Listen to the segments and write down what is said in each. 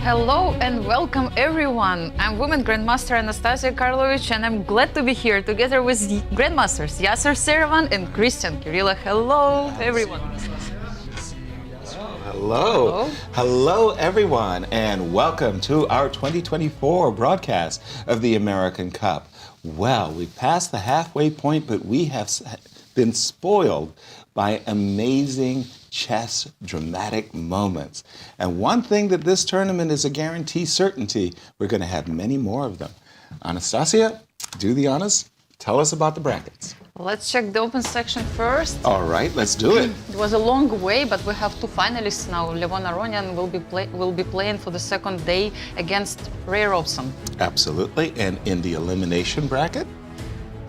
Hello and welcome everyone. I'm Women Grandmaster Anastasiya Karlovich and I'm glad to be here together with Grandmasters Yasser, Seirawan and Cristian. Chirila, hello everyone. Hello. Hello, everyone, and welcome to our 2024 broadcast of the American Cup. Well, we passed the halfway point, but we have been spoiled by amazing chess dramatic moments. And one thing that this tournament is a guarantee certainty, we're going to have many more of them. Anastasiya, do the honors. Tell us about the brackets. Let's check the open section first. All right, let's do it. It was a long way, but we have two finalists now. Levon Aronian will be playing for the second day against Robson. Absolutely. And in the elimination bracket?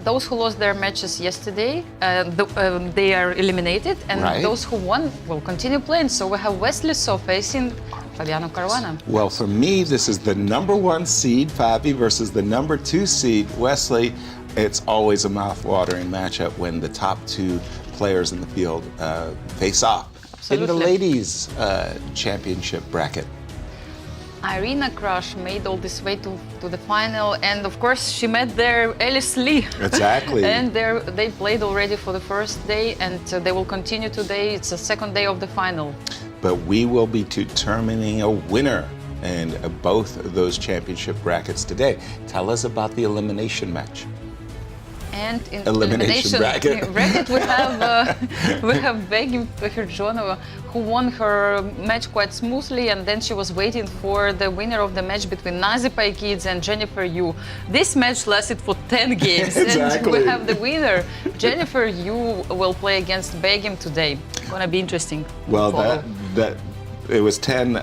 Those who lost their matches yesterday, they are eliminated, and those who won will continue playing. So we have Wesley facing Fabiano Caruana. Well, for me, this is the #1 seed, Fabi, versus the #2 seed, Wesley. It's always a mouth-watering matchup when the top two players in the field face off. Absolutely. In the ladies' championship bracket. Irina Crush made all this way to the final, and of course she met there Alice Lee. Exactly. And they played already for the first day, and they will continue today. It's the second day of the final. But we will be determining a winner in both of those championship brackets today. Tell us about the elimination match. And in elimination bracket we have Begim Tokhirjonova, who won her match quite smoothly, and then she was waiting for the winner of the match between Nazi Kids and Jennifer Yu. This match lasted for 10 games. Exactly. And we have the winner. Jennifer Yu will play against Begim today. Gonna be interesting. Well, it was 10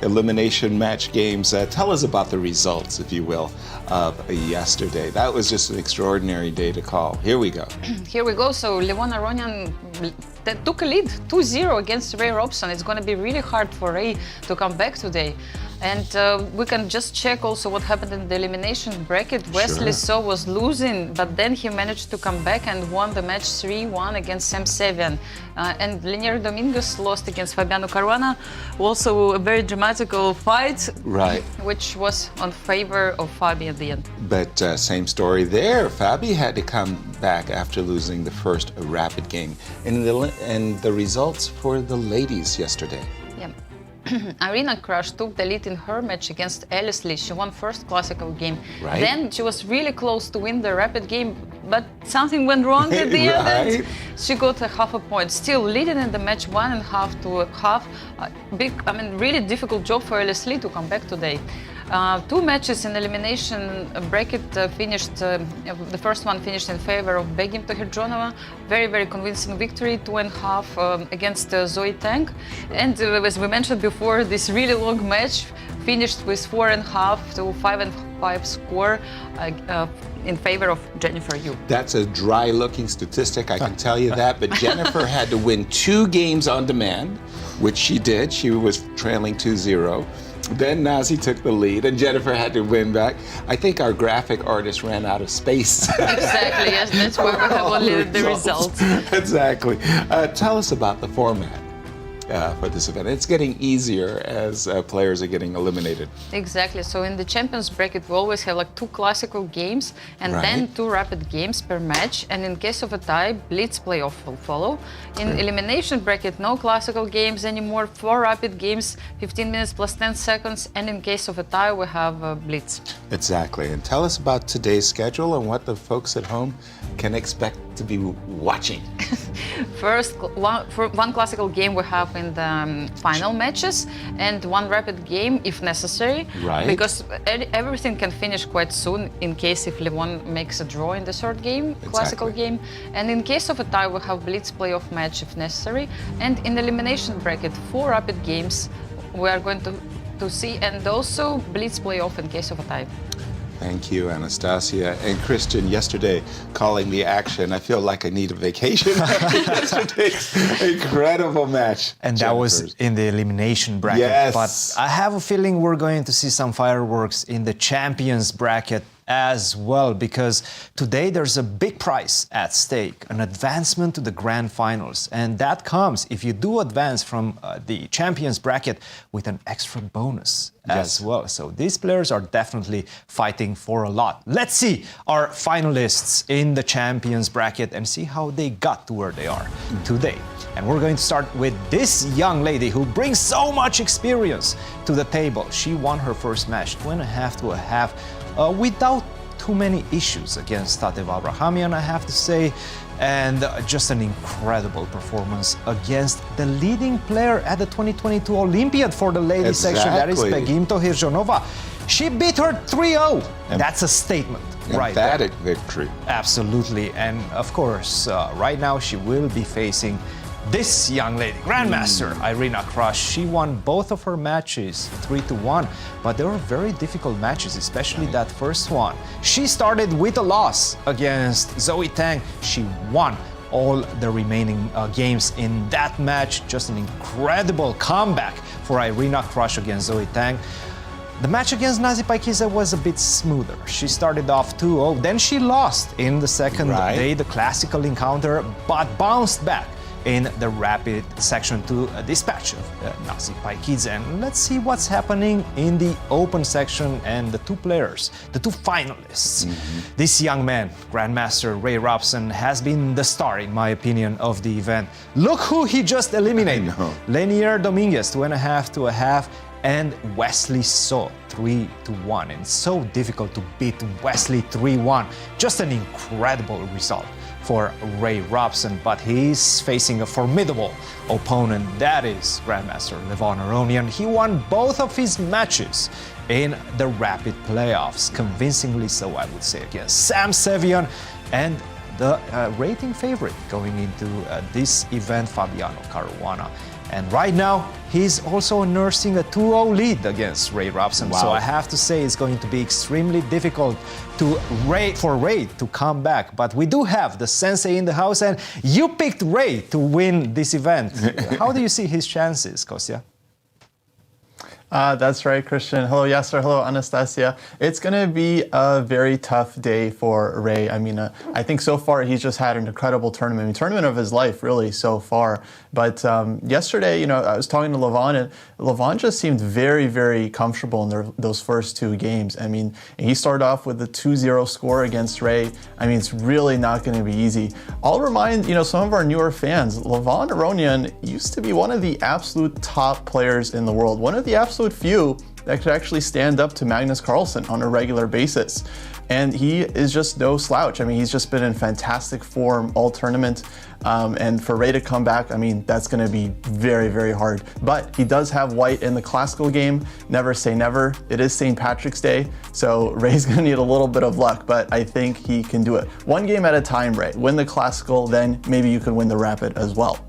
elimination match games. Tell us about the results, if you will, of yesterday. That was just an extraordinary day to call. Here we go. Here we go. So Levon Aronian took a lead 2-0 against Ray Robson. It's going to be really hard for Ray to come back today. And we can just check also what happened in the elimination bracket. Wesley was losing, but then he managed to come back and won the match 3-1 against Sam Sevian. And Linier Dominguez lost against Fabiano Caruana. Also a very dramatical fight, which was on favor of Fabi at the end. But same story there. Fabi had to come back after losing the first rapid game. And the results for the ladies yesterday. Yeah. Irina Crush took the lead in her match against Alice Lee. She won first classical game. Then she was really close to win the rapid game, but something went wrong at the end. And she got a half a point. Still leading in the match 1.5 to half. Really difficult job for Alice Lee to come back today. Two matches in elimination bracket finished. The first one finished in favor of Begim Tokhirjonova. Very, very convincing victory, 2.5 against Zoe Tang. And as we mentioned before, this really long match finished with 4.5 to 5.5 score in favor of Jennifer Yu. That's a dry-looking statistic, I can tell you that. But Jennifer had to win 2 games on demand, which she did. She was trailing 2-0. Then Nazi took the lead, and Jennifer had to win back. I think our graphic artist ran out of space. Exactly, yes, that's why we have only the results. Exactly. Tell us about the format for this event. It's getting easier as players are getting eliminated. Exactly. So in the champions bracket, we always have like 2 classical games and then 2 rapid games per match. And in case of a tie, blitz playoff will follow. In elimination bracket, no classical games anymore. 4 rapid games, 15 minutes plus 10 seconds. And in case of a tie, we have blitz. Exactly. And tell us about today's schedule and what the folks at home can expect to be watching. First, one classical game we have in the final matches, and 1 rapid game if necessary. Because everything can finish quite soon in case if Levon makes a draw in the third game, classical game. And in case of a tie, we have blitz playoff match if necessary. And in the elimination bracket, 4 rapid games we are going to see, and also blitz playoff in case of a tie. Thank you, Anastasiya. And Cristian, yesterday, calling the action. I feel like I need a vacation after yesterday's incredible match. And that was in the elimination bracket. Yes. But I have a feeling we're going to see some fireworks in the champions bracket as well, because today there's a big prize at stake, an advancement to the grand finals. And that comes if you do advance from the champions bracket with an extra bonus as well. So these players are definitely fighting for a lot. Let's see our finalists in the champions bracket and see how they got to where they are today. And we're going to start with this young lady who brings so much experience to the table. She won her first match 2.5 to 1/2 without too many issues against Tatev Abrahamian, I have to say. And just an incredible performance against the leading player at the 2022 Olympiad for the ladies section, that is Begimto Hirjonova. She beat her 3-0. That's a statement. Emphatic victory. Absolutely. And of course, right now she will be facing this young lady, Grandmaster Irina Krush. She won both of her matches 3-1, but they were very difficult matches, especially that first one. She started with a loss against Zoe Tang. She won all the remaining games in that match. Just an incredible comeback for Irina Krush against Zoe Tang. The match against Nazi Paikiza was a bit smoother. She started off 2-0, then she lost in the second day, the classical encounter, but bounced back in the rapid section to dispatch of Nazi Paikiza. And let's see what's happening in the open section and the two players, the two finalists. This young man, Grandmaster Ray Robson, has been the star, in my opinion, of the event. Look who he just eliminated. Lenier Dominguez, 2.5 to 1/2. And Wesley So 3-1. And it's so difficult to beat Wesley 3-1. Just an incredible result for Ray Robson, but he's facing a formidable opponent, that is Grandmaster Levon Aronian. He won both of his matches in the rapid playoffs, convincingly so, I would say, against Sam Sevian and the rating favorite going into this event, Fabiano Caruana. And right now, he's also nursing a 2-0 lead against Ray Robson. So I have to say it's going to be extremely difficult for Ray to come back. But we do have the sensei in the house, and you picked Ray to win this event. How do you see his chances, Kostya? That's right, Cristian. Hello, Yasser. Hello, Anastasiya. It's going to be a very tough day for Ray. I mean, I think so far he's just had an incredible tournament. I mean, tournament of his life, really, so far. But yesterday, I was talking to Levon, and Levon just seemed very, very comfortable in those first two games. I mean, he started off with a 2-0 score against Ray. I mean, it's really not going to be easy. I'll remind, some of our newer fans, Levon Aronian used to be one of the absolute top players in the world. One of the absolute few that could actually stand up to Magnus Carlsen on a regular basis. And he is just no slouch. I mean, he's just been in fantastic form all tournament. And for Ray to come back, I mean, that's going to be very, very hard. But he does have white in the classical game. Never say never. It is St. Patrick's Day, so Ray's going to need a little bit of luck, but I think he can do it. One game at a time, Ray. Win the classical, then maybe you can win the rapid as well.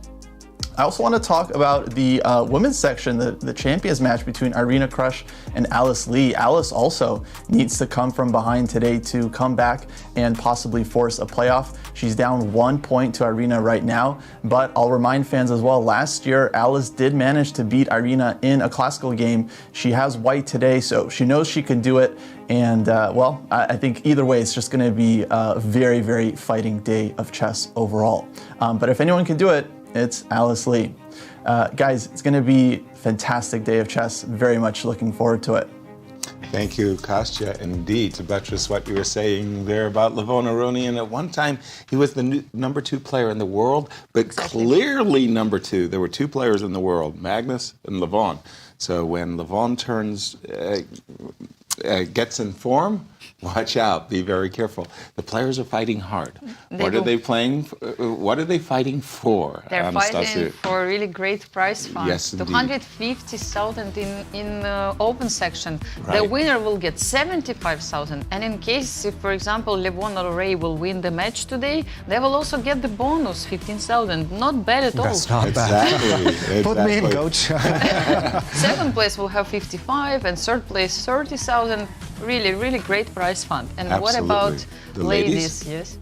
I also want to talk about the women's section, the champions match between Irina Krush and Alice Lee. Alice also needs to come from behind today to come back and possibly force a playoff. She's down 1 point to Irina right now, but I'll remind fans as well, last year Alice did manage to beat Irina in a classical game. She has white today, so she knows she can do it. And I think either way, it's just going to be a very, very fighting day of chess overall. But if anyone can do it, it's Alice Lee. Guys, it's going to be a fantastic day of chess. Very much looking forward to it. Thank you, Kostya. Indeed, to buttress what you were saying there about Levon Aronian. At one time, he was the number 2 player in the world, but clearly number 2. There were 2 players in the world, Magnus and Levon. So when Levon gets in form, watch out, be very careful. The players are fighting hard. What are they playing? What are they fighting for? They're fighting for a really great prize fund. Yes, indeed. 250,000 in the open section. The winner will get 75,000. And in case, if, for example, Levon or Ray will win the match today, they will also get the bonus, 15,000. Not bad at all. That's not bad. Exactly. Put me in, coach. Second place will have 55, and third place 30,000. Really, really great prize fund. And Absolutely. what about the ladies? Yes.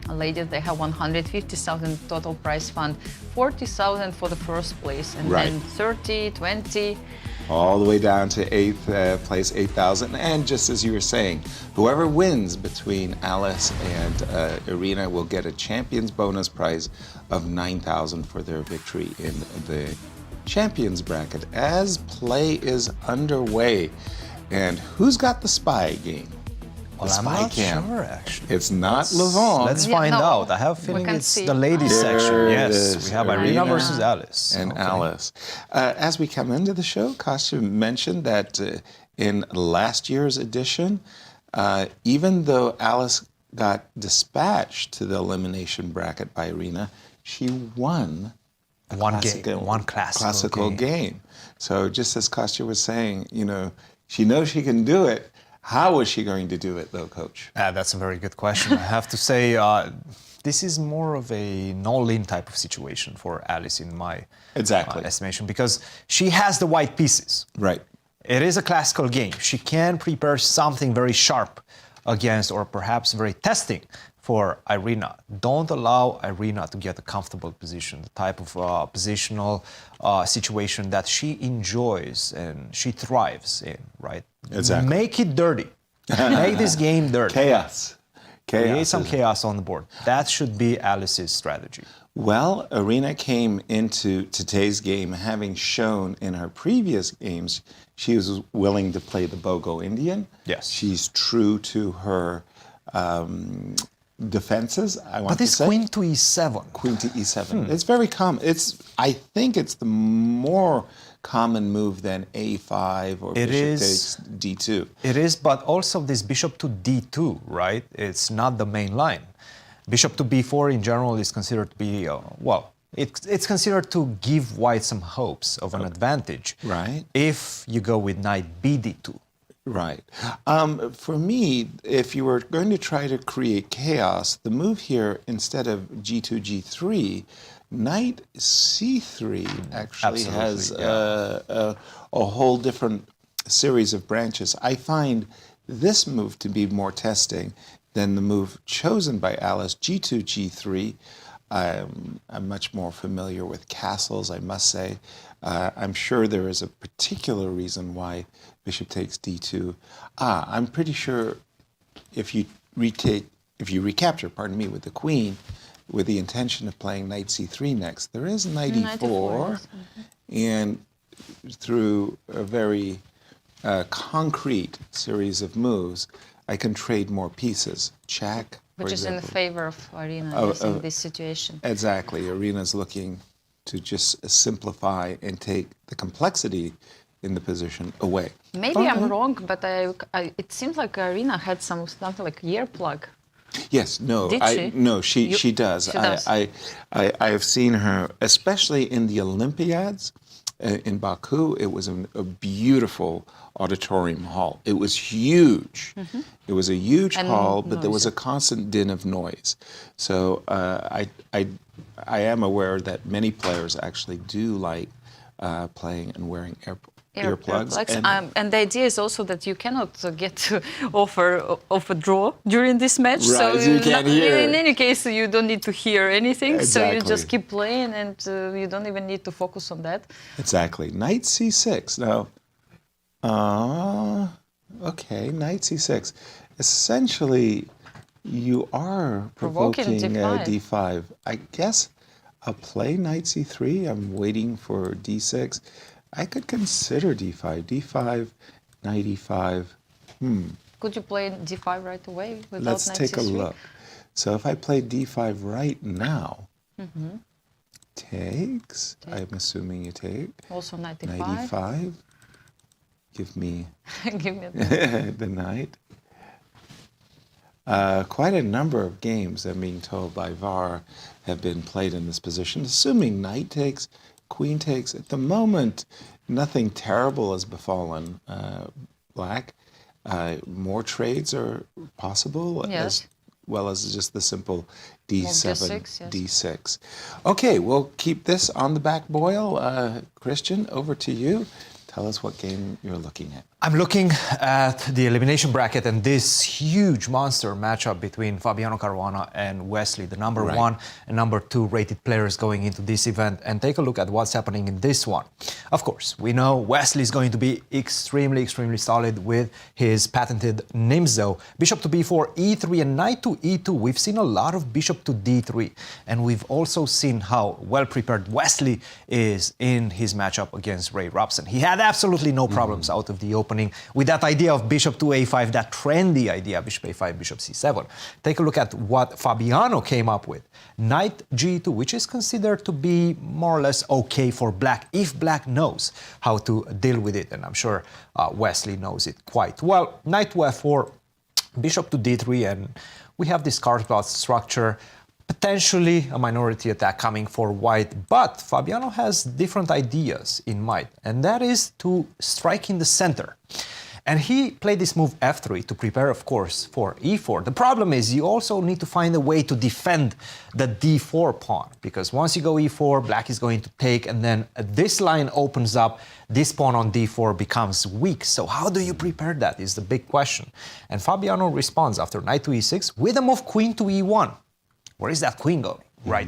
Ladies, they have 150,000 total prize fund, 40,000 for the first place, and then 30, 20. all the way down to 8th place, 8,000. And just as you were saying, whoever wins between Alice and Irina will get a champion's bonus prize of 9,000 for their victory in the champions bracket. As play is underway, and who's got the spy game? Well, I'm not sure, actually. It's not Levon. Let's find out. I have a feeling it's the ladies section. Yes, we have Irina versus Alice. And Alice. As we come into the show, Kostya mentioned that in last year's edition, even though Alice got dispatched to the elimination bracket by Irina, she won one classical game. So just as Kostya was saying, you know, she knows she can do it. How was she going to do it, though, Coach? That's a very good question. I have to say, this is more of a all-in type of situation for Alice in my estimation, because she has the white pieces. Right. It is a classical game. She can prepare something very sharp against, or perhaps very testing for Irina. Don't allow Irina to get a comfortable position, the type of positional situation that she enjoys and she thrives in, right? Exactly. Make it dirty. Make this game dirty. Chaos. Create some chaos on the board. That should be Alice's strategy. Well, Irina came into today's game having shown in her previous games she was willing to play the Bogo Indian. Yes. She's true to her defenses, I want to say. But it's queen to e7. Queen to e7. It's very common. I think it's the more common move than a5 or bishop takes d2. It is, but also this bishop to d2, right? It's not the main line. Bishop to b4 in general is considered to be, it's considered to give white some hopes of an advantage. Right. If you go with knight bd2. Right. For me, if you were going to try to create chaos, the move here, instead of g2, g3, knight c3 actually has a whole different series of branches. I find this move to be more testing than the move chosen by Alice, g2, g3. I'm much more familiar with castles, I must say. I'm sure there is a particular reason why bishop takes d2. I'm pretty sure if you recapture, with the queen, with the intention of playing knight c3 next, there is knight e4, and through a very concrete series of moves, I can trade more pieces. Check, which is in the favor of Irina in this situation. Exactly. Irina's looking to just simplify and take the complexity in the position away. Maybe I'm wrong, but it seems like Irina had something like ear plug. Yes, no, Did she? No, she does. She does. I have seen her, especially in the Olympiads in Baku. It was a beautiful auditorium hall. It was huge. It was a huge hall, but there was a constant din of noise. So I am aware that many players actually do like playing and wearing earplugs. And the idea is also that you cannot get to offer a draw during this match. Right, so you can't hear. In any case, you don't need to hear anything. Exactly. So you just keep playing, and you don't even need to focus on that. Exactly. Knight c6. Now, okay, knight c6. Essentially, you are provoking d5. I guess I'll play knight c3. I'm waiting for d6. I could consider d5. d5, knight e5. Could you play d5 right away without Let's knight take c3? a look. So if I play d5 right now, takes. I'm assuming you take. Also knight e5. Knight e5. Give me Give me the knight. Quite a number of games, I'm being told by VAR, have been played in this position. Assuming knight takes, queen takes. At the moment, nothing terrible has befallen black. More trades are possible, as well as just the simple d7, d6. Okay, we'll keep this on the back boil. Cristian, over to you. Tell us what game you're looking at. I'm looking at the elimination bracket and this huge monster matchup between Fabiano Caruana and Wesley, the number one and number two rated players going into this event, and take a look at what's happening in this one. Of course, we know Wesley is going to be extremely solid with his patented Nimzo. Bishop to b4, e3, and knight to e2. We've seen a lot of bishop to d3, and we've also seen how well prepared Wesley is in his matchup against Ray Robson. He had absolutely no problems out of the opening with that idea of bishop to a5, that trendy idea, bishop a5, bishop c7. Take a look at what Fabiano came up with. Knight g2, which is considered to be more or less okay for black, if black knows how to deal with it, and I'm sure Wesley knows it quite well. Knight to f4, bishop to d3, and we have this card plot structure. Potentially a minority attack coming for white, but Fabiano has different ideas in mind, and that is to strike in the center. And he played this move f3 to prepare, of course, for e4. The problem is you also need to find a way to defend the d4 pawn, because once you go e4, black is going to take, and then this line opens up, this pawn on d4 becomes weak. So how do you prepare that is the big question. And Fabiano responds after knight to e6 with a move queen to e1. Where is that queen going, right?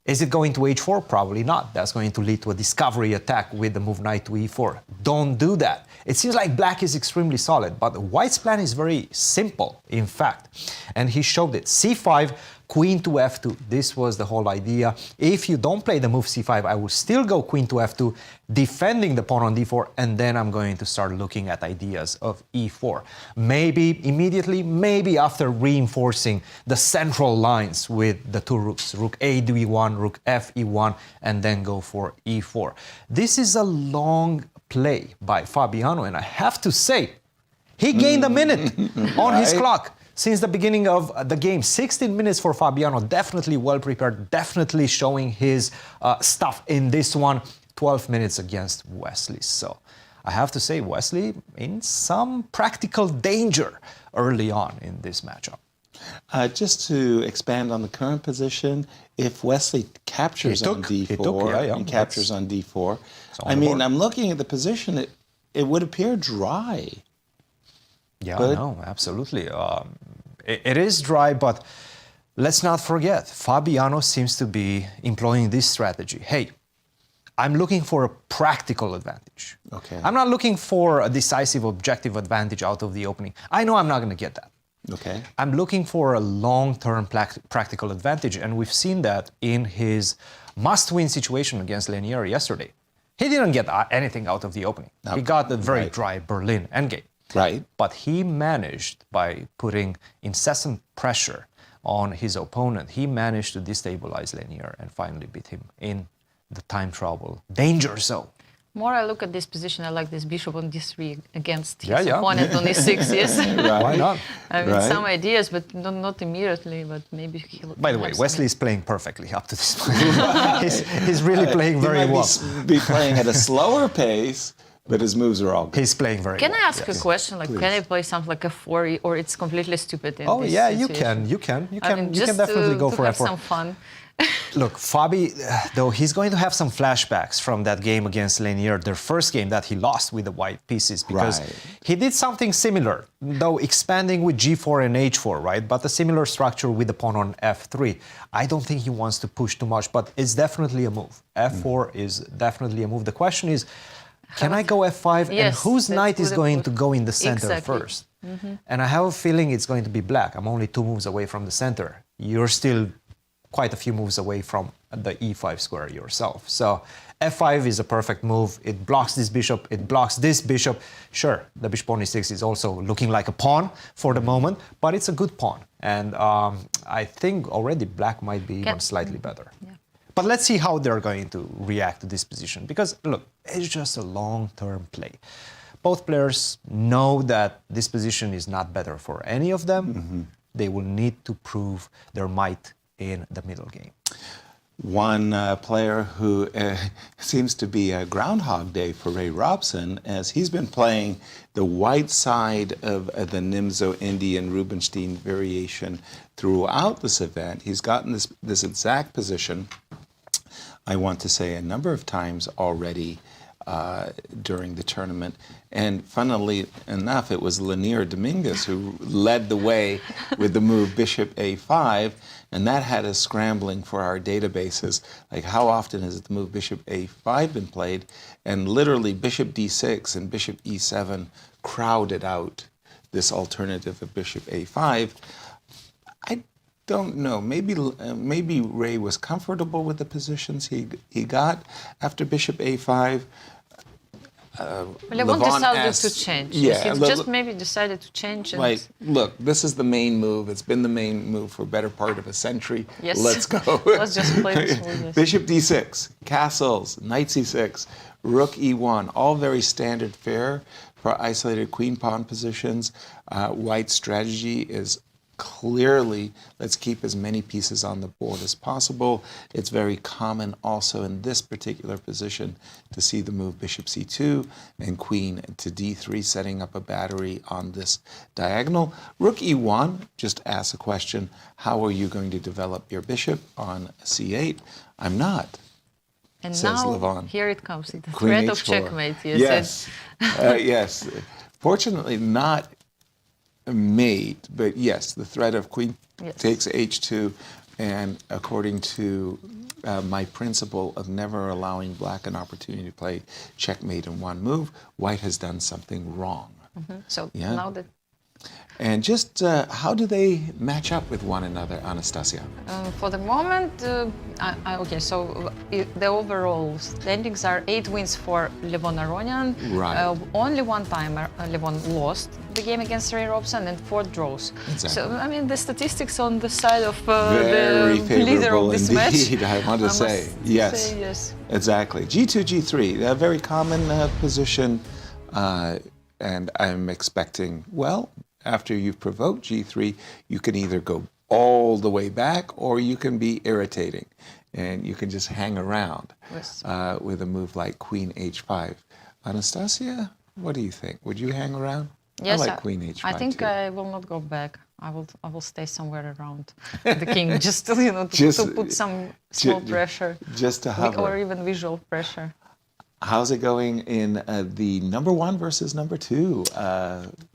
Is it going to h4? Probably not. That's going to lead to a discovery attack with the move knight to e4. Don't do that. It seems like black is extremely solid, but white's plan is very simple, in fact. And he showed it. c5, queen to f2. This was the whole idea. If you don't play the move c5, I will still go queen to f2, defending the pawn on d4, and then I'm going to start looking at ideas of e4. Maybe immediately, maybe after reinforcing the central lines with the two rooks, rook a d1, rook f e1, and then go for e4. This is a long play by Fabiano, and I have to say, he gained a minute on his clock. Since the beginning of the game, 16 minutes for Fabiano, definitely well prepared, definitely showing his stuff in this one, 12 minutes against Wesley. So I have to say Wesley in some practical danger early on in this matchup. Just to expand on the current position, if Wesley captures on d4 and captures on d4, I mean, I'm looking at the position, it would appear dry. Yeah, no, absolutely. It is dry, but let's not forget, Fabiano seems to be employing this strategy. Hey, I'm looking for a practical advantage. Okay. I'm not looking for a decisive, objective advantage out of the opening. I know I'm not going to get that. Okay. I'm looking for a long-term practical advantage, and we've seen that in his must-win situation against Lenier yesterday. He didn't get anything out of the opening. He got a very dry Berlin endgame. Right. But he managed, by putting incessant pressure on his opponent, he managed to destabilize Lenier and finally beat him in the time trouble danger zone. More I look at this position, I like this bishop on d3 against his opponent on e6, yes. Why not? I mean, some ideas, but not immediately, but maybe he'll... By the way, Wesley is playing perfectly up to this point. he's really playing very well. He might be playing at a slower pace, but his moves are all good. He's playing very well. Can I ask a question? Like, can I play something like f4, or it's completely stupid in this yeah, situation? you can. You I mean, can definitely go for have f4. some fun. Look, Fabi, though, he's going to have some flashbacks from that game against Lenier, their first game that he lost with the white pieces, because he did something similar, though expanding with g4 and h4, right? But a similar structure with the pawn on f3. I don't think he wants to push too much, but it's definitely a move. f4 is definitely a move. The question is, can I go f5, and whose knight is going to go in the center first? And I have a feeling it's going to be black. I'm only 2 moves away from the center. You're still quite a few moves away from the e5 square yourself. So f5 is a perfect move. It blocks this bishop, it blocks this bishop. Sure, the bishop on e6 is also looking like a pawn for the moment, but it's a good pawn. And I think already black might be even slightly better. But let's see how they're going to react to this position, because look, it's just a long-term play. Both players know that this position is not better for any of them. They will need to prove their might in the middle game. One player who seems to be a Groundhog Day for Ray Robson, as he's been playing the white side of the Nimzo Indian Rubinstein variation throughout this event. He's gotten this exact position, I want to say, a number of times already. during the tournament. And funnily enough, it was Lanier Dominguez who led the way with the move bishop a5, and that had us scrambling for our databases. Like, how often has the move bishop a5 been played? And literally bishop d6 and bishop e7 crowded out this alternative of bishop a5. I don't know. Maybe Ray was comfortable with the positions he got after bishop a5. Levon decided to change. Yeah, He just maybe decided to change. And like, look, this is the main move. It's been the main move for a better part of a century. Yes. Let's go. Let's just play this move. Yes. Bishop d6, castles, knight c6, rook e1, all very standard fare for isolated queen pawn positions. White's strategy is clearly, let's keep as many pieces on the board as possible. It's very common also in this particular position to see the move bishop c2 and queen to d3, setting up a battery on this diagonal. Rook e1 just asks a question, how are you going to develop your bishop on c8? I'm not. And says now, Levon. here it comes, the Queen threat h4. of checkmate. Yes, yes. Fortunately, not mate, but yes, the threat of queen takes h2, and according to my principle of never allowing black an opportunity to play checkmate in one move, white has done something wrong. So now that... And just how do they match up with one another, Anastasiya? For the moment, okay, so the overall standings are 8 wins for Levon Aronian. Right. Only one time Levon lost the game against Ray Robson, and 4 draws. Exactly. So, I mean, the statistics on the side of very the leader of this indeed, match. I want to say. Yes. Say yes. Exactly. G2, G3, a very common position, and I'm expecting, well, after you've provoked G3, you can either go all the way back or you can be irritating. And you can just hang around with a move like Queen H5. Anastasiya, what do you think? Would you hang around? Yes, I like Queen H5 I think too. I will not go back. I will stay somewhere around the king, just to put some small pressure. Just to hover. Or even visual pressure. How's it going in the number 1 versus number 2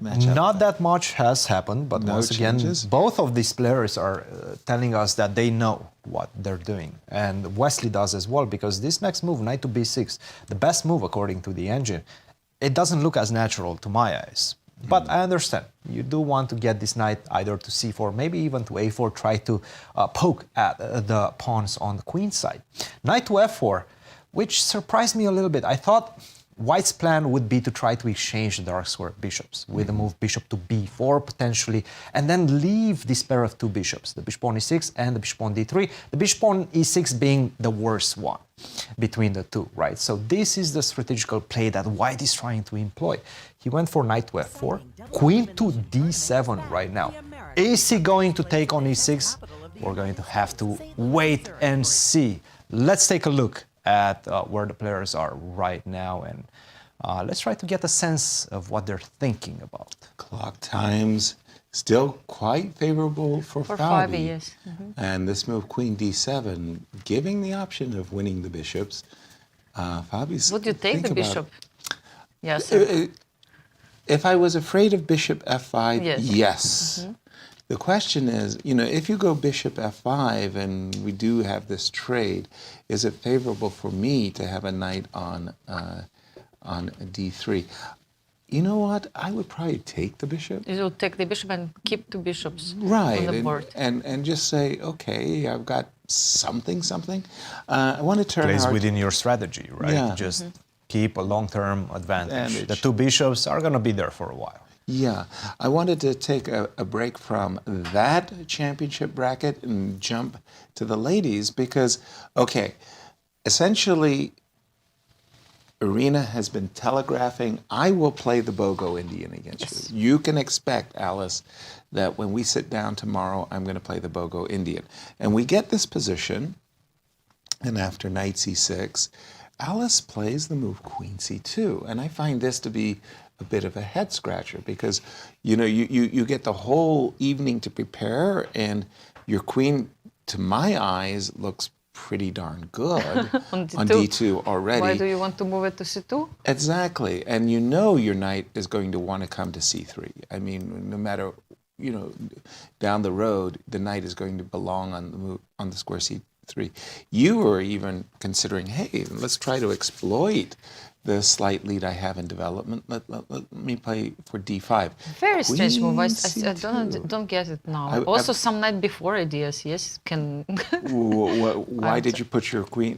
matchup? Not that much has happened, but No once again, changes? both of these players are telling us that they know what they're doing. And Wesley does as well, because this next move, knight to b6, the best move according to the engine, it doesn't look as natural to my eyes. But I understand. You do want to get this knight either to c4, maybe even to a4, try to poke at the pawns on the queen side. Knight to f4, which surprised me a little bit. I thought White's plan would be to try to exchange the dark square bishops with the move bishop to b4 potentially, and then leave this pair of 2 bishops, the bishop on e6 and the bishop on d3, the bishop on e6 being the worst one between the two, right? So this is the strategical play that White is trying to employ. He went for knight to f4, queen to d7 right now. Is he going to take on e6? We're going to have to wait and see. Let's take a look at where the players are right now, and let's try to get a sense of what they're thinking about. Clock times still quite favorable for Fabi. Yes. And this move, Queen D7, giving the option of winning the bishops. Fabi's. Would you take the bishop? Yes. If I was afraid of bishop f5, Yes. yes. The question is, if you go bishop f5 and we do have this trade, is it favorable for me to have a knight on d3? You know what? I would probably take the bishop. You will take the bishop and keep 2 bishops Right, on the board. and just say, okay, I've got something. I want to turn Plays our within your strategy, right? Yeah. Just keep a long-term advantage. Advantage. The 2 bishops are going to be there for a while. Yeah, I wanted to take a break from that championship bracket and jump to the ladies because, okay, essentially, Irina has been telegraphing, I will play the BOGO Indian against you. You can expect, Alice, that when we sit down tomorrow, I'm going to play the BOGO Indian. And we get this position, and after knight c6, Alice plays the move queen c2. And I find this to be a bit of a head scratcher because, you get the whole evening to prepare and your queen, to my eyes, looks pretty darn good on on D2 already. Why do you want to move it to C2? Exactly. And you know your knight is going to want to come to C3. I mean, no matter, down the road, the knight is going to belong on the square C3. You were even considering, hey, let's try to exploit the slight lead I have in development. Let me play for D5. Very strange move. I C2. don't get it now. Also, some night before ideas, yes, can. Why did you put your queen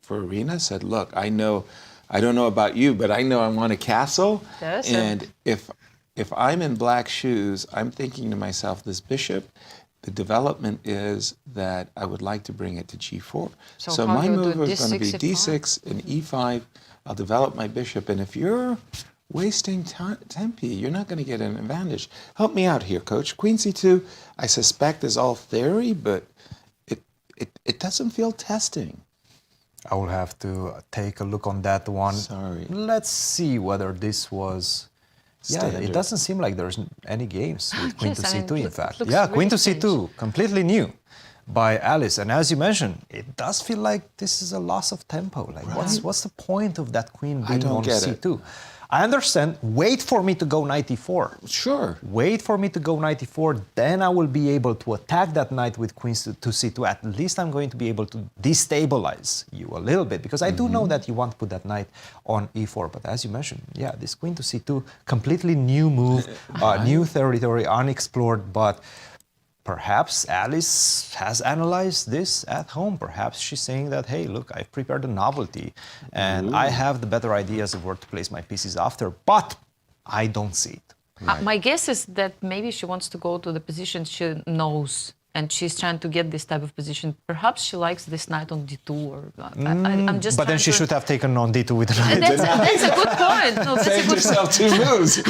for Arena? Said, look, I don't know about you, but I know I want a castle. Yes, and if I'm in black shoes, I'm thinking to myself, this bishop, the development is that I would like to bring it to G4. So my move is going to be D6 and E5. I'll develop my bishop. And if you're wasting tempi, you're not going to get an advantage. Help me out here, coach. Queen C2, I suspect is all theory, but it doesn't feel testing. I will have to take a look on that one. Sorry. Let's see whether this was... Standard. Yeah, it doesn't seem like there's any games with Queen to C2, in fact. It Yeah, Queen really to C2, completely new by Alice. And as you mentioned, it does feel like this is a loss of tempo. Like, what's the point of that queen being on C2? I understand. Wait for me to go knight e4. Sure. Wait for me to go knight e4. Then I will be able to attack that knight with queen to c2. At least I'm going to be able to destabilize you a little bit, because I do know that you want to put that knight on e4. But as you mentioned, yeah, this queen to c2, completely new move, new territory, unexplored. But perhaps Alice has analyzed this at home. Perhaps she's saying that, hey, look, I've prepared a novelty and I have the better ideas of where to place my pieces after, but I don't see it. My guess is that maybe she wants to go to the position she knows, and she's trying to get this type of position. Perhaps she likes this knight on D2, or I'm just. But then she should have taken on D2 with the knight. That's a good point. No, that's Saved yourself 2 moves.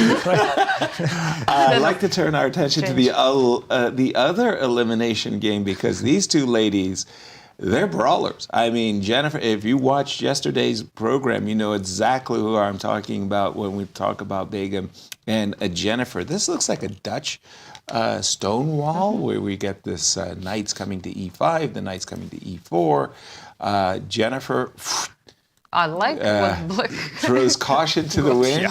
I'd like to turn our attention to the other elimination game, because these two ladies, they're brawlers. I mean, Jennifer, if you watched yesterday's program, you know exactly who I'm talking about when we talk about Begum and Jennifer. This looks like a Dutch stone wall where we get this knights coming to E5, the knights coming to E4. Jennifer I like what Black throws caution to the wind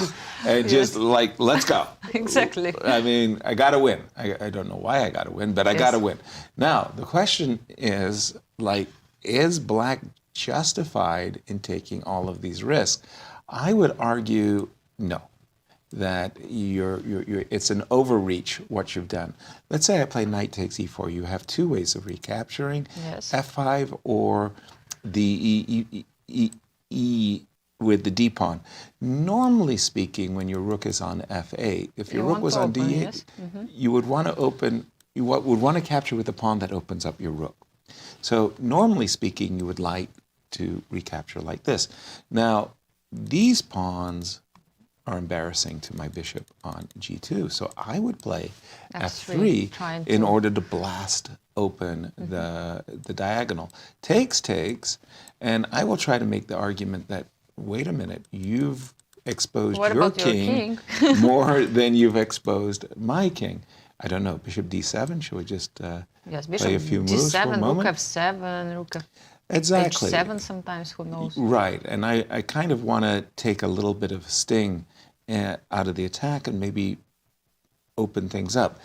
and just like, let's go. Exactly. I mean, I got to win. I don't know why I got to win, but I got to win. Now, the question is, like, is Black justified in taking all of these risks? I would argue no, that it's an overreach what you've done. Let's say I play knight takes e4. You have 2 ways of recapturing, f5 or the E with the d pawn. Normally speaking, when your rook is on f8, if your rook was on d8, you would want to open, you would want to capture with the pawn that opens up your rook. So normally speaking, you would like to recapture like this. Now, these pawns are embarrassing to my bishop on g2, so I would play f3 in order to blast open the diagonal. Takes, and I will try to make the argument that, wait a minute, you've exposed your king more than you've exposed my king. I don't know, bishop d7, should we just play a few moves for a moment? Rook f7, rook f... Exactly. H7 sometimes, who knows? Right, and I kind of want to take a little bit of sting out of the attack and maybe open things up.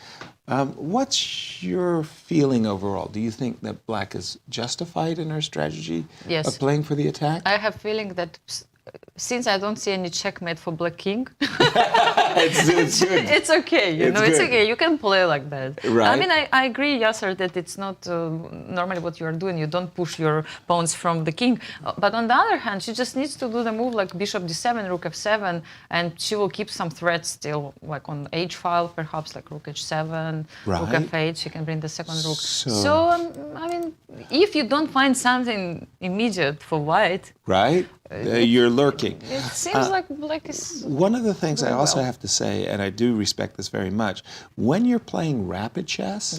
What's your feeling overall? Do you think that Black is justified in her strategy of playing for the attack? I have a feeling that since I don't see any checkmate for Black King, it's good. It's okay, it's okay. You can play like that. Right. I mean, I agree, Yasser, that it's not normally what you are doing. You don't push your pawns from the king. But on the other hand, she just needs to do the move like bishop d7, rook f7, and she will keep some threats still, like on h file, perhaps like rook h7, rook f8. She can bring the second rook. So I mean, if you don't find something immediate for white, right? You're lurking. It seems like Black is... One of the things I also have to say, and I do respect this very much, when you're playing rapid chess,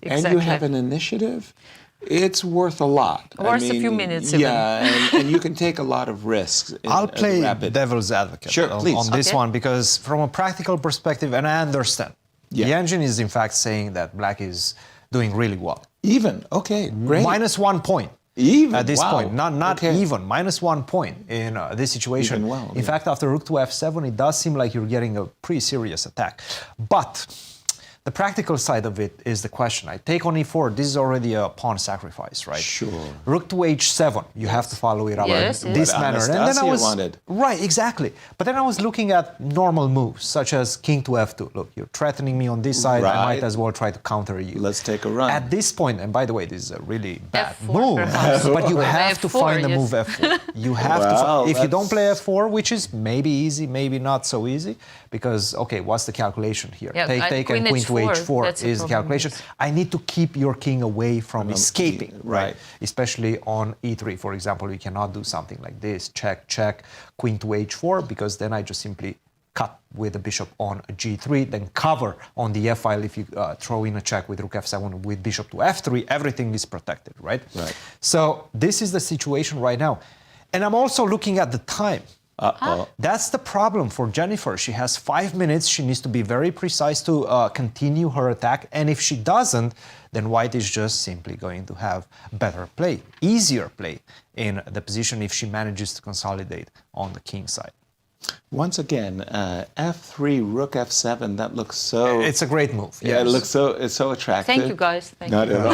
and you have an initiative, it's worth a lot. Worth a few minutes even. Yeah, and you can take a lot of risks. I'll play devil's advocate on this one, because from a practical perspective, and I understand, the engine is in fact saying that Black is doing really well. Even, okay, great. -1 point. Even? At this Wow. point, not Okay. even, -1 point in this situation. Even well, in yeah. fact, after rook to f7, it does seem like you're getting a pretty serious attack. But the practical side of it is the question. I take on e4. This is already a pawn sacrifice, right? Sure. Rook to h7. You have to follow it up Yes, in yes. this What manner. Anastasiya wanted. Right, exactly. But then I was looking at normal moves, such as king to f2. Look, you're threatening me on this side. I Right. might as well try to counter you. Let's take a run. At this point, and by the way, this is a really bad F4 move, perhaps. but you have to F4, find the yes. move f4. You have Well, to. If you don't that's- play f4, which is maybe easy, maybe not so easy, because okay, what's the calculation here? Yeah, take, queen and queen to h4, h4 that's the is the problem, calculation. yes. I need to keep your king away from escaping, right? right. Especially on e3, for example, you cannot do something like this: check, check, queen to h4, because then I just simply cut with the bishop on g3, then cover on the f file. If you throw in a check with rook f7 with bishop to f3, everything is protected, right? Right. So this is the situation right now. And I'm also looking at the time. Uh-oh. That's the problem for Jennifer. She has 5 minutes. She needs to be very precise to continue her attack. And if she doesn't, then White is just simply going to have better play, easier play in the position if she manages to consolidate on the king side. Once again, f3, rook f7, that looks so... It's a great move. Yeah, yes. it looks so, it's so attractive. Thank you, guys. Thank Not you. at all.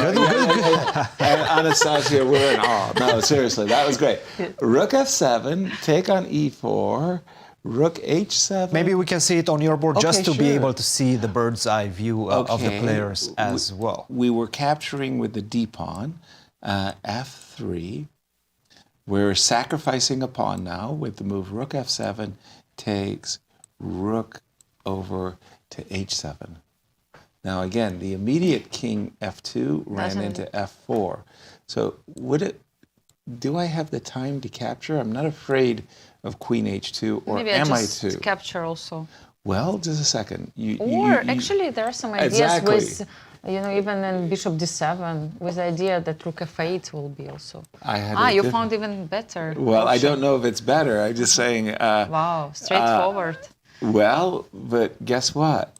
And Anastasiya, we're in awe. No, seriously, that was great. Rook f7, take on e4, rook h7. Maybe we can see it on your board just Okay, to be sure. able to see the bird's eye view of the Okay. players as well. We were capturing with the d-pawn, f3. We're sacrificing a pawn now with the move rook f7 takes rook over to h7. Now again, the immediate king f2 ran Doesn't- into f4. So do I have the time to capture? I'm not afraid of queen h2, or Maybe am I I just to? capture also. Well, just a second. Or actually, there are some ideas Exactly. with, even in bishop d7, with the idea that rook f8 will be also. I had a You different- found even better. Well, I option. don't know if it's better. I'm just saying, Wow, straightforward. well, but guess what?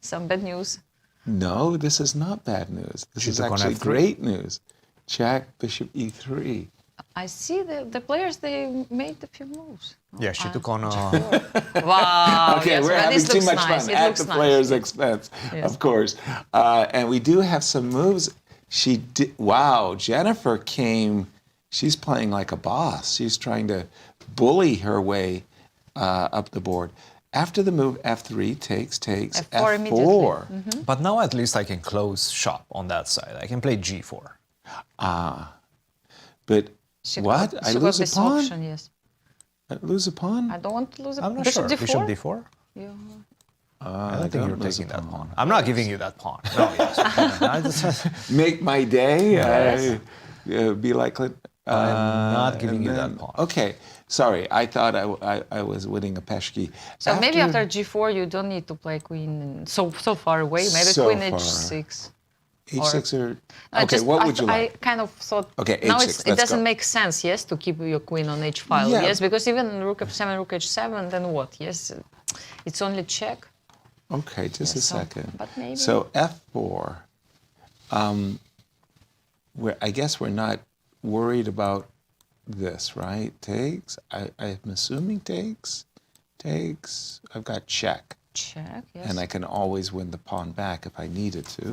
Some bad news. No, this is not bad news. This She is took on actually F3. great news. Check, bishop e3. I see the players, they made a few moves. Yeah, she took on Wow. Okay, yes, we're but having this too looks much nice. fun It at looks the nice. player's expense, Yes. of course. And we do have some moves. She did. Wow, Jennifer came. She's playing like a boss. She's trying to bully her way up the board. After the move, f3 takes F4 immediately. f4. But now at least I can close shop on that side. I can play g4. But She what? got- I she got lose a this pawn? option, yes. I lose a pawn? I don't want to lose a I'm not bishop sure. d4. Bishop d4? Yeah. I don't think you're lose taking a that pawn. I'm not giving you that pawn. No, yes. Make my day. Yes. Be like. I'm not giving you that pawn. Okay, sorry. I thought I was winning a peshki. So maybe after g4, you don't need to play queen so far away. Maybe So queen far. h6. h6 or I okay. just- What I would you th- like? I kind of thought. Okay, now h6, it let's doesn't go. make sense, yes, to keep your queen on h file, Yeah. yes, because even rook f7, rook h7, then what? Yes, it's only check. Okay, just a so- second. but maybe- So f4. I guess we're not worried about this, right? Takes. I'm assuming takes. Takes. I've got check. Check, yes. And I can always win the pawn back if I needed to.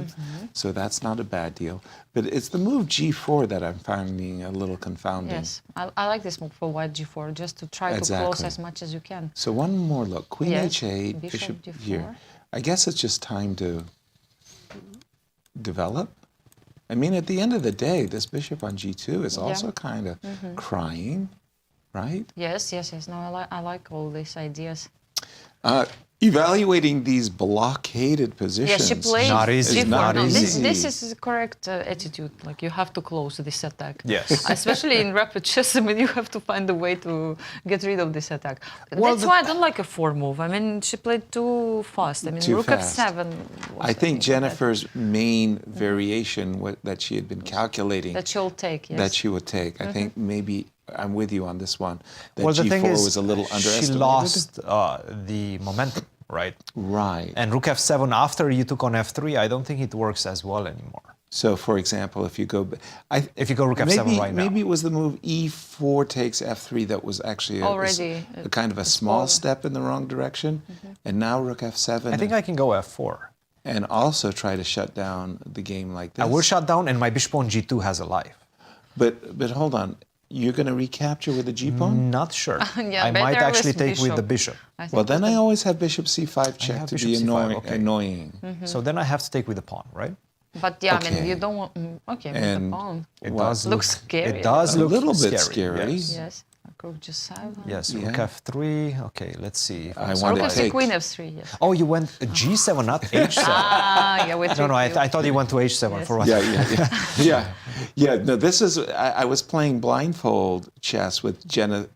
So that's not a bad deal. But it's the move g4 that I'm finding a little confounding. Yes, I like this move for white g4, just to try to close Exactly. as much as you can. So one more look. Queen Yes, h8, bishop bishop d4. here. I guess it's just time to develop. I mean, at the end of the day, this bishop on g2 is also kind of crying, right? Yes. No, I like all these ideas. Evaluating these blockaded positions. Yeah, she played Not easy, g4. not No, easy. This is the correct attitude. Like you have to close this attack. Yes. Especially in rapid chess, I mean, you have to find a way to get rid of this attack. Well, That's why I don't like a 4 move. I mean, she played too fast. I mean, Too rook fast. f7. I think Jennifer's main variation that she had been calculating that she'll take. Yes. that she would take. I think maybe I'm with you on this one. That Well, the g4 thing is, was a little she underestimated. lost the momentum, right? Right. And rook f7 after you took on f3, I don't think it works as well anymore. So, for example, if you go, If you go rook f7 right now. Maybe it was the move e4 takes f3 that was actually a kind of a small step in the wrong direction, and now rook f7. I think I can go f4. And also try to shut down the game like this. I will shut down, and my bishop on g2 has a life. But hold on, you're going to recapture with the g pawn? Not sure. Yeah, I might actually take bishop. with the bishop. Well, then I always have bishop c5 check to be annoying. So then I have to take with the pawn, right? But yeah, I Okay. mean, you don't want. Okay, with And the pawn. It does Looks scary. It does A look little bit scary. Yes. Yes. Rook g7. Yes, Yeah. rook f3. Okay, let's see. If I I'm want Rook to f3, take. queen f3. Yes. Oh, you went g7, not h7. Ah, yeah, with No, I trick thought you went to h7 Yes. for what? Yeah. No, this is. I was playing blindfold chess with Jenna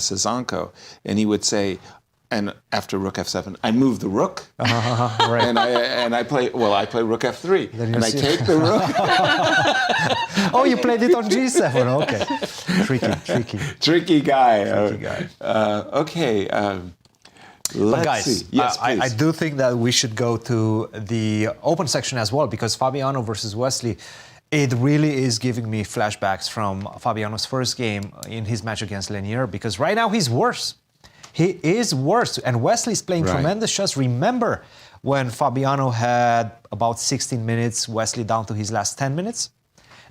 Sazanko, and he would say, and after rook f7, I move the rook, Right. and I play. Well, I play rook f3, Then you and I see- take the rook. Oh, you played it on g7. Okay. Tricky. Tricky guy. Tricky guy. Okay. But Let's guys, see. Yes, I please. do think that we should go to the open section as well, because Fabiano versus Wesley, it really is giving me flashbacks from Fabiano's first game in his match against Lenier, because right now he's worse. He is worse, and Wesley's playing Right. tremendous chess. Remember when Fabiano had about 16 minutes, Wesley down to his last 10 minutes?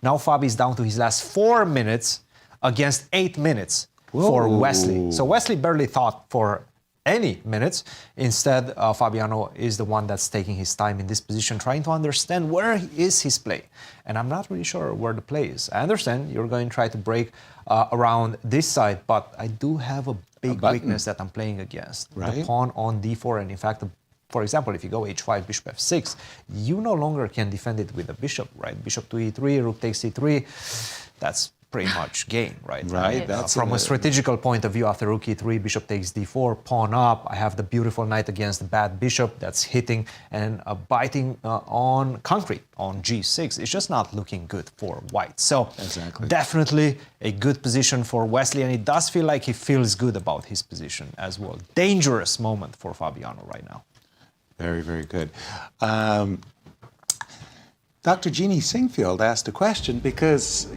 Now Fabi's down to his last 4 minutes against 8 minutes for Wesley. So Wesley barely thought for any minutes. Instead, Fabiano is the one that's taking his time in this position, trying to understand where is his play. And I'm not really sure where the play is. I understand you're going to try to break around this side, but I do have a big weakness that I'm playing against. Right. The pawn on d4, and in fact, for example, if you go h5, bishop f6, you no longer can defend it with the bishop, right? Bishop to e3, rook takes e3, that's pretty much game, right? Right, that's From a- a strategical point of view, after rook e3, bishop takes d4, pawn up, I have the beautiful knight against the bad bishop that's hitting and biting on concrete on g6. It's just not looking good for white. So Exactly. definitely a good position for Wesley, and it does feel like he feels good about his position as well. Dangerous moment for Fabiano right now. Very, very good. Dr. Jeannie Singfield asked a question because,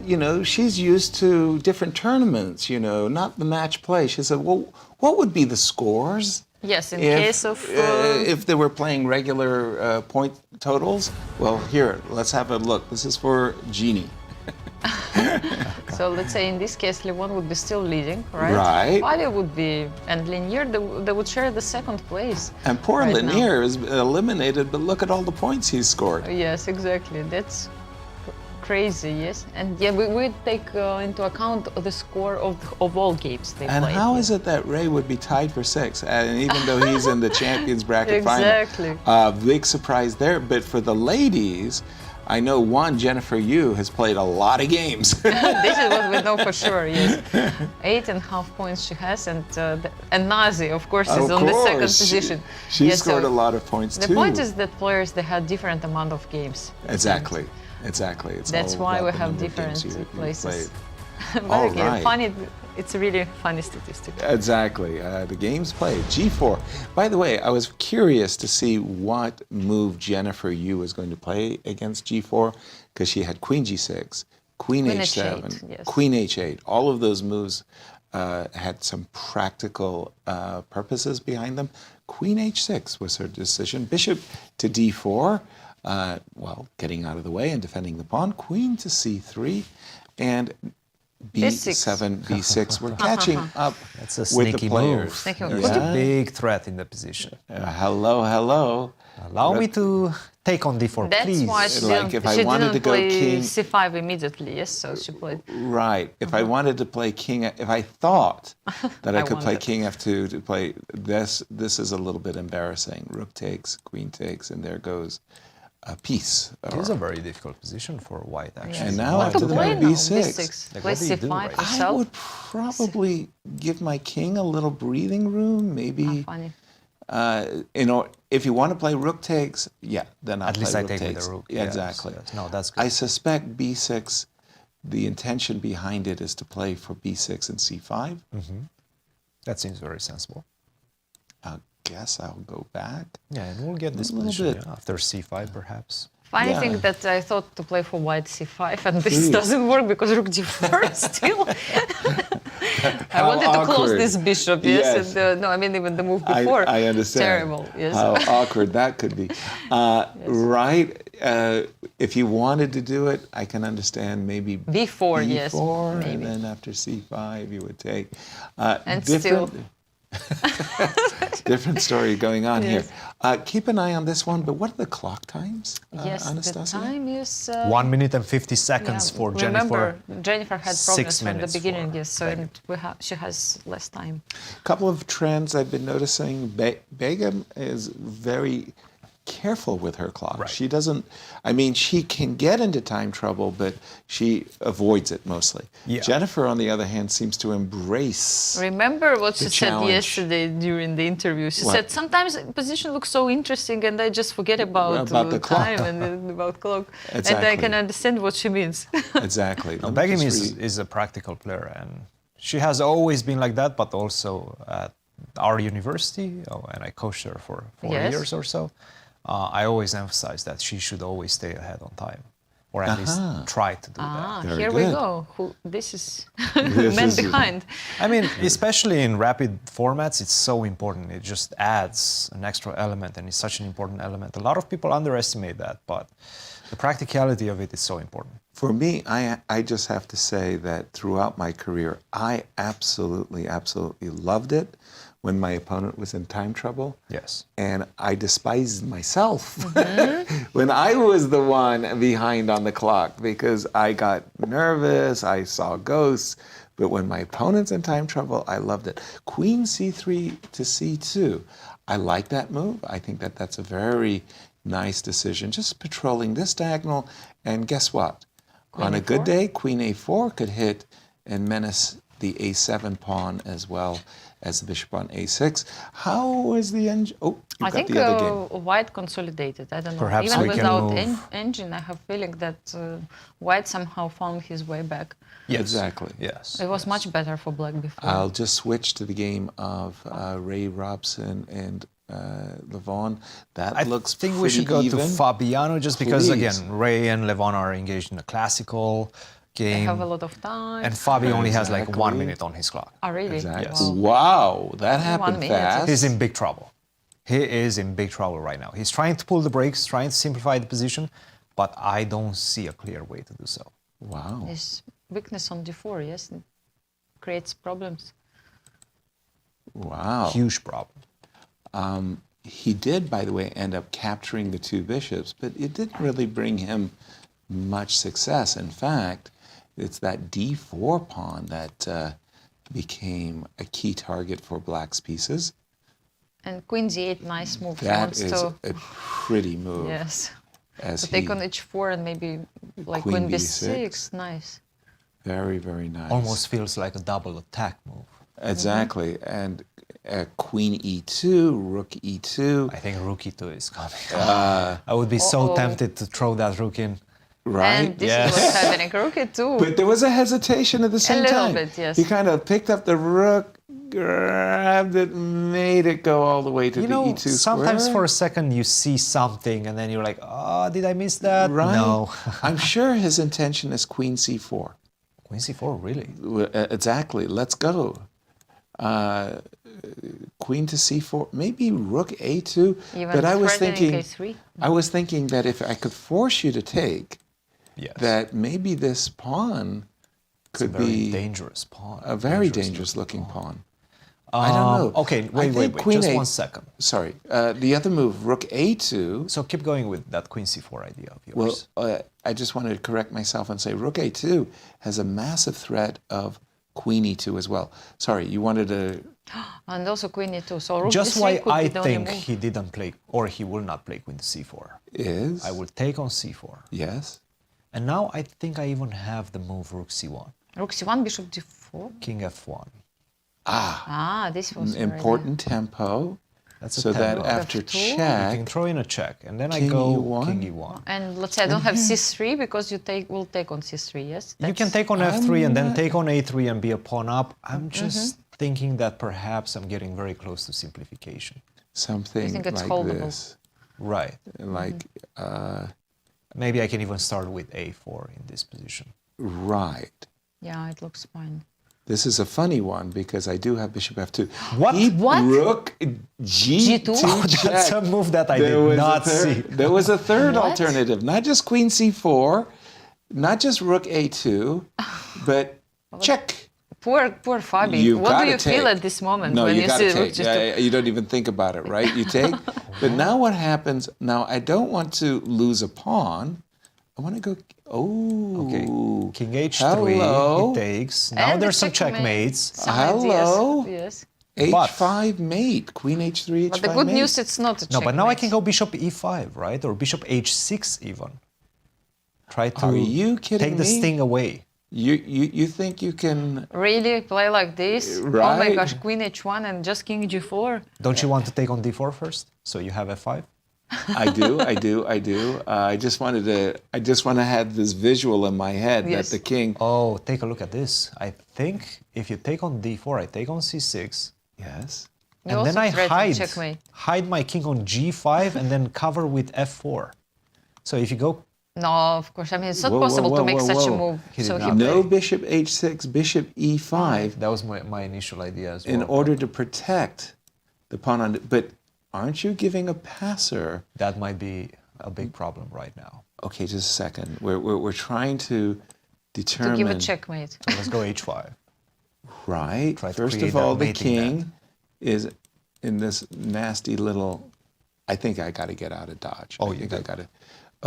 she's used to different tournaments, not the match play. She said, well, what would be the scores? Yes, in if, case of... if they were playing regular point totals? Well, here, let's have a look. This is for Jeannie. So let's say in this case, Levon would be still leading, right? Right. Fabio would be, and Lenier, they would share the second place. And poor right now. Lenier is eliminated, but look at all the points he's scored. Yes, exactly. That's crazy, yes. And yeah, we take into account the score of all games they And played. how is it that Ray would be tied for 6? And even though he's in the Champions Bracket Exactly. final. Big surprise there. But for the ladies, I know Jennifer Yu has played a lot of games. This is what we know for sure, yes. 8.5 points she has, and Nazi, of course, is on the second position. She Yes, scored so a lot of points the too. point is that players, they had different amount of games. Exactly. It's That's all why about we the have number of games different you places. played. But All again, right. funny, it's a really funny statistic. Exactly. The games played. G4. By the way, I was curious to see what move Jennifer Yu was going to play against G4 because she had Queen G6, Queen H7, H8, yes. Queen H8. All of those moves had some practical purposes behind them. Queen H6 was her decision. Bishop to D4. Getting out of the way and defending the pawn. Queen to C3. And B7, B6. We're catching up That's a with sneaky the players. move. Sneaky move. It's Yeah. a big threat in the position. Hello. Allow me to take on d4, That's please. why she Like didn't, if I she wanted didn't to go play king- C5 immediately, yes, so she played... Right. If I wanted to play king, if I thought that I I could play wanted. king f2 to play this is a little bit embarrassing. Rook takes, queen takes, and there goes a piece. It is a very difficult position for white, actually. And now What after to the play move now? B6. Like, Play what do you do C5 right now? I herself. would probably give my king a little breathing room, maybe. Funny. If you want to play rook takes, then I'll At least play I rook take takes. with the rook. Yeah, Yes, exactly. yes. No, that's good. I suspect b6, the intention behind it is to play for b6 and c5. That seems very sensible. I guess I'll go back. Yeah, and we'll get this little position bit. after c5, perhaps. Funny Yeah. thing that I thought to play for white c5 and this Please. doesn't work because rook d4 still. I How wanted to close awkward. this bishop, yes. Yes. And, no, I mean even the move before. I understand. Terrible, yes. How awkward that could be. Right? If you wanted to do it, I can understand maybe B4, yes, B4, maybe. and then after C5 you would take. And different, still. different story going on Yes. here. Keep an eye on this one, but what are the clock times, Yes, the Anastasia? time is... 1 minute and 50 seconds yeah, for remember, Jennifer. Jennifer had 6 problems from the minutes beginning, for yes, so Begum. and she has less time. Couple of trends I've been noticing. Begum is very careful with her clock. Right. She doesn't, I mean, she can get into time trouble, but she avoids it mostly. Yeah. Jennifer, on the other hand, seems to embrace. Remember what she The said challenge. yesterday during the interview? She What? said, sometimes position looks so interesting and I just forget about the clock. time and about clock. And I Exactly. can understand what she means. Exactly. Let me Begum just read- is a practical player, and she has always been like that, but also at our university, and I coached her for 4 Yes. years or so. I always emphasize that she should always stay ahead on time, or at least try to do that. Very Here we good. go. This is This man is- behind. I mean, especially in rapid formats, it's so important. It just adds an extra element, and it's such an important element. A lot of people underestimate that, but the practicality of it is so important. For me, I just have to say that throughout my career, I absolutely loved it when my opponent was in time trouble. Yes. And I despised myself when I was the one behind on the clock because I got nervous, I saw ghosts. But when my opponent's in time trouble, I loved it. Queen c3 to c2. I like that move. I think that that's a very nice decision. Just patrolling this diagonal. And guess what? On a good A4? day, queen a4 could hit and menace the a7 pawn as well as the bishop on a6. How was the engine? Oh, you I got think the other game. white consolidated. I don't know. Perhaps Even we can without move- engine, I have feeling that white somehow found his way back. Yes. Exactly. Yes. It was much better for black before. I'll just switch to the game of Ray Robson and Levon. That I looks think we pretty should go even. to Fabiano just because, Please. again, Ray and Levon are engaged in a classical They game. have a lot of time. And Fabi only has like Exactly. 1 minute on his clock. Oh, really? Exactly. Yes. Wow, that happened 1 minute. fast. He's in big trouble. He is in big trouble right now. He's trying to pull the brakes, trying to simplify the position, but I don't see a clear way to do so. Wow. His weakness on d4, yes, it creates problems. Wow. Huge problem. He did, by the way, end up capturing the two bishops, but it didn't really bring him much success. In fact, it's that d4 pawn that became a key target for black's pieces. And queen d8, nice move. He That wants is to, a pretty move. yes, As to take he, on h4 and maybe like Queen queen b6. b6. Nice. very, very nice. Almost feels like a double attack move. Exactly. And queen e2, rook e2. I think rook e2 is coming. I would be so tempted to throw that rook in. Right? And this Yes. is what's happening. Rook e2. But there was a hesitation at the same little time. bit, yes. He kind of picked up the rook, grabbed it, made it go all the way to You the know, e2 square. sometimes for a second you see something and then you're like, oh, did I miss that? Right? No. I'm sure his intention is queen c4. Queen c4, really? Exactly. Let's go. Queen to c4, maybe rook a2. Even but I was threatening thinking, k3. I was thinking that if I could force you to take, Yes. that maybe this pawn It's a could very be dangerous pawn. a very dangerous looking pawn. I don't know. Okay, I wait, think queen just a- 1 second. Sorry, the other move, rook a2. So keep going with that queen c4 idea of Well, yours. I just wanted to correct myself and say rook a2 has a massive threat of queen e2 as well. Sorry, you wanted to. And also queen e2. So rook Just d3 why could I be the only think move. he didn't play, or he will not play queen c4. Is I will take on c4. yes. And now I think I even have the move rook c1, Rook c1, bishop d4. king f1. Ah, this was very Important tempo. That's a So that tempo. after F2. You check, can throw in a check, and then I King go e1. king e1. And let's say I don't have c3 because you will take on c3, yes? You can take on f3 and then take on a3 and be a pawn up. I'm just thinking that perhaps I'm getting very close to simplification. something You think it's like holdable? this, Right. like Maybe I can even start with a4 in this position. Right. Yeah, it looks fine. This is a funny one because I do have bishop f2. What? What? Rook g2 G2? Oh, that's check. a move that I There did was not a see. There was a third What? alternative, not just queen c4, not just rook a2, but check. Poor Fabi. You've What do gotta you feel take. at this moment No, when you you got to see Rook take. G2? You don't even think about it, right? You take. But now what happens? Now I don't want to lose a pawn. I want to go. Oh. Okay. King h3. Hello. He takes. Now And there's the some checkmates. Some Hello. ideas. H5 But- mate. Queen h3, h5 But the good mate. news, it's not a No, checkmate. but now I can go bishop e5, right? Or bishop h6 even. Try to Are you kidding take the me? sting away. You think you can? Really play like this? Oh my Right. gosh, queen h1 and just king g4. Don't you want to take on d4 first? So you have f5? I do. I just want to have this visual in my head Yes. that the king. Oh, take a look at this. I think if you take on d4, I take on c6. Yes. You And also then I threaten checkmate. hide my king on g5 and then cover with f4. So if you go, No, of course. I mean, it's not Whoa, possible whoa, to whoa, make whoa, such a whoa. move. He did So not. he No played. bishop h6, bishop e5 that was my initial idea as well. in order to protect the pawn on. But aren't you giving a passer? That might be a big problem right now. Okay, just a second. We're trying to To determine. give a checkmate. So let's go h5. Right. Try to First create of all, that the mating king is in this nasty little. I think I got to get out of Dodge. Oh, I you think I do. got to.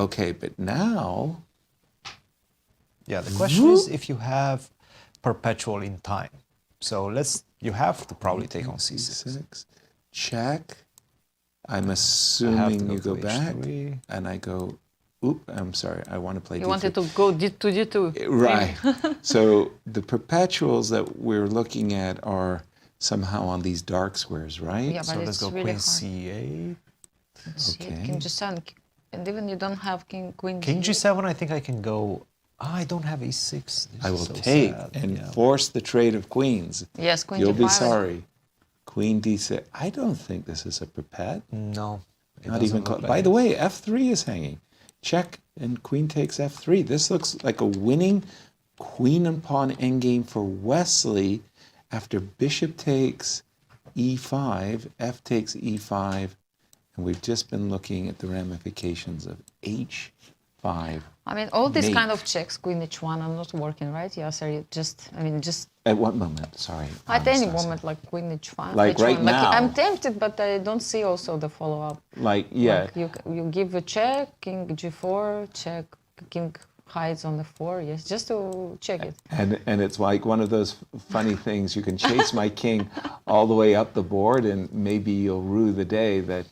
Okay, but now. Yeah, the question is if you have perpetual in time. So you have to probably take on c6. C6, check. I'm I have assuming to you go to back, h3. and I go. Oop! I'm sorry. I want to play. You D3. wanted to go to d2. Right. So the perpetuals that we're looking at are somehow on these dark squares, right? Yeah, but So let's it's go really queen hard. c8. See it, Okay. King g7. And even you don't have queen King g8. g7, I think I can go. I don't have e6. This I is will so take sad. and Yeah. force the trade of queens. Yes, queen You'll g5. be sorry. Queen d6. I don't think this is a perpet. No. it Not doesn't even look close. like By it. the way, f3 is hanging. Check and queen takes f3. This looks like a winning queen and pawn endgame for Wesley after bishop takes e5, f takes e5, and we've just been looking at the ramifications of h5. I mean, all these Mate. kind of checks, queen h1, are not working, right? Yasser, you just At what moment? Sorry. at any Anastasia. moment, like queen h5. Like h1. right now. I'm tempted, but I don't see also the follow-up. Like, yeah. Like you give a check, king g4, check, king hides on the 4, yes, just to check it. And it's like one of those funny things. You can chase my king all the way up the board, and maybe you'll rue the day that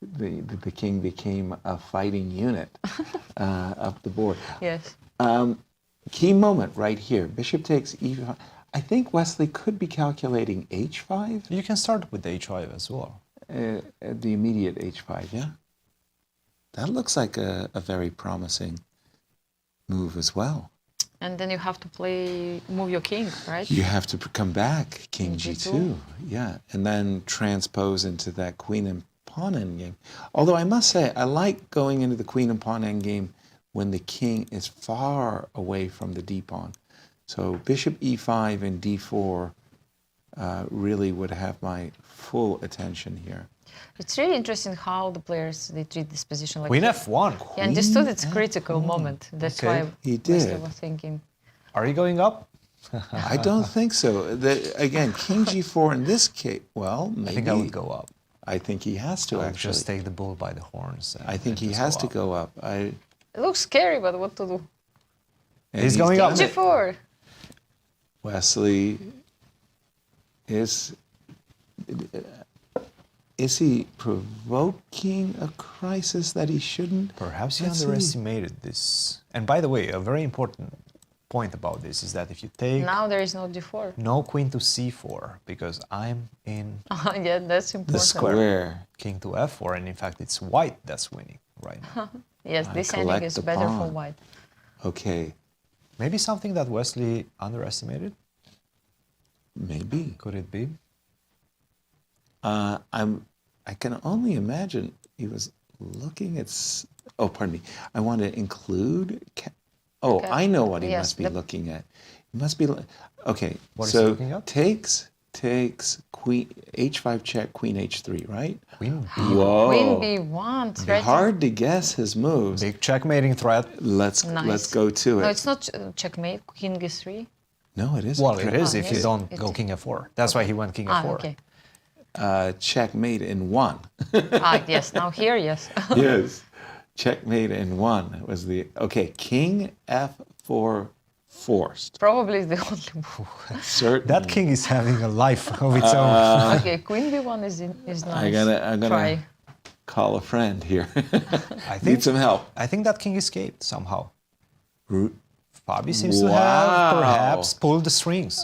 the king became a fighting unit up the board. Yes. Key moment right here. Bishop takes e5. I think Wesley could be calculating h5, You can start with h5 as well. the immediate h5. Yeah, that looks like a very promising move as well. And then you have to move your king, right? You have to come back, king King g2, G2. yeah, and then transpose into that queen and pawn endgame. Although I must say, I like going into the queen and pawn endgame when the king is far away from the d pawn. So bishop e5 and d4 really would have my full attention here. It's really interesting how the players they treat this position. Like Queen f1. Yeah, I understood it's critical moment. That's Okay. why He Wesley did. was thinking. Are you going up? I don't think so. Again, king g4 in this case, well, maybe. I think I would go up. I think he has to I would actually. just take the bull by the horns. I think he just has to up. go up. It looks scary, but what to do? And He's going done up. it. G4. Wesley is he provoking a crisis that he shouldn't? Perhaps he Let's see. underestimated this. And by the way, a very important point about this is that if you take Now there is no G4. no queen to c4, because I'm in Yeah, that's important. The square. king to f4, and in fact it's white that's winning right now. Yes, I this ending collect is the better for pawn. white. Okay, Maybe something that Wesley underestimated? maybe. Could it be? I can only imagine he was looking at... Oh, pardon me. I want to include... Okay. I know what he must be looking at. He must be... Okay, what is he looking at? takes queen h5 check, queen h3, right? Queen B. Whoa. Queen b1, threatening. Hard to guess his moves. Big checkmating threat. Let's go to it. No, it's not checkmate. King g3. No, it isn't. Well, it is if you yes. don't go king f4. That's why he went king f4. Okay. Checkmate in one. Yes. Now here, yes. Yes. Checkmate in one was the... Okay, king f4 forced. Probably the only move. Certainly. That king is having a life of its own. Okay, queen b1 is nice. I'm gonna call a friend here. I think, Need some help. I think that king escaped somehow. Root. Fabi seems to have perhaps pulled the strings,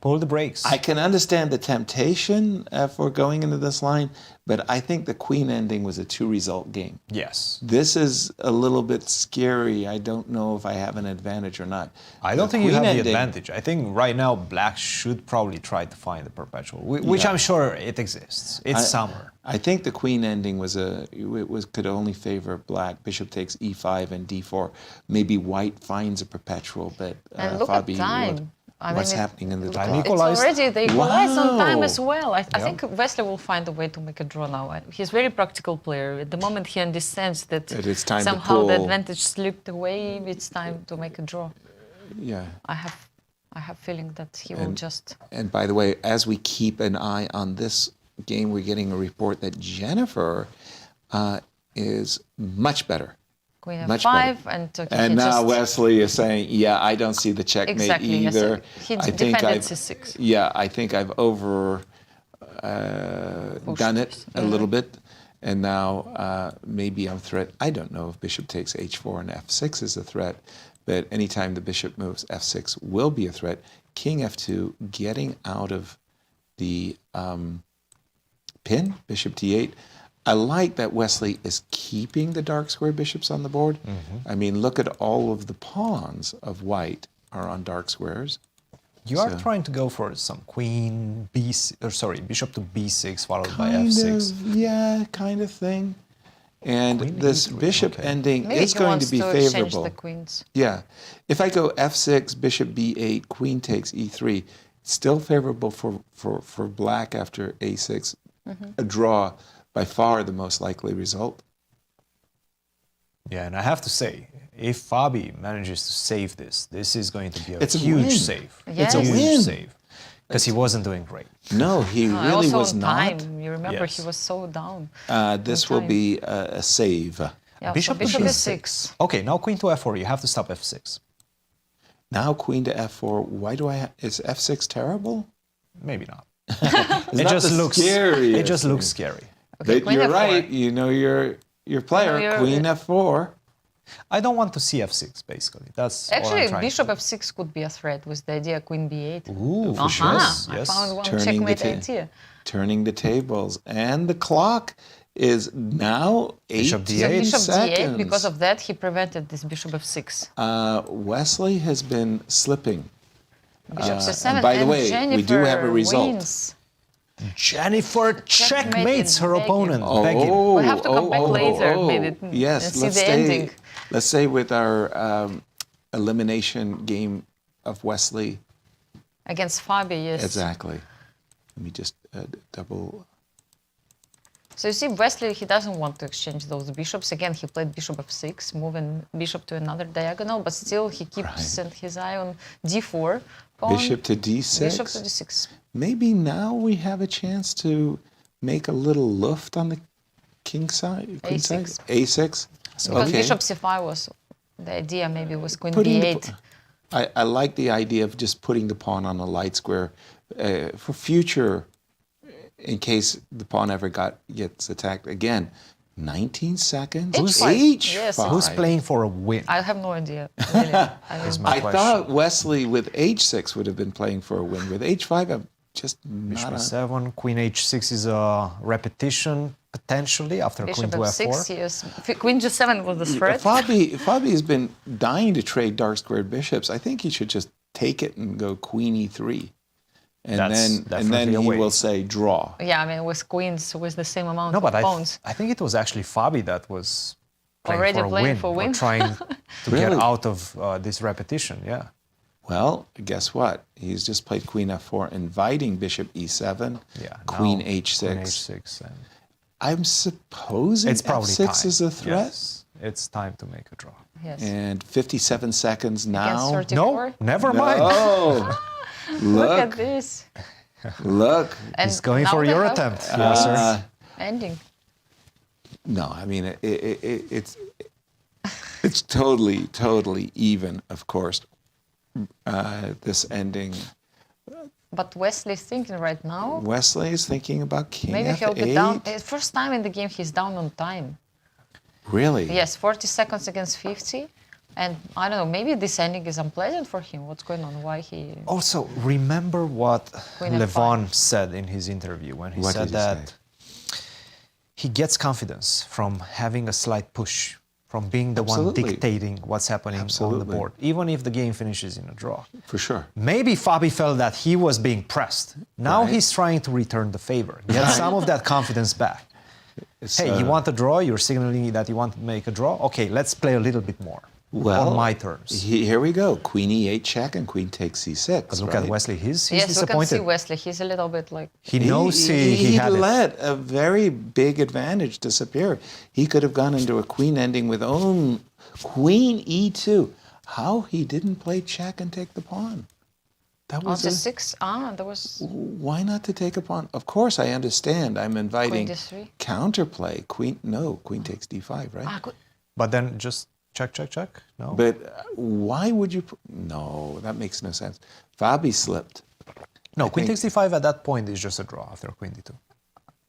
pulled the brakes. I can understand the temptation for going into this line, but I think the queen ending was a 2-result game. Yes. This is a little bit scary. I don't know if I have an advantage or not. I don't think you have the advantage. I think right now black should probably try to find the perpetual, which I'm sure it exists. It's somewhere. I think the queen ending could only favor black. Bishop takes e5 and d4. Maybe white finds a perpetual, but and look Fabi, at time. what's happening in the time? It's already they equalize on time as well. I think Wesley will find a way to make a draw now. He's a very practical player. At the moment he understands that it's time somehow to the pull. advantage slipped away. It's time to make a draw. Yeah. I have feeling that he will just... And by the way, as we keep an eye on this game, we're getting a report that Jennifer is much better. Queen Much f5 better. and now Wesley is saying, yeah, I don't see the checkmate exactly, either. Yes. He I think defended c6. Yeah, I think I've done it a little bit, and now maybe I'm threat. I don't know if bishop takes h4 and f6 is a threat, but anytime the bishop moves, f6 will be a threat. King f2, getting out of the pin, bishop d8. I like that Wesley is keeping the dark square bishops on the board. I mean, look at all of the pawns of white are on dark squares. You are trying to go for some queen bishop to b6 followed by f6. Yeah, kind of thing. And Queen this e3, bishop ending Maybe is he going wants to be to favorable. exchange the queens. Yeah. If I go f6, bishop b8, queen takes e3, still favorable for black after a6. A draw, by far the most likely result. Yeah, and I have to say, if Fabi manages to save this, this is going to be a It's a huge win. save. Yes. It's a win. huge save. Because he wasn't doing great. No, he really also was on not. time. You remember Yes. he was so down. This will be a save. Yeah, Bishop so bishop to is6. Okay, now queen to f4. You have to stop f6. Now queen to f4. Why do is f6 terrible? Maybe not. It's It not just the looks. scariest It just thing. looks scary. Okay, But queen you're f4. right. You know your player. No, queen f4. I don't want to see f6. Basically, that's all I'm Actually, trying bishop to do. f6 could be a threat with the idea queen b8. Ooh, for sure. Yes, I Yes. found one Turning the checkmate idea. Turning the tables, and the clock is now 8 Bishop d8. So bishop seconds. d8, because of that, he prevented this bishop f6. Wesley has been slipping. Bishop c7, and by the way, Jennifer we do have a result. wins. Jennifer checkmates her Begging. opponent. Oh, Begging. We'll have to come back later, maybe, Yes, and see let's the stay. ending. Let's stay with our elimination game of Wesley. Against Fabi, yes. Exactly. Let me just double. So you see, Wesley, he doesn't want to exchange those bishops. Again, he played bishop f6, moving bishop to another diagonal, but still he keeps his eye on d4. Pawn, Bishop to d6. Bishop to d6. Maybe now we have a chance to make a little luft on the king side. Queen A6. side. A6. Because bishop c5 was the idea, maybe was queen Putting b8. I like the idea of just putting the pawn on a light square for future, in case the pawn ever gets attacked again. 19 seconds. H5. H5. Yes, Who's playing for a win? I have no idea. Really. I thought Wesley with H6 would have been playing for a win. With H5, I'm just Bishop not. f7, queen h6 is a repetition potentially after Bishop queen to f6, f4. yes. Queen g7 was the threat. Fabi has been dying to trade dark squared bishops. I think he should just take it and go queen e3 And That's then definitely a he way. will say draw. Yeah, I mean, with queens, with the same amount No, of but pawns. I think it was actually Fabi that was playing Already for a playing win, for or win? trying to get Really? out of this repetition. Yeah. Well, guess what? He's just played queen f4, inviting bishop e7, Yeah. queen now h6. Queen h6. And I'm supposing it's probably f6 time. is a threat. Yes, it's time to make a draw. Yes. And 57 seconds Against now. 34. No, never mind. Oh, Look at look, this. look. And He's going now for they your have attempt. Yes, sir. ending. No, I mean, it's totally even, of course, this ending. But Wesley's thinking right now, Wesley is thinking about king maybe f8. he'll be down. First time in the game he's down on time. Really? Yes, 40 seconds against 50. And I don't know, maybe this ending is unpleasant for him. What's going on? Why he... Also, remember what Queen f5. Levon said in his interview when he What said did he that he gets confidence from having a slight push, from being the one Absolutely. dictating what's happening on the Absolutely. board, even if the game finishes in a draw. For sure. Maybe Fabi felt that he was being pressed. Now Right. he's trying to return the favor, get some of that confidence back. It's, Hey, you want a draw? You're signaling that you want to make a draw? Okay, let's play a little bit more well, on my terms. Here we go. Queen e8 check and queen takes c6. But look right? at Wesley. He's Yes, we can disappointed. see Wesley. He's a little bit like... He knows he had it. let a very big advantage disappear. He could have gone into a queen ending with own queen e2. How he didn't play check and take the pawn? That On was the 6, there was... why not to take a pawn? Of course, I understand. I'm inviting Queen d3. counterplay. Queen takes d5, right? Good. But then just check. No. But why would you? No, that makes no sense. Fabi slipped. No, I queen think- takes d5 at that point is just a draw after queen d2.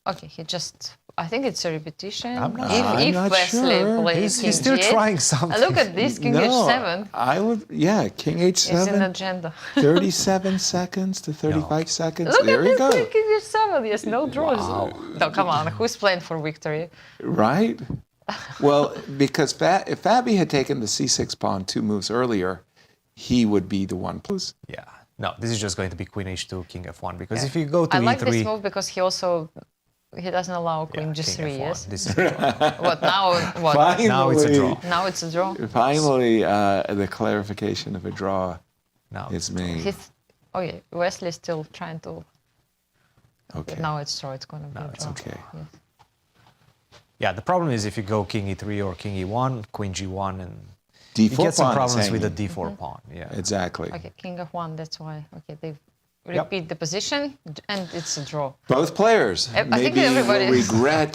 Okay, he just... I think it's a repetition. I'm not if sure. I'm not Wesley sure. plays He's king still g8, trying something. Look at this, king no, h7. I would. Yeah, king It's in h7. agenda. 37 seconds to 35 seconds. Look There at we this go. king h7. Yes, no draws. No, come on. Who's playing for victory? Right. Well, because if Fabi had taken the c6 pawn 2 moves earlier, he would be the one. Yeah. No, this is just going to be queen h2, king f1. Because if you go to I like e3... this move because he doesn't allow queen king g3, f1. yes? This is a draw. What, now, what? Finally, Now it's a draw. Now it's a draw? Finally, the clarification of a draw Now is made. Oh, yeah, Wesley's still trying to... Okay. Now it's draw, it's going to be a it's draw. okay. Yes. Yeah, the problem is if you go king e3 or king e1, queen g1, and D4 you get some pawn is problems with the hanging. d4 pawn. Yeah. Exactly. Okay, king f1, that's why. Okay, they repeat the position, and it's a draw. Both players I think maybe everybody- will regret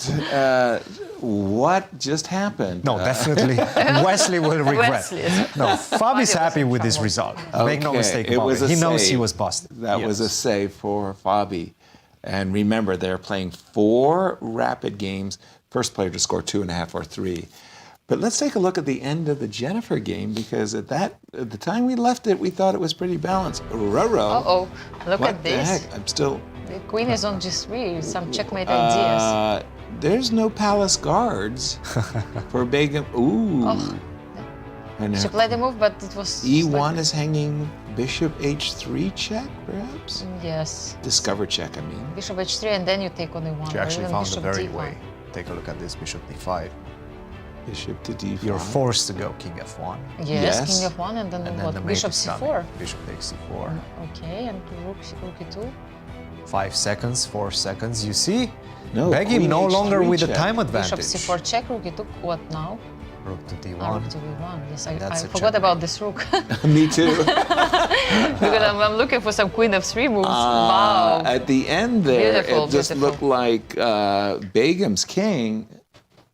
what just happened. No, definitely. Wesley will regret. Wesley is- No, Fabi's was happy in with this trouble. result. Make no Okay, mistake it about was it. a He knows he save. was busted. That was a Yes. save for Fabi. And remember, they're playing 4 rapid games. First player to score 2.5 or 3. But let's take a look at the end of the Jennifer game, because at the time we left it, we thought it was pretty balanced. Roro. Uh-oh, look What at the this. heck? I'm still... The queen is on g3, some checkmate ideas. There's no palace guards for Begum. Ooh. Oh. And She played the move, but it was... E1 is hanging bishop h3 check, perhaps? Yes. Discover check, I mean. Bishop h3, and then you take on e1. She or actually even found the bishop very d5. way. Take a look at this, bishop d5. Bishop to d5. You're forced to go king f1. Yes, Yes. king f1, and then And then what? the mate Bishop is c4. coming. Bishop takes c4. Okay, and rook e2. 5 seconds, 4 seconds. You see? No, Begim queen no h3 longer with the check. time Bishop advantage. c4 check, rook e2. What now? Rook to d1. Rook to e1. Yes, I That's a forgot checkmate. about this rook. Me too. Because I'm looking for some queen f3 moves. Wow. At the end there, Beautiful, it just beautiful. looked like Begum's king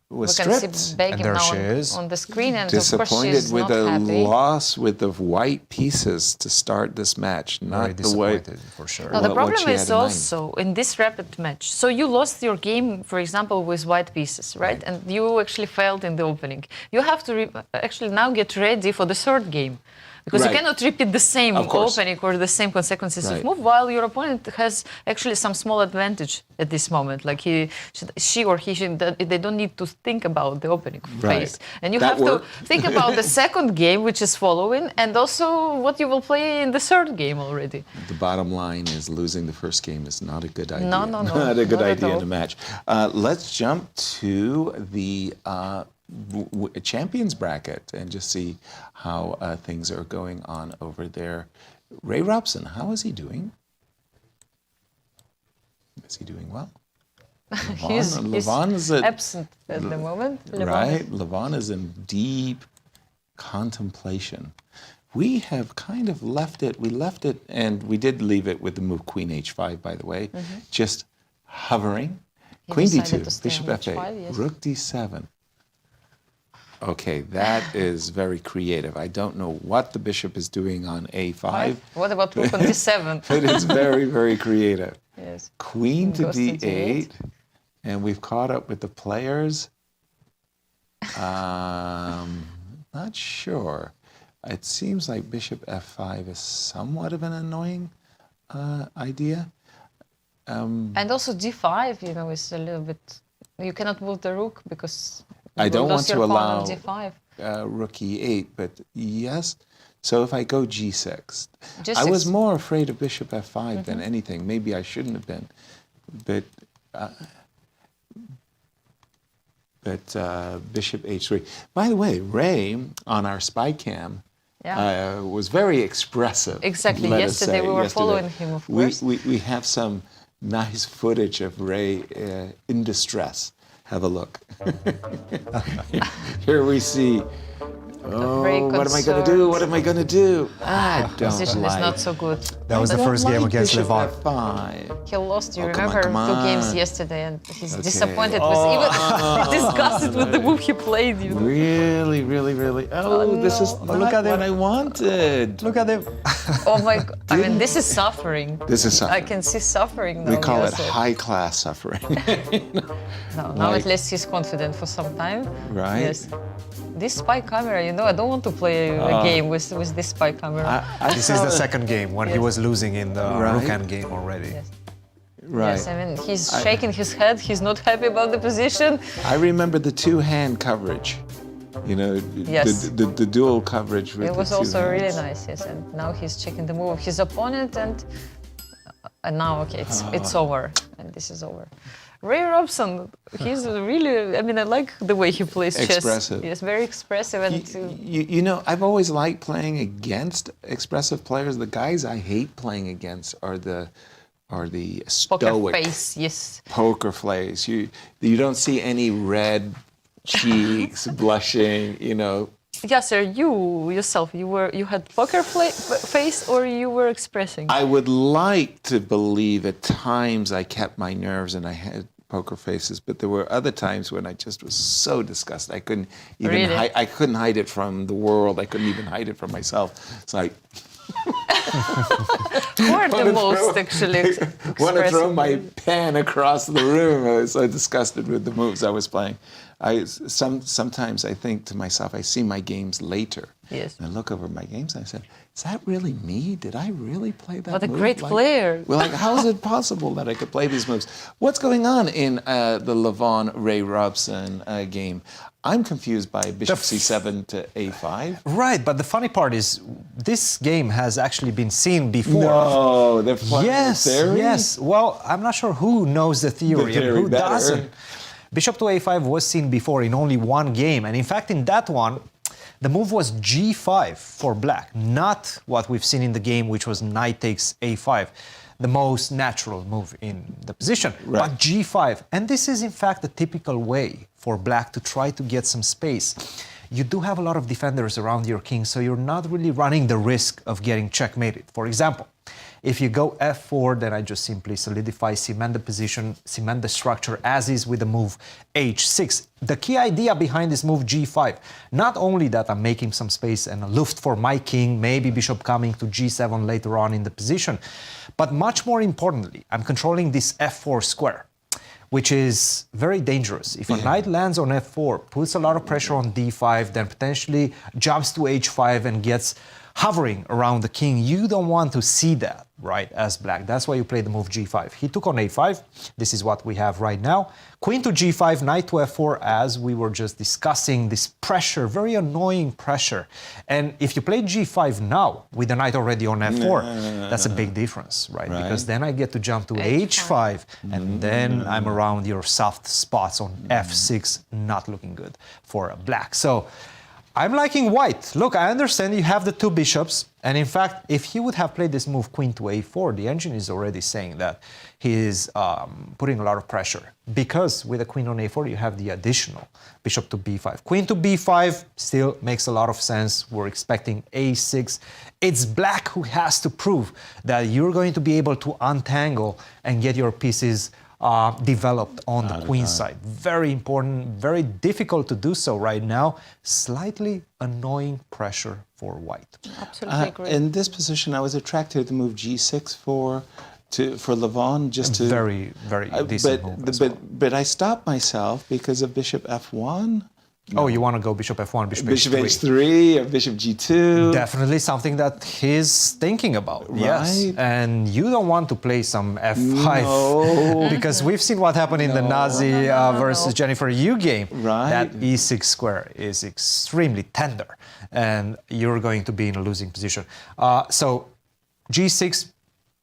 was We can stripped. see Begim And there now she is. on the screen, and of course Disappointed she's with not a happy. loss with the white pieces to start this match, Very not the way. disappointed, for sure. Now, the what problem she had is in mind. also in this rapid match. So you lost your game, for example, with white pieces, right? And you actually failed in the opening. You have to actually now get ready for the third game. Because Right. you cannot repeat the same Of course. opening or the same consequences Right. of move, while your opponent has actually some small advantage at this moment. Like she or he should, they don't need to think about the opening Right. phase. And you That have worked. to think about the second game, which is following, and also what you will play in the third game already. The bottom line is losing the first game is not a good idea. No, no, no, Not a good not at idea in all. a match. Let's jump to the champions bracket and just see how things are going on over there. Ray Robson, how is he doing? Is he doing well? Levon is absent at the moment. right. Levon is in deep contemplation. We have kind of left it. We left it, and we did leave it with the move Queen H5, by the way, just hovering. He Queen decided to D2, stay Bishop on F8, H5, yes. Rook D7. Okay, that is very creative. I don't know what the bishop is doing on A5, What about Rook on D7? but it's very, very creative. Yes. Queen to Goes to D8, D8. and we've caught up with the players. Not sure. It seems like Bishop F5 is somewhat of an annoying idea. And also D5, you know, is a little bit. You cannot move the rook because you I will don't want lose to your pawn allow on D5. Rook E8, but yes. So if I go G6, I G6. was more afraid of Bishop F5 than anything. Maybe I shouldn't have been, but Bishop H3. By the way, Ray on our spy cam was very expressive. Exactly. let us Yesterday say. we were following him, of course. We have some nice footage of Ray in distress. Have a look. Here we see. Oh, Very what am I going to do? concerned. What am I going to do? I don't Position like. is not so good. That was the first game against Bishop Levon. F5. He lost, you Oh, come on, remember, come 2 games on. yesterday, and he's Okay. disappointed with even disgusted with the move he played. You know? Really, really, really. Oh, this is not Look at what him. I wanted. Look at him. Oh my God! I mean, this is suffering. This is I suffering. can see suffering now. We call it Yasser. high-class suffering. No, now like- at least he's confident for some time. Right. Yes. This spy camera, you know, I don't want to play a game with this spy camera. This is the second game when he Yes. was losing in the Right. Rook end game already. Yes. Right. Yes, I mean, he's shaking his head. He's not happy about the position. I remember the two-hand coverage. You know, Yes. the dual coverage with It was the two also really hands. nice, yes. And now he's checking the move of his opponent, and now, okay, it's over, and this is over. Ray Robson, he's really, I mean, I like the way he plays chess. Expressive. Yes, very expressive, and You know, I've always liked playing against expressive players. The guys I hate playing against are the poker stoic face, yes. poker face. You don't see any red cheeks, blushing. You know, Yasser, you yourself, you had poker face, or you were expressing? I would like to believe at times I kept my nerves and I had poker faces, but there were other times when I just was so disgusted. I couldn't even Really? I couldn't hide it from the world. I couldn't even hide it from myself. It's like Who are the most actually want to throw expressive? my pen across the room. I was so disgusted with the moves I was playing. Sometimes I think to myself, I see my games later. Yes. And I look over my games and I said, is that really me? Did I really play that What a move? great player. Well, like, how is it possible that I could play these moves? What's going on in the Levon Ray Robson game? I'm confused by Bishop C7 to A5. Right, but the funny part is this game has actually been seen before. No, they're playing Yes, theory? yes. Well, I'm not sure who knows the theory, and theory who better. doesn't. Bishop to A5 was seen before in only one game, and in fact, in that one, the move was G5 for black, not what we've seen in the game, which was knight takes A5, the most natural move in the position, Right. but G5. And this is, in fact, the typical way for black to try to get some space. You do have a lot of defenders around your king, so you're not really running the risk of getting checkmated. For example, if you go F4, then I just simply solidify, cement the position, cement the structure as is with the move H6. The key idea behind this move G5, not only that I'm making some space and a luft for my king, maybe bishop coming to G7 later on in the position, but much more importantly, I'm controlling this F4 square, which is very dangerous. If a knight lands on F4, puts a lot of pressure on D5, then potentially jumps to H5 and gets hovering around the king. You don't want to see that, right, as black. That's why you play the move g5. He took on a5. This is what we have right now. Queen to g5, knight to f4, as we were just discussing, this pressure, very annoying pressure. And if you play g5 now, with the knight already on f4, that's a big difference, right? Because then I get to jump to h5, and then I'm around your soft spots on f6, not looking good for black. So I'm liking white. Look, I understand you have the two bishops, and in fact, if he would have played this move queen to a4, the engine is already saying that he is putting a lot of pressure, because with a queen on a4, you have the additional bishop to b5. Queen to b5 still makes a lot of sense. We're expecting a6. It's black who has to prove that you're going to be able to untangle and get your pieces developed on the queen side. Very important, very difficult to do so right now. Slightly annoying pressure for white. Absolutely agree. In this position, I was attracted to move g6 for Levon, just to very decent move as well. but I stopped myself because of bishop f1. Oh, you want to go bishop f1, bishop h3, or bishop g2. Definitely something that he's thinking about, yes. And you don't want to play some f5, because we've seen what happened in the Nazi versus Jennifer Yu game. That e6 square is extremely tender, and you're going to be in a losing position. So g6,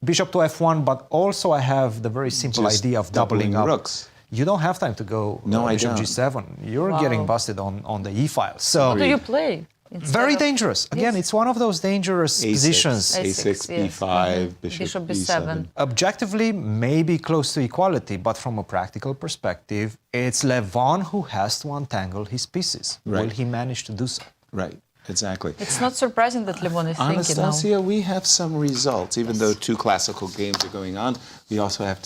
bishop to f1, but also I have the very simple idea of doubling up. Rooks. You don't have time to go bishop g7. You're getting busted on the e file. So what do you play? Very dangerous. Again, it's one of those dangerous positions. A6, b5, bishop b7. Objectively, maybe close to equality, but from a practical perspective, it's Levon who has to untangle his pieces. Will he manage to do so? Right. Exactly. It's not surprising that Levon is thinking now. Anastasiya, we have some results. Even though two classical games are going on, we also have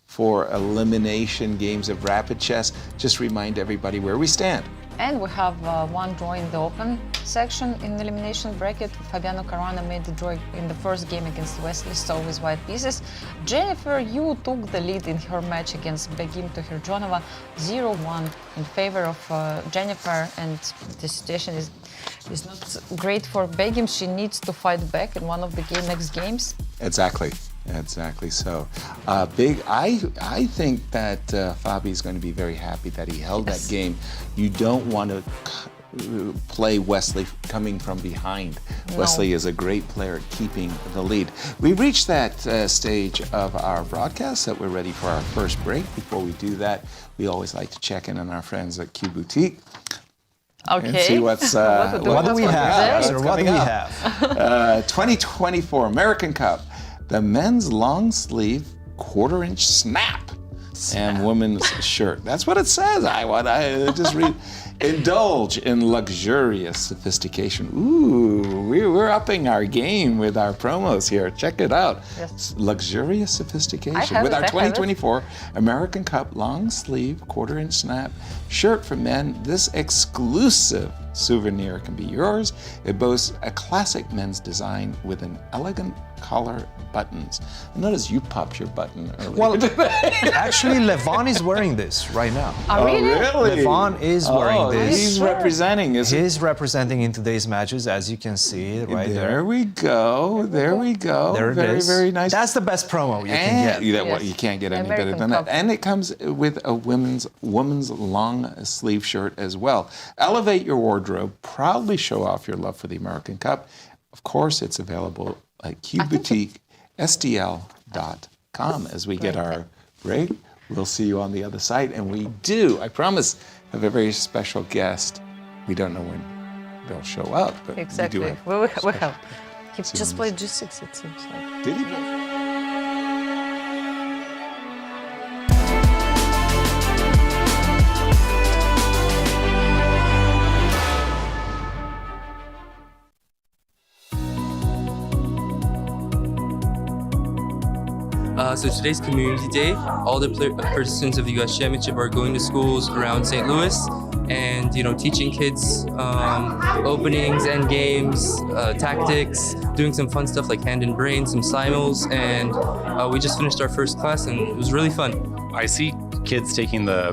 4 elimination games of rapid chess. Just remind everybody where we stand. And we have one draw in the open section in the elimination bracket. Fabiano Caruana made the draw in the first game against Wesley, so with white pieces. Jennifer Yu took the lead in her match against Begim Tokhirjonova, 0-1 in favor of Jennifer, and the situation is not great for Begim. She needs to fight back in one of the next games. Exactly. So, I think that Fabi is going to be very happy that he held that game. You don't want to play Wesley coming from behind. No. Wesley is a great player at keeping the lead. We've reached that stage of our broadcast that we're ready for our first break. Before we do that, we always like to check in on our friends at Q Boutique. Okay. And see what do we have? 2024 American Cup. The men's long sleeve quarter-inch snap and women's shirt. That's what it says. I just read. Indulge in luxurious sophistication. Ooh, we're upping our game with our promos here. Check it out. Yes. Luxurious sophistication with our 2024 American Cup long sleeve quarter-inch snap shirt for men. This exclusive souvenir can be yours. It boasts a classic men's design with an elegant collar buttons. I noticed you popped your button earlier. Well, actually, Levon is wearing this right now. Oh, really? Levon is wearing this. He's representing. He's representing in today's matches, as you can see right there. There we go. There we go. There it is. Very nice. That's the best promo you can get. You can't get any better than that. And it comes with a woman's long sleeve shirt as well. Elevate your wardrobe. Proudly show off your love for the American Cup. Of course, it's available at QBoutiqueSTL.com. As we get our break, we'll see you on the other side. And we do, I promise, have a very special guest. We don't know when they'll show up, but exactly. we do have. We have. He just played G6, it seems like. Did he? So today's Community Day. All the participants of the U.S. Championship are going to schools around St. Louis and, teaching kids openings, end games, tactics, doing some fun stuff like hand and brain, some simul's, and we just finished our first class and it was really fun. I see kids taking the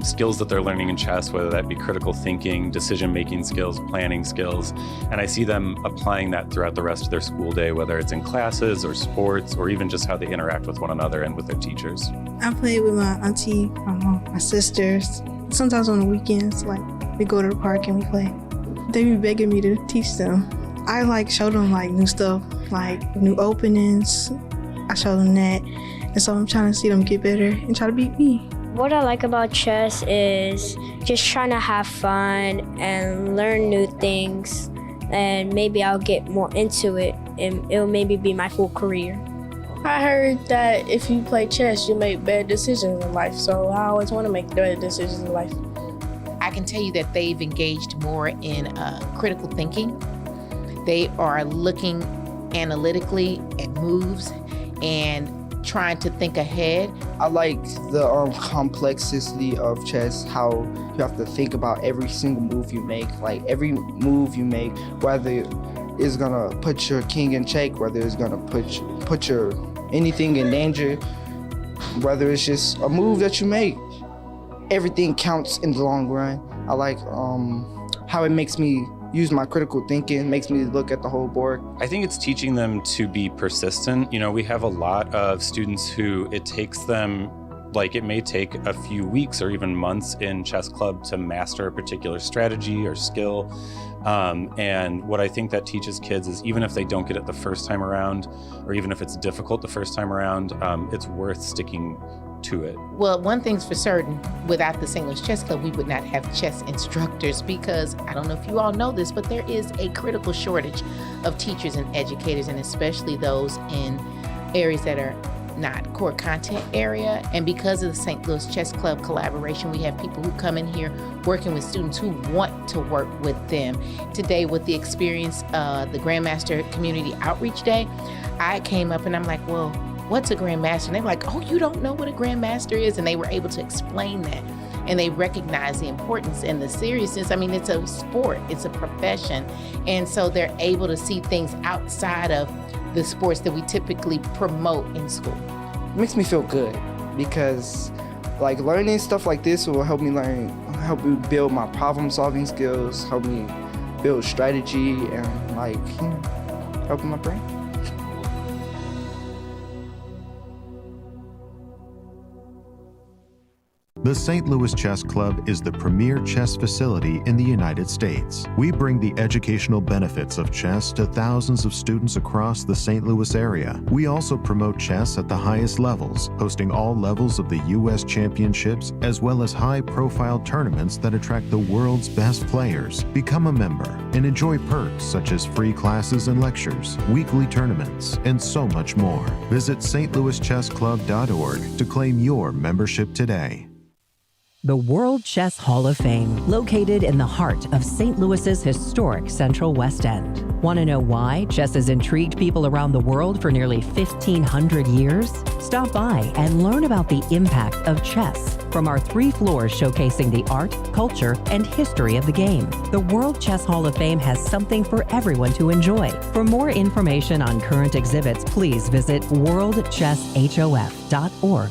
skills that they're learning in chess, whether that be critical thinking, decision-making skills, planning skills, and I see them applying that throughout the rest of their school day, whether it's in classes or sports or even just how they interact with one another and with their teachers. I play with my auntie, my mom, my sisters. Sometimes on the weekends, like, we go to the park and we play. They be begging me to teach them. I like show them like new stuff, like new openings. I show them that. And so I'm trying to see them get better and try to beat me. What I like about chess is just trying to have fun and learn new things, and maybe I'll get more into it and it'll maybe be my full career. I heard that if you play chess, you make bad decisions in life, so I always want to make bad decisions in life. I can tell you that they've engaged more in critical thinking. They are looking analytically at moves and trying to think ahead. I like the complexity of chess, how you have to think about every single move you make. Like every move you make, whether it's gonna put your king in check, whether it's gonna put your anything in danger, whether it's just a move that you make. Everything counts in the long run. I like how it makes me use my critical thinking, makes me look at the whole board. I think it's teaching them to be persistent. You know, we have a lot of students who it takes them, like it may take a few weeks or even months in chess club to master a particular strategy or skill. And what I think that teaches kids is even if they don't get it the first time around, or even if it's difficult the first time around, it's worth sticking to it. Well, one thing's for certain, without the St. Louis Chess Club, we would not have chess instructors because, I don't know if you all know this, but there is a critical shortage of teachers and educators, and especially those in areas that are not core content area. And because of the St. Louis Chess Club collaboration, we have people who come in here working with students who want to work with them. Today with the experience, the Grandmaster Community Outreach Day, I came up and I'm like, well, what's a Grandmaster? And they're like, oh, you don't know what a Grandmaster is? And they were able to explain that. And they recognize the importance and the seriousness. I mean, it's a sport, it's a profession. And so they're able to see things outside of the sports that we typically promote in school. It makes me feel good because like learning stuff like this will help me build my problem solving skills, help me build strategy and like, you know, helping my brain. The St. Louis Chess Club is the premier chess facility in the United States. We bring the educational benefits of chess to thousands of students across the St. Louis area. We also promote chess at the highest levels, hosting all levels of the U.S. championships, as well as high-profile tournaments that attract the world's best players. Become a member and enjoy perks such as free classes and lectures, weekly tournaments, and so much more. Visit stlouischessclub.org to claim your membership today. The World Chess Hall of Fame, located in the heart of St. Louis's historic Central West End. Want to know why chess has intrigued people around the world for nearly 1,500 years? Stop by and learn about the impact of chess from our 3 floors showcasing the art, culture, and history of the game. The World Chess Hall of Fame has something for everyone to enjoy. For more information on current exhibits, please visit worldchesshof.org.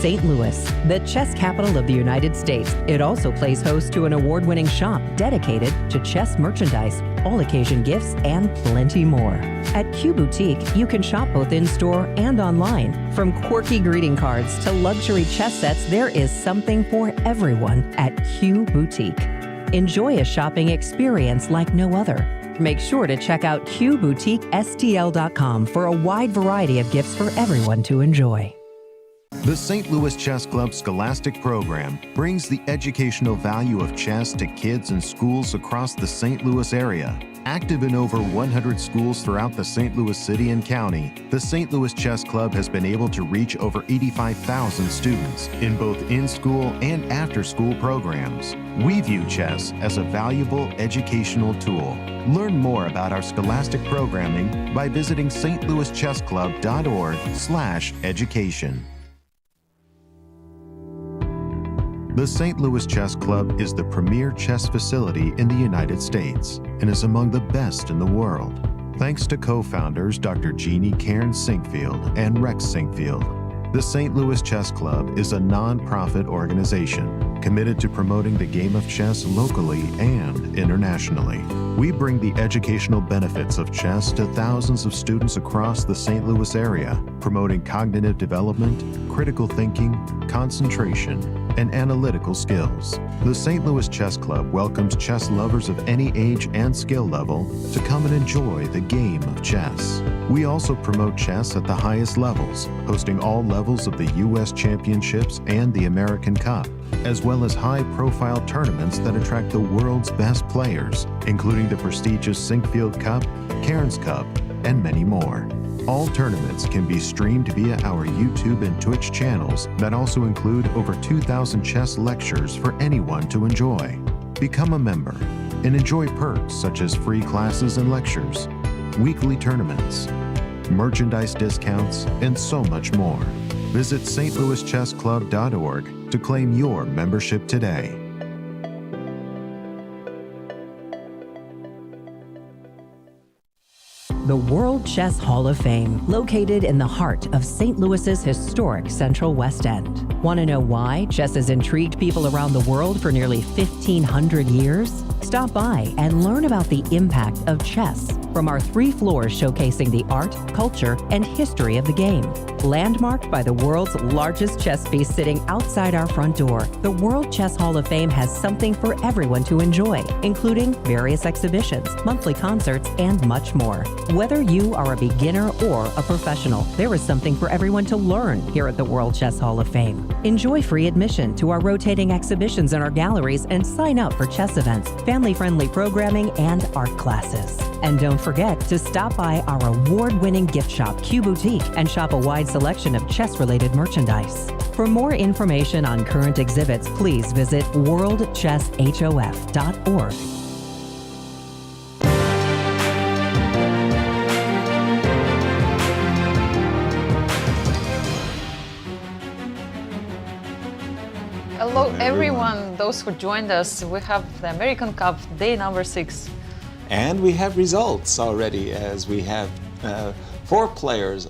St. Louis, the chess capital of the United States. It also plays host to an award-winning shop dedicated to chess merchandise, all-occasion gifts, and plenty more. At Q Boutique, you can shop both in-store and online. From quirky greeting cards to luxury chess sets, there is something for everyone at Q Boutique. Enjoy a shopping experience like no other. Make sure to check out QBoutiqueSTL.com for a wide variety of gifts for everyone to enjoy. The St. Louis Chess Club Scholastic Program brings the educational value of chess to kids in schools across the St. Louis area. Active in over 100 schools throughout the St. Louis City and County, the St. Louis Chess Club has been able to reach over 85,000 students in both in-school and after-school programs. We view chess as a valuable educational tool. Learn more about our scholastic programming by visiting stlouischessclub.org/education. The St. Louis Chess Club is the premier chess facility in the United States and is among the best in the world. Thanks to co-founders Dr. Jeannie Cairns Sinkfield and Rex Sinkfield. The St. Louis Chess Club is a non-profit organization committed to promoting the game of chess locally and internationally. We bring the educational benefits of chess to thousands of students across the St. Louis area, promoting cognitive development, critical thinking, concentration, and analytical skills. The St. Louis Chess Club welcomes chess lovers of any age and skill level to come and enjoy the game of chess. We also promote chess at the highest levels, hosting all levels of the U.S. Championships and the American Cup, as well as high-profile tournaments that attract the world's best players, including the prestigious Sinkfield Cup, Cairns Cup, and many more. All tournaments can be streamed via our YouTube and Twitch channels that also include over 2,000 chess lectures for anyone to enjoy. Become a member and enjoy perks such as free classes and lectures, weekly tournaments, merchandise discounts, and so much more. Visit stlouischessclub.org to claim your membership today. The World Chess Hall of Fame, located in the heart of St. Louis's historic Central West End. Want to know why chess has intrigued people around the world for nearly 1,500 years? Stop by and learn about the impact of chess from our 3 floors showcasing the art, culture, and history of the game. Landmarked by the world's largest chess piece sitting outside our front door, the World Chess Hall of Fame has something for everyone to enjoy, including various exhibitions, monthly concerts, and much more. Whether you are a beginner or a professional, there is something for everyone to learn here at the World Chess Hall of Fame. Enjoy free admission to our rotating exhibitions in our galleries and sign up for chess events, family-friendly programming, and art classes. And don't forget to stop by our award-winning gift shop, Q Boutique, and shop a wide selection of chess-related merchandise. For more information on current exhibits, please visit worldchesshof.org. Hello everyone, those who joined us. We have the American Cup, day number 6. And we have results already, as we have 4 players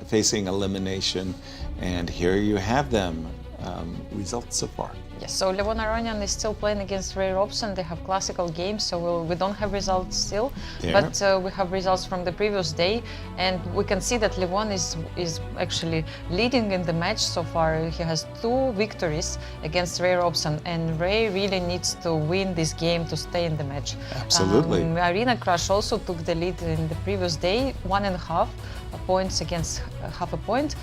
facing elimination, and here you have them. Results so far. Yes, so Levon Aronian is still playing against Ray Robson. They have classical games, so we don't have results still, but we have results from the previous day, and we can see that Levon is actually leading in the match so far. He has 2 victories against Ray Robson, and Ray really needs to win this game to stay in the match. Absolutely. Arena Crush also took the lead in the previous day, 1.5 points against half a point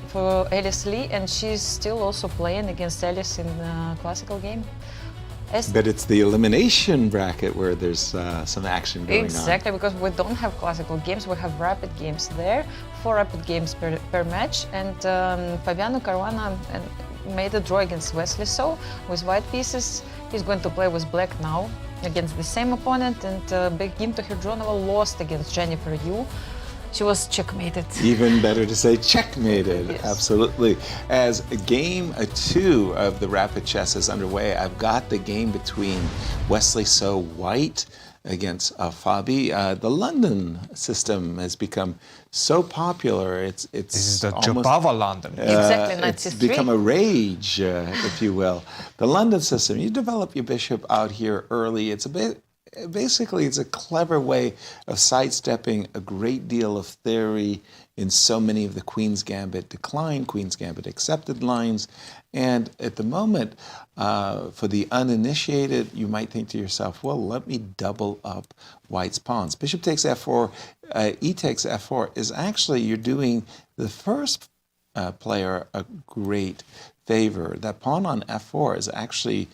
for Alice Lee, and she's still also playing against Alice in the classical game. But it's the elimination bracket where there's some action going on. Exactly, because we don't have classical games, we have rapid games there, 4 rapid games per match, and Fabiano Caruana made a draw against Wesley, so with white pieces he's going to play with black now against the same opponent, and Begim Tohirjonova lost against Jennifer Yu. She was checkmated. Even better to say checkmated, yes. Absolutely. As game 2 of the rapid chess is underway, I've got the game between Wesley So White against Fabi. The London system has become so popular. This is the Jobava London. Exactly, it's become a rage, if you will. The London system, you develop your bishop out here early. Basically, it's a clever way of sidestepping a great deal of theory in so many of the Queen's Gambit declined, Queen's Gambit accepted lines. And at the moment, for the uninitiated, you might think to yourself, well, let me double up White's pawns. Bishop takes f4, e takes f4 is actually, you're doing the first player a great favor. That pawn on f4 is actually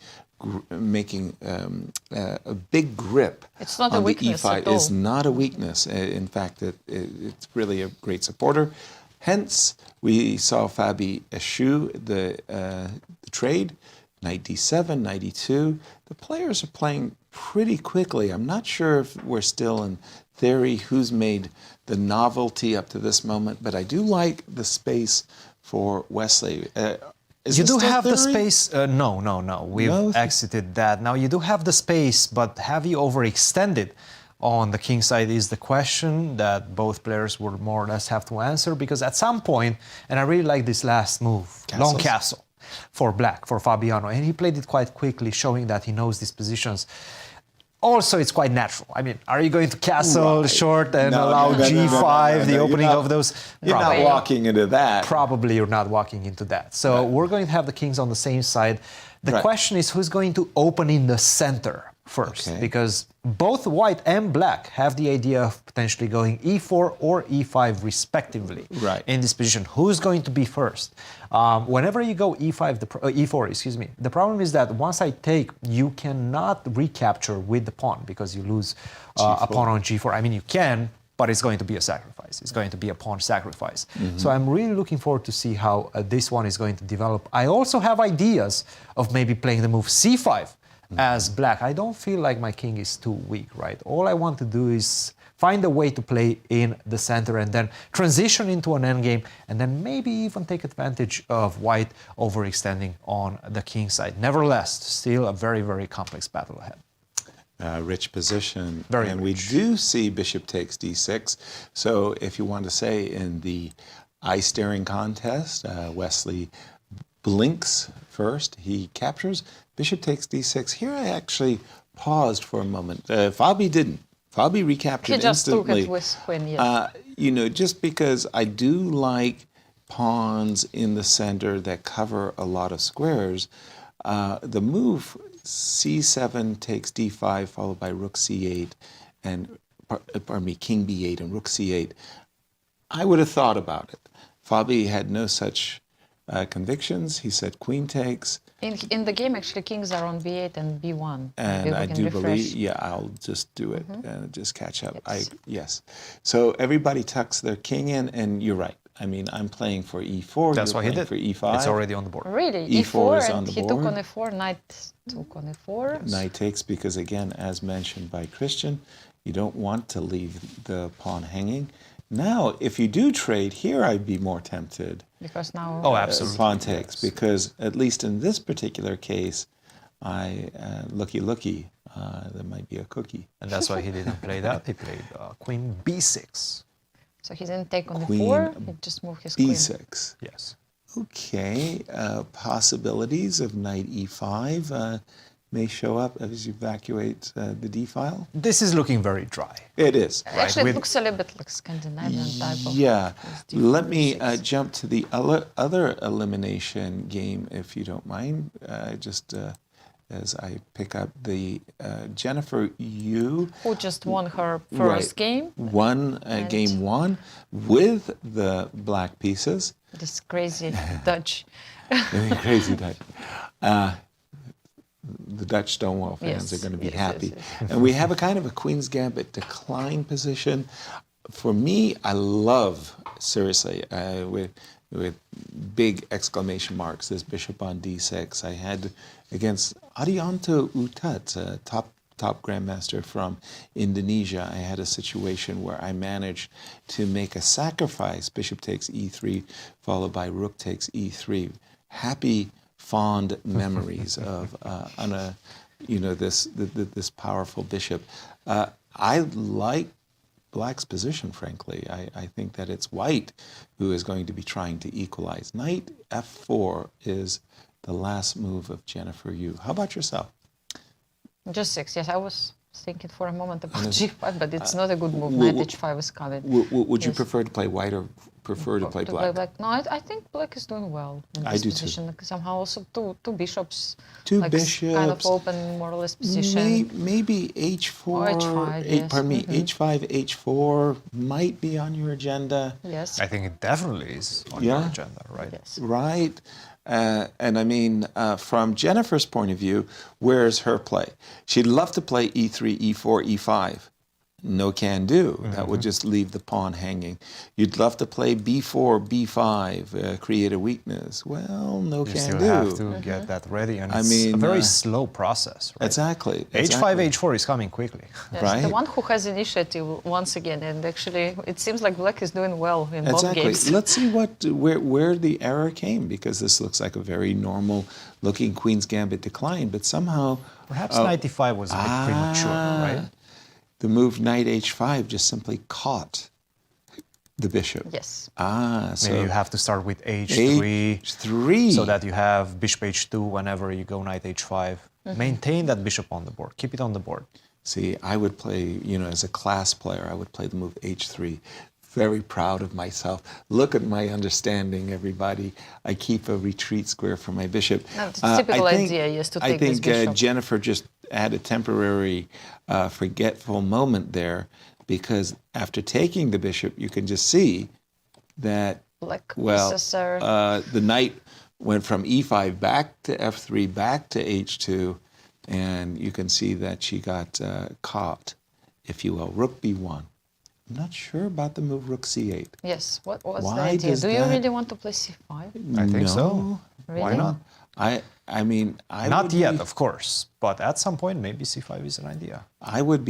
making a big grip it's not on a weakness the e5 at all. is not a weakness. In fact, it's really a great supporter. Hence, we saw Fabi eschew the trade, knight d7, knight e2. The players are playing pretty quickly. I'm not sure if we're still in theory who's made the novelty up to this moment, but I do like the space for Wesley. You do have the space. No. We've exited that. Now you do have the space, but have you overextended? on the king side is the question that both players will more or less have to answer, because at some point, and I really like this last move, long castle for black, for Fabiano, and he played it quite quickly, showing that he knows these positions. Also, it's quite natural. I mean, are you going to castle short and allow G5, the opening of those? You're not walking into that. Probably you're not walking into that. So we're going to have the kings on the same side. The question is who's going to open in the center first, because both white and black have the idea of potentially going e4 or e5 respectively in this position. Who's going to be first? Whenever you go e4, excuse me, the problem is that once I take, you cannot recapture with the pawn because you lose a pawn on g4. I mean, you can, but it's going to be a sacrifice. It's going to be a pawn sacrifice. So I'm really looking forward to see how this one is going to develop. I also have ideas of maybe playing the move c5 as black. I don't feel like my king is too weak, right? All I want to do is find a way to play in the center and then transition into an endgame and then maybe even take advantage of white overextending on the king side. Nevertheless, still a very, very complex battle ahead. Rich position. And we do see bishop takes d6. So if you want to say in the eye-staring contest, Wesley blinks first, he captures, bishop takes d6. Here I actually paused for a moment. Fabi didn't. Fabi recaptured he just instantly. Took it with queen, yes. You know, just because I do like pawns in the center that cover a lot of squares, the move c7 takes d5 followed by rook c8 and, pardon me, king b8 and rook c8, I would have thought about it. Fabi had no such convictions. He said queen takes. In the game, actually, kings are on b8 and b1. And I do believe, I'll just do it and just catch up. Yes. So everybody tucks their king in, and you're right. I mean, I'm playing for e4. That's what he did. For e5. It's already on the board. Really? E4 is and on the he board. took on e4, knight took on e4. Knight takes because, again, as mentioned by Cristian, you don't want to leave the pawn hanging. Now, if you do trade, here I'd be more tempted. Because now... absolutely. Pawn takes, because at least in this particular case, looky, there might be a cookie. And that's why he didn't play that. He played queen b6. So he didn't take on Queen e4, he just moved his queen. b6. Yes. Okay, possibilities of knight e5 may show up as you evacuate the d file. This is looking very dry. It is. Actually, it looks a little bit like Scandinavian type of... Yeah. Let me jump to the other elimination game, if you don't mind, just as I pick up the Jennifer Yu. Who just won her first game. Won game one with the black pieces. This crazy Dutch. Crazy Dutch. The Dutch Stonewall fans are going to be happy. And we have a kind of a Queen's Gambit decline position. For me, I love, seriously, with big exclamation marks, this bishop on d6. I had against Arianto Utat, a top grandmaster from Indonesia, I had a situation where I managed to make a sacrifice, bishop takes e3, followed by rook takes e3. Happy, fond memories of this powerful bishop. I like black's position, frankly. I think that it's white who is going to be trying to equalize. Knight f4 is the last move of Jennifer Yu. How about yourself? Just 6, yes. I was thinking for a moment about g5, but it's not a good move. Knight h5 is coming. Would you prefer to play white or prefer to play black? No, I think black is doing well in this position. Somehow also two bishops. Two bishops. Kind of open, more or less position. Maybe h4. Or h5, yes. Pardon me, h5, h4 might be on your agenda. Yes. I think it definitely is on your agenda, right? Yes. Right. And I mean, from Jennifer's point of view, where's her play? She'd love to play e3, e4, e5. No can do. That would just leave the pawn hanging. You'd love to play b4, b5, create a weakness. Well, no can do. You still have to get that ready, and it's a very slow process. Right? Exactly. H5, H4 is coming quickly. Yes, right. The one who has initiative once again, and actually it seems like black is doing well in both games. Let's see where the error came, because this looks like a very normal looking Queen's Gambit decline, but somehow perhaps 95 was a bit premature, right? the move knight h5 just simply caught the bishop. Yes. So maybe you have to start with h3, h3, so that you have bishop h2 whenever you go knight h5. Maintain that bishop on the board. Keep it on the board. See, I would play, as a class player, I would play the move h3. Very proud of myself. Look at my understanding, everybody. I keep a retreat square for my bishop. No, the typical idea is to take this bishop. I think Jennifer just had a temporary forgetful moment there, because after taking the bishop, you can just see that, the knight went from e5 back to f3, back to h2, and you can see that she got caught, if you will. Rook b1. I'm not sure about the move rook c8. Yes, what was the idea? Do you really want to play c5? I think so. Really? Why not? I mean, not yet, of course, but at some point, maybe c5 is an idea. I would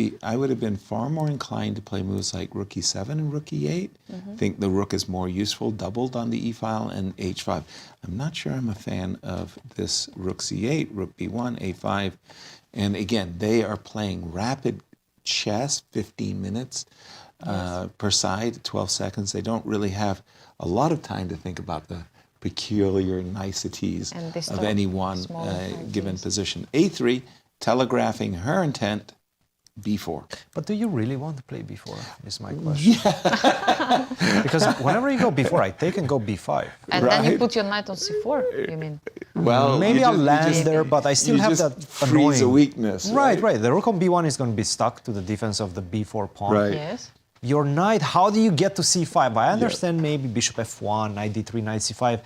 have been far more inclined to play moves like rook e7 and rook e8. I think the rook is more useful, doubled on the e file, and h5. I'm not sure I'm a fan of this rook c8, rook b1, a5. And again, they are playing rapid chess, 15 minutes per side, 12 seconds. They don't really have a lot of time to think about the peculiar niceties of any one given position. a3, telegraphing her intent, b4. But do you really want to play b4, is my question. Yeah. Because whenever you go b4, I take and go b5. And then you put your knight on c4, you mean? Well, maybe I'll land there, but I still have that freeze annoying... a weakness. Right. The rook on b1 is going to be stuck to the defense of the b4 pawn. Right. Yes. Your knight, how do you get to c5? I understand maybe bishop f1, knight d3, knight c5,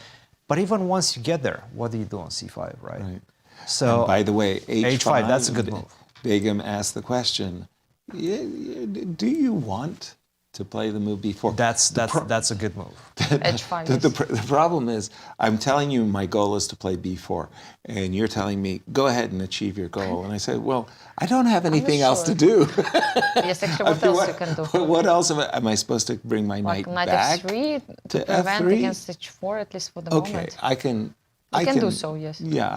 but even once you get there, what do you do on c5, right? So, and by the way, h5, that's a good move. Begum asked the question, do you want to play the move b4? That's a good move. h5. The problem is, I'm telling you my goal is to play b4, and you're telling me, go ahead and achieve your goal. And I said, well, I don't have anything else to do. Yes, actually, what else you can do? What else am I supposed to bring my knight back f3 to prevent f3? Against h4, at least for the moment. Okay, I can do so, yes. Yeah,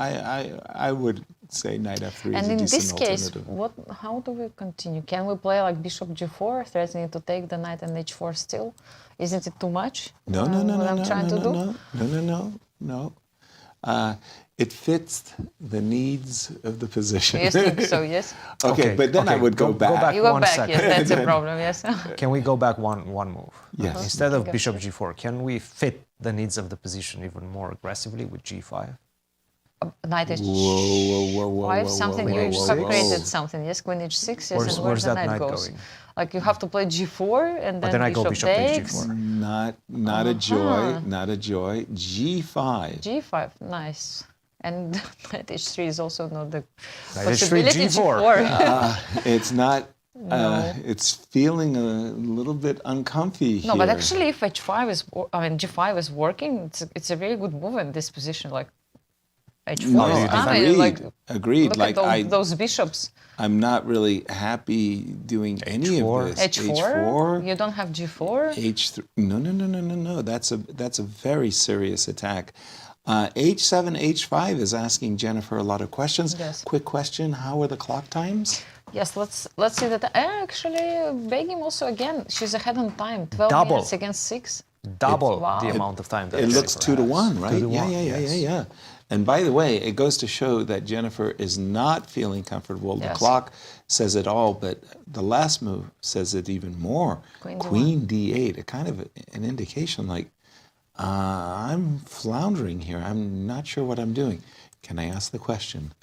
I would say knight f3 and is a in decent this case, alternative. how do we continue? Can we play like bishop g4, threatening to take the knight and h4 still? Isn't it too much? No. It fits the needs of the position. You think so, yes? Okay, but then I would go back. You go back, yes, that's a problem, yes. Can we go back one move? Yes. Instead of bishop g4, can we fit the needs of the position even more aggressively with g5? Knight h5, you have created something, yes, queen h6, yes, and where's the knight goes? Going? Like you have to play g4 and then I go bishop takes g4. Not a joy, not a joy. G5. G5, nice. And knight h3 is also not the knight possibility. G4. It's not. It's feeling a little bit uncomfy here. No, but actually, if g5 is working, it's a very good move in this position. Like h4 agreed. Look at those bishops. I'm not really happy doing any of this. H4? You don't have g4? H3. No. That's a very serious attack. H7, H5 is asking Jennifer a lot of questions. Yes. Quick question: how are the clock times? Yes, let's see that. Actually, Begum also again, she's ahead on time. 12 Double. minutes against 6. Double the amount of time. That it looks 2-1, right? 2-1, Yeah. And by the way, it goes to show that Jennifer is not feeling comfortable. Yes. The clock says it all, but the last move says it even more. Queen D8, a kind of an indication like, I'm floundering here. I'm not sure what I'm doing. Can I ask the question?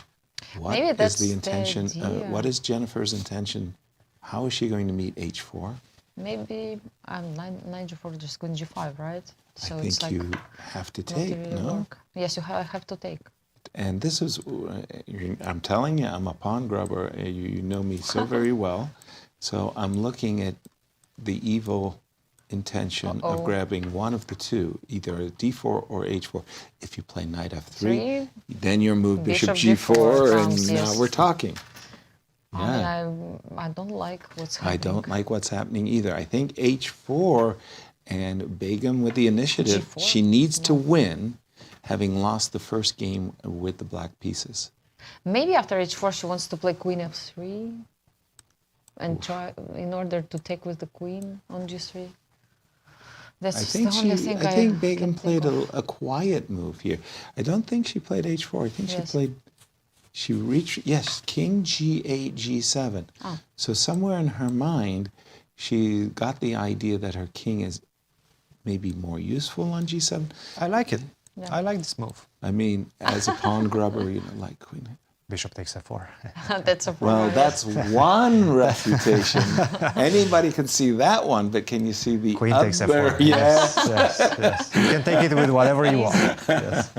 What is the intention? What is Jennifer's intention? How is she going to meet H4? Maybe knight g4, just queen g5, right? So I think it's like you have to take, no? Yes, you have to take. And this is, I'm telling you, I'm a pawn grubber. You know me so very well. So I'm looking at the evil intention of grabbing one of the two, either a d4 or h4. If you play knight f3, then you move bishop g4, and now we're talking. Yeah. I don't like what's happening. I don't like what's happening either. I think h4 and Begum with the initiative, G4? She needs to win, having lost the first game with the black pieces. Maybe after h4 she wants to play queen f3. and try in order to take with the queen on G3. That's I think the only thing I think Begum can played think of. a quiet move here. I don't think she played H4. I think she reached, yes, King G8, G7. Oh. So somewhere in her mind, she got the idea that her king is maybe more useful on G7. I like it. Yeah. I like this move. I mean, as a pawn grubber, like queen. Bishop takes F4. That's a problem. Well, that's one refutation. Anybody can see that one, but can you see the Queen other? takes F4. Yes. Yes. You can take it with whatever you want. Yes.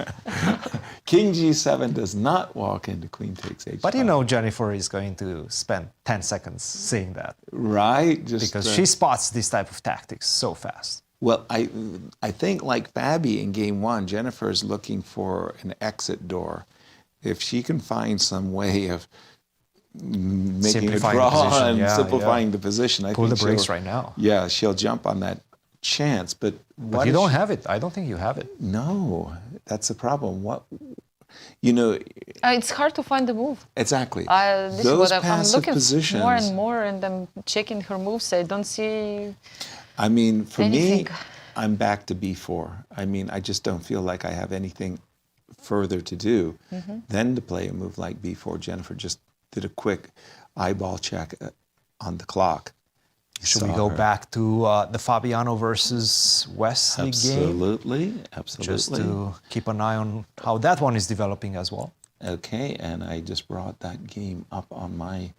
King G7 does not walk into Queen takes H5. But you know Jennifer is going to spend 10 seconds seeing that. Right. Because she spots this type of tactics so fast. Well, I think like Fabi in game one, Jennifer's looking for an exit door. If she can find some way of making a draw and simplifying the position, I pull think the brakes right now. Yeah, she'll jump on that chance. But you don't have it. I don't think you have it. No, that's the problem. You know, it's hard to find the move. Exactly. This Those is what I'm looking positions, more and more, and I'm checking her moves. I don't see. I mean, for anything. me, I'm back to B4. I mean, I just don't feel like I have anything further to do than to play a move like B4. Jennifer just did a quick eyeball check on the clock. Should we go back to the Fabiano versus Wesley game? Absolutely. Just to keep an eye on how that one is developing as well. Okay, and I just brought that game up on my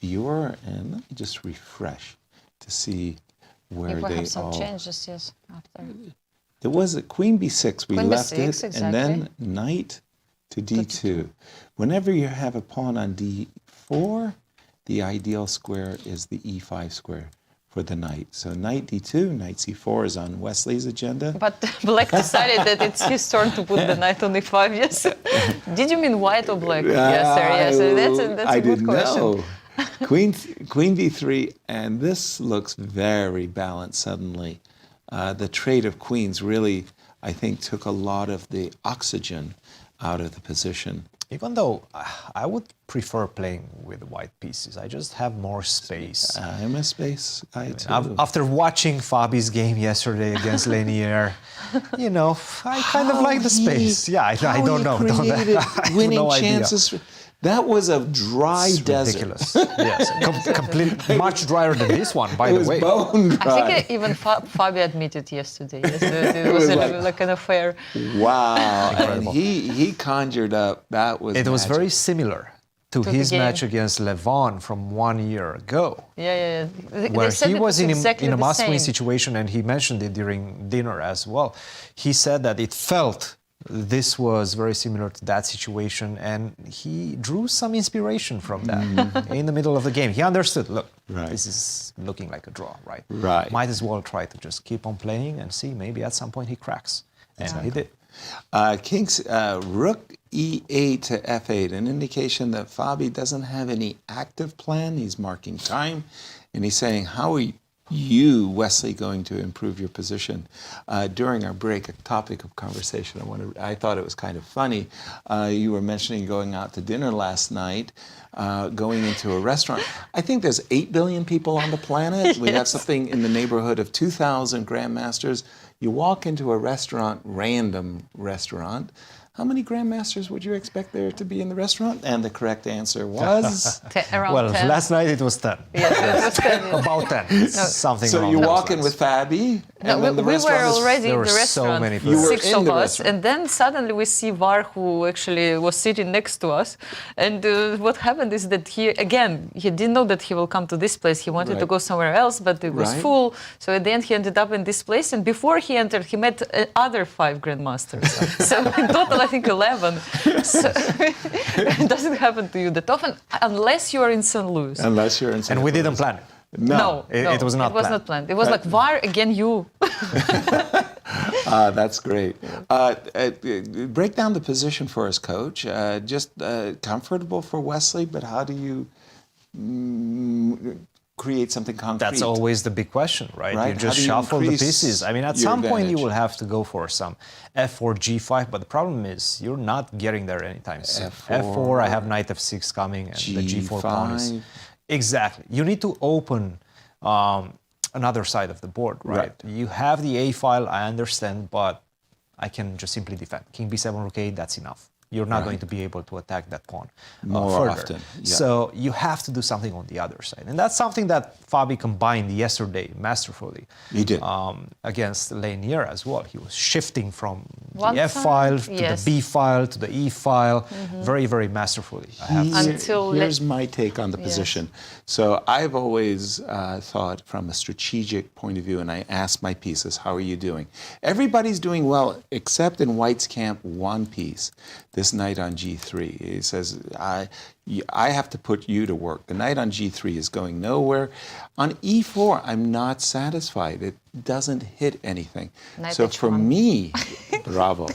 viewer, and let me just refresh to see where if we they have some all... changes, yes, after. There was a Queen B6, we Queen left B6, it, exactly. and then Knight to D2. Whenever you have a pawn on D4, the ideal square is the E5 square for the Knight. So Knight D2, Knight C4 is on Wesley's agenda. But Black decided that it's his turn to put the Knight on E5, yes. Did you mean white or black? Yes, sir, yes. That's a good question. Know. Queen B3, and this looks very balanced suddenly. The trade of queens really, I think, took a lot of the oxygen out of the position. Even though I would prefer playing with white pieces, I just have more space. I'm a space guy too. After watching Fabi's game yesterday against Lanier, you know, I kind of like the space. Yeah, I don't know. Winning chances. That was a dry desert. Ridiculous. Yes, completely much drier than this one, by the way. Bone dry. I think even Fabi admitted yesterday. Yes, it was like an affair. Wow! And he conjured up. That was. It was very similar to his match against Levon from 1 year ago. Yeah. Where he was in a must-win same. situation, and he mentioned it during dinner as well. He said that it felt this was very similar to that situation, and he drew some inspiration from that in the middle of the game. He understood, look, this is looking like a draw, right? Right. Might as well try to just keep on playing and see, maybe at some point he cracks. And he did. King's Rook E8 to F8, an indication that Fabi doesn't have any active plan. He's marking time, and he's saying, how are you, Wesley, going to improve your position? During our break, a topic of conversation, I thought it was kind of funny. You were mentioning going out to dinner last night, going into a restaurant. I think there's 8 billion people on the planet. Yes. We have something in the neighborhood of 2,000 grandmasters. You walk into a restaurant, random restaurant. How many grandmasters would you expect there to be in the restaurant? And the correct answer was? Around 10. Last night it was 10. Yes, it was 10. About 10. Something so you walk in with Fabi? No, we were already in the restaurant, so many people. 6 of us, and then suddenly we see Var, who actually was sitting next to us. And what happened is that he didn't know that he will come to this place. He wanted to go somewhere else, but it was full. So at the end, he ended up in this place. And before he entered, he met other 5 grandmasters. So in total, I think 11. So it doesn't happen to you that often, unless you are in St. Louis. Unless you're in St. Louis. And we didn't plan it. No, it was not planned. It was not planned. It was like VAR, again you. That's great. Break down the position for us, Coach. Just comfortable for Wesley, but how do you create something concrete? That's always the big question, right? You just shuffle the pieces. I mean, at some point you will have to go for some F4, G5, but the problem is you're not getting there anytime soon. F4, I have Knight F6 coming, and G5. The G4 pawn is Exactly. You need to open another side of the board, right? You have the A file, I understand, but I can just simply defend. King b7, rook a, that's enough. You're not going to be able to attack that pawn more further. often. Yeah. So you have to do something on the other side. And that's something that Fabi combined yesterday masterfully. He did. Against Lanier as well. He was shifting from One the F side, file to yes. the B file to the E file. Very, very masterfully. I have to say. Here's my take on the position. So I've always thought from a strategic point of view, and I ask my pieces, how are you doing? Everybody's doing well, except in White's camp, one piece. This knight on g3. He says, I have to put you to work. The knight on g3 is going nowhere. On e4, I'm not satisfied. It doesn't hit anything. Knight so h1. for me, bravo.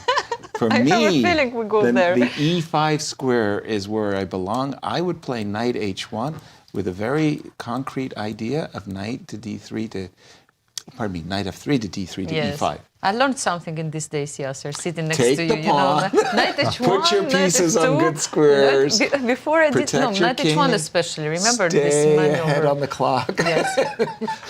For I me, have a feeling we go there. the e5 square is where I belong. I would play knight h1 with a very concrete idea of knight to d3 to, pardon me, knight f3 to d3 to e5. I learned something in these days, Yasser, sitting next Take to the you. pawn. You know, knight h1, Put your pieces on good squares. Before I did, no, Protect your knight king. h1 especially. Remember Stay this maneuver. ahead on the clock. Yes.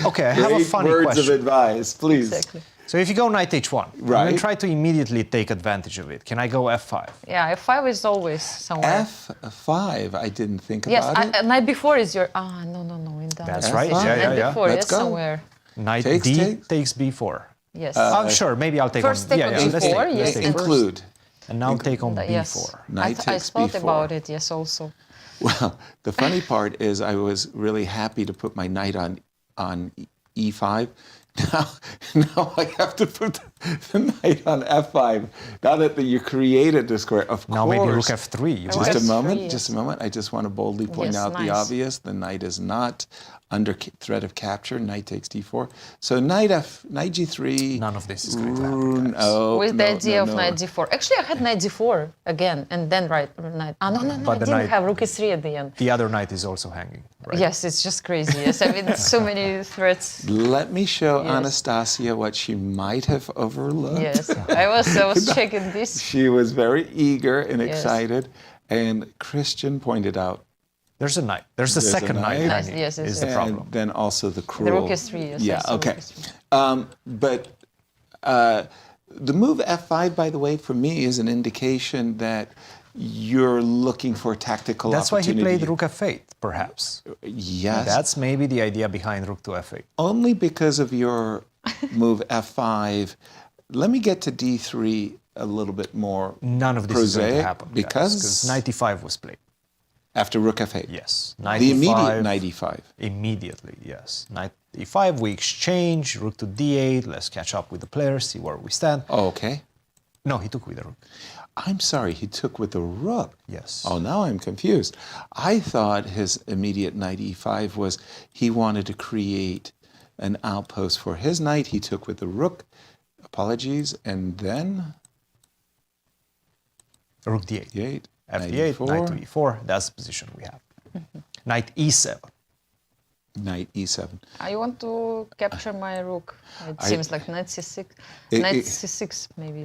Okay, I have a Great funny words question. of advice, please. Exactly. So if you go knight h1, I'm Right. going to try to immediately take advantage of it. Can I go f5? Yeah, f5 is always somewhere. f5, I didn't think Yes, about it. knight before is your... no, in that. That's F5. right. Yeah. Knight before, Let's yes, go. somewhere. Knight Takes, d takes. takes b4. Yes. Sure, maybe I'll take First on... take on let's b4, take, yes. let's take first. Include. And now take on b4. Yes. Knight I takes thought b4. about it, yes, also. Well, the funny part is I was really happy to put my knight on e5. Now I have to put the knight on f5. Now that you created the square, of Now course. maybe rook f3. Just a F3, moment, yes. just a moment. I just want to boldly point Yes, out the nice. obvious. The knight is not under threat of capture. Knight takes d4. So knight g3. None of this is going to happen. Oh, With the idea of knight d4. Actually, I had knight d4 again, and then knight. No, But I the didn't knight- have rook e3 at the end. The other knight is also hanging, right? Yes, it's just crazy. Yes, I mean, so many threats. Let me show Yes. Anastasiya what she might have overlooked. Yes, I was checking this. She was very eager and Yes. excited, and Cristian pointed out. There's a knight. There's a There's a second knight. knight Yes, hanging, yes, is yes. the problem. And then also the cruel. The rook is 3, yes. Yeah, I saw okay. rook is 3. But the move f5, by the way, for me is an indication that you're looking for tactical That's why he opportunity. played rook f8, perhaps. Yes. That's maybe the idea behind rook to f8. Only because of your move f5. Let me get to d3 a little bit more None of this is going to prosaic, happen. because knight e5 was played. after rook f8. Yes. Knight The e5, immediate knight e5. Immediately, yes. Knight e5, we exchange, rook to d8. Let's catch up with the players, see where we stand. Oh, okay. No, he took with the rook. I'm sorry, he took with the rook. Yes. Oh, now I'm confused. I thought his immediate knight e5 was he wanted to create an outpost for his knight. He took with the rook. Apologies. And then Rook d8. d8. f8, knight to e4. That's the position we have. Knight e7. Knight e7. I want to capture my rook. It seems like knight c6. It- Knight it- c6, maybe.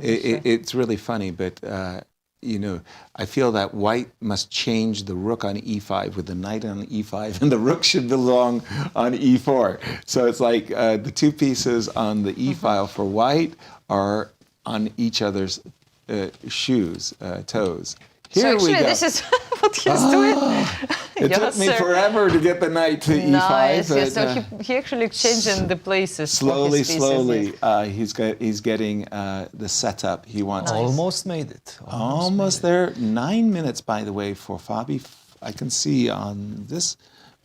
It's really funny, but I feel that white must change the rook on e5 with the knight on e5, and the rook should belong on e4. So it's like the two pieces on the e file for white are on each other's shoes, toes. Here so actually, we go. this is what he's doing. It took me forever to get the knight to e5. Nice, but, yes. So he actually exchanging the places. for slowly, his pieces, slowly, yes. he's getting the setup he wants. Almost made it. Almost there. 9 minutes, by the way, for Fabi. I can see on this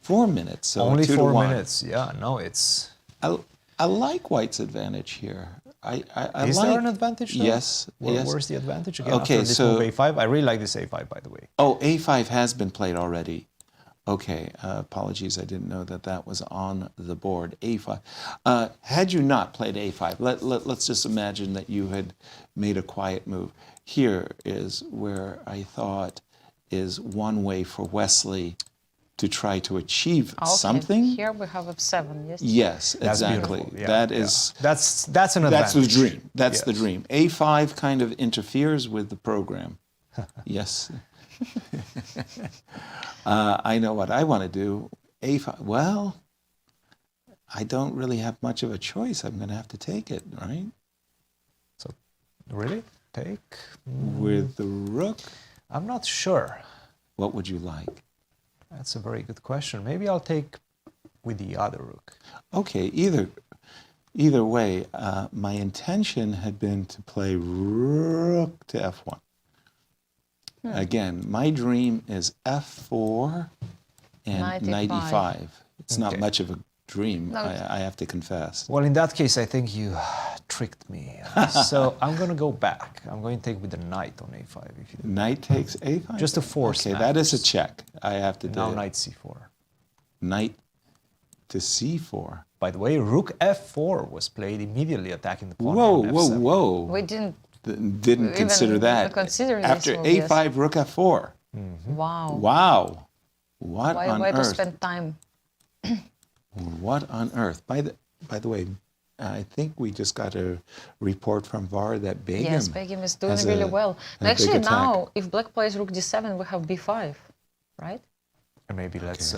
4 minutes. So Only 2 to 4 1. minutes. Yeah, no, it's... I like White's advantage here. Is there an advantage? Though? Yes. Yes. Where's the advantage again Okay, after this so- move a5? I really like this a5, by the way. Oh, a5 has been played already. Okay, apologies. I didn't know that that was on the board. a5. Had you not played a5, let's just imagine that you had made a quiet move. Here is where I thought is one way for Wesley to try to achieve Okay, something. Here we have f7, yes? Yes, That's exactly. beautiful. Yeah, That yeah. is. That's an advantage. That's the dream. That's the Yes. dream. A5 kind of interferes with the program. Yes. I know what I want to do. A5. Well, I don't really have much of a choice. I'm going to have to take it, right? So, really? Take? With the rook? I'm not sure. What would you like? That's a very good question. Maybe I'll take with the other rook. Okay, either way, my intention had been to play rook to f1. Again, my dream is f4 and knight e5. It's not much of a dream, I have to confess. Well, in that case, I think you tricked me. So I'm going to go back. I'm going to take with the knight on a5. If you Knight takes a5? Just to force Okay, that is a check. I have to do now it. knight c4. Knight to c4. By the way, rook f4 was played immediately attacking the pawn. Whoa, on whoa, f7. whoa. We didn't Didn't consider that. consider this After move, a5, yes. rook f4. Wow. Wow. What on Why to earth? spend time? What on earth? By the way, I think we just got a report from VAR that Begim. Yes, Begim is doing has really a well. big Actually, attack. now, if black plays rook d7, we have b5, right? And maybe let's...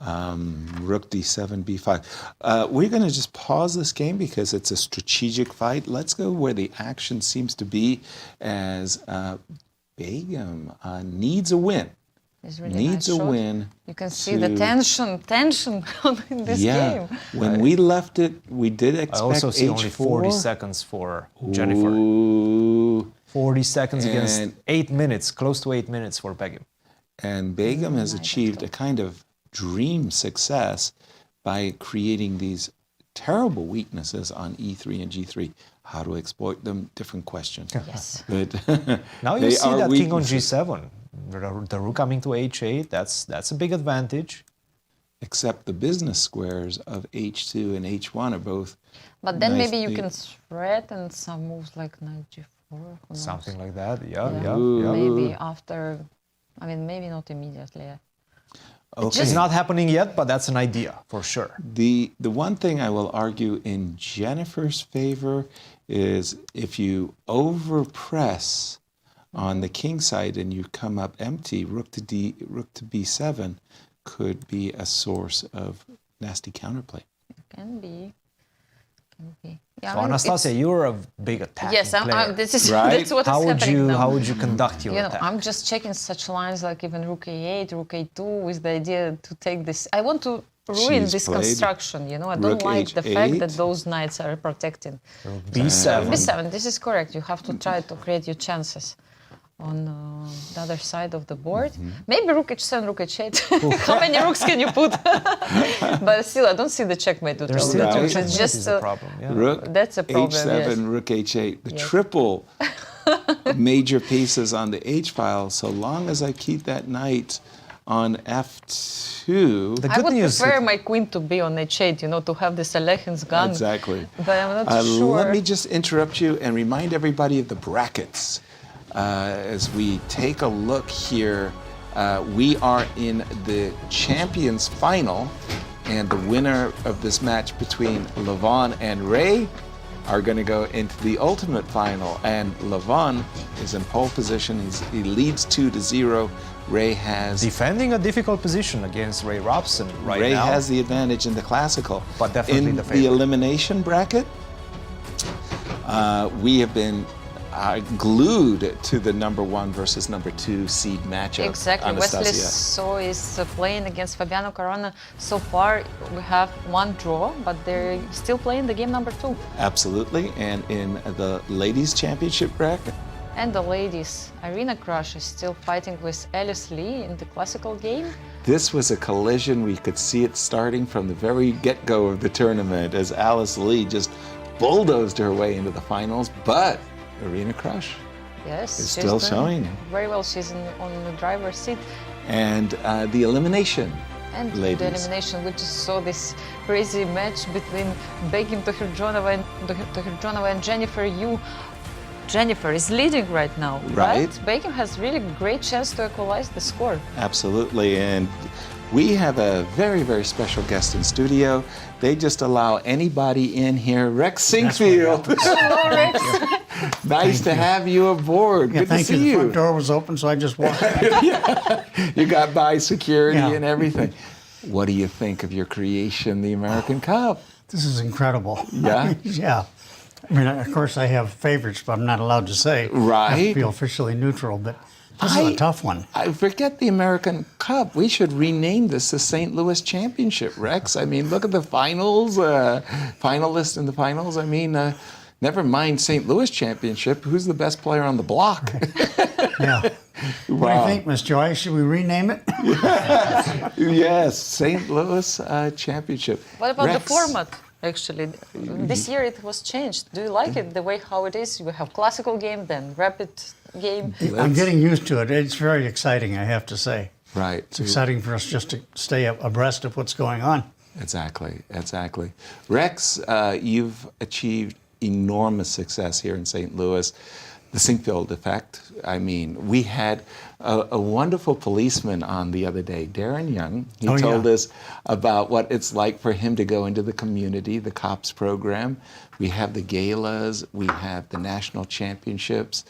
Rook d7, b5. We're going to just pause this game because it's a strategic fight. Let's go where the action seems to be, as Begim needs a win. Really needs nice a shot. win. You can see the tension in this game. When we left it, we did expect I also see h4. only 40 seconds for Jennifer. Ooh. 40 seconds against 8 minutes, close to 8 minutes for Begim. And Begim has achieved a kind of dream success by creating these terrible weaknesses on e3 and g3. How to exploit them, different question. Yes. But Now you see that king on weaknesses. g7. The rook coming to h8, that's a big advantage. Except the business squares of h2 and h1 are both But then maybe you nicely- can threaten some moves like knight g4. Who knows? Something like that, yeah. Maybe after, I mean, maybe not immediately. Okay. It's not happening yet, but that's an idea, for sure. The one thing I will argue in Jennifer's favor is if you overpress on the king side and you come up empty, rook to b7 could be a source of nasty counterplay. Can be. Yeah, So I mean, Anastasia, you're a big attacking yes, player. this is Right? that's what how is would happening you now. how would you conduct your You know, attack? I'm just checking such lines like even rook a8, rook a2 with the idea to take this. I want to ruin She's this played construction. You know, I don't rook like the fact h8. that those knights are protecting. b7. b7. This is correct. You have to try to create your chances on the other side of the board. Maybe rook h7, rook h8. How many rooks can you put? But still, I don't see the checkmate. There's still Right. two It's checkmates just, is a problem. Yeah. Rook That's a problem, h7, yes. rook h8, the Yes. triple major pieces on the h file. So long as I keep that knight on f2. The I good would news prefer my queen to be on h8, you know, to have this Alekhin's gun. Exactly. But I'm not sure. Let me just interrupt you and remind everybody of the brackets. As we take a look here, we are in the champions final, and the winner of this match between Levon and Ray are going to go into the ultimate final. And Levon is in pole position. He leads 2-0. Ray has defending a difficult position against Ray Robson right Ray now. has the advantage in the classical. But definitely in the favorite. elimination bracket, we have been glued to the #1 versus #2 seed matchup. Exactly. Wesley Anastasia. is playing against Fabiano Caruana. So far, we have one draw, but they're still playing the game #2. Absolutely. And in the ladies' championship bracket, And the ladies, Irina Krush is still fighting with Alice Lee in the classical game. this was a collision. We could see it starting from the very get-go of the tournament as Alice Lee just bulldozed her way into the finals. But Irina Krush Yes, is she's still doing showing. very well. She's on the driver's seat. And the elimination. And Ladies. the elimination, we just saw this crazy match between Begim Tokhirjonova and Jennifer Yu. Jennifer is leading right now, Right. but Begim has really great chance to equalize the score. Absolutely. And we have a very, very special guest in studio. They just allow anybody in here. Rex Sinkfield. Hello, Rex. Nice to have you aboard. Yeah, Good thank to see you. The you. front door was open, so I just walked. You got by security Yeah. and everything. what do you think of your creation, the American Cup? This is incredible. Yeah? Yeah. I mean, of course, I have favorites, but I'm not allowed to say. Right. I have to be officially neutral, but this is a tough one. I forget the American Cup. We should rename this the St. Louis Championship, Rex. I mean, look at the finals, finalists in the finals. I mean, never mind St. Louis Championship. Who's the best player on the block? Yeah. Wow. What do you think, Miss Joy? Should we rename it? Yes, St. Louis Championship. What about Rex? the format? Actually, this year it was changed. Do you like it the way how it is? You have classical game, then rapid game. I'm getting used to it. It's very exciting, I have to say. Right. It's exciting for us just to stay abreast of what's going on. Exactly, exactly. Rex, you've achieved enormous success here in St. Louis. The Sinkfield effect. I mean, we had a wonderful policeman on the other day, Darren Young. He told us about what it's like for him to go into the community, the COPS program. We have the galas, we have the national championships.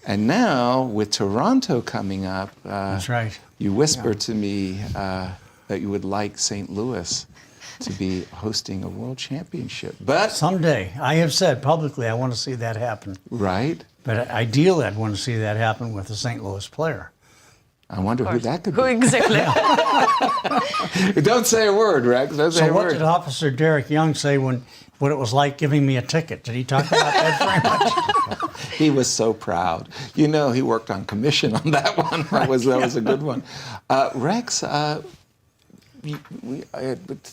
And now, with Toronto coming up, that's right. You whispered to me that you would like St. Louis to be hosting a world championship. But someday, I have said publicly I want to see that happen. Right. But ideally, I'd want to see that happen with a St. Louis player. I wonder who that could be. Who exactly? Don't say a word, Rex. Don't say a what word. did Officer Derek Young say when what it was like giving me a ticket? Did he talk about that very much? He was so proud. You know, he worked on commission on that one. That was a good one. Rex,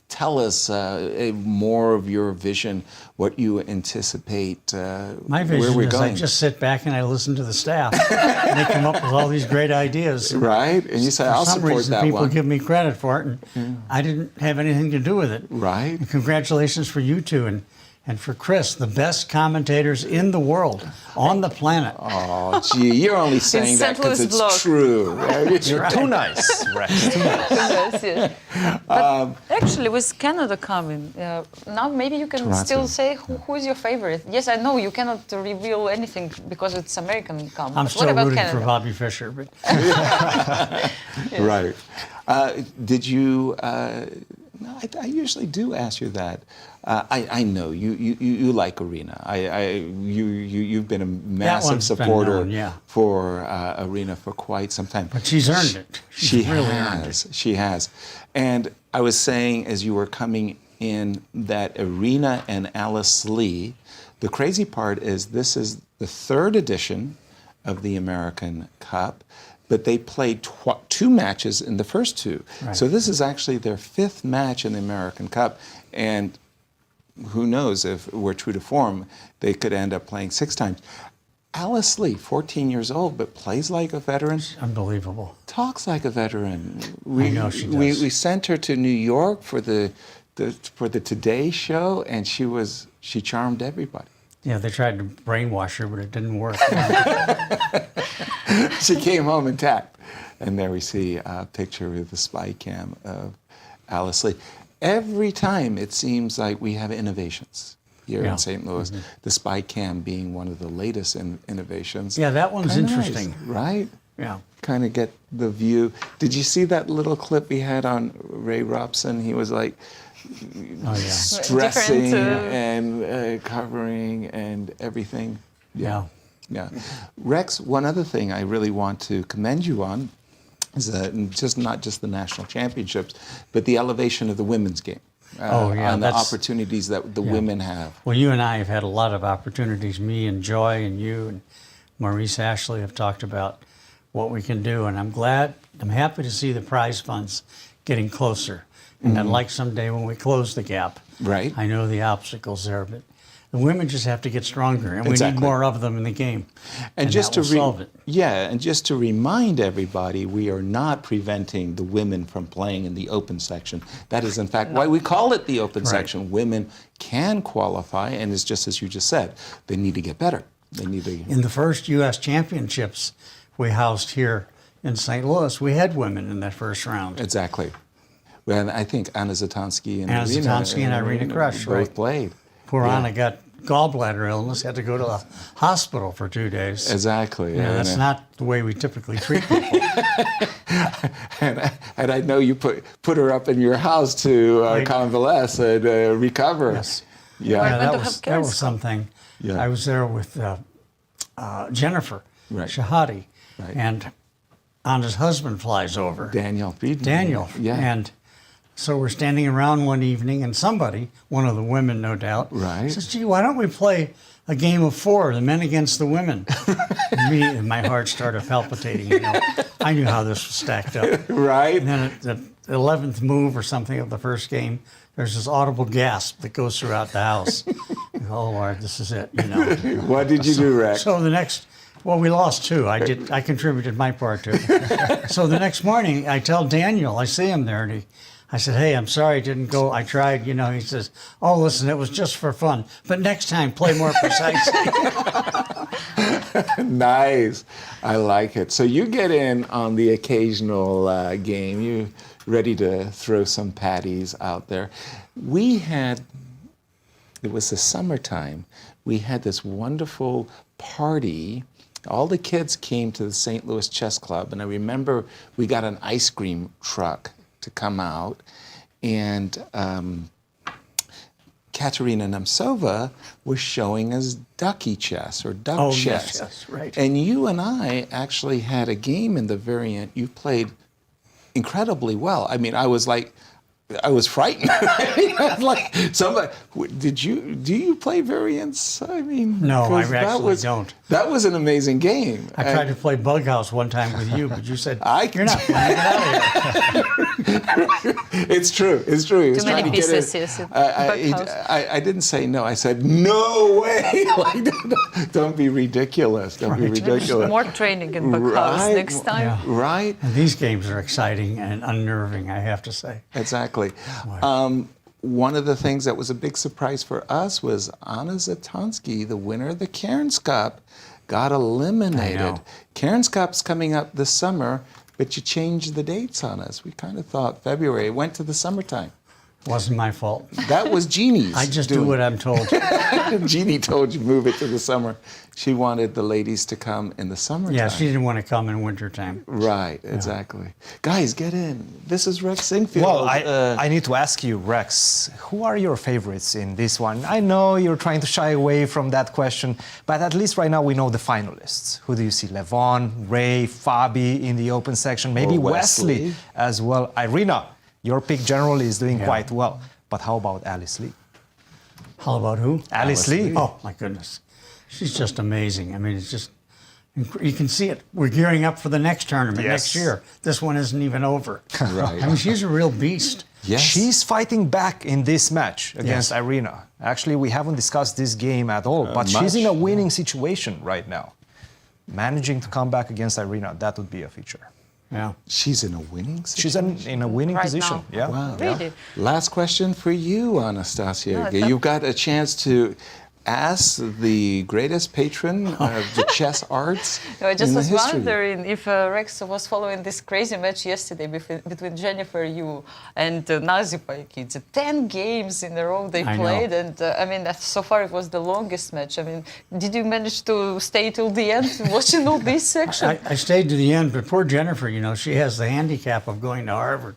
tell us more of your vision, what you anticipate, My where vision we're is going. I just sit back and I listen to the staff. And they come up with all these great ideas. Right, and you say, I'll support For some reason, that people one. give me credit for it, and I didn't have anything to do with it. Right. And congratulations for you two and for Chris, the best commentators in the world, on the planet. Oh, gee, you're only saying that because it's true. Right? You're too nice, Rex. Too nice. Yes. But actually, with Canada coming, now maybe you can Toronto. still say who is your favorite. Yes, I know you cannot reveal anything because it's American come. I'm but still what about rooting Canada? for Bobby Fischer. But Right. Did you? No, I usually do ask you that. I know you like Arena. You've been a massive one's been supporter known, yeah. for Arena for quite some time. But she's earned it. She really has. earned it. She has. And I was saying as you were coming in that Arena and Alice Lee. The crazy part is this is the third edition of the American Cup. But they played two matches in the first two. Right. So this is actually their fifth match in the American Cup. And who knows, if we're true to form, they could end up playing 6 times. Alice Lee, 14 years old, but plays like a veteran. Unbelievable. Talks like a veteran. I know she does. We sent her to New York for the Today show, and she charmed everybody. Yeah, they tried to brainwash her, but it didn't work. She came home intact. And there we see a picture with the spy cam of Alice Lee. Every time it seems like we have innovations here in St. Louis, the spy cam being one of the latest innovations. Yeah, that one's Kinda interesting. nice, right? Yeah. Kind of get the view. Did you see that little clip we had on Ray Robson? He was like, stressing and covering and everything. Yeah. Rex, one other thing I really want to commend you on is not just the national championships, but the elevation of the women's game. And the opportunities that the women have. Well, you and I have had a lot of opportunities. Me and Joy and you and Maurice Ashley have talked about what we can do, and I'm happy to see the prize funds getting closer. And I'd like someday when we close the gap. Right. I know the obstacles there, but the women just have to get stronger, and we need more of them in the game. And just that will solve it. and just to remind everybody, we are not preventing the women from playing in the open section. That is, in fact, why we call it the open section. Women can qualify, and it's just as you just said, they need to get better. They need to. In the first U.S. championships we housed here in St. Louis, we had women in that first round. Exactly. Well, I think Anna Zatansky and Irina Krush both played. Poor Anna got gallbladder illness, had to go to the hospital for 2 days. Exactly. Yeah, that's not the way we typically treat people. and I know you put her up in your house to convalesce and recover. Yes. Yeah. That was something. Yeah. I was there with Jennifer Shahadi, and Anna's husband flies over. Daniel. Yeah. And so we're standing around one evening, and somebody, one of the women, no doubt, says, "Gee, why don't we play a game of 4, the men against the women?" And my heart started palpitating. You know, I knew how this was stacked up. Right. And then at the 11th move or something of the first game, there's this audible gasp that goes throughout the house. Oh Lord, this is it. You know. What did you do, Rex? So the next. Well, we lost 2. I contributed my part to it. So the next morning, I tell Daniel, I see him there, and I said, "Hey, I'm sorry I didn't go. I tried." You know, he says, "Oh, listen, it was just for fun. But next time, play more precisely." Nice. I like it. So you get in on the occasional game. You're ready to throw some patties out there. It was the summertime. We had this wonderful party. All the kids came to the St. Louis Chess Club, and I remember we got an ice cream truck to come out, and Katerina Nemtsova was showing us ducky chess or duck chess. Yes, right. And you and I actually had a game in the variant. You played incredibly well. I mean, I was frightened. Like somebody, do you play variants? I mean, no, I actually don't. That was an amazing game. I tried to play Bug House one time with you, but you said, "You're not playing. Get out of here." It's true. He was Too many trying to get pieces, it. yes. I didn't say no. I said, "No way! Like, don't be ridiculous. Don't be ridiculous." More training in Bug House next time. Yeah. Right. And these games are exciting and unnerving, I have to say. Exactly. One of the things that was a big surprise for us was Anna Zatonski, the winner of the Cairns Cup, got eliminated. Cairns Cup's coming up this summer, but you changed the dates on us. We kind of thought February. It went to the summertime. Wasn't my fault. That was Jeannie's. I just do what I'm told. Jeannie told you move it to the summer. She wanted the ladies to come in the summertime. Yeah, she didn't want to come in wintertime. Right, exactly. Guys, get in. This is Rex Sinfield. Well, I need to ask you, Rex, who are your favorites in this one? I know you're trying to shy away from that question, but at least right now we know the finalists. Who do you see? Levon, Ray, Fabi in the open section, maybe Wesley as well. Irina, your pick generally is doing quite well. But how about Alice Lee? How about who? Alice Lee. Oh, my goodness. She's just amazing. I mean, it's just, you can see it. We're gearing up for the next tournament next year. This one isn't even over. Right. I mean, she's a real beast. Yes. She's fighting back in this match against Irina. Actually, we haven't discussed this game at all, but she's in a winning situation right now. Managing to come back against Irina, that would be a feature. Yeah. She's in a winning situation? She's in a winning position. Now. Yeah. Wow. Really? Last question for you, Anastasia. No, You've got a chance to ask the greatest patron of the chess arts No, I just in the was history. wondering if Rex was following this crazy match yesterday between Jennifer Yu and Nazipa kids. 10 games in a row they played, and I mean, so far it was the longest match. I mean, did you manage to stay till the end watching all these sections? I stayed to the end, but poor Jennifer, you know, she has the handicap of going to Harvard.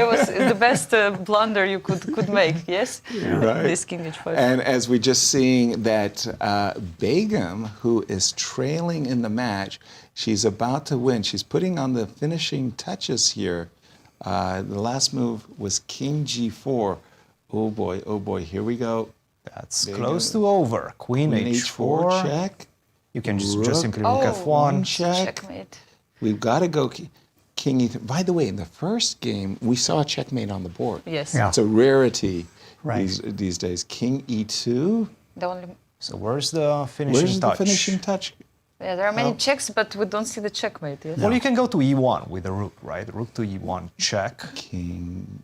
It was the best blunder you could make, yes? Right. This King H5. And as we're just seeing that Begum, who is trailing in the match, she's about to win. She's putting on the finishing touches here. The last move was King G4. Oh boy, here we go. That's close to over. Queen H4. Check. You can just simply look at one check. Checkmate. We've got to go King E3. By the way, in the first game, we saw a checkmate on the board. Yes. It's a rarity Right. these days. King E2. The only, So where's the finishing Where's touch? the finishing touch? yeah, there are many checks, but we don't see the checkmate. Yes? Well, you can go to E1 with the rook, right? Rook to E1, check. King.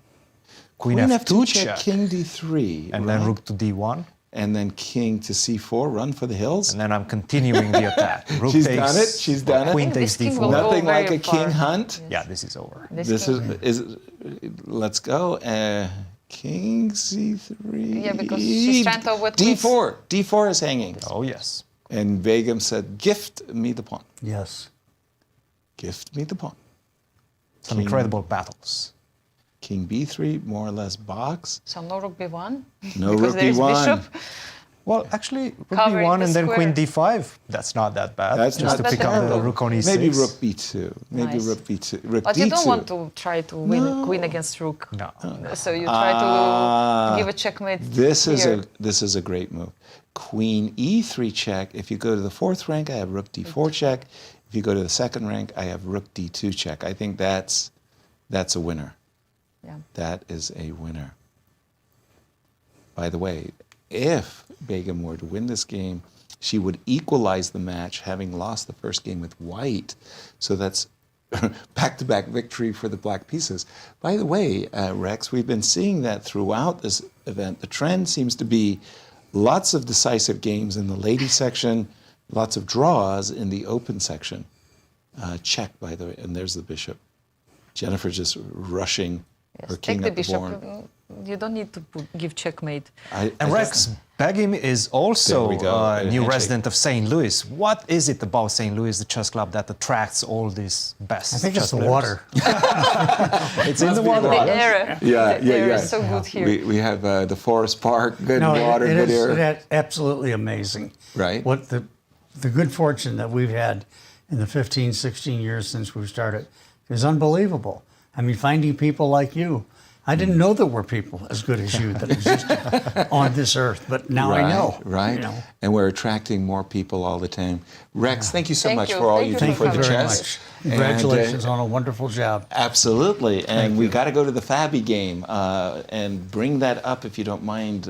Queen F2 check. King D3. And then rook to D1. And then King to C4, run for the hills. And then I'm continuing the attack. Rook She's takes, done it. She's done it. Queen I think takes this king D4. will go Nothing very like a far. king hunt. Yeah, this is over. This is let's go. King C3. Yeah, because she's trying to avoid queens. D4. D4 is hanging. Oh, yes. And Begum said, gift me the pawn. Yes. Gift me the pawn. Some incredible battles. King B3, more or less box. So no rook B1? No Because rook there is B1. bishop. Well, actually, rook Covering B1 the and then square. queen D5. That's not that bad. That's just not to pick bad up at the all. rook on E6. Maybe rook B2. Maybe Nice. rook B2. Rook But D2. you don't want to try to win queen against rook. No. So you try to give a checkmate This here. is a great move. Queen E3 check. If you go to the 4th rank, I have rook D4 check. If you go to the 2nd rank, I have rook D2 check. I think that's a winner. Yeah. That is a winner. By the way, if Begum were to win this game, she would equalize the match, having lost the first game with white. So that's back-to-back victory for the black pieces. By the way, Rex, we've been seeing that throughout this event. The trend seems to be lots of decisive games in the ladies section, lots of draws in the open section. Check, by the way, and there's the bishop. Jennifer just rushing her king Take the at the bishop. board. You don't need to give checkmate. And Rex, Begum is also There we go. a new Handshake. resident of St. Louis. What is it about St. Louis, the chess club, that attracts all these best I think chess it's the players? water. It's in the water. The air. Yeah, The yeah, air yeah. is so good here. We have the Forest Park, good No, water, it good is air. absolutely amazing. Right. What the good fortune that we've had in the 15, 16 years since we started is unbelievable. I mean, finding people like you. I didn't know there were people as good as you that existed on this earth, but now I know. Right. You know. And we're attracting more people all the time. Rex, thank you so Thank much you. for all Thank you you do for for the coming. Very chess. much. And, Congratulations on a wonderful job. Absolutely. And we got to go to the Fabi game and bring that up if you don't mind,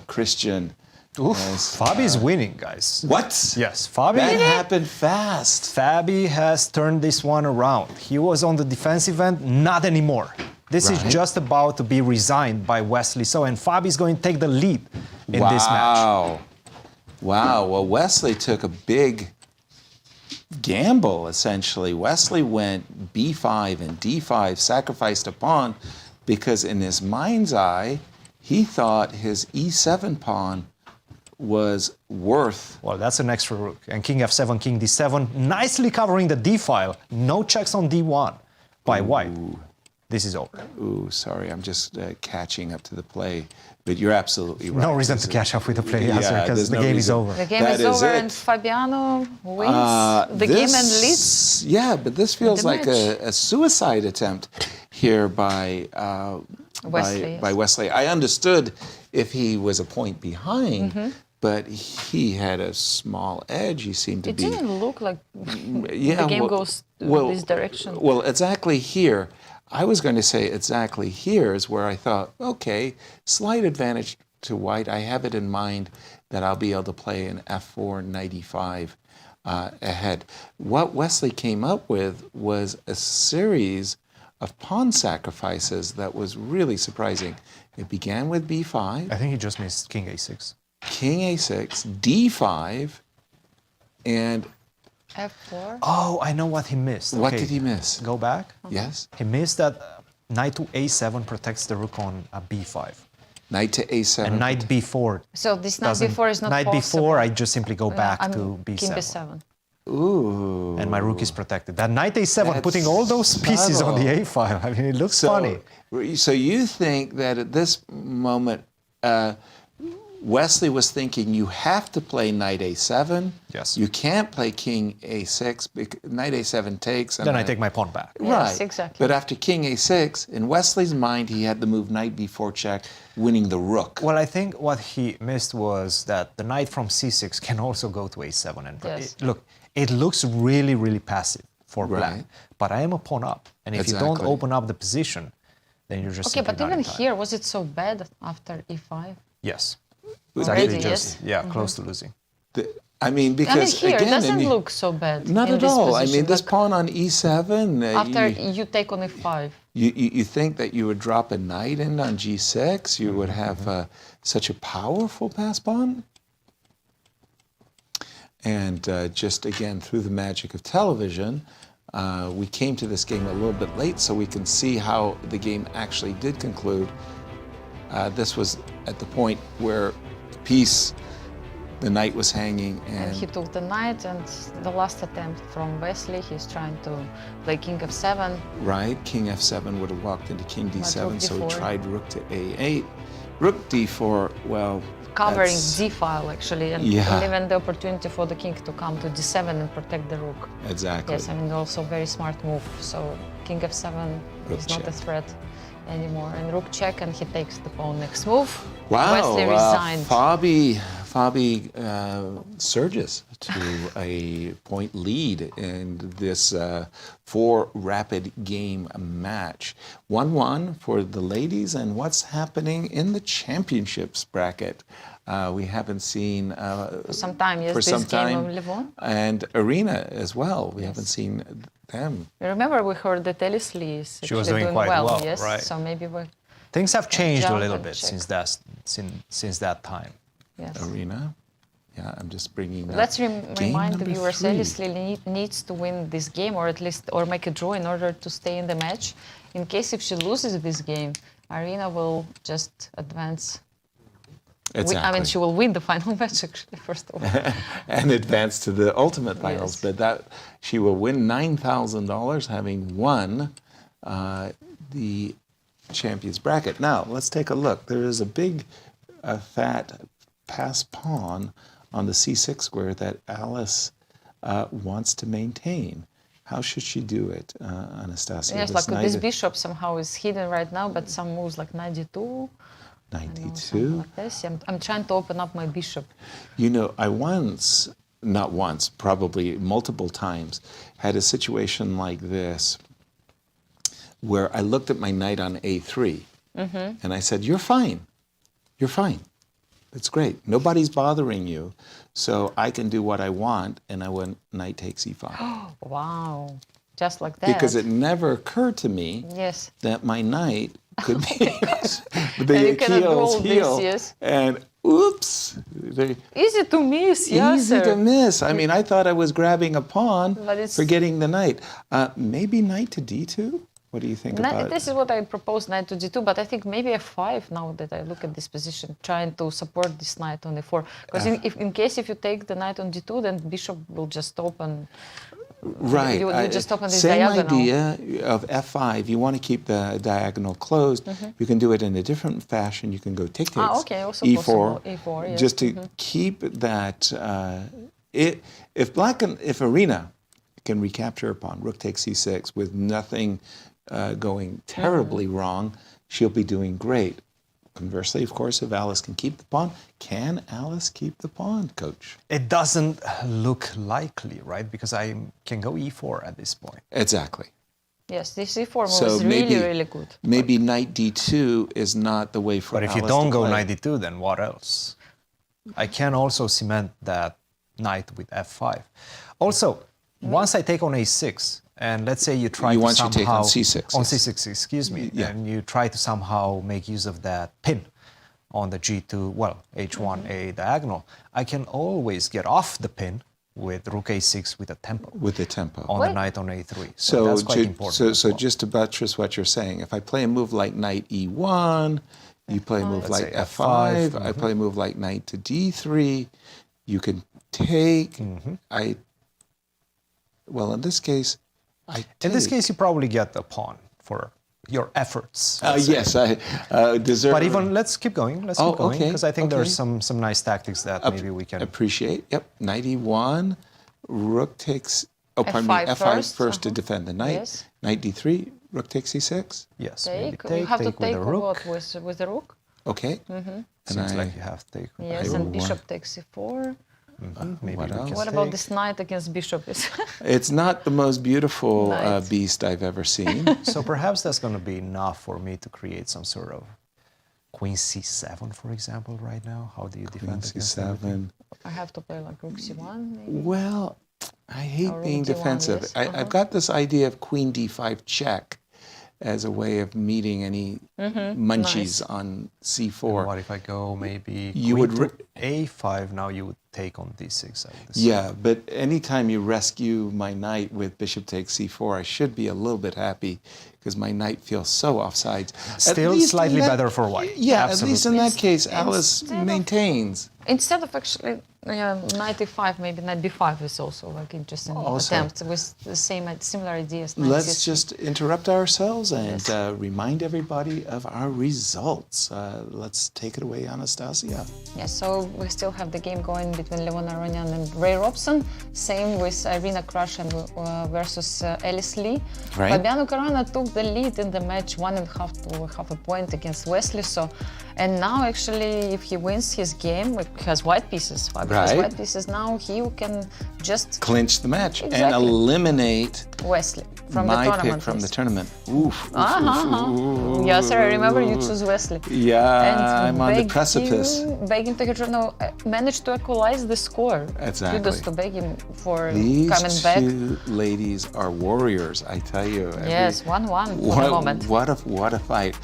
Cristian. Oof, Fabi is winning, guys. What? Yes, Fabi. That happened fast. Fabi has turned this one around. He was on the defensive end, not anymore. This is Right. just about to be resigned by Wesley. So, and Fabi is going to take the lead in this match. Wow. Wow. Well, Wesley took a big gamble, essentially. Wesley went B5 and D5, sacrificed a pawn, because in his mind's eye, he thought his E7 pawn was worth. Well, that's an extra rook. And King F7, King D7, nicely covering the D file. No checks on D1 by white. This is over. Ooh, sorry, I'm just catching up to the play. But you're absolutely right. No reason to catch up with the play, Yasser, because there's the no game is reason. over. The game That is over it. and Fabiano wins the game and leads. Yeah, but this feels the like match. a suicide attempt here by Wesley, by yes. Wesley. I understood if he was a point behind, but he had a small edge. He seemed to It be. didn't look like Yeah, the game well- goes well, this direction. Well, exactly here. I was going to say exactly here is where I thought, okay, slight advantage to white. I have it in mind that I'll be able to play an F4 knight e5 ahead. What Wesley came up with was a series of pawn sacrifices that was really surprising. It began with b5, I think he just missed King A6. king a6, d5, and F4. Oh, I know what he missed. what Okay, did he miss? Go back. Yes? He missed that knight to A7 protects the rook on B5. Knight to a7. And knight B4. So this knight doesn't- B4 is not Knight possible. B4, I just simply go back I'm to B7. King B7. Ooh. And my rook is protected. That knight A7, That's putting all those pieces on the subtle. A file. I mean, it looks funny. So you think that at this moment, Wesley was thinking you have to play knight a7. Yes. You can't play king a6 because knight a7 takes. And Then I take my pawn back. Right. Yes, exactly. But after king a6, in Wesley's mind, he had the move knight b4 check, winning the rook. Well, I think what he missed was that the knight from C6 can also go to A7. And Yes. look, it looks really, really passive for black. Right. But I am a pawn up. And if you don't Exactly. open up the position, then you're just Okay, simply but not even in time. here, was it so bad after E5? Yes. It's Already, actually just, yes? yeah, close to losing. I mean, because here, again, it doesn't and you- look so bad. not in at this all. I position. mean, this Look, pawn on e7. after you take on E5. You think that you would drop a knight in on g6, you would have such a powerful pass pawn? And just again, through the magic of television, we came to this game a little bit late so we can see how the game actually did conclude. This was at the point where piece, the knight was hanging, And he took the knight, and the last attempt from Wesley, he's trying to play king f7. Right, king f7 would have walked into king d7, rook so he d4. tried rook to a8. Rook d4, well, Covering that's- d file actually, and Yeah. leaving the opportunity for the king to come to d7 and protect the rook. Exactly. Yes, I mean also very smart move. So king f7 Rook is not a check. threat anymore, and rook check, and he takes the pawn. Next move. Wow, Wesley resigned. Fabi surges to a point lead in this 4 rapid game match. 1-1 for the ladies, and what's happening in the championships bracket? We haven't seen For some time, yes, for this some game time, of Levon. and Arena as well. We haven't seen them. Remember, we heard that Alice Lee is She was actually doing quite well, yes. right. So maybe we. Things have changed a jump little and bit check. since that time. Yes. Arena. Yeah, I'm just bringing up Let's game remind the number viewers, 3. Alice Lee needs to win this game, or at least make a draw in order to stay in the match. In case if she loses this game, Arena will just advance. Exactly. I mean, she will win the final match actually, first of all. And advance to the ultimate finals. Yes. But that she will win $9,000 having won the champions bracket. Now let's take a look. There is a big fat pass pawn on the c6 square that Alice wants to maintain. How should she do it, Anastasia? Yes, like this bishop somehow is hidden right now, but some moves like knight d2. Knight something d2. like this. I'm trying to open up my bishop. You know, I once, not once, probably multiple times, had a situation like this where I looked at my knight on a3 and I said, "You're fine. You're fine. That's great. Nobody's bothering you, so I can do what I want." And I went knight takes e5. Wow, just like that. Because it never occurred to me Yes. that my knight could be And the you cannot do Achilles all this, heel. yes. And oops, Easy to miss, easy Yasser. to miss. I mean, I thought I was grabbing a pawn But it's- for getting the knight. Maybe knight to d2? What do you think about This is what I proposed, knight to d2, but I think maybe f5 now that I look at this position, trying to support this knight on e4. Because in case if you take the knight on d2, then bishop will just open. Right. You just open this Same diagonal. idea of f5. You want to keep the diagonal closed. You can do it in a different fashion. You can go take takes, Okay, also e4, possible. E4, yes. just to keep that. If Arena can recapture a pawn, rook takes c6 with nothing going terribly wrong, she'll be doing great. Conversely, of course, if Alice can keep the pawn, can Alice keep the pawn, Coach? It doesn't look likely, right? Because I can go e4 at this point. Exactly. Yes, this e4 move So is maybe, really good. maybe knight d2 is not the way for But if Alice you don't to go play. knight d2, then what else? I can also cement that knight with f5. Also, once I take on a6, and let's say you try You to want to somehow... take on c6, On yes. c6, excuse me. Yeah. And you try to somehow make use of that pin on the g2, well, h1a diagonal. I can always get off the pin with rook a6 with a tempo. With the tempo. On the knight on a3. So that's quite important. So just to buttress what you're saying, if I play a move like knight e1, you play a move Let's like say f5, F5, I play a move like knight to d3, you can take, well, in this case, I take. In this case, you probably get the pawn for your efforts. let's say. Yes, I deserve. But even, let's keep going. Let's keep going, okay, because I think okay. there's some nice tactics that maybe we can... Appreciate. Yep, knight e1, rook takes, pardon me, F5 f5 first, to defend the knight. Yes. Knight d3, rook takes c6. Yes, maybe Take. You have to with take the rook. what with the rook. Okay. Seems like you have to take. Yes, and bishop takes e4. Maybe what we else? can What about take. this knight against bishop? It's not the most beautiful Knight. beast I've ever seen. So perhaps that's going to be enough for me to create some sort of queen c7, for example, right now. How do you defend against that? c7. I have to play like rook c1, maybe. Well, I hate Or being rook d1, defensive. yes. I've got this idea of queen d5 check as a way of meeting any munchies on c4. And what if I go maybe You queen would to a5, now you would take on d6. Yeah, but anytime you rescue my knight with bishop takes c4, I should be a little bit happy because my knight feels so offsides. Still slightly better for white. Yeah, absolutely. At least in that case, Alice maintains. Instead of actually knight e5, maybe knight b5 is also like interesting attempt with the similar ideas. Let's just interrupt ourselves and remind everybody of our results. Let's take it away, Anastasia. Yes, so we still have the game going between Levon Aronian and Ray Robson. Same with Irina Krush versus Alice Lee. Right. Fabiano Caruana took the lead in the match, 1.5 to half a point against Wesley. And now actually, if he wins his game, he has white pieces. Fabiano has white pieces. Now he can just clinch the match and eliminate Wesley from my the tournament. pick from the tournament. Oof. Yes, sir. I remember you choose Wesley. Yeah, and I'm on the precipice. Begging to manage to equalize the score. Exactly. Kudos to Begin for These coming back. two ladies are warriors, I tell you. Yes, 1-1 for the moment. What a fight.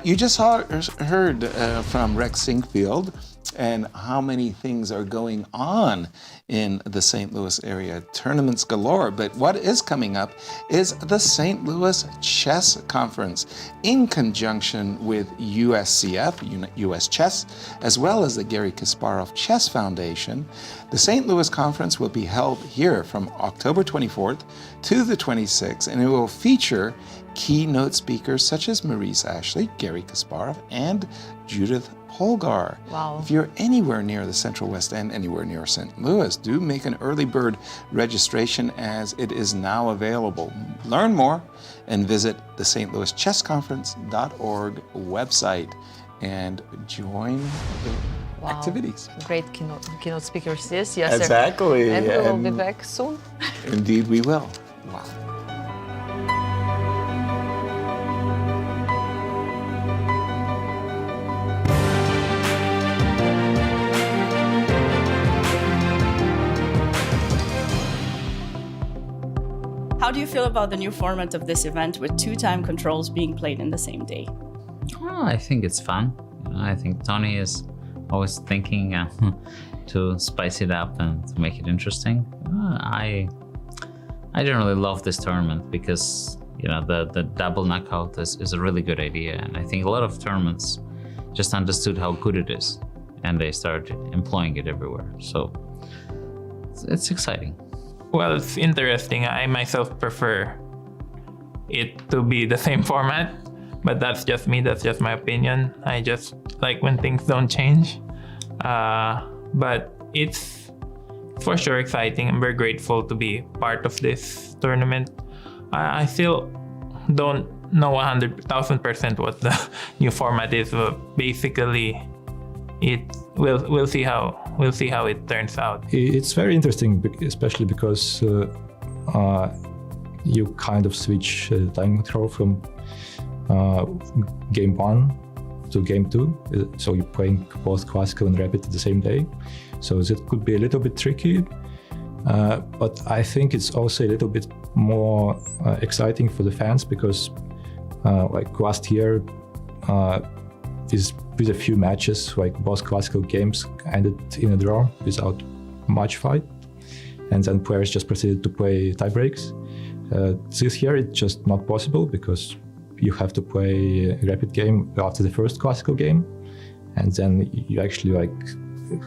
You just heard from Rex Sinkfield and how many things are going on in the St. Louis area. Tournaments galore, but what is coming up is the St. Louis Chess Conference in conjunction with USCF, US Chess, as well as the Garry Kasparov Chess Foundation. The St. Louis Conference will be held here from October 24th to the 26th, and it will feature keynote speakers such as Maurice Ashley, Garry Kasparov, and Judith Polgar. Wow. If you're anywhere near the Central West End, anywhere near St. Louis, do make an early bird registration as it is now available. Learn more and visit the St. Louis Chess Conference.org website and join the activities. Great keynote speakers, yes, Yasser. Exactly. And we will be back soon. Indeed we will. Wow. How do you feel about the new format of this event with 2 time controls being played in the same day? Oh, I think it's fun. I think Tony is always thinking to spice it up and to make it interesting. I generally love this tournament because the double knockout is a really good idea, and I think a lot of tournaments just understood how good it is, and they started employing it everywhere. So it's exciting. Well, it's interesting. I myself prefer it to be the same format, but that's just me, that's just my opinion. I just like when things don't change. But it's for sure exciting. I'm very grateful to be part of this tournament. I still don't know 100,000% what the new format is, but basically we'll see how it turns out. It's very interesting, especially because you kind of switch time control from game 1 to game 2. So you're playing both classical and rapid at the same day. So that could be a little bit tricky. But I think it's also a little bit more exciting for the fans because like last year, with a few matches, like both classical games ended in a draw without much fight, and then players just proceeded to play tiebreaks. This year it's just not possible because you have to play a rapid game after the first classical game, and then you actually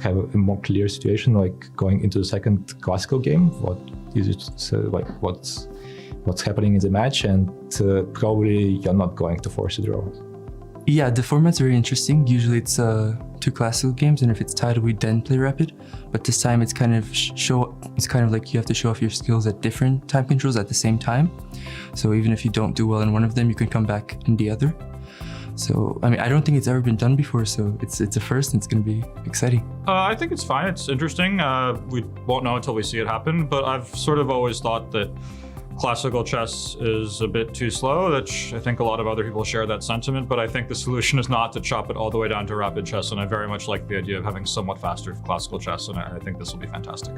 have a more clear situation, like going into the second classical game. What is it? What's happening in the match, and probably you're not going to force a draw. Yeah, the format's very interesting. Usually it's 2 classical games, and if it's tied, we then play rapid. But this time it's kind of like you have to show off your skills at different time controls at the same time. So even if you don't do well in one of them, you can come back in the other. So I mean, I don't think it's ever been done before, so it's a first, and it's going to be exciting. I think it's fine. It's interesting. We won't know until we see it happen. But I've sort of always thought that classical chess is a bit too slow, which I think a lot of other people share that sentiment, but I think the solution is not to chop it all the way down to rapid chess, and I very much like the idea of having somewhat faster classical chess, and I think this will be fantastic.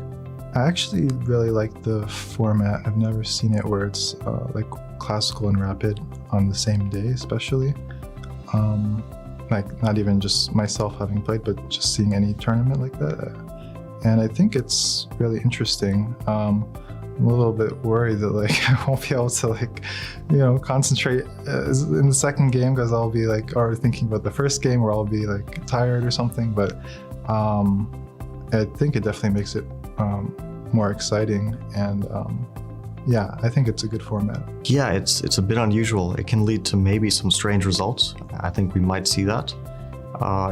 I actually really like the format. I've never seen it where it's like classical and rapid on the same day, especially. Like not even just myself having played, but just seeing any tournament like that. And I think it's really interesting. I'm a little bit worried that like I won't be able to like, concentrate in the second game because I'll be like already thinking about the first game or I'll be like tired or something. But I think it definitely makes it more exciting, and yeah, I think it's a good format. Yeah, it's a bit unusual. It can lead to maybe some strange results. I think we might see that.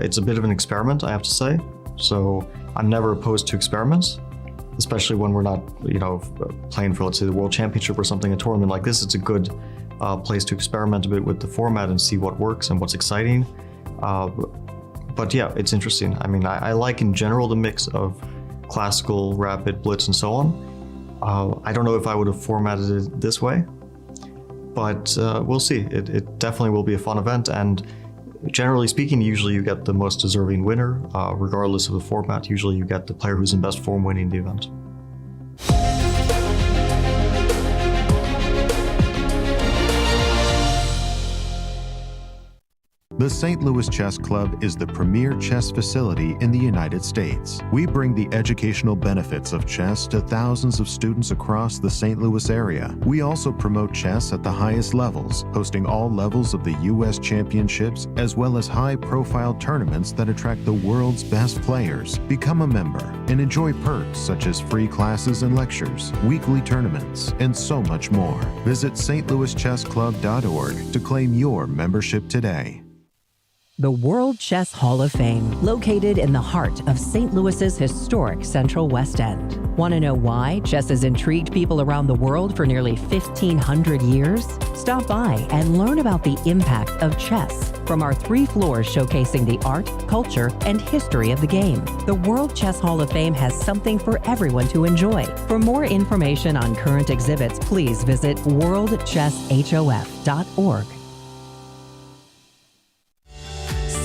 It's a bit of an experiment, I have to say. So I'm never opposed to experiments, especially when we're not, playing for, let's say, the World Championship or something, a tournament like this. It's a good place to experiment a bit with the format and see what works and what's exciting. But yeah, it's interesting. I mean, I like in general the mix of classical, rapid, blitz, and so on. I don't know if I would have formatted it this way, but we'll see. It definitely will be a fun event, and generally speaking, usually you get the most deserving winner, regardless of the format. Usually you get the player who's in best form winning the event. The St. Louis Chess Club is the premier chess facility in the United States. We bring the educational benefits of chess to thousands of students across the St. Louis area. We also promote chess at the highest levels, hosting all levels of the U.S. championships, as well as high-profile tournaments that attract the world's best players. Become a member and enjoy perks such as free classes and lectures, weekly tournaments, and so much more. Visit stlouischessclub.org to claim your membership today. The World Chess Hall of Fame, located in the heart of St. Louis's historic Central West End. Want to know why chess has intrigued people around the world for nearly 1,500 years? Stop by and learn about the impact of chess from our 3 floors showcasing the art, culture, and history of the game. The World Chess Hall of Fame has something for everyone to enjoy. For more information on current exhibits, please visit worldchesshof.org.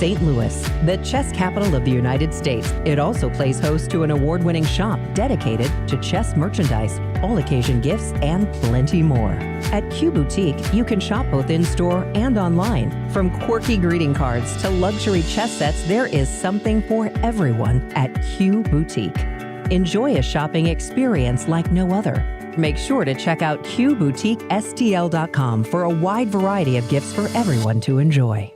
St. Louis, the chess capital of the United States. It also plays host to an award-winning shop dedicated to chess merchandise, all-occasion gifts, and plenty more. At Q Boutique, you can shop both in-store and online. From quirky greeting cards to luxury chess sets, there is something for everyone at Q Boutique. Enjoy a shopping experience like no other. Make sure to check out QBoutiqueSTL.com for a wide variety of gifts for everyone to enjoy.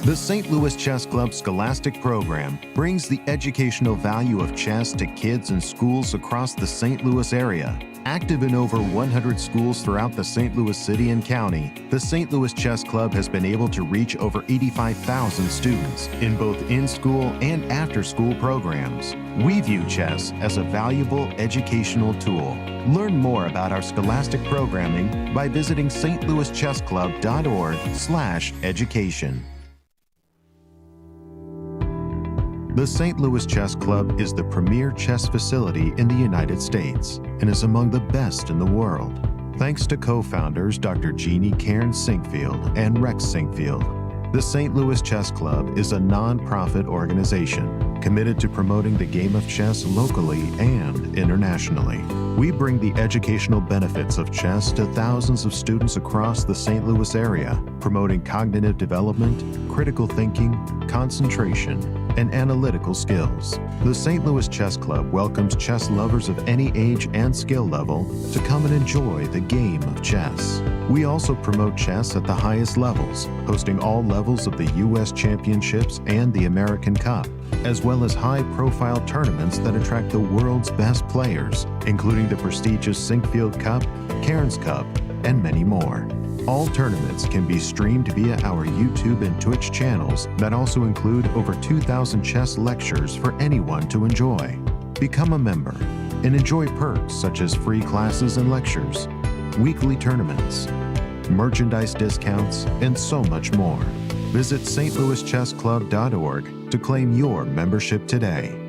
The St. Louis Chess Club Scholastic Program brings the educational value of chess to kids in schools across the St. Louis area. Active in over 100 schools throughout the St. Louis city and county, the St. Louis Chess Club has been able to reach over 85,000 students in both in-school and after-school programs. We view chess as a valuable educational tool. Learn more about our scholastic programming by visiting stlouischesskclub.org/education. The St. Louis Chess Club is the premier chess facility in the United States and is among the best in the world. Thanks to co-founders Dr. Jeannie Cairn Sinkfield and Rex Sinkfield, the St. Louis Chess Club is a non-profit organization committed to promoting the game of chess locally and internationally. We bring the educational benefits of chess to thousands of students across the St. Louis area, promoting cognitive development, critical thinking, concentration, and analytical skills. The St. Louis Chess Club welcomes chess lovers of any age and skill level to come and enjoy the game of chess. We also promote chess at the highest levels, hosting all levels of the U.S. Championships and the American Cup, as well as high-profile tournaments that attract the world's best players, including the prestigious Sinkfield Cup, Cairns Cup, and many more. All tournaments can be streamed via our YouTube and Twitch channels that also include over 2,000 chess lectures for anyone to enjoy. Become a member and enjoy perks such as free classes and lectures, weekly tournaments, merchandise discounts, and so much more. Visit stlouischessclub.org to claim your membership today.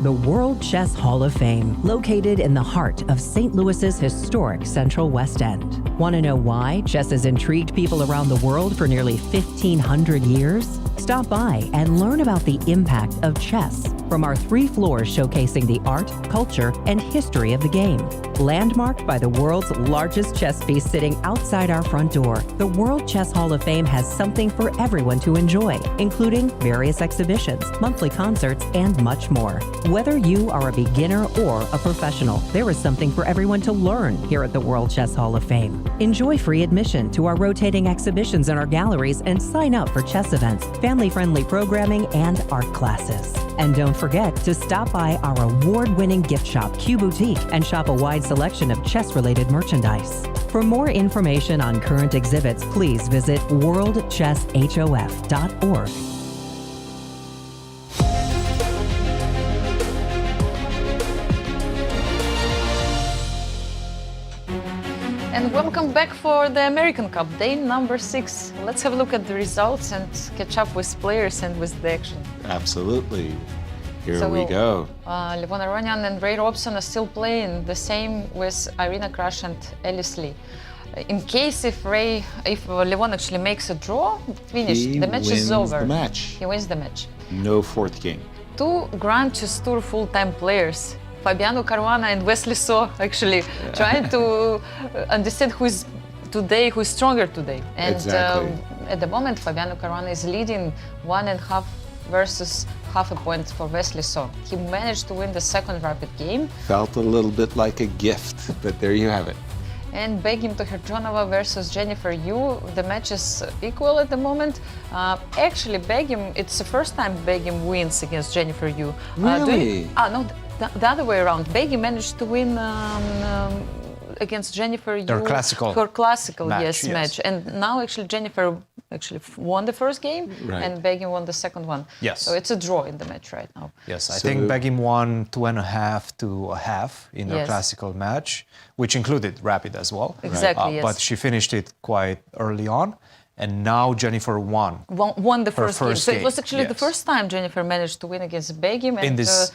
the World Chess Hall of Fame, located in the heart of St. Louis's historic Central West End. Want to know why chess has intrigued people around the world for nearly 1,500 years? Stop by and learn about the impact of chess from our 3 floors showcasing the art, culture, and history of the game. Landmarked by the world's largest chess piece sitting outside our front door, the World Chess Hall of Fame has something for everyone to enjoy, including various exhibitions, monthly concerts, and much more. Whether you are a beginner or a professional, there is something for everyone to learn here at the World Chess Hall of Fame. Enjoy free admission to our rotating exhibitions in our galleries and sign up for chess events, family-friendly programming, and art classes. And don't forget to stop by our award-winning gift shop, Q Boutique, and shop a wide selection of chess-related merchandise. For more information on current exhibits, please visit worldchesshof.org. And welcome back for the American Cup, day number 6. Let's have a look at the results and catch up with players and with the action. Absolutely. Here we go. Levon Aronian and Robson are still playing, the same with Irina Krush and Alice Lee. In case if Levon actually makes a draw, finished, the match is over. He wins the match. No fourth game. 2 Grand Chess Tour full-time players, Fabiano, Caruana, and Wesley actually trying to understand who's stronger today. And at the moment, Fabiano Caruana is leading 1.5 versus half a point for Wesley He managed to win the second rapid game. Felt a little bit like a gift, but there you have it. And Begim Tokhirjonova versus Jennifer Yu. The match is equal at the moment. Actually, Begim, it's the first time Begim wins against Jennifer Yu. Really? No, the other way around. Begim managed to win against Jennifer Yu. Her classical match. And now actually Jennifer won the first game, and Begim won the second one. Yes. So it's a draw in the match right now. Yes, I think Begim won 2.5 to a half in her classical match, which included rapid as well. Exactly, yes. But she finished it quite early on. And now Jennifer won the first game. So it was actually the first time Jennifer managed to win against Begim. In this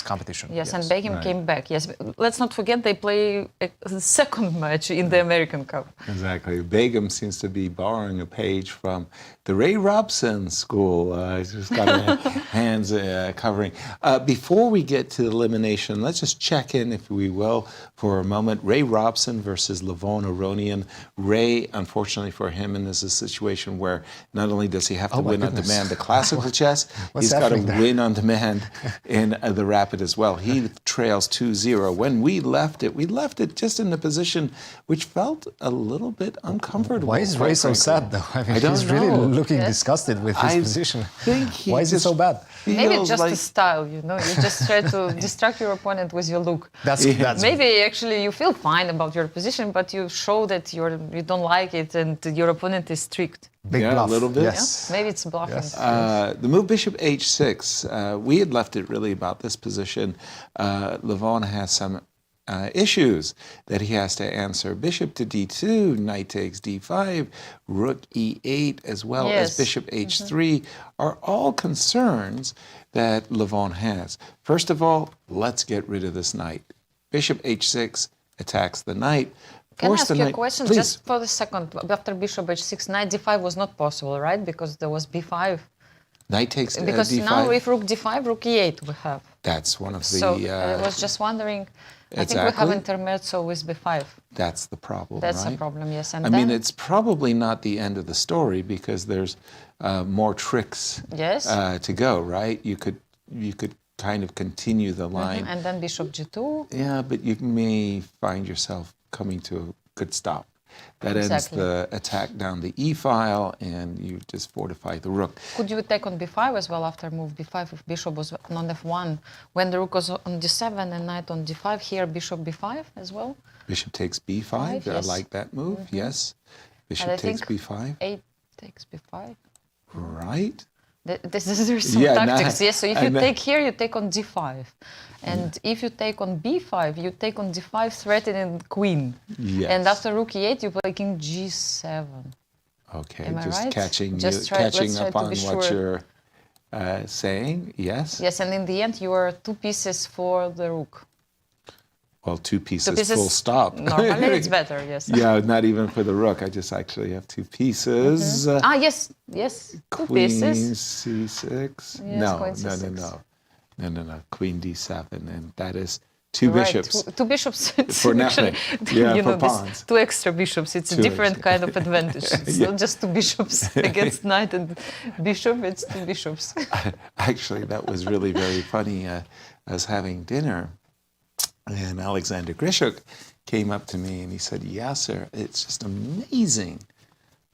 competition. Yes, and Begim came back. Yes, let's not forget they play a second match in the American Cup. Exactly. Begim seems to be borrowing a page from the Ray Robson school. He's got her hands covering. Before we get to elimination, let's just check in, if we will, for a moment. Ray Robson versus Levon Aronian. Ray, unfortunately for him, in this situation where not only does he have to win on demand the classical chess, he's got to win on demand in the rapid as well. He trails 2-0. When we left it just in a position which felt a little bit uncomfortable. Why is Ray so sad, though? I mean, he's really looking disgusted with his position. Why is it so bad? Maybe it's just a style, you just try to distract your opponent with your look. Maybe actually you feel fine about your position, but you show that you don't like it and your opponent is strict. Big bluff. A little bit. Yes. Maybe it's bluffing. Yes. The move Bishop H6, we had left it really about this position. Levon has some issues that he has to answer. Bishop to D2, knight takes D5, rook E8, as well as bishop H3 are all concerns that Levon has. First of all, let's get rid of this knight. Bishop H6 attacks the knight. Can I ask you a question? Please. Just for the second, after bishop H6, knight D5 was not possible, right? Because there was B5. Knight takes because D5. Now if rook D5, rook E8 we have. That's one of the... So I was just wondering, I think we have intermezzo with B5. That's the problem, That's right? the problem, yes. And I mean, it's probably not the end of the story because there's more tricks to go, right? You could kind of continue the line. And then bishop G2. Yeah, but you may find yourself coming to a good stop. That ends the attack down the E file, and you just fortify the rook. Could you take on B5 as well after move B5 if bishop was on F1? When the rook was on D7 and knight on D5, here bishop B5 as well? Bishop takes B5, I like that move, yes. Bishop takes B5. 8 takes B5. Right. There's some tactics, yes. So if you take here, you take on D5. And if you take on B5, you take on D5, threatening queen. Yes. And after rook E8, you play king G7. Okay, Am I just right? catching up on what you're saying, yes? Yes, and in the end, you are 2 pieces for the rook. Well, 2 pieces, full stop. Normally it's better, yes. Yeah, not even for the rook. I just actually have 2 pieces. Yes, 2 pieces. Queen C6. Yes, No, Queen C6. No. Queen D7, and that is 2 bishops. 2 bishops. For nothing. Yeah, for pawns. 2 extra bishops. It's a different kind of advantage. It's not just 2 bishops against knight and bishop. It's 2 bishops. Actually, that was really very funny. I was having dinner, and Alexander Grishuk came up to me and he said, Yasser, it's just amazing.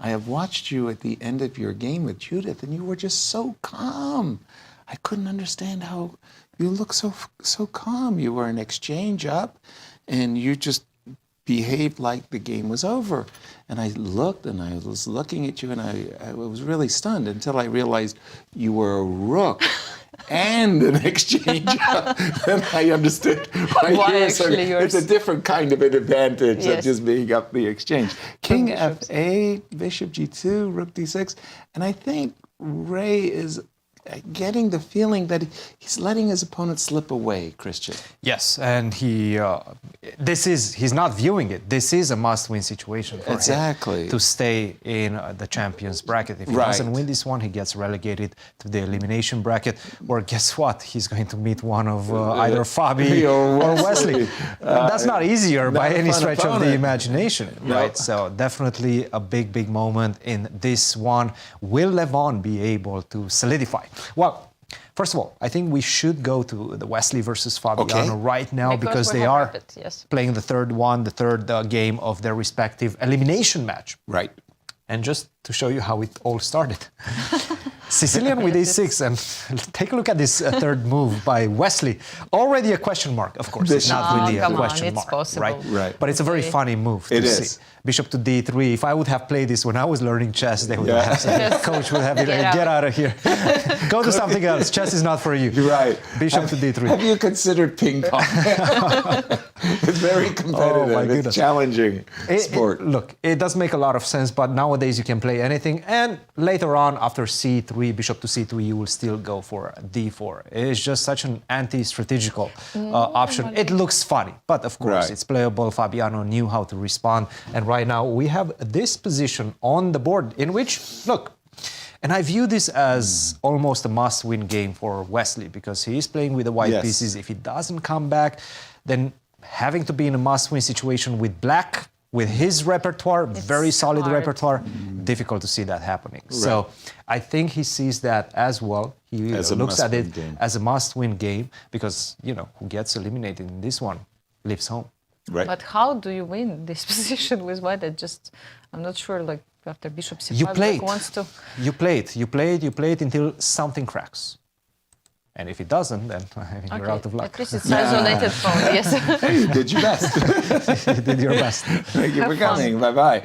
I have watched you at the end of your game with Judith, and you were just so calm. I couldn't understand how you look so calm. You were an exchange up, and you just behaved like the game was over. And I looked, and I was looking at you, and I was really stunned until I realized you were a rook and an exchange up. Then I understood why actually yours. It's a different kind of an advantage Yes. of just being up the exchange. King F8, Bishop G2, Rook D6, and I think Ray is getting the feeling that he's letting his opponent slip away, Cristian. Yes, and he's not viewing it. This is a must-win situation for him to stay in the champions bracket. If he doesn't win this one, he gets relegated to the elimination bracket. Or guess what? He's going to meet one of either Fabi or Wesley. That's not easier by any stretch of the imagination, right? So definitely a big moment in this one. Will Levon be able to solidify? Well, first of all, I think we should go to the Wesley versus Fabiano right now because they are playing the third game of their respective elimination match. Right. And just to show you how it all started. Sicilian with a6, and take a look at this third move by Wesley. Already a question mark, of course. It's not really a question mark, right? But it's a very funny move to see. Bishop to d3. If I would have played this when I was learning chess, they would have said, coach would have been get out of here. Go to something else. Chess is not for you. Right. Bishop to d3. Have you considered ping pong? It's very competitive. Oh, it's challenging sport. Look, it does make a lot of sense, but nowadays you can play anything. And later on, after c3, bishop to c3, you will still go for d4. It's just such an anti-strategical option. It looks funny, but of course it's playable. Fabiano knew how to respond. And right now we have this position on the board in which, look, and I view this as almost a must-win game for Wesley because he is playing with the white pieces. If he doesn't come back, then having to be in a must-win situation with black, with his repertoire, very solid repertoire, difficult to see that happening. So I think he sees that as well. He looks at it as a must-win game because, you know, who gets eliminated in this one lives home. Right. But how do you win this position with white? I'm not sure, like, after bishop c5, You played. wants to... You played until something cracks. And if it doesn't, then you're out of luck. At least it's isolated phone, yes. Hey, you did your best. You did your best. Thank you for coming. Bye-bye.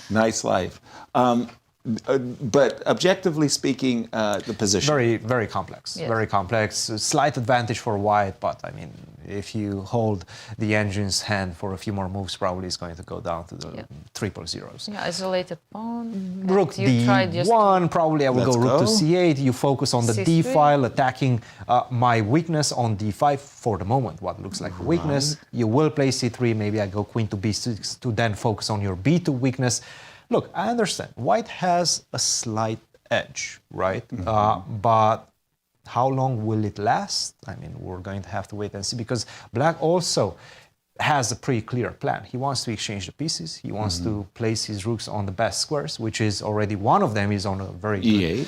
Nice life. But objectively speaking, the position. Very, very complex. Yes. Very complex. Slight advantage for white, but I mean, if you hold the engine's hand for a few more moves, probably it's going to go down to the triple zeros. Yeah, isolated pawn. Rook d1, probably I will go rook to c8. You focus on the d file, attacking my weakness on d5 for the moment, what looks like a weakness. You will play c3, maybe I go queen to b6 to then focus on your b2 weakness. Look, I understand. White has a slight edge, right? But how long will it last? I mean, we're going to have to wait and see because black also has a pretty clear plan. He wants to exchange the pieces. He wants to place his rooks on the best squares, which is already one of them is on a very good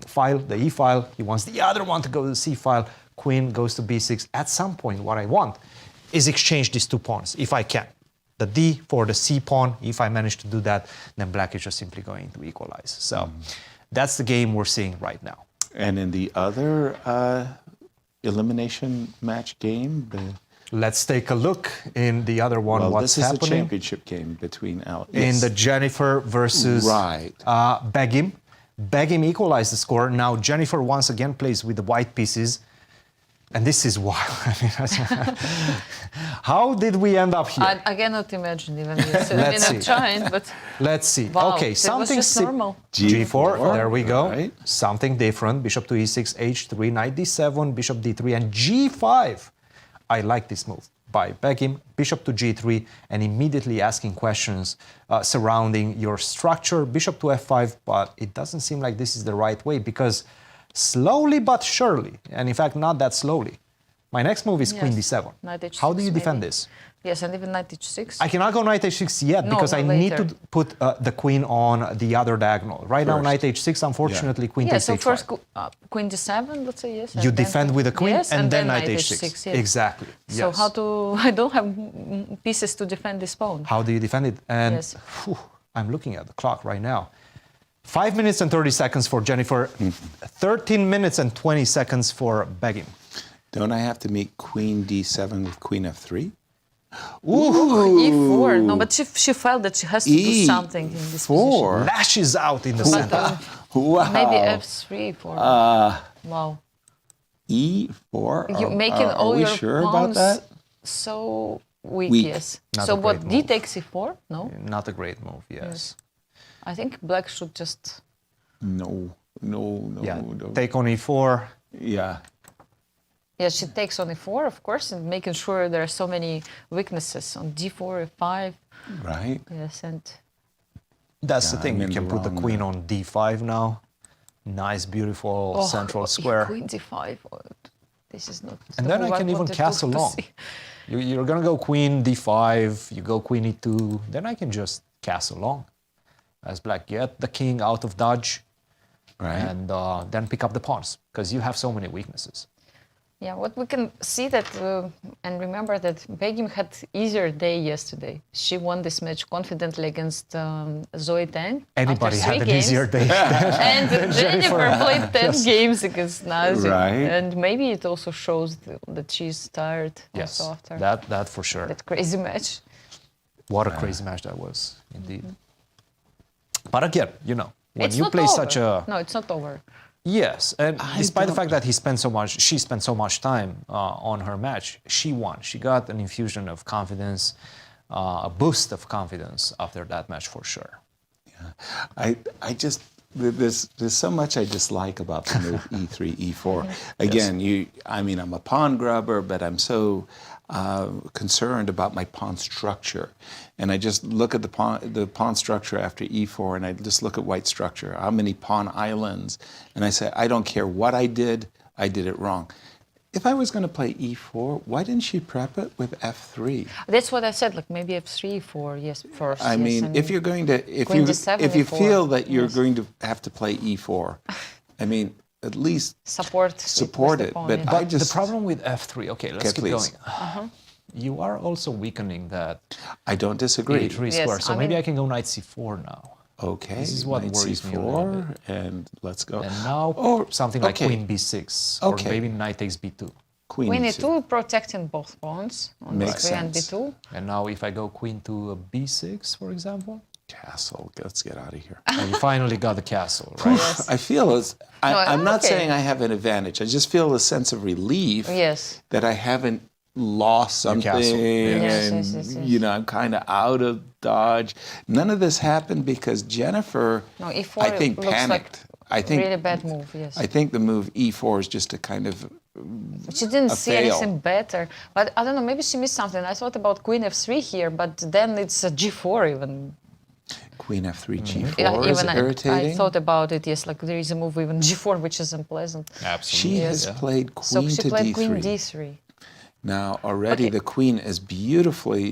file, the E file. He wants the other one to go to the C file. Queen goes to B6. At some point, what I want is exchange these 2 pawns, if I can. The D for the C pawn. If I manage to do that, then black is just simply going to equalize. So that's the game we're seeing right now. And in the other elimination match game, let's take a look in the other one. What's happening? This is a championship game between in the Jennifer versus Begim. Begim equalized the score. Now Jennifer once again plays with the white pieces. And this is wild. How did we end up here? I cannot imagine even this. I've been trying, but let's see. wow, Okay, something was just normal. G4. There we go. Right. Something different. Bishop to E6, H3, Knight D7, Bishop D3, and G5. I like this move by Begim. Bishop to G3, and immediately asking questions surrounding your structure. Bishop to F5, but it doesn't seem like this is the right way because slowly but surely, and in fact not that slowly, my next move is Queen D7. Knight H6, How do you defend maybe. this? Yes, and even Knight H6. I cannot go Knight H6 yet because I need later. to put the queen on the other diagonal. Right now, Knight H6, unfortunately, Queen Yeah, takes so H5. first Queen D7, let's say, yes. You defend with the queen yes, and then Knight Knight H6. H6. Yes. Exactly. So yes. how to... I don't have pieces to defend this pawn. How do you defend it? And Yes. I'm looking at the clock right now. 5 minutes and 30 seconds for Jennifer. 13 minutes and 20 seconds for Begim. Don't I have to meet Queen D7 with Queen F3? Ooh, E4. No, but she felt that she has to do something in this position. Lashes out in the center. Wow. Maybe F3 for... wow. E4? You're making are all we your sure pawns about that? so weak, Weak. yes. Not So a what, great D move. takes E4? No? Not a great move, yes. I think black should just... No. Yeah, take on E4. Yeah. Yeah, she takes on E4, of course, and making sure there are so many weaknesses on D4, F5. Right. Yes, and... That's the Yeah, thing. I'm You in can the put the wrong queen on D5 now. Nice, beautiful central yeah, square. Queen D5. This is not... And then I can even castle long. You're going to go queen D5, you go queen E2, then I can just castle long. As black get the king out of dodge, right, and then pick up the pawns, because you have so many weaknesses. Yeah, what we can see that, and remember that Begim had easier day yesterday. She won this match confidently against Zoe Tang. Anybody after had 3 an games. easier day. And Jennifer played 10 Yes. games against Nazi. Right. And maybe it also shows that she's tired Yes, also after that for sure. that crazy match. What a crazy match that was, indeed. But again, you know, when It's you not play over. such a... No, it's not over. Yes, and despite the fact that she spent so much time on her match, she won. She got an infusion of confidence, a boost of confidence after that match for sure. I just there's so much I dislike about the move E3, E4. Again, I'm a pawn grubber, but I'm so concerned about my pawn structure, and I just look at the pawn structure after E4, and I just look at white structure. How many pawn islands? And I say, I don't care what I did it wrong. If I was going to play E4, why didn't she prep it with F3? That's what I said, like maybe F3, 4, yes, first. I mean, if you're going to, if Queen you D7, if you E4, feel that you're yes. going to have to play E4, I mean, at least support it. pawn, But yeah. I just the problem with F3, okay, let's keep please. going. You are also weakening that I don't disagree. E3 Yes, square, so I maybe mean- I can go knight C4 now. Okay, This is what knight worries me a little C4, bit. and let's go. And now Or something like okay. queen B6, Okay. or maybe knight takes B2. Queen Queen E2. E2 protecting both pawns on Makes B3 and sense. B2. And now if I go queen to a B6, for example, Castle. Let's get out of here. and you finally got the castle, right? I feel I'm not okay. saying I have an advantage. I just feel a sense of relief Yes. that I haven't lost something, castle. Yes. and Yes. you know I'm kind of out of dodge. None of this happened because Jennifer, No, E4 I think, looks panicked. like I think really bad move, yes. I think the move E4 is just a kind of She didn't a see fail. anything better. But I don't know, maybe she missed something. I thought about Queen F3 here, but then it's a G4 even. Queen F3 G4 Yeah, is even irritating. I thought about it, yes, like there is a move even G4, which is unpleasant. She has played So Queen she to played D3. Queen D3. Now already Okay. the Queen is beautifully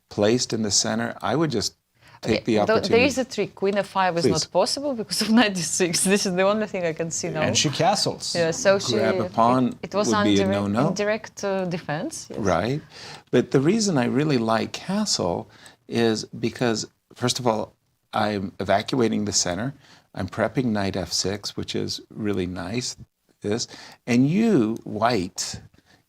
placed in the center. I would just take the opportunity. There is a trick. Queen F5 is Please. not possible because of knight D6. This is the only thing I can see now. And she castles. Yeah, so she Grab a pawn it was would be a indirect, no-no. indirect defense. Yes. Right. But the reason I really like castle is because, first of all, I'm evacuating the center. I'm prepping knight F6, which is really nice. And you, white,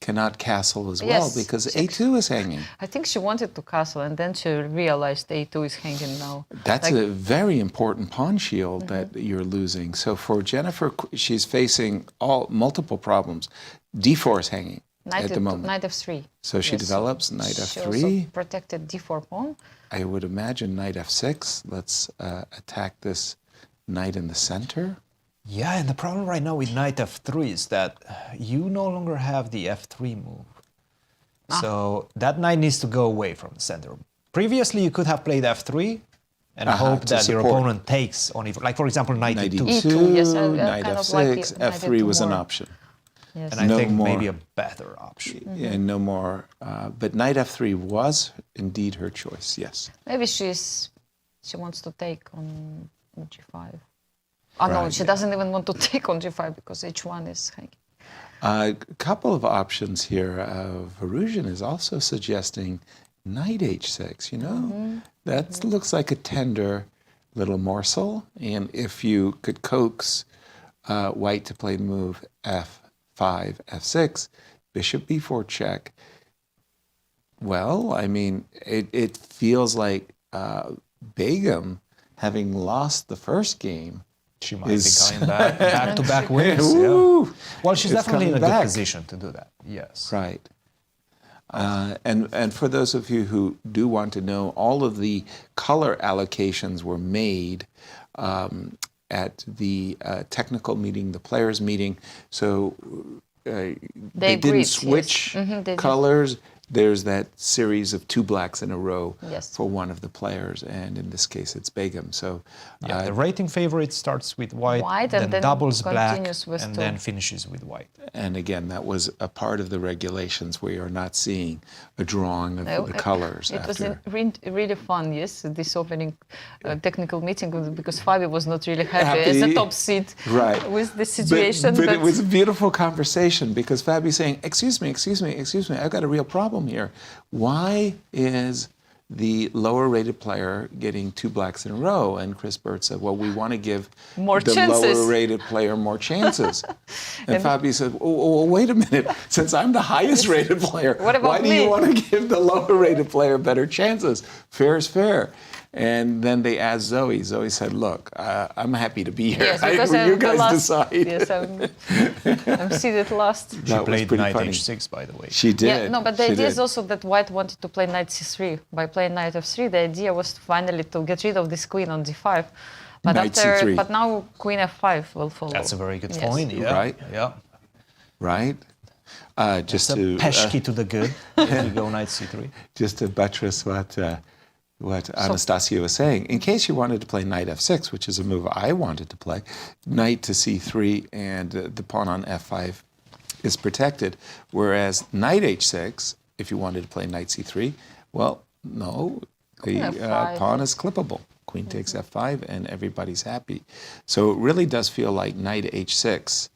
cannot castle as well because A2 is hanging. I think she wanted to castle and then she realized A2 is hanging now. That's a very important pawn shield that you're losing. So for Jennifer, she's facing multiple problems. D4 is hanging at the moment. Knight F3. So she develops Knight F3. She also protected D4 pawn. I would imagine Knight F6. Let's attack this knight in the center. Yeah, and the problem right now with Knight F3 is that you no longer have the F3 move. So that knight needs to go away from the center. Previously, you could have played F3 and hope that your opponent takes on it. Like, for example, Knight E2. E2, yes, Knight F6, F3 was an option. Yes. And I think maybe a better option. Yeah, no more. But Knight F3 was indeed her choice, yes. Maybe she wants to take on G5. Oh, no, she doesn't even want to take on G5 because H1 is hanging. A couple of options here. Varusian is also suggesting Knight H6, you know? That looks like a tender little morsel. And if you could coax White to play move F5, F6, Bishop B4 check. Well, I mean, it feels like Begum, having lost the first game, she might be coming back-to-back wins. Well, she's definitely in a good position to do that. Yes. Right. And for those of you who do want to know, all of the color allocations were made at the technical meeting, the players' meeting. So they didn't switch colors. There's that series of 2 blacks in a row for one of the players, and in this case, it's Begum. So the rating favorite starts with white then doubles black, and then finishes with white. And again, that was a part of the regulations where you're not seeing a drawing of the colors. It was really fun, yes, this opening technical meeting, because Fabi was not really happy as a top seed with the situation. But it was a beautiful conversation because Fabi's saying, excuse me, I've got a real problem here. Why is the lower rated player getting 2 blacks in a row? And Chris Burt said, well, we want to give the lower rated player more chances. And Fabi said, oh, wait a minute, since I'm the highest rated player, why do you want to give the lower rated player better chances? Fair is fair. And then they asked Zoe. Zoe said, look, I'm happy to be here. Yes, you guys decide. Yes, I'm seated last. She played Knight H6, by the way. She did. Yeah, no, but the idea is also that White wanted to play Knight C3. By playing Knight F3, the idea was finally to get rid of this queen on D5. But but now Queen F5 will follow. That's a very good point. Yeah. Right. Yeah. Right. Just to Peshki to the good. You go Knight C3. Just to buttress what Anastasiya was saying, in case you wanted to play Knight F6, which is a move I wanted to play, Knight to C3 and the pawn on F5 is protected, whereas Knight H6, if you wanted to play Knight C3, well, no, the pawn is clippable. Queen takes F5 and everybody's happy. So it really does feel like Knight H6,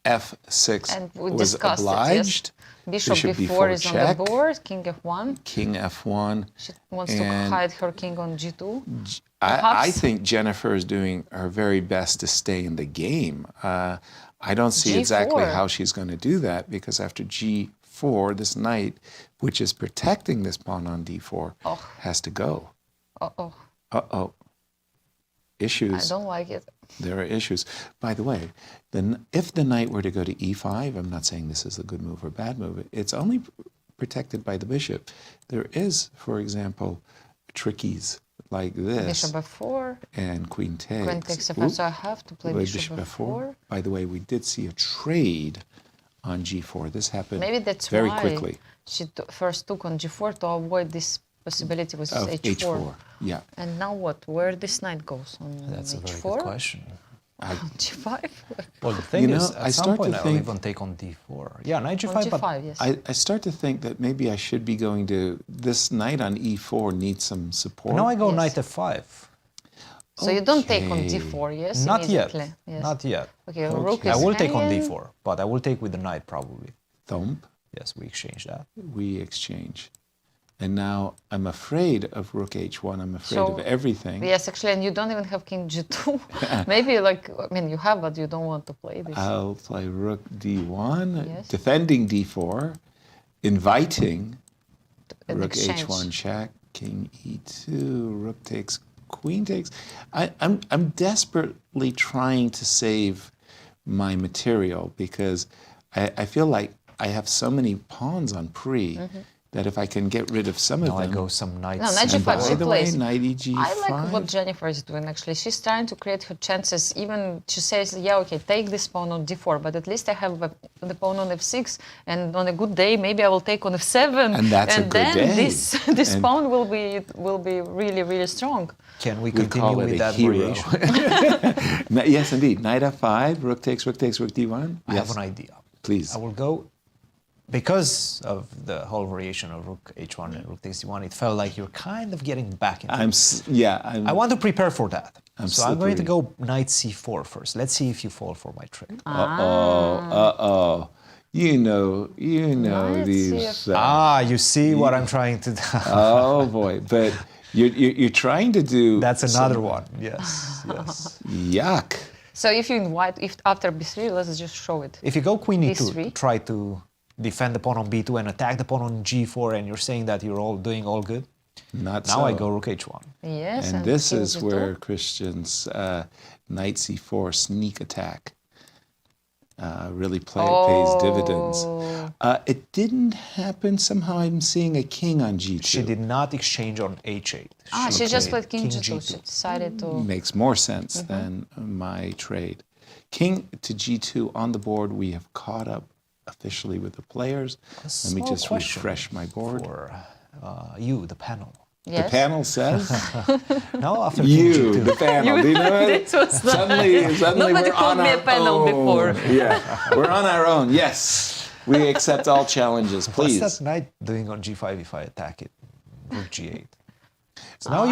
F6 was obliged. Bishop B4 is on the board, King F1. King F1. She wants to hide her king on G2. I think Jennifer is doing her very best to stay in the game. I don't see exactly how she's going to do that because after G4, this knight, which is protecting this pawn on D4, has to go. Uh-oh. Uh-oh. Issues. I don't like it. There are issues. By the way, if the knight were to go to E5, I'm not saying this is a good move or bad move, it's only protected by the bishop. There is, for example, trickies like this. Bishop F4. And Queen takes. Queen takes F5, so I have to play Bishop F4. By the way, we did see a trade on G4. This happened very quickly. She first took on G4 to avoid this possibility with H4. Yeah. And now what? Where this knight goes? On That's H4? A very good question. G5? Well, the thing is, at some point I'll even take on D4. Yeah, Knight G5, on G5 but yes. I start to think that maybe I should be going to, this knight on E4 needs some support. But now I go Knight F5. So you don't take on D4, yes? Not yet. Yes. Not yet. Okay, Rook is I will take on D4, but I will take with the knight probably. Thump. Yes, we exchange that. We exchange. And now I'm afraid of rook h1. I'm afraid of everything. Yes, actually, and you don't even have king g2. Maybe you have, but you don't want to play this. I'll play rook d1, Yes. defending d4, inviting An rook exchange. h1 check, king e2, rook takes, queen takes. I'm desperately trying to save my material because I feel like I have so many pawns on pre that if I can get rid of some of them. I go some knights. No, knight g5 she By the way, plays. knight e5. I like what Jennifer is doing actually. She's trying to create her chances. Even she says, yeah, okay, take this pawn on d4, but at least I have the pawn on f6, and on a good day, maybe I will take on f7. And that's a good then day. this pawn will be really, really strong. Can we call continue it with a that hero. variation? Yes, indeed. Knight f5, rook takes, rook d1. I have an idea. Please. I will go, because of the whole variation of rook h1 and rook takes d1, it felt like you're kind of getting back into it. I want to prepare for that. I'm going to go knight c4 first. Let's see if you fall for my trick. Uh-oh. You know these. You see what I'm trying to do. Oh boy, but you're trying to do. That's another one. Yes, yes. Yuck. So if after b3, let's just show it. If you go queen e2, d3. try to defend the pawn on b2 and attack the pawn on g4, and you're saying that you're all doing all good. Not now so. I go rook h1. Yes, and this is where Cristian's knight c4 sneak attack really pays dividends. It didn't happen. Somehow I'm seeing a king on g2. She did not exchange on h8. She just played king g2. She decided to. Makes more sense than my trade. King to g2 on the board. We have caught up officially with the players. Let me just refresh my board. For you, the panel. Yes. The panel says? No, after you, the panel. Do you know it? This was Suddenly Nobody we're called on me a our panel own. before. Yeah, we're on our own. Yes, we accept all challenges. Please. What's that knight doing on g5 if I attack it? Rook g8. So now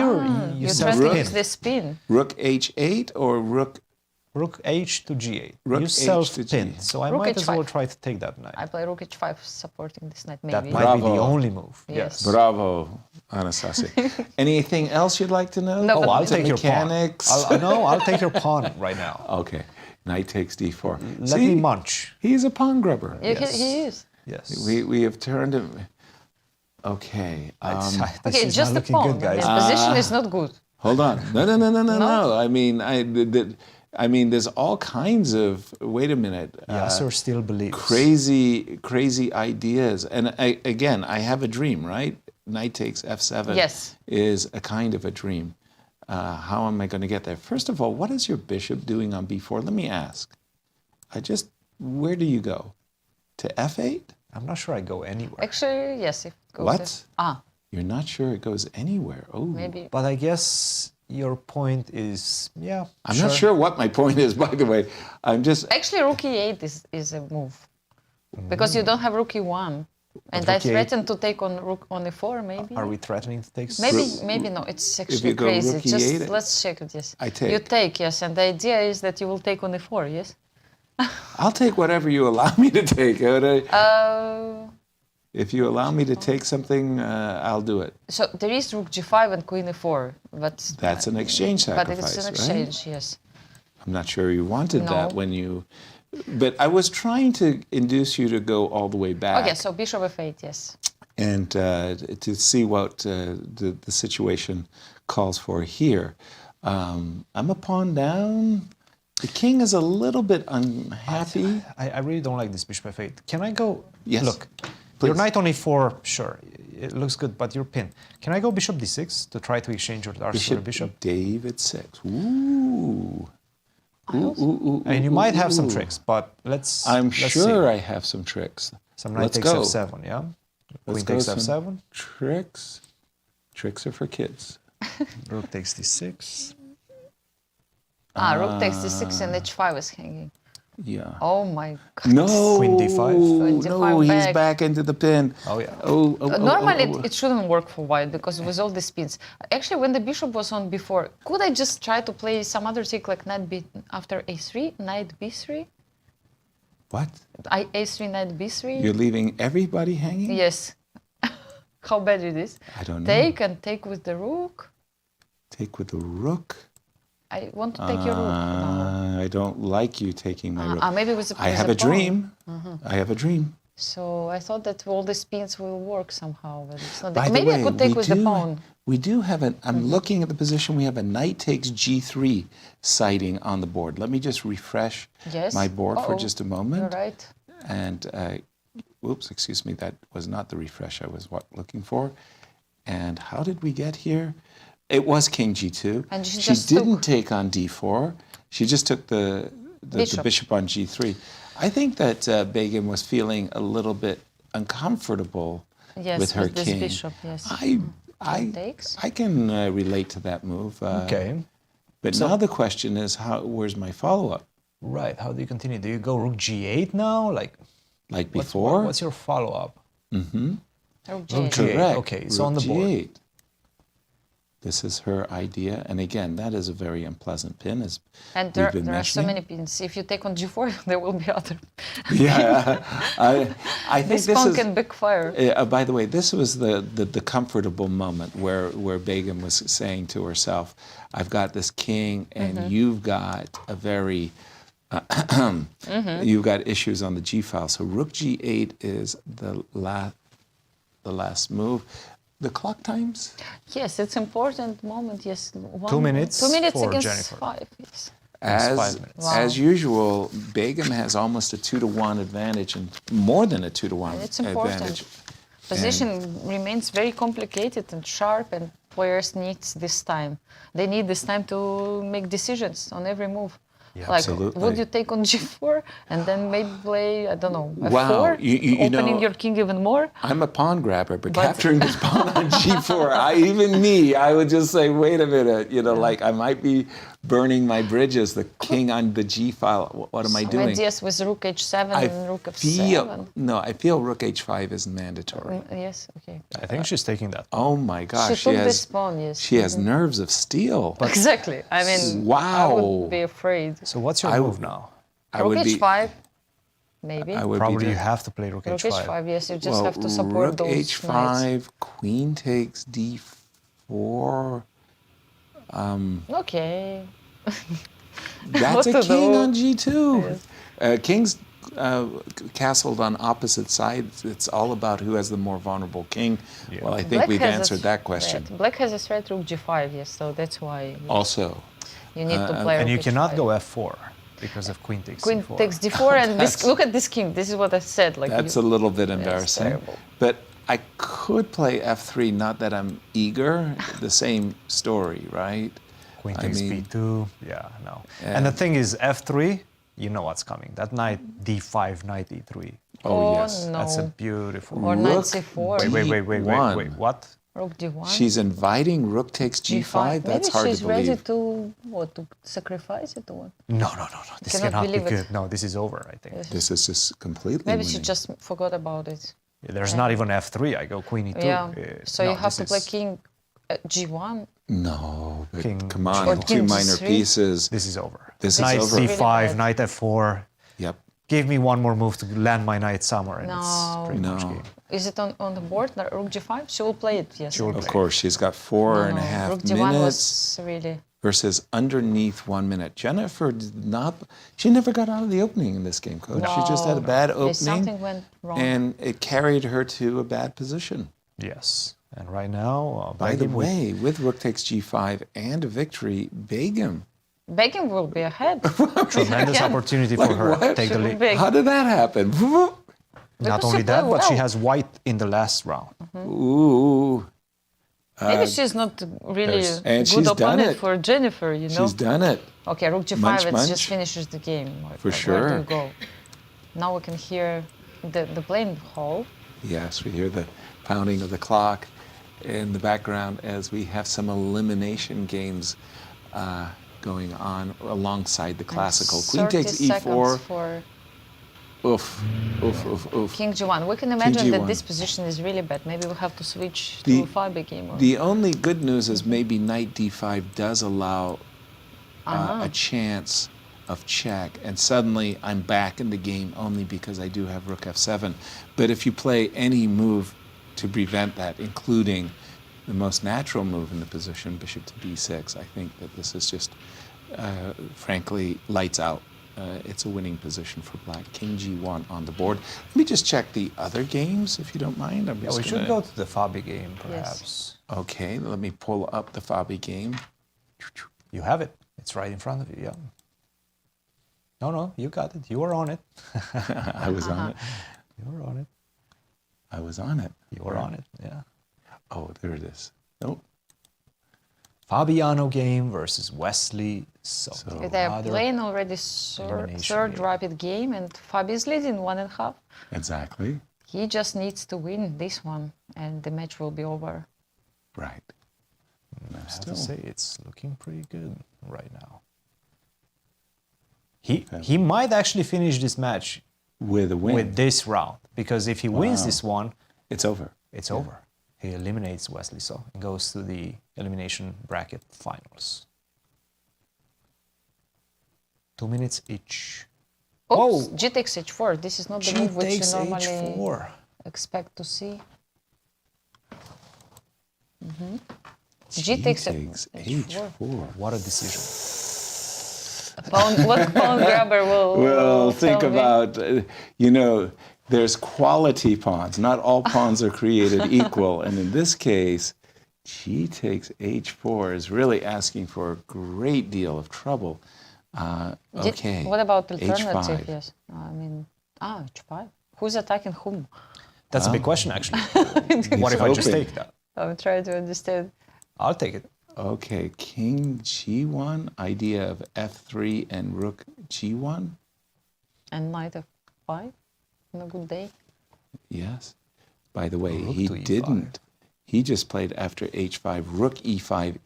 you self-pin. The spin. Rook h8 or rook h to g8. Rook you h self-pin. to So I rook might as well h5. try to take that knight. I play rook h5 supporting this knight, maybe. That might be the only move. Yes. Bravo, Anastasiya. Anything else you'd like to know? No, I'll take mechanics. your pawn. I'll take your pawn right now. Okay. Knight takes d4. Let me munch. He's a pawn grubber. Yes. He is. Yes. We have turned him. Okay. Okay, just the pawn. Good, guys. His position is not good. Hold on. No. I mean, there's all kinds of. Wait a minute. Yasser still believes. Crazy ideas. And I have a dream, right? Knight takes f7. Yes. Is a kind of a dream. How am I going to get there? First of all, what is your bishop doing on b4? Let me ask. Where do you go? To f8? I'm not sure I go anywhere. Actually, yes. If it goes What? You're not sure it goes anywhere. Oh. Maybe. But I guess your point is, I'm not sure what my point is, by the way. I'm just... Actually, rook e8 is a move. Because you don't have rook e1. And I threaten to take on rook on e4, maybe. Are we threatening to take? Maybe no. It's actually crazy. Just let's check it. Yes. I take. You take, yes, and the idea is that you will take on e4. Yes. I'll take whatever you allow me to take. If you allow me to take something, I'll do it. So there is rook g5 and queen e4, but that's an exchange sacrifice, but it's an exchange, right? Yes. I'm not sure you wanted that when you. But I was trying to induce you to go all the way back. Okay, so bishop f8, yes. And to see what the situation calls for here. I'm a pawn down. The king is a little bit unhappy. I really don't like this bishop f8. Can I go? Yes. Look, please. Your knight on e4, sure, it looks good, but you're pinned. Can I go bishop d6 to try to exchange your darts for a bishop? David 6. Ooh. And you might have some tricks, but let's. I'm sure sure I have some tricks. Some knight takes f7, yeah. Queen takes f7. Tricks. Tricks are for kids. Rook takes d6. Rook takes d6 and h5 is hanging. Yeah. Oh my God. No. Queen d5. No, he's back into the pin. Oh yeah. Normally it shouldn't work for white because with all the spins. Actually, when the bishop was on b4, could I just try to play some other trick like knight b after a3, knight b3? What? A3, knight b3. You're leaving everybody hanging? Yes. how bad it is. I don't know. Take and take with the rook. Take with the rook. I want to take your rook. No. I don't like you taking my rook. Maybe with the I have a pawn. dream. I have a dream. So I thought that all the spins will work somehow, but it's not. By the Maybe way, I could take we with the do- pawn. We do have an, I'm looking at the position, we have a knight takes g3 sighting on the board. Let me just refresh Yes. my board for Uh-oh. just a moment. You're right. And, oops, excuse me, that was not the refresh I was looking for. And how did we get here? It was king g2. And she she just didn't took- take on d4. She just took the bishop on g3. I think that Begim was feeling a little bit uncomfortable Yes, with her this king. bishop, yes. I can relate to that move. Okay. But So- now the question is, where's my follow-up? Right. How do you continue? Do you go rook g8 now? Like before? What's your follow-up? Mm-hmm. Rook Rook g8. g8. Correct. Okay, it's Rook on the board. G8. This is her idea. And again, that is a very unpleasant pin, as And we've there, been there are so mentioning. many pins. If you take on g4, there will be other. Yeah, I think This this pawn is. can backfire. By the way, this was the comfortable moment where Begim was saying to herself, "I've got this king, and you've got a very, you've got issues on the g file." So rook g8 is the last move. The clock times? Yes, it's important moment. Yes, 2 minutes 2 minutes for against Jennifer. 5. Yes. It's 5 minutes. As usual, Begim has almost a 2-to-1 advantage, and more than a 2-to-1 And it's important. advantage. Position remains very complicated and sharp, and players need this time. They need this time to make decisions on every move. Yeah, like, absolutely. would you take on g4 and then maybe play, I don't know, f4, Wow, you opening know, your king even more? I'm a pawn grabber, but capturing this pawn on g4, I would just say, wait a minute, like I might be burning my bridges, the king on the g file. What am I doing? Ideas with rook h7 and rook f7. I feel rook h5 is mandatory. Yes, okay. I think she's taking that. Oh my gosh, She took this pawn, yes. She has nerves of steel. Exactly. I mean, wow. I would be afraid. So what's your move now? Rook h5, maybe. Probably you have to play rook Rook h5. h5, yes. You just have to support rook those h5, knights. queen takes d4. Okay. That's What a to king do? on g2. King's castled on opposite sides. It's all about who has the more vulnerable king. Yeah. Well, I think Black we've has a answered that question. threat. Black has a threat rook g5, yes, so that's why. Yes. Also. You need to play And you rook cannot h5. go f4 because of queen takes Queen c4. takes d4, and this, look at this king. This is what I said. Like That's you, a little bit embarrassing. terrible. But I could play f3, not that I'm eager. The same story, right? Queen takes b2. Yeah, no. And the thing is, f3, you know what's coming. That knight d5, knight e3. Oh, yes. No. That's a beautiful. Or knight c4. Wait. What? Rook d1. She's inviting rook takes g5. That's Maybe hard she's to believe. ready to to sacrifice it or what? No. This Cannot cannot be believe it. good. No, this is over, I think. Yes. This is just completely Maybe winning. she just forgot about it. Yeah, there's not even f3. I go queen e2. Yeah. So no, you have this to play is- king No, g1. but King come on, Or two king minor g3. pieces. This is over. This Knight is over. c5, knight f4. Yep. Give me one more move to land my knight somewhere, and it's No. pretty much No. game. Is it on the board? Rook g5? She will play it, yes. She will Of course, she's got four and a half Rook d1 minutes was really... versus underneath 1 minute. Jennifer did not. She never got out of the opening in this game, Coach. She just had a bad Okay, opening, something went wrong. and it carried her to a bad position. Yes. And right now, By the Begim way, with rook takes g5 and a victory, Begim. Begim will be ahead. tremendous Again. opportunity Like for her. what? Take the She will lead. be- How did that happen? Not Because only she that, played but she well. has white in the last round. Ooh. Maybe she's not really a And good she's done opponent it. for Jennifer, you know? She's done it. Okay, rook g5, Munch, it munch. just finishes the game. For Where sure. do you go? Now we can hear the playing hall. Yes, we hear the pounding of the clock in the background as we have some elimination games going on alongside the classical. Queen 30 takes seconds e4. for Oof, oof, oof, oof. King g1. We can imagine that G1. this position is really bad. Maybe we'll have to switch The- to a 5 game. Or... The only good news is maybe knight d5 does allow Uh-huh. a chance of check, and suddenly I'm back in the game only because I do have rook f7. But if you play any move to prevent that, including the most natural move in the position, bishop to b6. I think that this is just, frankly, lights out. It's a winning position for black. King g1 on the board. Let me just check the other games, if you don't mind. We should go to the Fabi game, perhaps. Yes. Okay, let me pull up the Fabi game. You have it. It's right in front of you, yeah. No, you got it. You were on it. I was on it. You were on it. I was on it. You were on it, yeah. Oh, there it is. Nope. Fabiano game versus Wesley. So they're playing already third rapid game, and Fabi is leading 1.5. Exactly. He just needs to win this one, and the match will be over. Right. I have to say, it's looking pretty good right now. He might actually finish this match with a win. With this round, because if he wins this one, it's over. It's over. He eliminates Wesley, so he goes to the Elimination Bracket finals. 2 minutes each. Oops, G takes h4. This is not the move which you normally h4. expect to see. G takes h4. What a decision. What pawn grabber will Well, think tell me? about, there's quality pawns. Not all pawns are created equal. And in this case, G takes h4 is really asking for a great deal of trouble. Okay. What about alternative? H5. Yes. H5. Who's attacking whom? That's a big question, actually. What if I just take that? I'm trying to understand. I'll take it. Okay, King G1, idea of F3 and Rook G1. And Knight F5 on a good day. Yes. By the way, Rook he to E5. didn't. He just played after H5, Rook E5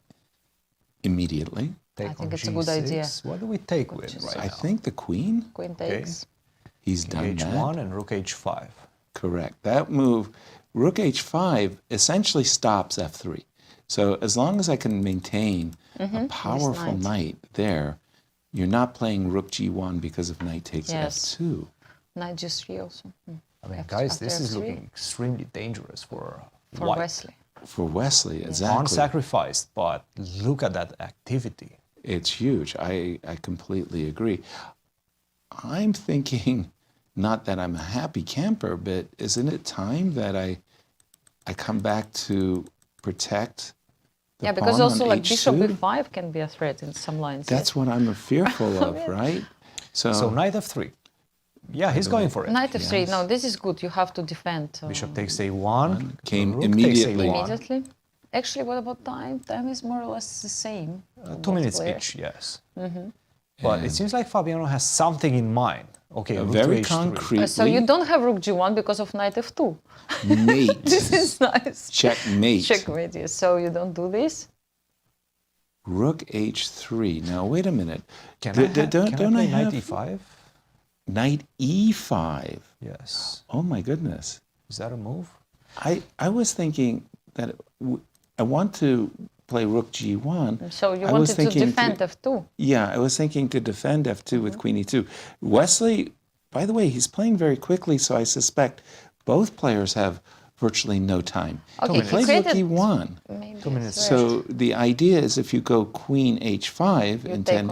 immediately. Take I think on it's a good idea. G6. What do we take with right I now? think the Queen. Queen takes. He's King done H1 that. and Rook H5. Correct. That move, Rook H5, essentially stops F3. So as long as I can maintain a powerful knight there, you're not playing Rook G1 because of knight takes F2. Knight G3 also. I mean, guys, this is looking extremely dangerous for White. Wesley. For Wesley, exactly. Unsacrificed, but look at that activity. It's huge. I completely agree. I'm thinking, not that I'm a happy camper, but isn't it time that I come back to protect the because pawn also on like H2? bishop b5 can be a threat in some lines. That's what I'm fearful of, right? So Knight F3. Yeah, he's going for it. Knight F3. No, this is good. You have to defend. Bishop takes A1. Came Rook immediately. Takes A1. Immediately. Actually, what about time? Time is more or less the same. 2 minutes each, yes. But it seems like Fabiano has something in mind. Okay, Rook very to H3. concretely. So you don't have Rook G1 because of Knight F2. Mate. This is nice. Checkmate. Checkmate, yes. So you don't do this? Rook H3. Now, wait a minute. Can I play Knight E5? Knight E5. Yes. Oh my goodness. Is that a move? I was thinking that I want to play Rook G1. So you I was wanted to thinking defend F2. Yeah, I was thinking to defend F2 with Queen E2. Wesley, by the way, he's playing very quickly, so I suspect both players have virtually no time. Okay, he plays Rook E1. 2 minutes. So the idea is if you go Queen H5, and then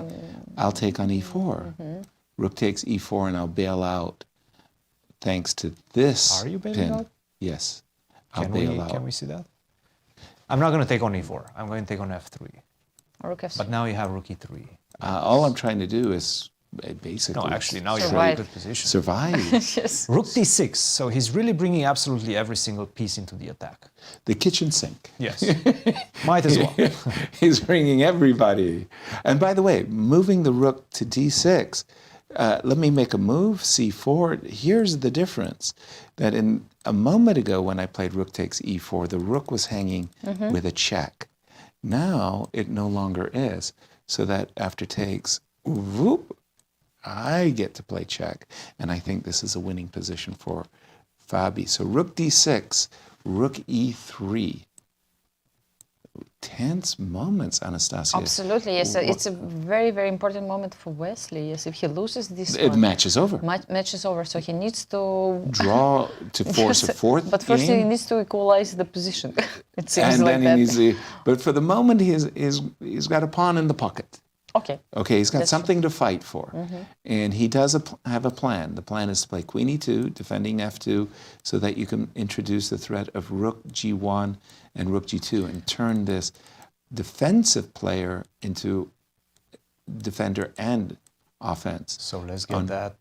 I'll take on E4. Rook takes E4, and I'll bail out thanks to this Are you bailing pin. out? Yes, I'll bail out. Can we see that? I'm not going to take on E4. I'm going to take on F3. Rook F3. But now you have Rook E3. All I'm trying to do is basically... No, actually, now you're in a good position. Survive. Yes. Rook D6. So he's really bringing absolutely every single piece into the attack. The kitchen sink. Yes. Might as well. He's bringing everybody. And by the way, moving the rook to D6, let me make a move, C4. Here's the difference. That in a moment ago when I played rook takes E4, the rook was hanging with a check. Now it no longer is. So that after takes, whoop, I get to play check. And I think this is a winning position for Fabi. So rook D6, rook E3. tense moments, Anastasia. Absolutely, yes. It's a very, very important moment for Wesley. Yes, if he loses this The match is over. Match is over, so he needs to draw to force a fourth But first game. he needs to equalize the position. It seems and like then that. he needs to, but for the moment, he's got a pawn in the pocket. Okay. Okay, he's got That's something to fight for. Mhm. And he does have a plan. The plan is to play queen e2, defending f2, so that you can introduce the threat of rook g1 and rook g2 and turn this defensive player into defender and offense. So let's get that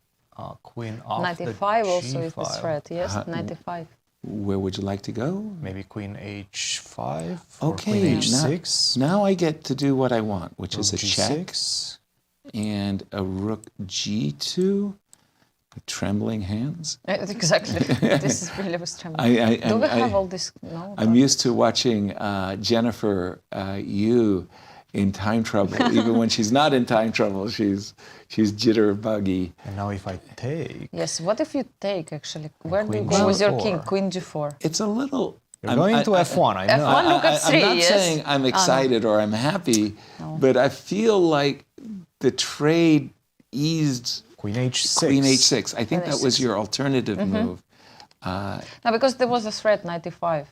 queen off 95 the also G5. is the threat, yes, 95. Where would you like to go? Maybe queen h5 or Okay, queen h6. now I get to do what I want, which is a Rook check g6. and a rook g2. Trembling hands. Exactly. This is really was trembling. Do we have all this? No. I'm used to watching Jennifer Yu in time trouble. Even when she's not in time trouble, she's jitterbuggy. And now if I take... Yes, what if you take, actually? Where do you Queen go with your G4. king? Queen g4. It's a little... You're going to f1, I know. F1, look at I'm 3, not yes. saying I'm excited or I'm happy, No. but I feel like the trade eased Queen h6. Queen h6. I think Queen that was h6. your alternative Mhm. move. No, because there was a threat 95.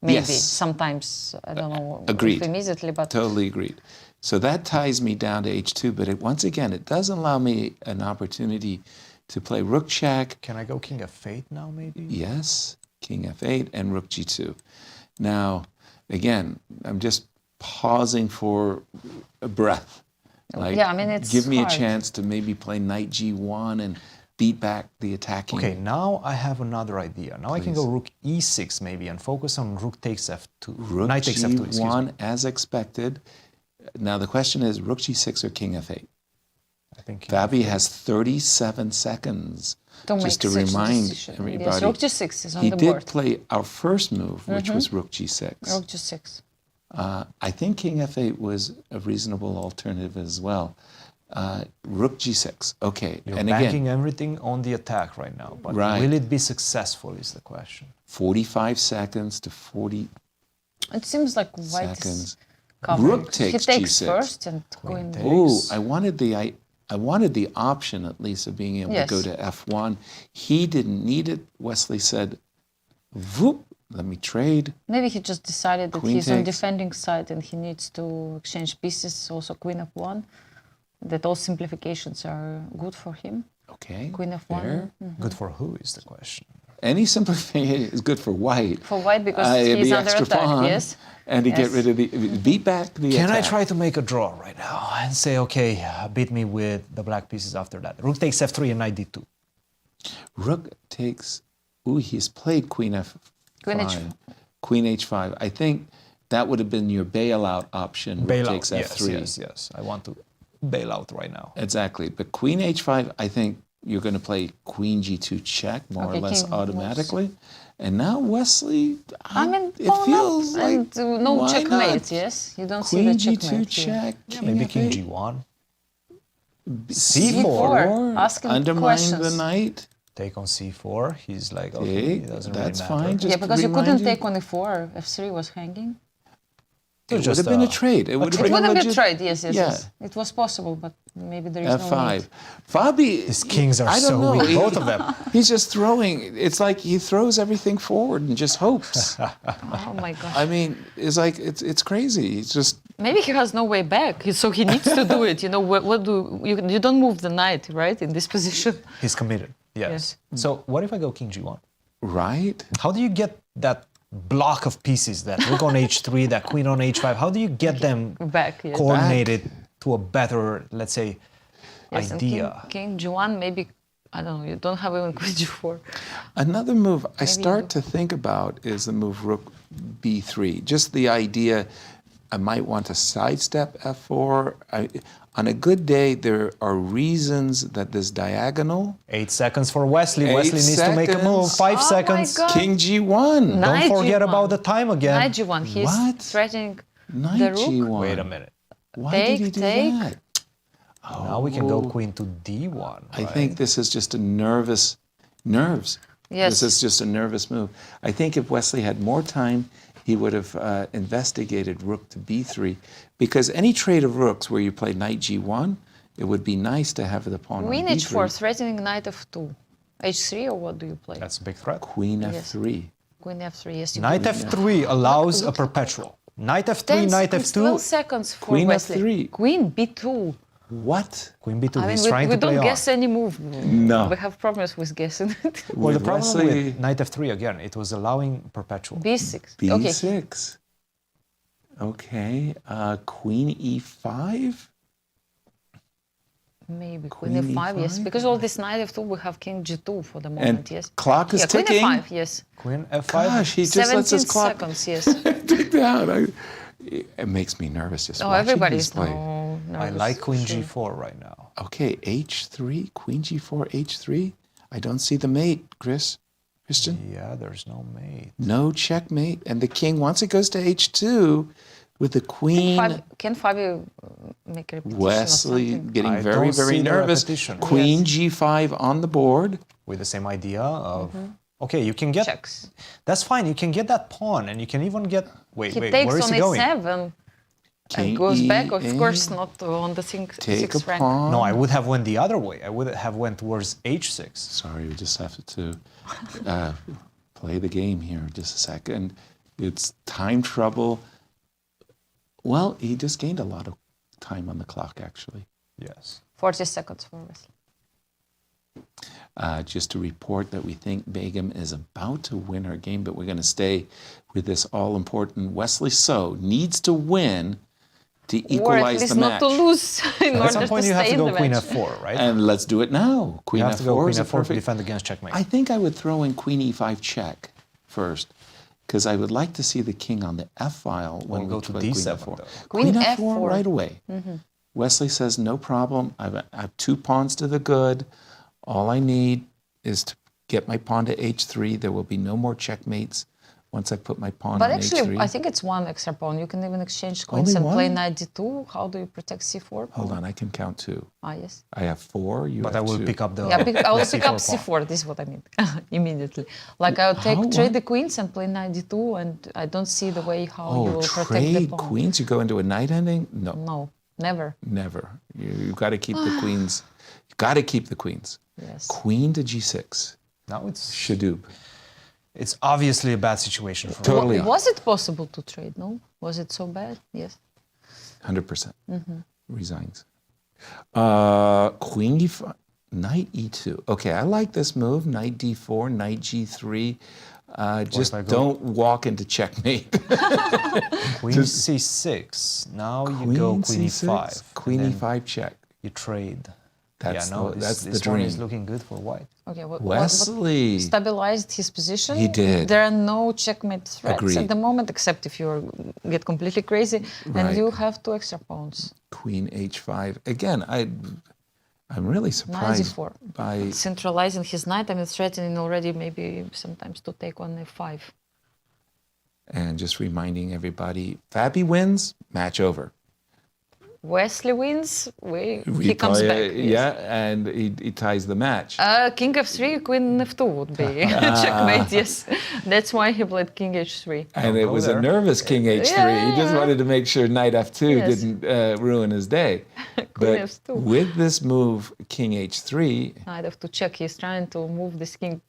Maybe Yes. sometimes, I don't know Agreed. if immediately, but Totally agreed. So that ties me down to h2, but once again, it does allow me an opportunity to play rook check. Can I go king f8 now, maybe? Yes, king f8 and rook g2. Now, again, I'm just pausing for a breath. Like, yeah, I mean, it's give me hard. a chance to maybe play knight g1 and beat back the attacking. Okay, now I have another idea. Now I can Please. go rook e6 maybe and focus on rook takes f2. Rook Knight takes f2, excuse me. g1 as expected. Now the question is rook g6 or king f8? I think Fabi has 37 seconds. Don't just make to such a remind decision. everybody. Yes, rook g6 is on he the did board. play our first move, which was rook g6. Rook g6. I think king f8 was a reasonable alternative as well. Rook g6. Okay, You're and banking again, everything on the attack right now, but Right. will it be successful is the question. 45 seconds to 40 It seems like white is seconds. covering. Rook takes he takes g6. first and queen. Oh, I wanted the option at least of being able Yes. to go to f1. He didn't need it. Wesley said, "Whoop, let me trade." Maybe he just decided that Queen he's on takes. defending side and he needs to exchange pieces. Also, queen f1. That all simplifications are good for him. Okay. Queen f1. fair. Good for who is the question? Any simplification is good for white. For white because The he's under extra attack. pawn, Yes. and to get Yes. rid of the beat back the Can I attack. try to make a draw right now and say, okay, beat me with the black pieces after that? Rook takes f3 and knight d2. Rook takes. Ooh, he's played queen f5. Queen h5. Queen h5. I think that would have been your bailout option. Rook Bail out, takes yes, f3. yes. I want to bail out right now. Exactly. But queen h5, I think you're going to play queen g2 check more Okay, or less king automatically. And now Wesley, I mean, it pawn feels up like and no why checkmate. not? Yes, you don't Queen see the g2 checkmate. here. check. Yeah, king maybe king f8, g1. C4. Asking undermine questions. the knight. Take on c4. He's like, okay, Okay, it doesn't that's really matter. fine. Just Yeah, to because you remind couldn't you. take on e4. f3 was hanging. It would have been a trade. It would have It been would have been legit- tried, yes. Yeah. It was possible, but maybe there is no F5. need. Fabi. These kings are I don't so know. weak, both of them. He's just throwing. It's like he throws everything forward and just hopes. Oh my God. I mean, it's like it's crazy. It's just Maybe he has no way back, so he needs to do it. You know, what do you don't move the knight, right, in this position? He's committed, yes. So what if I go king g1? right. How do you get that block of pieces, that rook on h3, that queen on h5? How do you get them Back, yes. coordinated to a better, let's say, Yes, and idea? King g1, maybe, I don't know, you don't have even queen g4. Another move I Maybe start to think about is the move rook b3. Just the idea, I might want to sidestep f4. On a good day, there are reasons that this diagonal. 8 seconds for Wesley. 8 Wesley needs to make a move. seconds. 5 Oh my seconds. God. King g1. Knight Don't forget G1. about the time again. Knight g1, he's What? threatening Knight the rook. g1. Wait a minute. Why Take, did he do take. that? Now we can go queen to d1. I think this is just a nerves. Yes. This is just a nervous move. I think if Wesley had more time, he would have investigated rook to b3, because any trade of rooks where you play knight g1, it would be nice to have the pawn Queen on b3. h4, threatening knight f2. h3, or what do you play? That's a big threat. Queen Yes. f3. Queen f3, yes. You Knight could- f3 allows a perpetual. Knight f3, knight It's f2. 12 seconds for Queen Wesley. f3. Queen b2. What? Queen b2. I mean, He's we trying to play don't on. guess any move. No. We have problems with guessing. Well, the With problem Wesley- with knight f3 again, it was allowing perpetual. b6. b6. Okay. Queen e5. Maybe Queen Queen e5, yes. e5? Because all this knight f2, we have King g2 for the moment, And yes. clock is yeah, ticking. Queen e5, yes. Queen f5. Gosh, he just 17 lets his clock seconds, yes. tick down. It makes me nervous just Oh, watching everybody's this play. now I nervous. like Queen Sure. g4 right now. Okay, h3, Queen g4, h3. I don't see the mate, Christian. Yeah, there's no mate. No checkmate. And the king, once it goes to h2, with the queen, Can Fabio make a repetition or Wesley something? getting I very, don't very see the nervous. repetition. Queen g5 on the board. With the same idea of, okay, you can get, Checks. that's fine, you can get that pawn and you can even get, wait, He wait, takes where is on he going? a7 King and goes back, of E8. course, not on the Take sixth a rank. pawn. No, I would have went the other way. I would have went towards h6. Sorry, we just have to play the game here just a second. It's time trouble. Well, he just gained a lot of time on the clock, actually. Yes. 40 seconds for Wesley. Just to report that we think Begum is about to win her game, but we're going to stay with this all-important Wesley So needs to win to Or at equalize least the not match. to lose in At order some point to you have stay to in go the queen match. f4, right? And let's do it now. Queen you have f4 to go is queen a f4 to perfect. defend against checkmate. I think I would throw in Queen e5 check first, because I would like to see the king on the f file when We'll we go to play d7 Queen f4. though. Queen F4 f4. right away. Wesley says no problem. I have 2 pawns to the good. All I need is to get my pawn to h3. There will be no more checkmates once I put my pawn But on actually, h3. I think it's one extra pawn. You can even exchange queens Only and play one? knight d2. How do you protect c4? Hold on, I can count 2. Ah, yes. I have 4. You But have I will 2. pick up the Yeah, I will the pick up pawn. c4. This is what I mean immediately. Like I'll How? trade What? the queens and play knight d2, and I don't see the way how you Oh, will protect the trade pawn. queens? You go into a knight ending? No, No, never. never. You've got to keep the queens. You've got to keep the queens. Yes. Queen to g6. Now it's Shadoob. it's obviously a bad situation for Totally. Was it possible to trade? No. Was it so bad? Yes. 100%. Mm-hmm. Resigns. Queen e5, knight e2. Okay, I like this move. Knight d4, knight g3. Just if I go- don't walk into checkmate. Queen c6. Now you go queen c6, e5. Queen and then e5 check. You trade. That's yeah, no, the, this, that's this the one dream. is looking good for white. Okay. Wesley. Stabilized his position. He did. There are no checkmate threats Agreed. at the moment, except if you get completely crazy Right. and you have 2 extra pawns. Queen h5. Again, I'm really surprised d4. by Centralizing his knight, I mean, threatening already maybe sometimes to take on f5. and just reminding everybody, Fabi wins, match over. Wesley wins, he comes play- back. Yes. Yeah, and he ties the match. King f3, queen f2 would be checkmate, yes. That's why he played king h3. And it was a nervous king h3. He just wanted to make sure knight f2 Yes. didn't ruin his day. But f2. with this move, king h3, Knight f2 check, he's trying to move this king.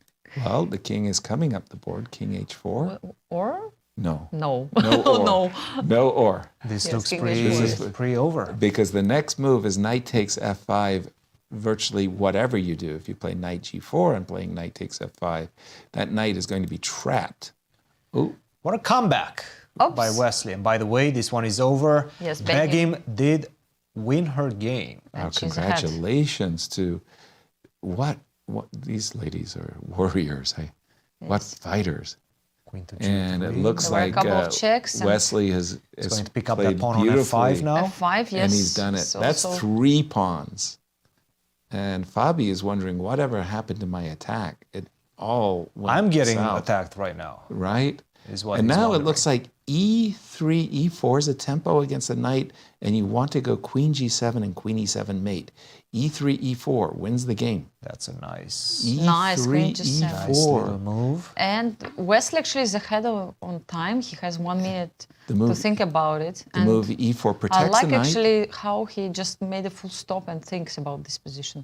well, the king is coming up the board. King h4. Or? No. No. No or. No. No or. This Yes, looks king pretty, h4. pretty over. Because the next move is knight takes f5. Virtually whatever you do, if you play knight g4 and playing knight takes f5, that knight is going to be trapped. Oh, What a comeback by Wesley. And by the way, this one is over. Yes, Begim. Begim did win her game. she's ahead. congratulations to what these ladies are warriors. Hey, what fighters. Queen to And it G3. looks There were a like couple of checks and- Wesley has going to pick up that played pawn on beautifully. f5 now. f5, yes. And he's done it. So- That's so- 3 pawns. And Fabi is wondering whatever happened to my attack. It all went I'm getting south, attacked right now. right? is what. And he's now it wondering. looks like E3, E4 is a tempo against the knight, and you want to go Queen G7 and Queen E7 mate. E3, E4 wins the game. That's a nice. Nice, Queen E3, G7. Nice little E4. move. And Wesley actually is ahead on time. He has 1 minute to think about it. The and move E4 I protects like the knight. actually how he just made a full stop and thinks about this position.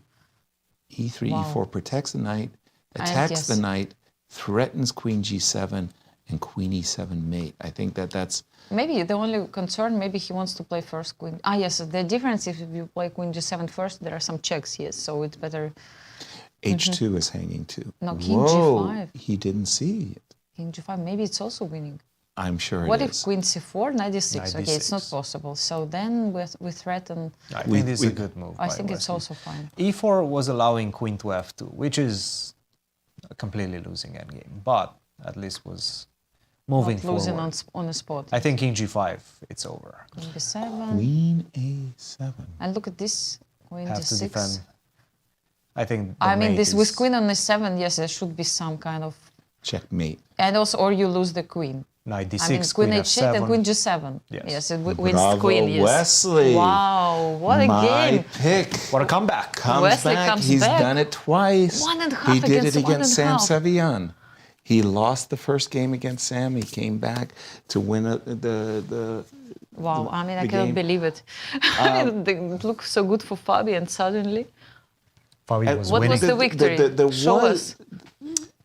E3, Wow. E4 protects the knight, And attacks yes. the knight, threatens Queen G7 and Queen E7 mate. I think that's Maybe the only concern, maybe he wants to play first Queen. Ah, yes, the difference if you play Queen G7 first, there are some checks, yes, so it's better. H2 is hanging too. No, King Whoa, G5. he didn't see it. King G5, maybe it's also winning. I'm sure What it if is. Queen C4, Knight D6? Okay, it's not 96. possible. So then we threaten. I think this is a good move. I by think it's Wesley. also fine. E4 was allowing Queen to F2, which is a completely losing endgame, but at least was moving Not losing forward. on the spot. I think King G5, it's over. Queen B7. Queen A7. And look at this. Queen Have D6. to defend. I think. I mean, mate this is, with Queen on E7, yes, there should be some kind of. Checkmate. And also, or you lose the Queen. Knight D6, I mean, Queen Queen H8 F7. and Queen G7. Yes. Yes, it wins Bravo, Queen. Yes. Wesley. Wow, what a My game! pick. What a comeback. Comes Wesley back. comes He's back. done it twice. 1.5 He did it against against Sam 1.5. Sevian. He lost the first game against Sam. He came back to win the Wow, I mean, I the cannot game. believe it. It looked so good for Fabi, and suddenly. Fabi was What winning. was the victory? Show us.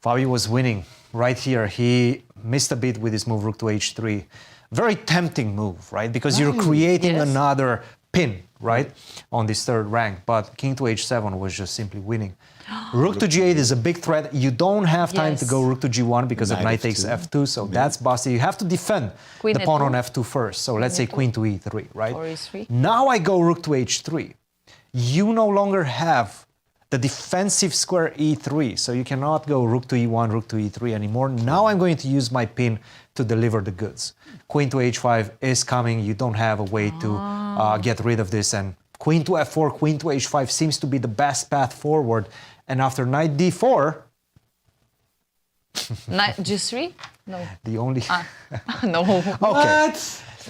Fabi was winning right here. He missed a bit with his move rook to h3. Very tempting move, right? Because you're creating another pin, right, on this third rank. But king to h7 was just simply winning. Rook to g8 is a big threat. You don't have time to go rook to g1 because of knight takes f2. So that's busted. You have to defend Queen the pawn e2. on f2 first. So let's say queen to e3, right? Or e3. Now I go rook to h3. You no longer have the defensive square e3, so you cannot go rook to e1, rook to e3 anymore. Now I'm going to use my pin to deliver the goods. Queen to h5 is coming. You don't have a way to get rid of this. And queen to f4, queen to h5 seems to be the best path forward. And after knight d4, Knight G3? No. the only... No. Okay.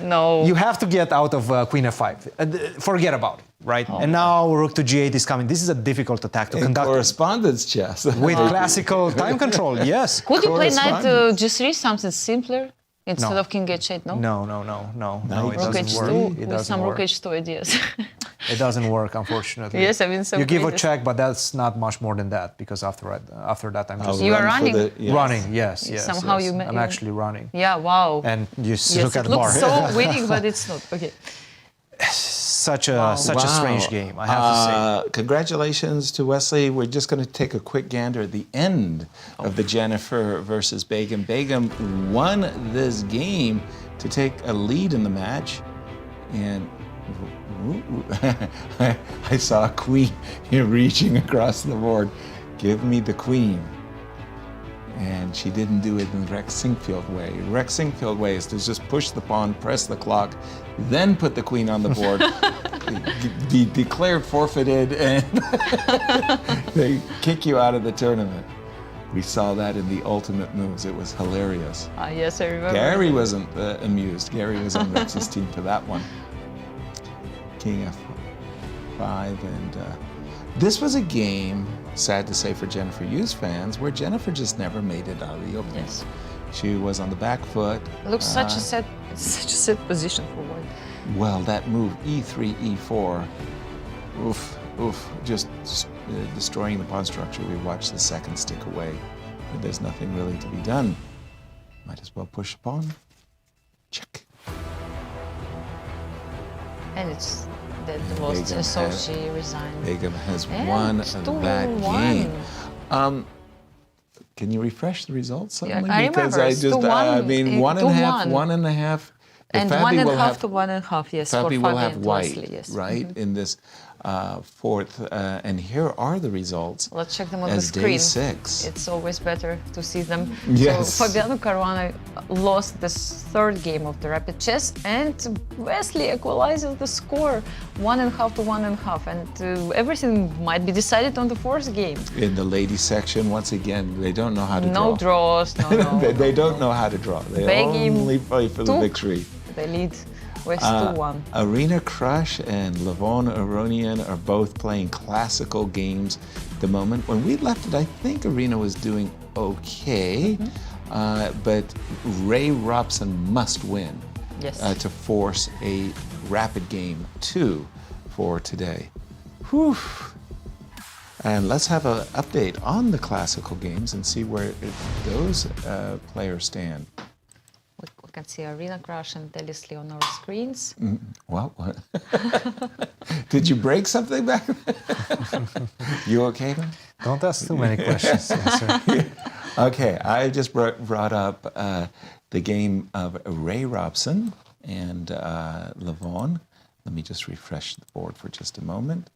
No. You have to get out of queen f5. Forget about it, right? And now rook to g8 is coming. This is a difficult attack to conduct. Correspondence chess. With classical time control, yes. Could you play Knight G3, something simpler, instead No. of King H8, no? No, it Rook doesn't work. H2 It with doesn't some work. Rook H2 ideas. It doesn't work, unfortunately. Yes, I mean, some you give a ideas. check, but that's not much more than that because after that I'm just You are running. running. Yes, yes. Somehow yes. you. I'm actually running. Yeah, wow. And you Yes, look at it the bar. looks so winning, but it's not. Okay. Such a strange game, I have to say. Congratulations to Wesley. We're just going to take a quick gander at the end of the Jennifer versus Begum. Begum won this game to take a lead in the match, and I saw a queen here reaching across the board. Give me the queen. And she didn't do it in the Rex Singfield way. Rex Singfield way is to just push the pawn, press the clock, then put the queen on the board, be declared forfeited, and they kick you out of the tournament. We saw that in the ultimate moves. It was hilarious. Yes, I remember. Gary wasn't amused. Gary was on Rex's team for that one. King F5, and this was a game, sad to say for Jennifer Hughes fans, where Jennifer just never made it out of the opening. Yes. She was on the back foot. Looks such a set position for white. Well, that move, E3, E4, just destroying the pawn structure. We watched the second stick away. But there's nothing really to be done. Might as well push the pawn. Check. And it's the lost, Begum so has- she resigned. Begum has And won it's that 2-1. game. Can you refresh the results suddenly? I Because remember, I it's just, 2-1, I mean, one and a half, 2-1. one and a half. And Fabi 1.5 will have, to 1.5, yes, for Fabi Fabi will have and white, Wesley, yes. right? Mhm. In this, fourth, and here are the results. Let's check them on the as screen. Day 6. It's always better to see them. Yes. So Fabiano Caruana lost this third game of the rapid chess, and Wesley equalizes the score 1.5 to 1.5, and everything might be decided on the fourth game. In the ladies section, once again, they don't know how to draw. No draws, no. they don't know how to draw. They only play for the victory. They lead with 2-1. Arena Crush and Levon Aronian are both playing classical games at the moment. When we left it, I think Arena was doing okay, but Ray Robson must win to force a rapid game 2 for today. Whew. And let's have an update on the classical games and see where those players stand. We can see Arena Crush and Delisly on our screens. What? Did you break something back there? You okay, man? Don't ask too many questions. Okay, I just brought up the game of Ray Robson and Levon. Let me just refresh the board for just a moment.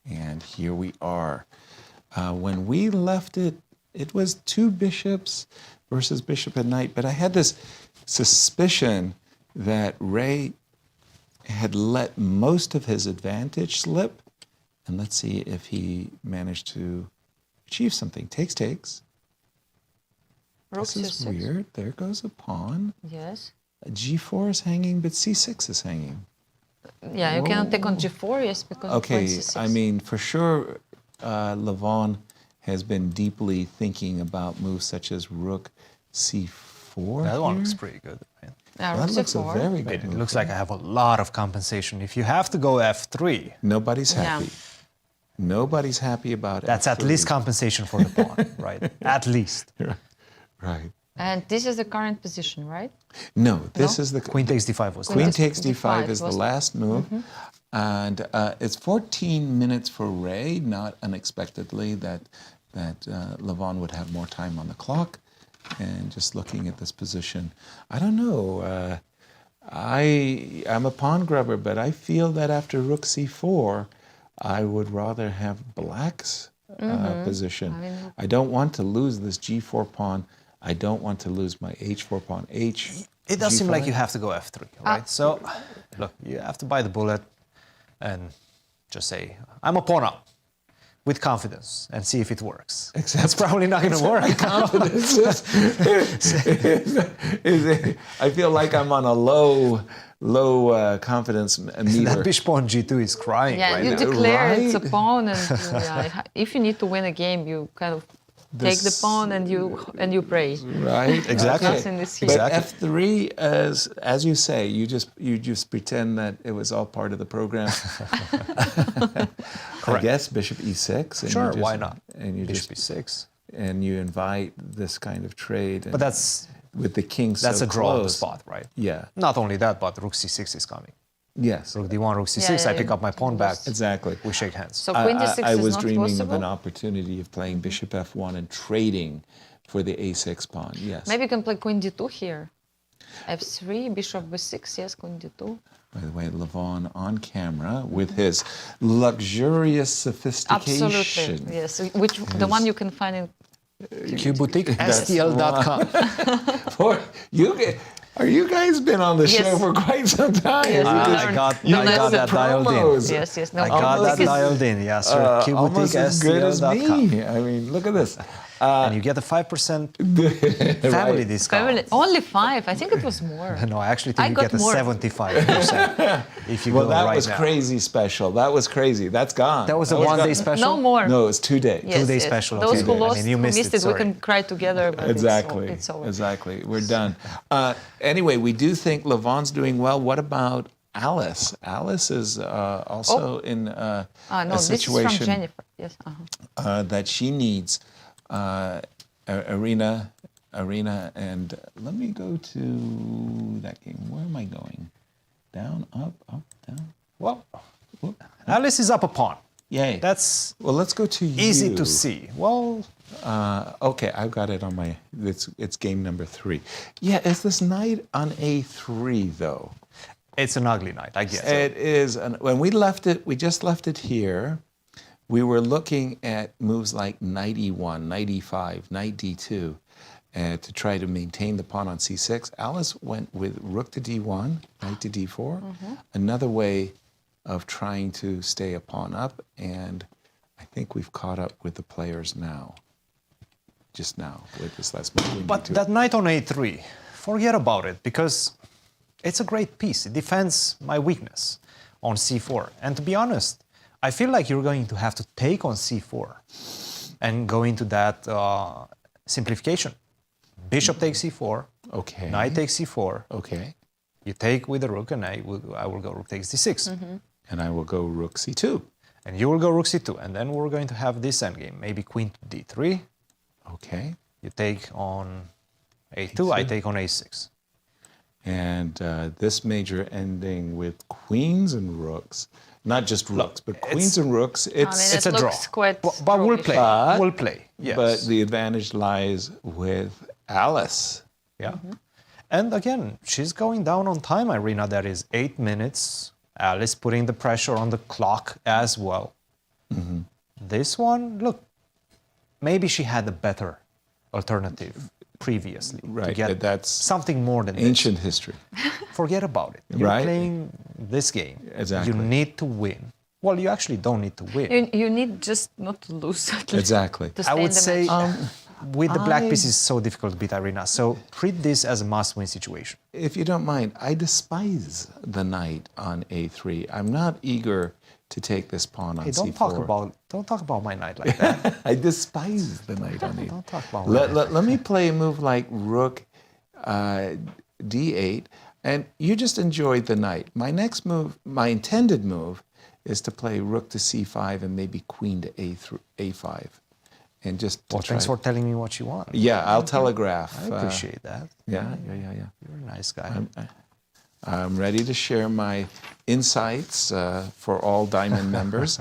And here we are. When we left it, it was 2 bishops versus bishop and knight, but I had this suspicion that Ray had let most of his advantage slip. And let's see if he managed to achieve something. Takes. This is weird. There goes a pawn. Yes. G4 is hanging, but C6 is hanging. Yeah, you cannot take on G4, yes, because okay, C6. I mean, for sure, Levon has been deeply thinking about moves such as Rook C4. That one looks pretty good. Right? Yeah, that Rook looks C4. a very good It move. looks like I have a lot of compensation. If you have to go F3, nobody's happy. Nobody's happy about it. That's at least compensation for the pawn, right? At least. Right. And this is the current position, right? No, this is the Queen takes D5 was Queen last. takes D5 is the was- last move. And it's 14 minutes for Ray, not unexpectedly that Levon would have more time on the clock. And just looking at this position, I don't know. I'm a pawn grubber, but I feel that after Rook C4, I would rather have Black's position. I don't want to lose this G4 pawn. I don't want to lose my H4 pawn. It does seem like you have to go F3, right? So, look, you have to bite the bullet and just say, I'm a pawn up with confidence and see if it works. Except it's probably not going to work. Confidence I feel like I'm on a low confidence meter. That bishop on G2 is crying right you now. declare it's a pawn, and if you need to win a game, you kind of take the pawn and you pray. Right. Exactly. But F3, as you say, you just pretend that it was all part of the program. I guess Bishop E6. And Sure, you just, why not? And you Bishop just, E6. And you invite this kind of trade. But that's with the king so that's a draw of the close. spot, right? Yeah. Not only that, but Rook C6 is coming. Yes. Rook D1, Rook C6, I pick up my pawn back. Exactly. We shake hands. So Queen D6 I is was not dreaming possible? of an opportunity of playing Bishop F1 and trading for the A6 pawn. Yes. Maybe you can play Queen D2 here. F3, Bishop B6, yes, Queen D2. By the way, Levon on camera with his luxurious sophistication. Absolutely, yes. Which the one you can find in QBoutique.stl.com. Are you guys been on the show for quite some time? Yes, I got that dialed in. Yes. No, I got that dialed in, Yasser. Almost as good as QBoutique.stl.com. me. I mean, look at this. And you get a 5% family discount. Only 5. I think it was more. No, I actually think I you got get a more. 75% if you Well, go that right was now. crazy special. That was crazy. That's gone. That was a one-day special? No more. No, it's 2 days. Yes, 2 day yes. special. Those okay. who lost, I mean, you who missed it, we sorry. can cry together. But Exactly. It's over. Exactly. We're done. Anyway, we do think Levon's doing well. What about Alice? Alice is also in a situation this is from Jennifer. Yes. that she needs Arena, and let me go to that game. Where am I going? Down, up, down. Well, Alice is up a pawn. Yay. That's well. Let's go to easy you. to see. Well, okay, I've got it on my. It's game number 3. Yeah, is this knight on A3 though? It's an ugly night, I guess. It is. When we just left it here, we were looking at moves like knight e1, knight e5, knight d2, to try to maintain the pawn on c6. Alice went with rook to d1, knight to d4. Another way of trying to stay a pawn up, and I think we've caught up with the players now. Just now, with this last move. But that knight on a3, forget about it, because it's a great piece. It defends my weakness on c4. And to be honest, I feel like you're going to have to take on c4 and go into that simplification. Bishop takes c4. Okay. Knight takes c4. Okay. You take with the rook, and I will go rook takes d6. And I will go rook c2. And you will go rook c2. And then we're going to have this endgame. Maybe queen to d3. Okay. You take on a2, I take on a6. And this major ending with queens and rooks, not just rooks, but queens and rooks, it's a draw. But we'll play. We'll play. Yes. But the advantage lies with Alice. Yeah. And again, she's going down on time, Irina. That is 8 minutes. Alice putting the pressure on the clock as well. This one, look, maybe she had a better alternative previously. Right, to get that's something more than ancient history. Forget about it. You're Right. playing this game. Exactly. You need to win. Well, you actually don't need to win. You need just not to lose. Exactly. To stay I would in the say match. with the black piece is so difficult to beat Irina. So treat this as a must-win situation. If you don't mind, I despise the knight on a3. I'm not eager to take this pawn on Hey, c4. don't talk about my knight like that. I despise the knight on a3. Don't talk about my knight. Let me play a move like rook d8, and you just enjoyed the knight. My next move, my intended move, is to play rook to c5 and maybe queen to a5. And just to Thanks for telling me what you want. Yeah, I'll telegraph. I appreciate that. Yeah. You're a nice guy. I'm ready to share my insights for all Diamond members.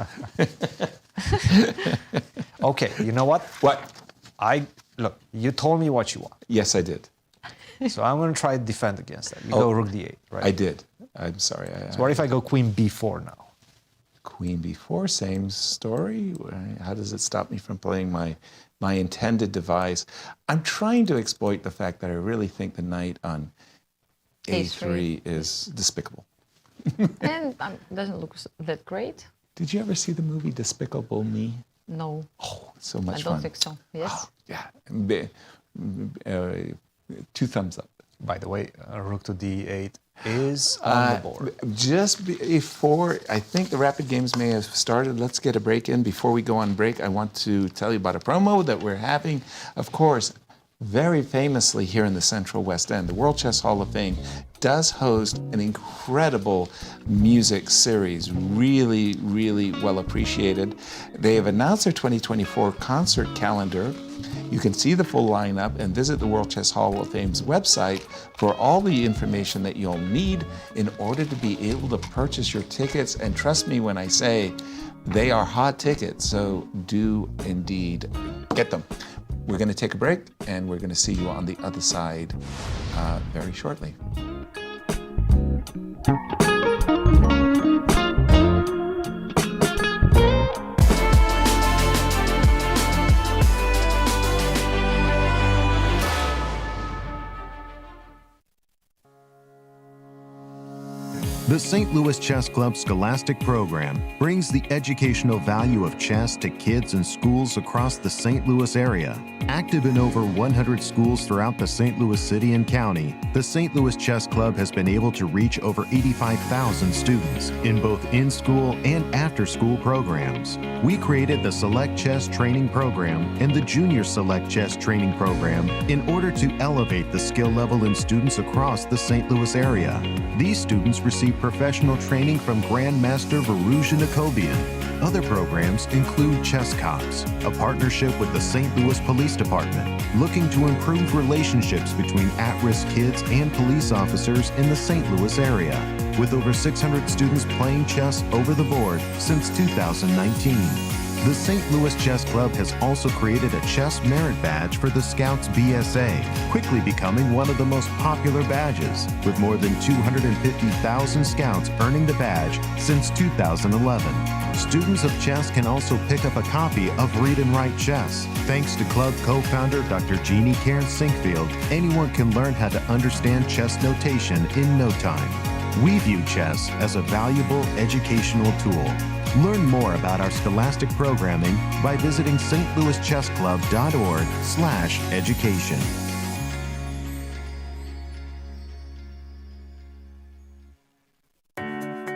Okay, you know what? What? Look, you told me what you want. Yes, I did. So I'm going to try to defend against that. You go rook d8, right? I did. I'm sorry. So what if I go queen b4 now? Queen b4, same story. How does it stop me from playing my intended device? I'm trying to exploit the fact that I really think the knight on a3 is despicable. And doesn't look that great. Did you ever see the movie Despicable Me? No. Oh, so much I don't fun. think so. Yes. Yeah. 2 thumbs up. By the way, rook to d8 is on the board. Just before, I think the Rapid Games may have started. Let's get a break in. Before we go on break, I want to tell you about a promo that we're having. Of course, very famously here in the Central West End, the World Chess Hall of Fame does host an incredible music series, really, really well appreciated. They have announced their 2024 concert calendar. You can see the full lineup and visit the World Chess Hall of Fame's website for all the information that you'll need in order to be able to purchase your tickets. And trust me when I say they are hot tickets, so do indeed get them. We're going to take a break, and we're going to see you on the other side very shortly. The St. Louis Chess Club Scholastic Program brings the educational value of chess to kids and schools across the St. Louis area. Active in over 100 schools throughout the St. Louis City and County, the St. Louis Chess Club has been able to reach over 85,000 students in both in-school and after-school programs. We created the Select Chess Training Program and the Junior Select Chess Training Program in order to elevate the skill level in students across the St. Louis area. These students receive professional training from Grandmaster Varuja Nakobian. Other programs include Chess Cops, a partnership with the St. Louis Police Department, looking to improve relationships between at-risk kids and police officers in the St. Louis area, with over 600 students playing chess over the board since 2019. The St. Louis Chess Club has also created a chess merit badge for the Scouts BSA, quickly becoming one of the most popular badges, with more than 250,000 Scouts earning the badge since 2011. Students of chess can also pick up a copy of Read and Write Chess. Thanks to club co-founder Dr. Jeannie Karen Sinkfield, anyone can learn how to understand chess notation in no time. We view chess as a valuable educational tool. Learn more about our scholastic programming by visiting stlouischessclub.org/education.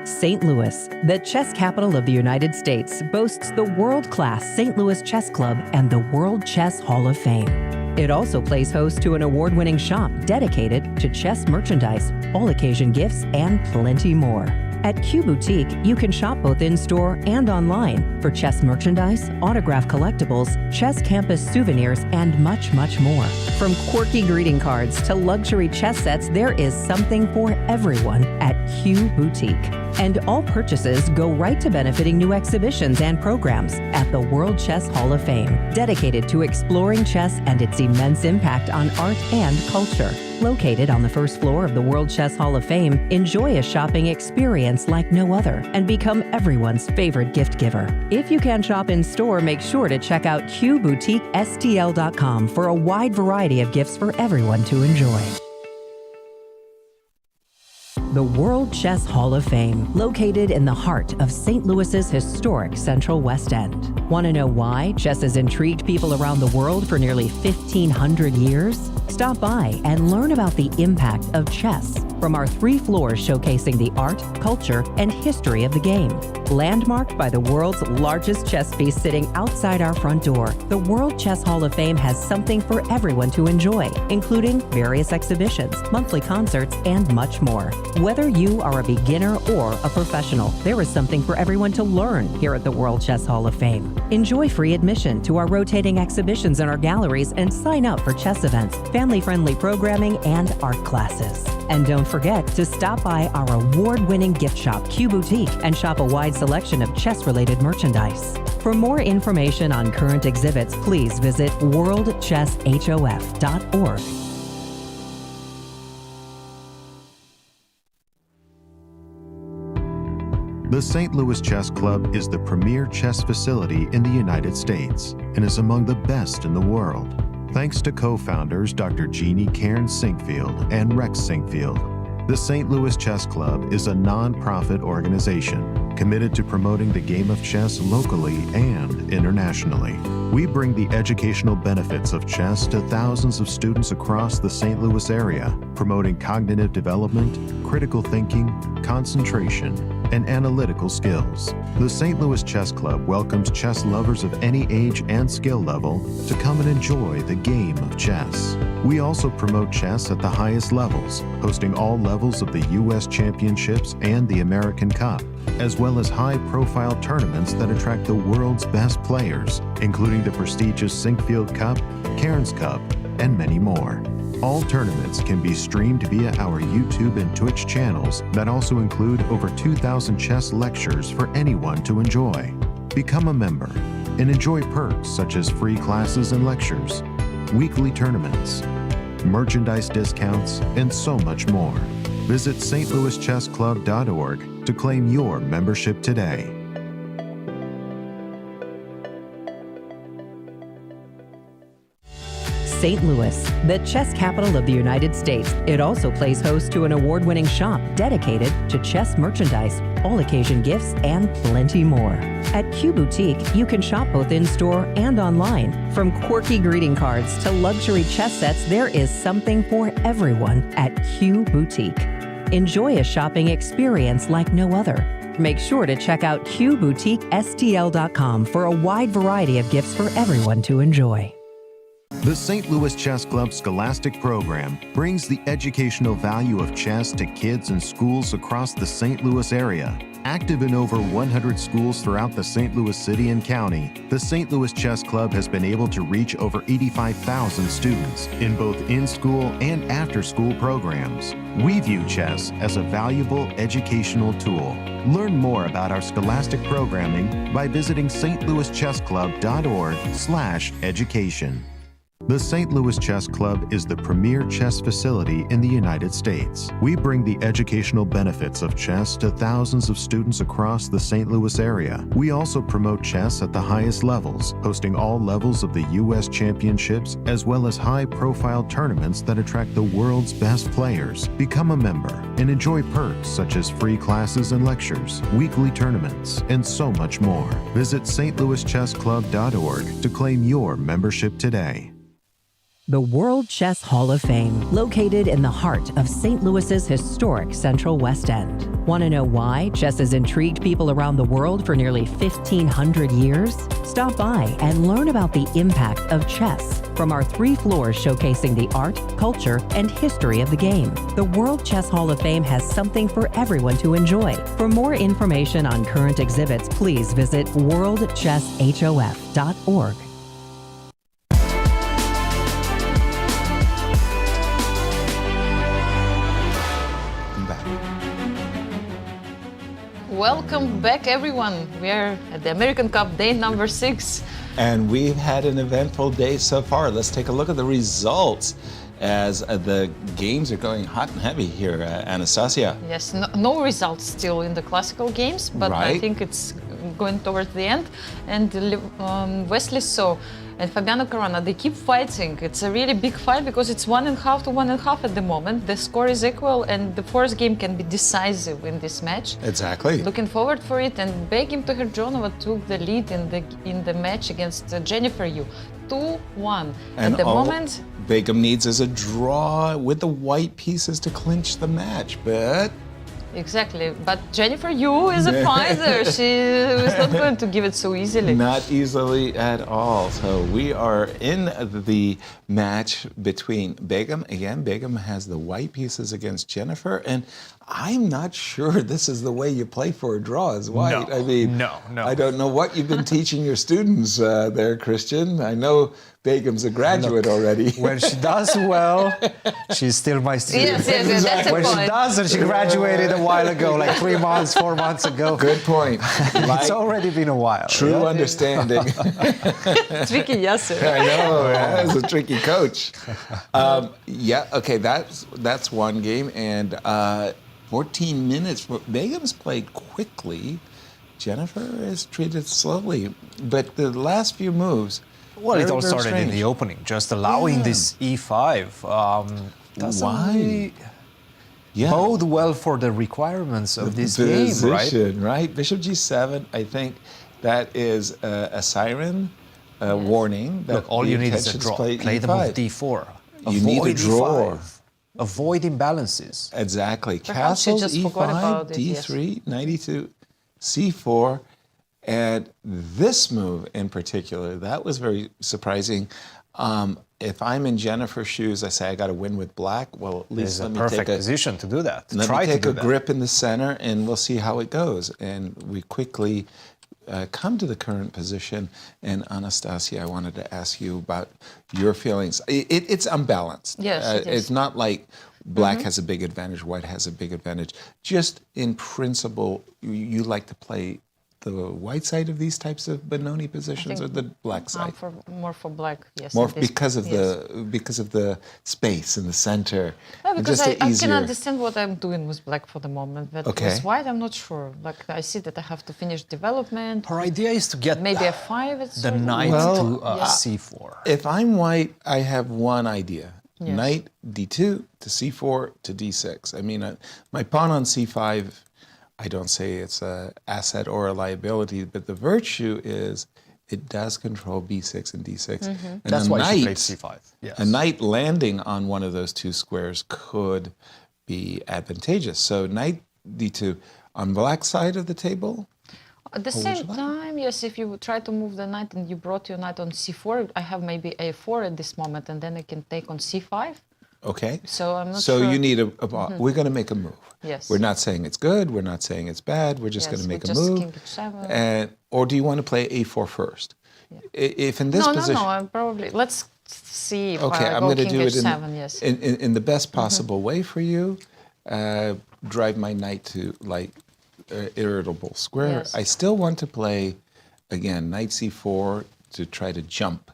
St. Louis, the chess capital of the United States, boasts the world-class St. Louis Chess Club and the World Chess Hall of Fame. It also plays host to an award-winning shop dedicated to chess merchandise, all-occasion gifts, and plenty more. At Q Boutique, you can shop both in-store and online for chess merchandise, autographed collectibles, chess campus souvenirs, and much, much more. From quirky greeting cards to luxury chess sets, there is something for everyone at Q Boutique. And all purchases go right to benefiting new exhibitions and programs at the World Chess Hall of Fame, dedicated to exploring chess and its immense impact on art and culture. Located on the first floor of the World Chess Hall of Fame, enjoy a shopping experience like no other and become everyone's favorite gift giver. If you can shop in store, make sure to check out QBoutiqueSTL.com for a wide variety of gifts for everyone to enjoy. The World Chess Hall of Fame, located in the heart of St. Louis's historic Central West End. Want to know why chess has intrigued people around the world for nearly 1,500 years? Stop by and learn about the impact of chess from our 3 floors showcasing the art, culture, and history of the game. Landmarked by the world's largest chess piece sitting outside our front door, the World Chess Hall of Fame has something for everyone to enjoy, including various exhibitions, monthly concerts, and much more. Whether you are a beginner or a professional, there is something for everyone to learn here at the World Chess Hall of Fame. Enjoy free admission to our rotating exhibitions in our galleries and sign up for chess events, family-friendly programming, and art classes. And don't forget to stop by our award-winning gift shop, Q Boutique, and shop a wide selection of chess-related merchandise. For more information on current exhibits, please visit worldchesshof.org. The St. Louis Chess Club is the premier chess facility in the United States and is among the best in the world. Thanks to co-founders Dr. Jeannie Karen Sinkfield and Rex Sinkfield, the St. Louis Chess Club is a non-profit organization committed to promoting the game of chess locally and internationally. We bring the educational benefits of chess to thousands of students across the St. Louis area, promoting cognitive development, critical thinking, concentration, and analytical skills. The St. Louis Chess Club welcomes chess lovers of any age and skill level to come and enjoy the game of chess. We also promote chess at the highest levels, hosting all levels of the U.S. Championships and the American Cup, as well as high-profile tournaments that attract the world's best players, including the prestigious Sinkfield Cup, Cairns Cup, and many more. All tournaments can be streamed via our YouTube and Twitch channels that also include over 2,000 chess lectures for anyone to enjoy. Become a member and enjoy perks such as free classes and lectures, weekly tournaments, merchandise discounts, and so much more. Visit stlouischessclub.org to claim your membership today. St. Louis, the chess capital of the United States. It also plays host to an award-winning shop dedicated to chess merchandise, all-occasion gifts, and plenty more. At Q Boutique, you can shop both in-store and online. From quirky greeting cards to luxury chess sets, there is something for everyone at Q Boutique. Enjoy a shopping experience like no other. Make sure to check out QBoutiqueSTL.com for a wide variety of gifts for everyone to enjoy. The St. Louis Chess Club Scholastic Program brings the educational value of chess to kids in schools across the St. Louis area. Active in over 100 schools throughout the St. Louis city and county, the St. Louis Chess Club has been able to reach over 85,000 students in both in-school and after-school programs. We view chess as a valuable educational tool. Learn more about our scholastic programming by visiting stlouischessclub.org/education. The St. Louis Chess Club is the premier chess facility in the United States. We bring the educational benefits of chess to thousands of students across the St. Louis area. We also promote chess at the highest levels, hosting all levels of the U.S. championships as well as high-profile tournaments that attract the world's best players. Become a member and enjoy perks such as free classes and lectures, weekly tournaments, and so much more. Visit stlouischessclub.org to claim your membership today. The World Chess Hall of Fame, located in the heart of St. Louis's historic Central West End. Want to know why chess has intrigued people around the world for nearly 1,500 years? Stop by and learn about the impact of chess from our 3 floors showcasing the art, culture, and history of the game. The World Chess Hall of Fame has something for everyone to enjoy. For more information on current exhibits, please visit worldchesshof.org. Welcome back, everyone. We are at the American Cup, day number 6. And we've had an eventful day so far. Let's take a look at the results as the games are going hot and heavy here, Anastasiya. Yes, no results still in the classical games, but I think it's going towards the end. And Wesley and Fabiano Caruana, they keep fighting. It's a really big fight because it's 1.5 to 1.5 at the moment. The score is equal and the fourth game can be decisive in this match. Exactly. Looking forward for it. And Begim Tokhirjonova took the lead in the match against Jennifer Yu. 2-1. And at the moment, Begim needs is a draw with the white pieces to clinch the match, but... Exactly, but Jennifer Yu is a fighter. She is not going to give it so easily. Not easily at all. So we are in the match between Begim. Again, Begim has the white pieces against Jennifer, and I'm not sure this is the way you play for a draw as white. No, I mean, no. I don't know what you've been teaching your students there, Cristian. I know Begim's a graduate already. When she does well, she's still my student. Yes, that's when a she point. doesn't, she graduated a while ago, like 3 months, 4 months ago. Good point. It's already been a while. True understanding. Tricky Yasser. I know, as a tricky coach. Okay, that's one game, and 14 minutes. Begim's played quickly. Jennifer is treated slowly, but the last few moves. Well, it all started in the opening, just allowing this e5. Doesn't really bode well for the requirements of this game, right? Bishop g7, I think that is a siren warning. That Look, all you need is a draw. Play the move d4. You need a draw. E5. Avoid imbalances. Exactly. Perhaps she Castle just e5, forgot about it, d3, knight e2, c4. And this move in particular, that was very surprising. If I'm in Jennifer's shoes, I say I got to win with black. Well, at least let me take a perfect position to do that. Let me take a grip in the center, and we'll see how it goes. And we quickly come to the current position. And Anastasiya, I wanted to ask you about your feelings. It's unbalanced. Yes, it is. It's not like black has a big advantage, white has a big advantage. Just in principle, you like to play the white side of these types of Benoni positions, or the black side? More for black, yes. More because of the space in the center. No, because I can understand what I'm doing with black for the moment, but with white, I'm not sure. Like I see that I have to finish development. Her idea is to get maybe a5. The knight to c4. If I'm white, I have one idea. Yes. Knight d2 to c4 to d6. I mean, my pawn on c5, I don't say it's an asset or a liability, but the virtue is it does control b6 and d6. Mm-hmm. And that's why she played c5. Yes. A knight landing on one of those two squares could be advantageous. So knight d2 on black side of the table. At the same time, yes, if you try to move the knight and you brought your knight on c4, I have maybe a4 at this moment, and then I can take on c5. Okay. So I'm not so sure. you need a pawn. We're going to make a move. Yes. We're not saying it's good. We're not saying it's bad. We're just going to make a just move. King H7. Or do you want to play A4 first? If in this position. No. I'm probably. Let's see if Okay, I I'm go going to King do it H7. Yes. in the best possible way for you. Drive my knight to like irritable square. Yes. I still want to play again knight C4 to try to jump.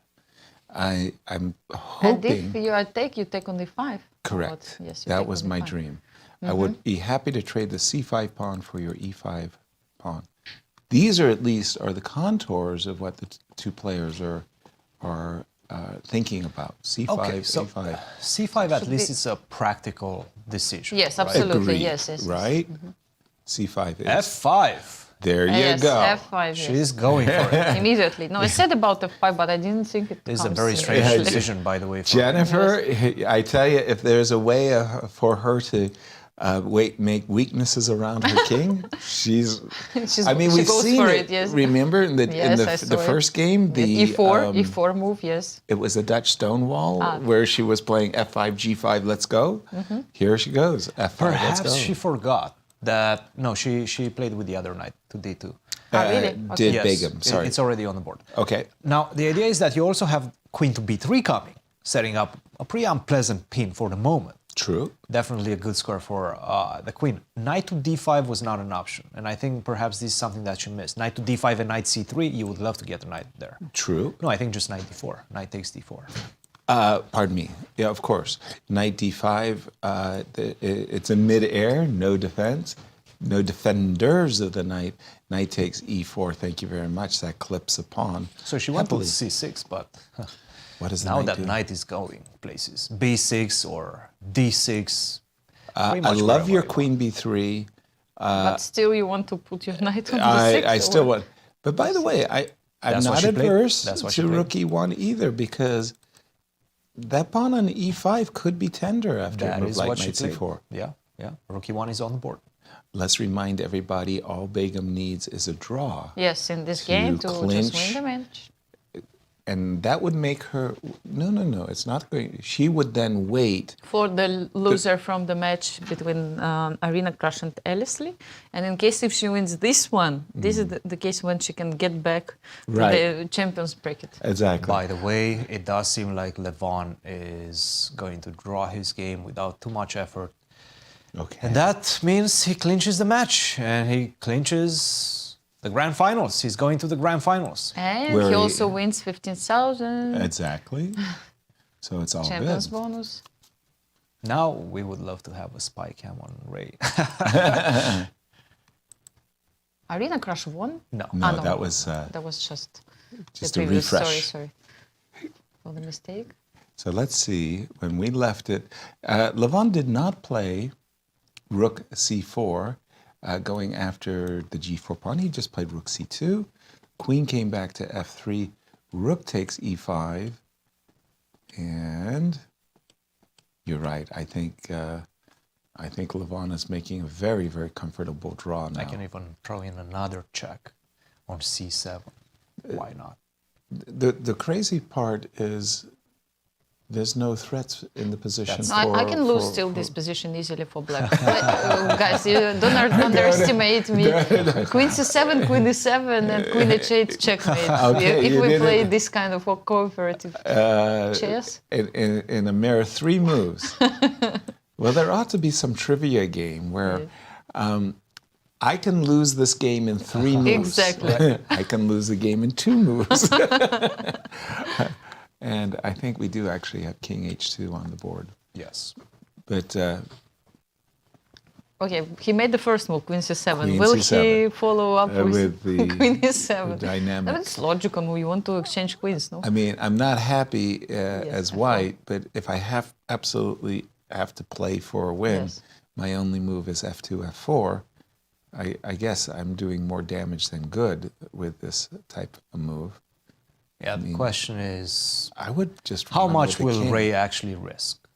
I'm hoping. And if you take on D5. Correct. Yes. You That take was on my D5. dream. I would be happy to trade the C5 pawn for your E5 pawn. These are at least the contours of what the two players are thinking about. C5, Okay, so A5. C5 at least is a practical decision. Yes, right? absolutely. Agreed, Yes. Right? C5 is. F5. There you Yes, go. F5. Yes. She's going for it. Immediately. No, I said about F5, but I didn't think it This is a comes very strange immediately. decision, by the way. For Jennifer, I tell you, if there's a way for her to make weaknesses around her king, she's. I mean, she we've goes seen for it. yes. Remember in the Yes, I the saw first it. game, the E4 move. Yes. It was a Dutch stonewall where she was playing F5, G5, let's go. Here she goes, F5, let's go. Perhaps she forgot that. No, she played with the other knight to D2. Really? Did Yes, Begum, sorry. It's already on the board. Okay. Now, the idea is that you also have queen to B3 coming, setting up a pretty unpleasant pin for the moment. True. Definitely a good score for the queen. Knight to D5 was not an option, and I think perhaps this is something that you missed. Knight to D5 and Knight C3, you would love to get a knight there. True. No, I think just Knight D4. Knight takes D4. Pardon me. Yeah, of course. Knight D5, it's a mid-air, no defense. No defenders of the knight. Knight takes E4. Thank you very much. That clips a pawn. So she went to C6, but what is the now knight that do? knight is going places. B6 or D6. I love your queen B3. But still, you want to put your knight on D6. I still want. But by the way, I'm That's not what she played. adverse That's what she to played. rook E1 either because that pawn on E5 could be tender after a That move is like what she knight played. C4. Yeah. Rook E1 is on the board. Let's remind everybody all Begum needs is a draw. Yes, in this game to just win the match. And that would make her. No. It's not going. She would then wait. For the loser from the match between Arena Crush and Elisley. And in case if she wins this one, this is the case when she can get back to the champions bracket. Exactly. By the way, it does seem like Levon is going to draw his game without too much effort. Okay. And that means he clinches the match and he clinches the grand finals. He's going to the grand finals. And he also wins 15,000. Exactly. So it's all Champions good. bonus. Now we would love to have a spy cam on Ray. Arena Crush won? No, no. that was just a the previous. refresh. Sorry for the mistake. So let's see. When we left it, Levon did not play Rook C4, going after the G4 pawn. He just played Rook C2. Queen came back to F3. Rook takes E5. And you're right. I think Levon is making a very, very comfortable draw now. I can even throw in another check on C7. Why not? The crazy part is there's no threats in the position. I can lose still this position easily for black. Guys, you don't underestimate me. Queen C7, Queen E7, and Queen H8 checkmate. Okay, if we play this kind of cooperative chess. In a mere 3 moves. Well, there ought to be some trivia game where I can lose this game in 3 moves. Exactly. I can lose the game in 2 moves. And I think we do actually have King H2 on the board. Yes. But okay, he made the first move, Queen C7. Queen Will C7. he follow up with the Queen E7? dynamic. That's logical. We want to exchange queens, no? I mean, I'm not happy as white, but if I absolutely have to play for a win, my only move is F2, F4. I guess I'm doing more damage than good with this type of move. Yeah, the question is, I would just how run much with the will king. Ray actually risk?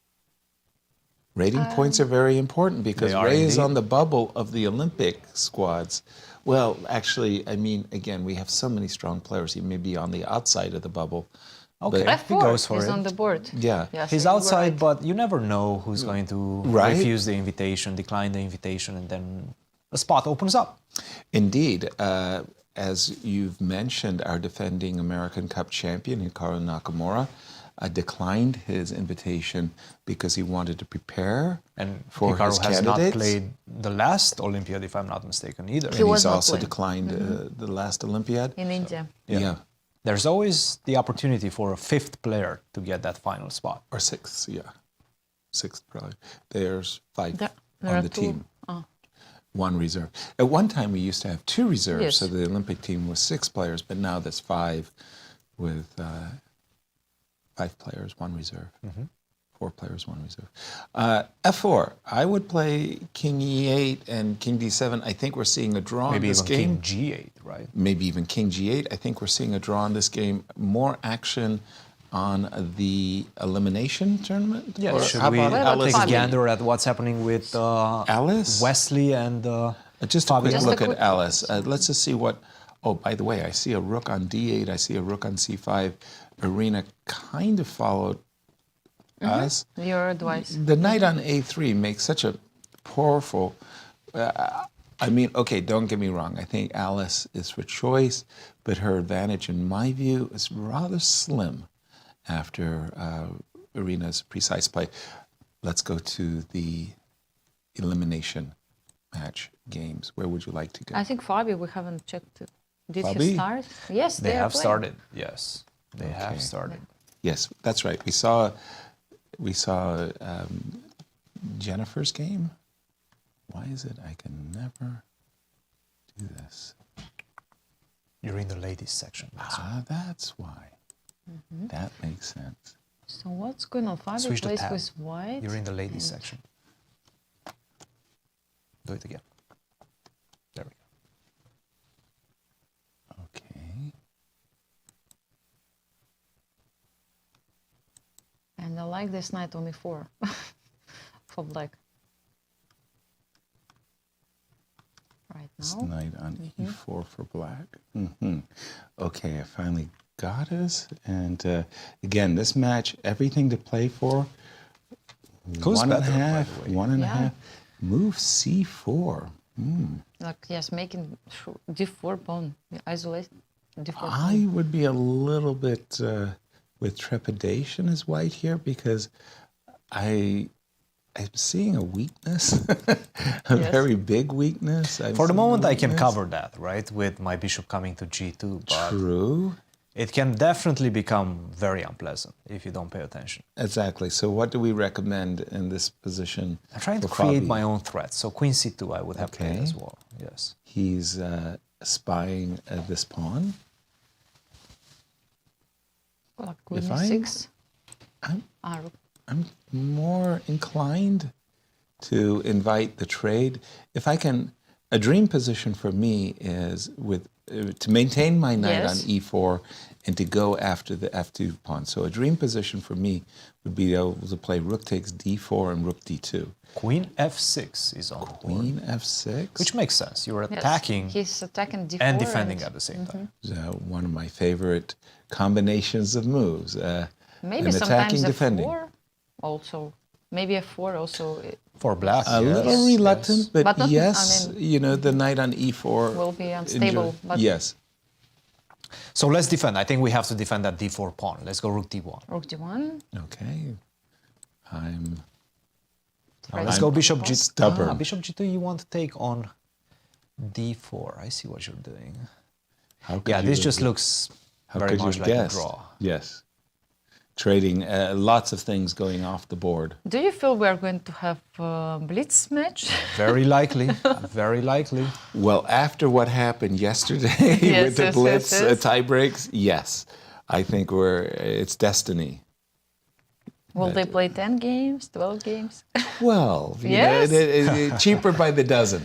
Rating points are very important because They are Ray is indeed. on the bubble of the Olympic squads. Well, actually, I mean, again, we have so many strong players. He may be on the outside of the bubble, Okay, But he F4 goes for is it. on the board. yeah. Yes, He's you were outside, right. but you never know who's going to Right. refuse the invitation, decline the invitation, and then a spot opens up. Indeed. As you've mentioned, our defending American Cup champion, Hikaru Nakamura, declined his invitation because he wanted to prepare And for Hikaru his has candidates. not played the last Olympiad, if I'm not mistaken, either. And he's also declined the last Olympiad. In India. Yeah. There's always the opportunity for a fifth player to get that final spot. Or sixth, yeah. Sixth, probably. There's five There on are the two. team. Oh. One reserve. At one time, we used to have two reserves, Yes. so the Olympic team was 6 players, but now there's 5 with 5 players, 1 reserve. 4 players, 1 reserve. F4, I would play King E8 and King D7. I think we're seeing a draw Maybe in this even game. King G8, right? Maybe even King G8. I think we're seeing a draw in this game. More action on the elimination tournament? Yeah, Or should how we about Alice? take a gander at what's happening with Alice? Wesley and Just a quick Fabiano? look at Alice. Let's just see what... Oh, by the way, I see a rook on D8. I see a rook on C5. Irina kind of followed us. Your advice. The knight on A3 makes such a powerful... I mean, okay, don't get me wrong. I think Alice is for choice, but her advantage, in my view, is rather slim after Irina's precise play. Let's go to the elimination match games. Where would you like to go? I think Fabi, we haven't checked. Did Fabi? he start? Yes, They are have playing. started. Yes, they have started. Yes, that's right. We saw Jennifer's game. Why is it I can never do this? You're in the ladies section. That's why. That makes sense. So what's going on? Fabi Switch the plays tab. with white. You're in the ladies section. Do it again. There we go. Okay. And I like this knight on e4 for black. Right This now. knight on E4 for black. Okay, I finally got us. And again, this match, everything to play for. Who's 1.5, better, by the way? 1.5. Yeah. Move C4. Like, yes, making d4 pawn, isolate d4 pawn. I would be a little bit with trepidation as white here because I'm seeing a weakness, a very big weakness. For the moment, I can cover that, right, with my bishop coming to G2. But True. it can definitely become very unpleasant if you don't pay attention. Exactly. So what do we recommend in this position? I'm trying to for create Fabi? my own threat. So Queen C2 I would have played as well. Yes. He's spying this pawn. Like queen If e6. I'm more inclined to invite the trade. If I can, a dream position for me is with to maintain my knight on E4 and to go after the F2 pawn. So a dream position for me would be able to play rook takes D4 and rook D2. Queen F6 is on the board. Queen F6. Which makes sense. You're Yes, attacking he's attacking d4 and defending at the same time. One of my favorite combinations of moves. Maybe an sometimes attacking, f4 defending. also. Maybe f4 also. For black, A little reluctant, but, But not- yes, I mean, you know, the knight on E4 will be unstable. But yes. So let's defend. I think we have to defend that D4 pawn. Let's go rook D1. rook d1. Okay. Now let's go bishop G2. Stubborn. Bishop G2 you want to take on D4. I see what you're doing. How could Yeah, you this have- just looks How very could you much have like guessed? a draw. Yes. Trading lots of things going off the board. Do you feel we are going to have a blitz match? Very likely. Very likely. Well, after what happened yesterday with the blitz tie breaks, yes. I think it's destiny. Will they play 10 games, 12 games? 12. You Yes. know, cheaper by the dozen.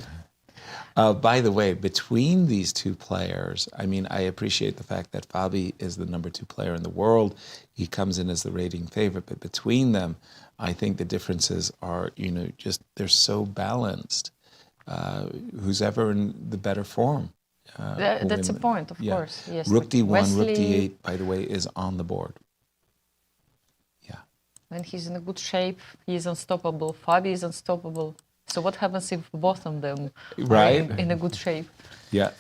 By the way, between these two players, I mean, I appreciate the fact that Fabi is the #2 player in the world. He comes in as the rating favorite, but between them, I think the differences are, you know, just they're so balanced. Who's ever in the better form? That's a point, of course. Yes. Rook D1, Wesley, Rook D8, by the way, is on the board. When he's in a good shape, he's unstoppable. Fabi is unstoppable. So what happens if both of them are in a good shape? Yeah,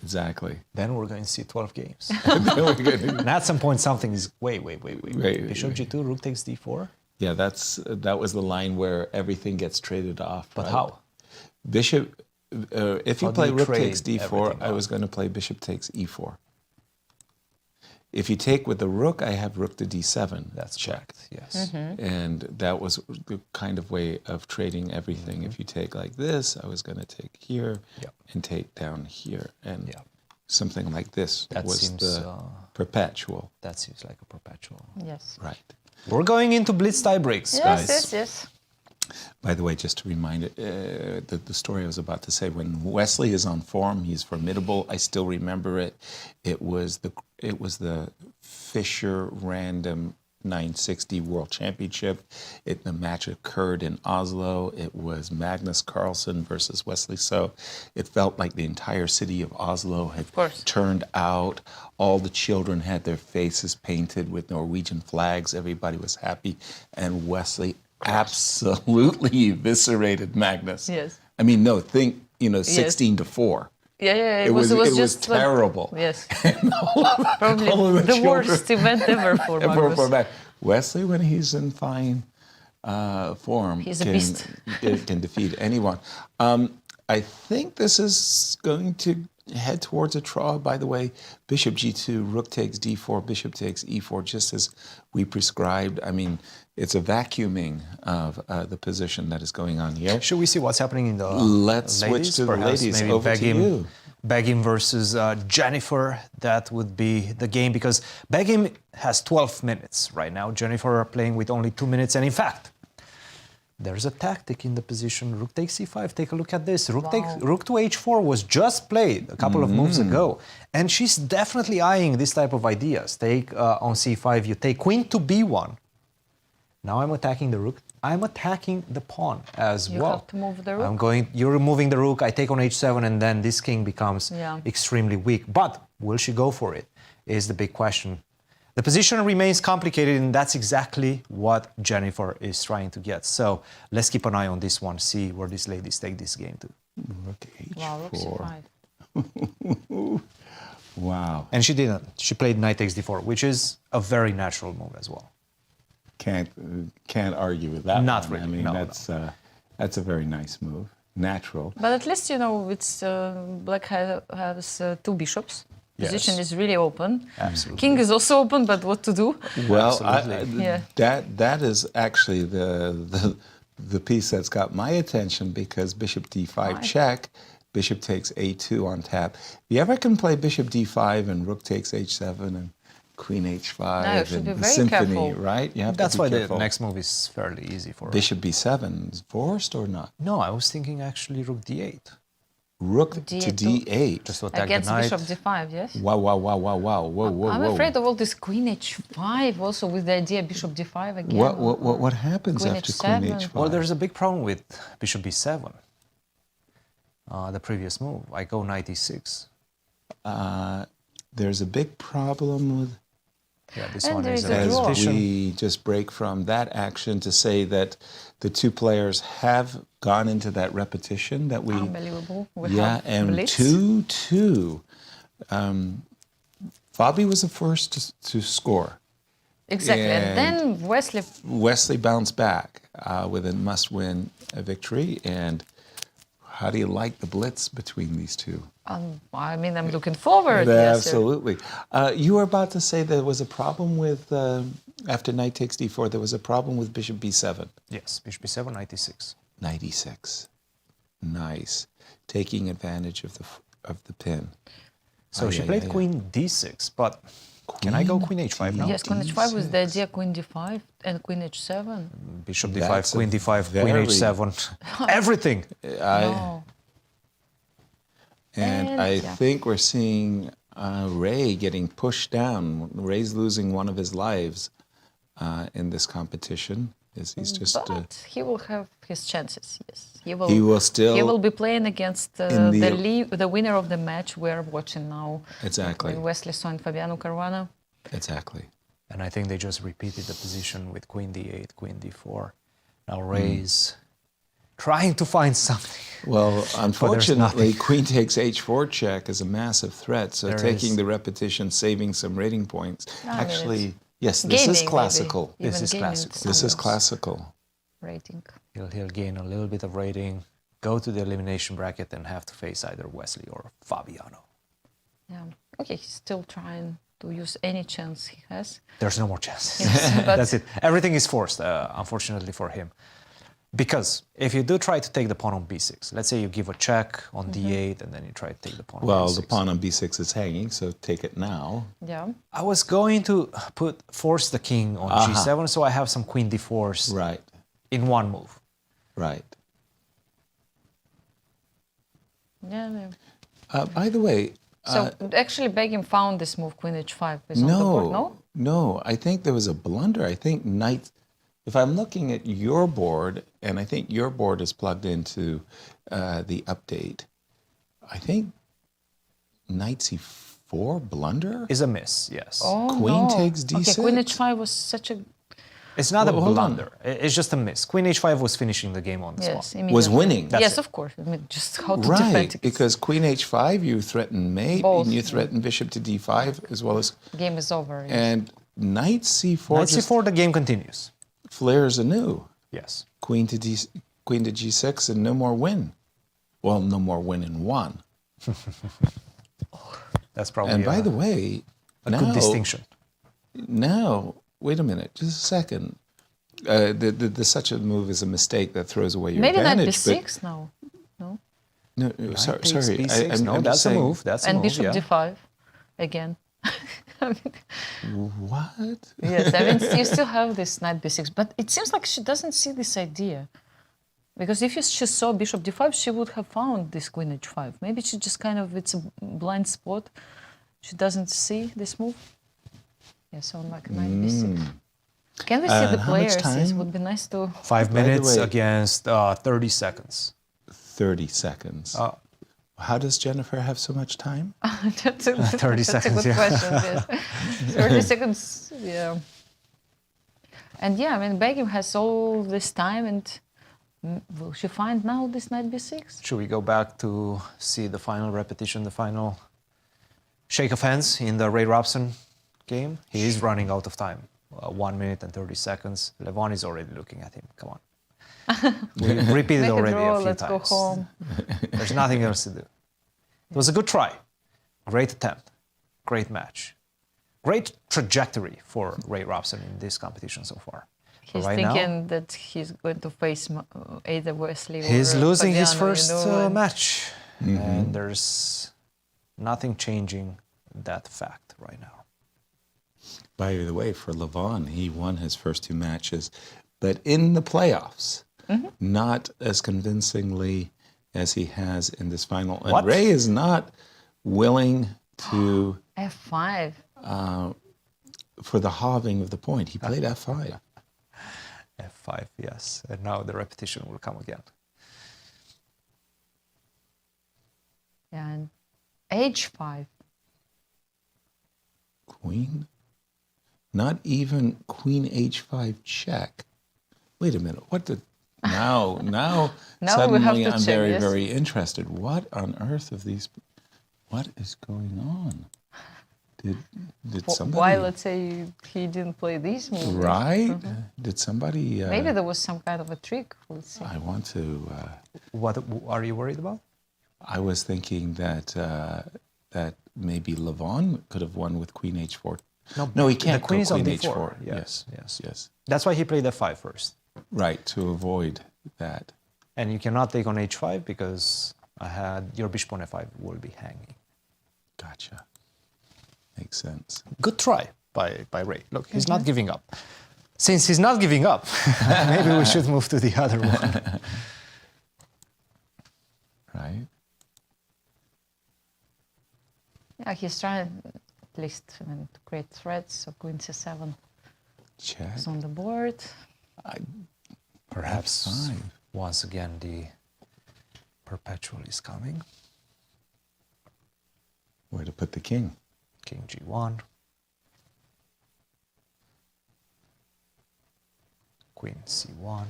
exactly. Then we're going to see 12 games. And at some point, something is wait. Bishop G2, rook takes D4. Yeah, that was the line where everything gets traded off. But right? how? Bishop. If you How do play you rook trade takes D4, I was going to play bishop takes E4. If you take with the rook, I have rook to D7. That's checked. Yes. And that was the kind of way of trading everything. If you take like this, I was going to take here and take down here. And something like this was the perpetual. That seems like a perpetual. Yes. Right. We're going into blitz tie breaks, guys. Yes. By the way, just to remind the story I was about to say, when Wesley is on form, he's formidable. I still remember it. It was the Fischer Random 960 World Championship. The match occurred in Oslo. It was Magnus Carlsen versus Wesley. So it felt like the entire city of Oslo had turned out. All the children had their faces painted with Norwegian flags. Everybody was happy. And Wesley absolutely eviscerated Magnus. Yes. I mean, no, think, 16-4. Yeah. It was just terrible. Yes. Probably the worst event ever for Magnus. Wesley, when he's in fine form, he's a beast. Can defeat anyone. I think this is going to head towards a draw. By the way, bishop G2, rook takes D4, bishop takes E4, just as we prescribed. I mean, it's a vacuuming of the position that is going on here. Should we see what's happening in the Let's ladies? switch to the Perhaps ladies. maybe Over to you. Begim versus Jennifer. That would be the game because Begim has 12 minutes right now. Jennifer are playing with only 2 minutes. And in fact, there's a tactic in the position. Rook takes C5. Take a look at this. Rook to H4 was just played a couple of moves ago. And she's definitely eyeing this type of ideas. Take on C5, you take queen to B1. Now I'm attacking the rook. I'm attacking the pawn as well. You have to move the rook. You're removing the rook. I take on H7, and then this king becomes extremely weak. But will she go for it? Is the big question. The position remains complicated, and that's exactly what Jennifer is trying to get. So let's keep an eye on this one, see where these ladies take this game to. Rook H4. Wow, rook C5. Wow. And she didn't. She played knight takes D4, which is a very natural move as well. Can't argue with that. Not one. really. I mean, that's a very nice move. Natural. But at least, it's black has two bishops. Position is really open. Absolutely. King is also open, but what to do? Well, that is actually the piece that's got my attention because bishop D5 check, bishop takes A2 on tap. You ever can play bishop D5 and rook takes H7 and queen H5 no, you should and be the very symphony, careful. Right? You have That's to be why careful. the next move is fairly easy for her. Bishop B7 is forced or not? No, I was thinking actually rook D8. Rook to D8. Just to attack Against the knight. bishop D5, yes? Wow. Whoa. I'm afraid of all this queen H5 also with the idea bishop D5 again. What happens queen after H7. queen H5? Well, there's a big problem with bishop B7. The previous move. I go knight E6. There's a big problem with... Yeah, this And one there is is a a draw. repetition. We just break from that action to say that the two players have gone into that repetition that we... Unbelievable. We Yeah, have and blitz. 2-2. Fabi was the first to score. Exactly. And then Wesley bounced back with a must-win victory. And how do you like the blitz between these two? I mean, I'm looking forward. Absolutely. You were about to say there was a problem with, after knight takes d4, there was a problem with bishop b7. Yes, bishop b7, knight e6. Knight e6. Nice. Taking advantage of the pin. So she played queen d6, but can I go queen h5 now? Yes, queen h5 was the idea, queen d5 and queen h7. Bishop d5, queen d5, queen h7. Everything. No. And I think we're seeing Ray getting pushed down. Ray's losing one of his lives in this competition. He's just. But he will have his chances. Yes, he will still. He will be playing against the winner of the match we're watching now. Exactly. Wesley and Fabiano Caruana. Exactly. And I think they just repeated the position with queen d8, queen d4. Now Ray is trying to find something. Well, unfortunately, queen takes h4 check is a massive threat. So taking the repetition, saving some rating points. Actually, yes, this is classical. This is classical. This is classical. Rating. He'll gain a little bit of rating, go to the elimination bracket, and have to face either Wesley or Fabiano. Yeah. Okay, he's still trying to use any chance he has. There's no more chance. Yes, That's it. Everything is forced, unfortunately for him. Because if you do try to take the pawn on b6, let's say you give a check on d8 and then you try to take the pawn on b6. Well, the pawn on b6 is hanging, so take it now. Yeah. I was going to force the king on g7, so I have some queen d4s in one move. Right. Yeah. By the way... So actually Begim found this move, queen h5, is on the board, no? No, I think there was a blunder. I think knight... If I'm looking at your board, and I think your board is plugged into the update, I think knight c4 blunder? Is a miss, yes. Oh, queen takes d6. Okay, queen h5 was such a... It's not a blunder. It's just a miss. Queen h5 was finishing the game on the spot. Was winning. Yes, of course. I mean, just how to defend it. Because queen h5, you threaten mate, Both. and you threaten bishop to d5, as well as... Game is over. Yes. And knight c4... Knight c4, the game continues. Flares anew. Yes. Queen to g6 and no more win. Well, no more win in one. That's probably And by the way, a good distinction. Now, wait a minute, just a second. Such a move is a mistake that throws away your Maybe advantage. knight b6 now. No? No, sorry. B6, I'm that's saying, a move. That's a and move, bishop yeah. d5 again. What? Yes, I mean, you still have this knight b6, but it seems like she doesn't see this idea. Because if she saw bishop d5, she would have found this queen h5. Maybe she just kind of, it's a blind spot. She doesn't see this move. Yeah, so like knight b6. Can we see the players? It would be nice to... 5 minutes against 30 seconds. 30 seconds. How does Jennifer have so much time? That's a good question. Yes. 30 seconds, yeah. And yeah, I mean, Begim has all this time, and will she find now this knight b6? Should we go back to see the final repetition, the final shake of hands in the Ray Robson game? He is running out of time. 1 minute and 30 seconds. Levon is already looking at him. Come on. We repeated Make already draw, a few let's times. go home. There's nothing else to do. It was a good try. Great attempt. Great match. Great trajectory for Ray Robson in this competition so far. He's right thinking now, that he's going to face either Wesley or he's losing his Fabiano, first match. And there's nothing changing that fact right now. By the way, for Levon, he won his first 2 matches, but in the playoffs, not as convincingly as he has in this final. And Ray is not willing to... F5. For the halving of the point. He played F5. F5, yes. And now the repetition will come again. Yeah, and H5. Queen? Not even Queen H5 check. Wait a minute. What did... Now suddenly I'm very interested. What on earth of these... What is going on? Did somebody... Why, let's say, he didn't play these moves? Right? Did somebody... Maybe there was some kind of a trick. Let's see. I want to... What are you worried about? I was thinking that that maybe Levon could have won with Queen H4. No, he can't. The Queen is on Queen D4. H4. Yes. That's why he played F5 first. Right, to avoid that. And you cannot take on H5 because your bishop on F5 will be hanging. Gotcha. Makes sense. Good try by Ray. Look, he's not giving up. Since he's not giving up, maybe we should move to the other one. Right. Yeah, he's trying at least to create threats. So Queen C7 is on the board. Perhaps once again the perpetual is coming. Where to put the king? King G1. Queen C1.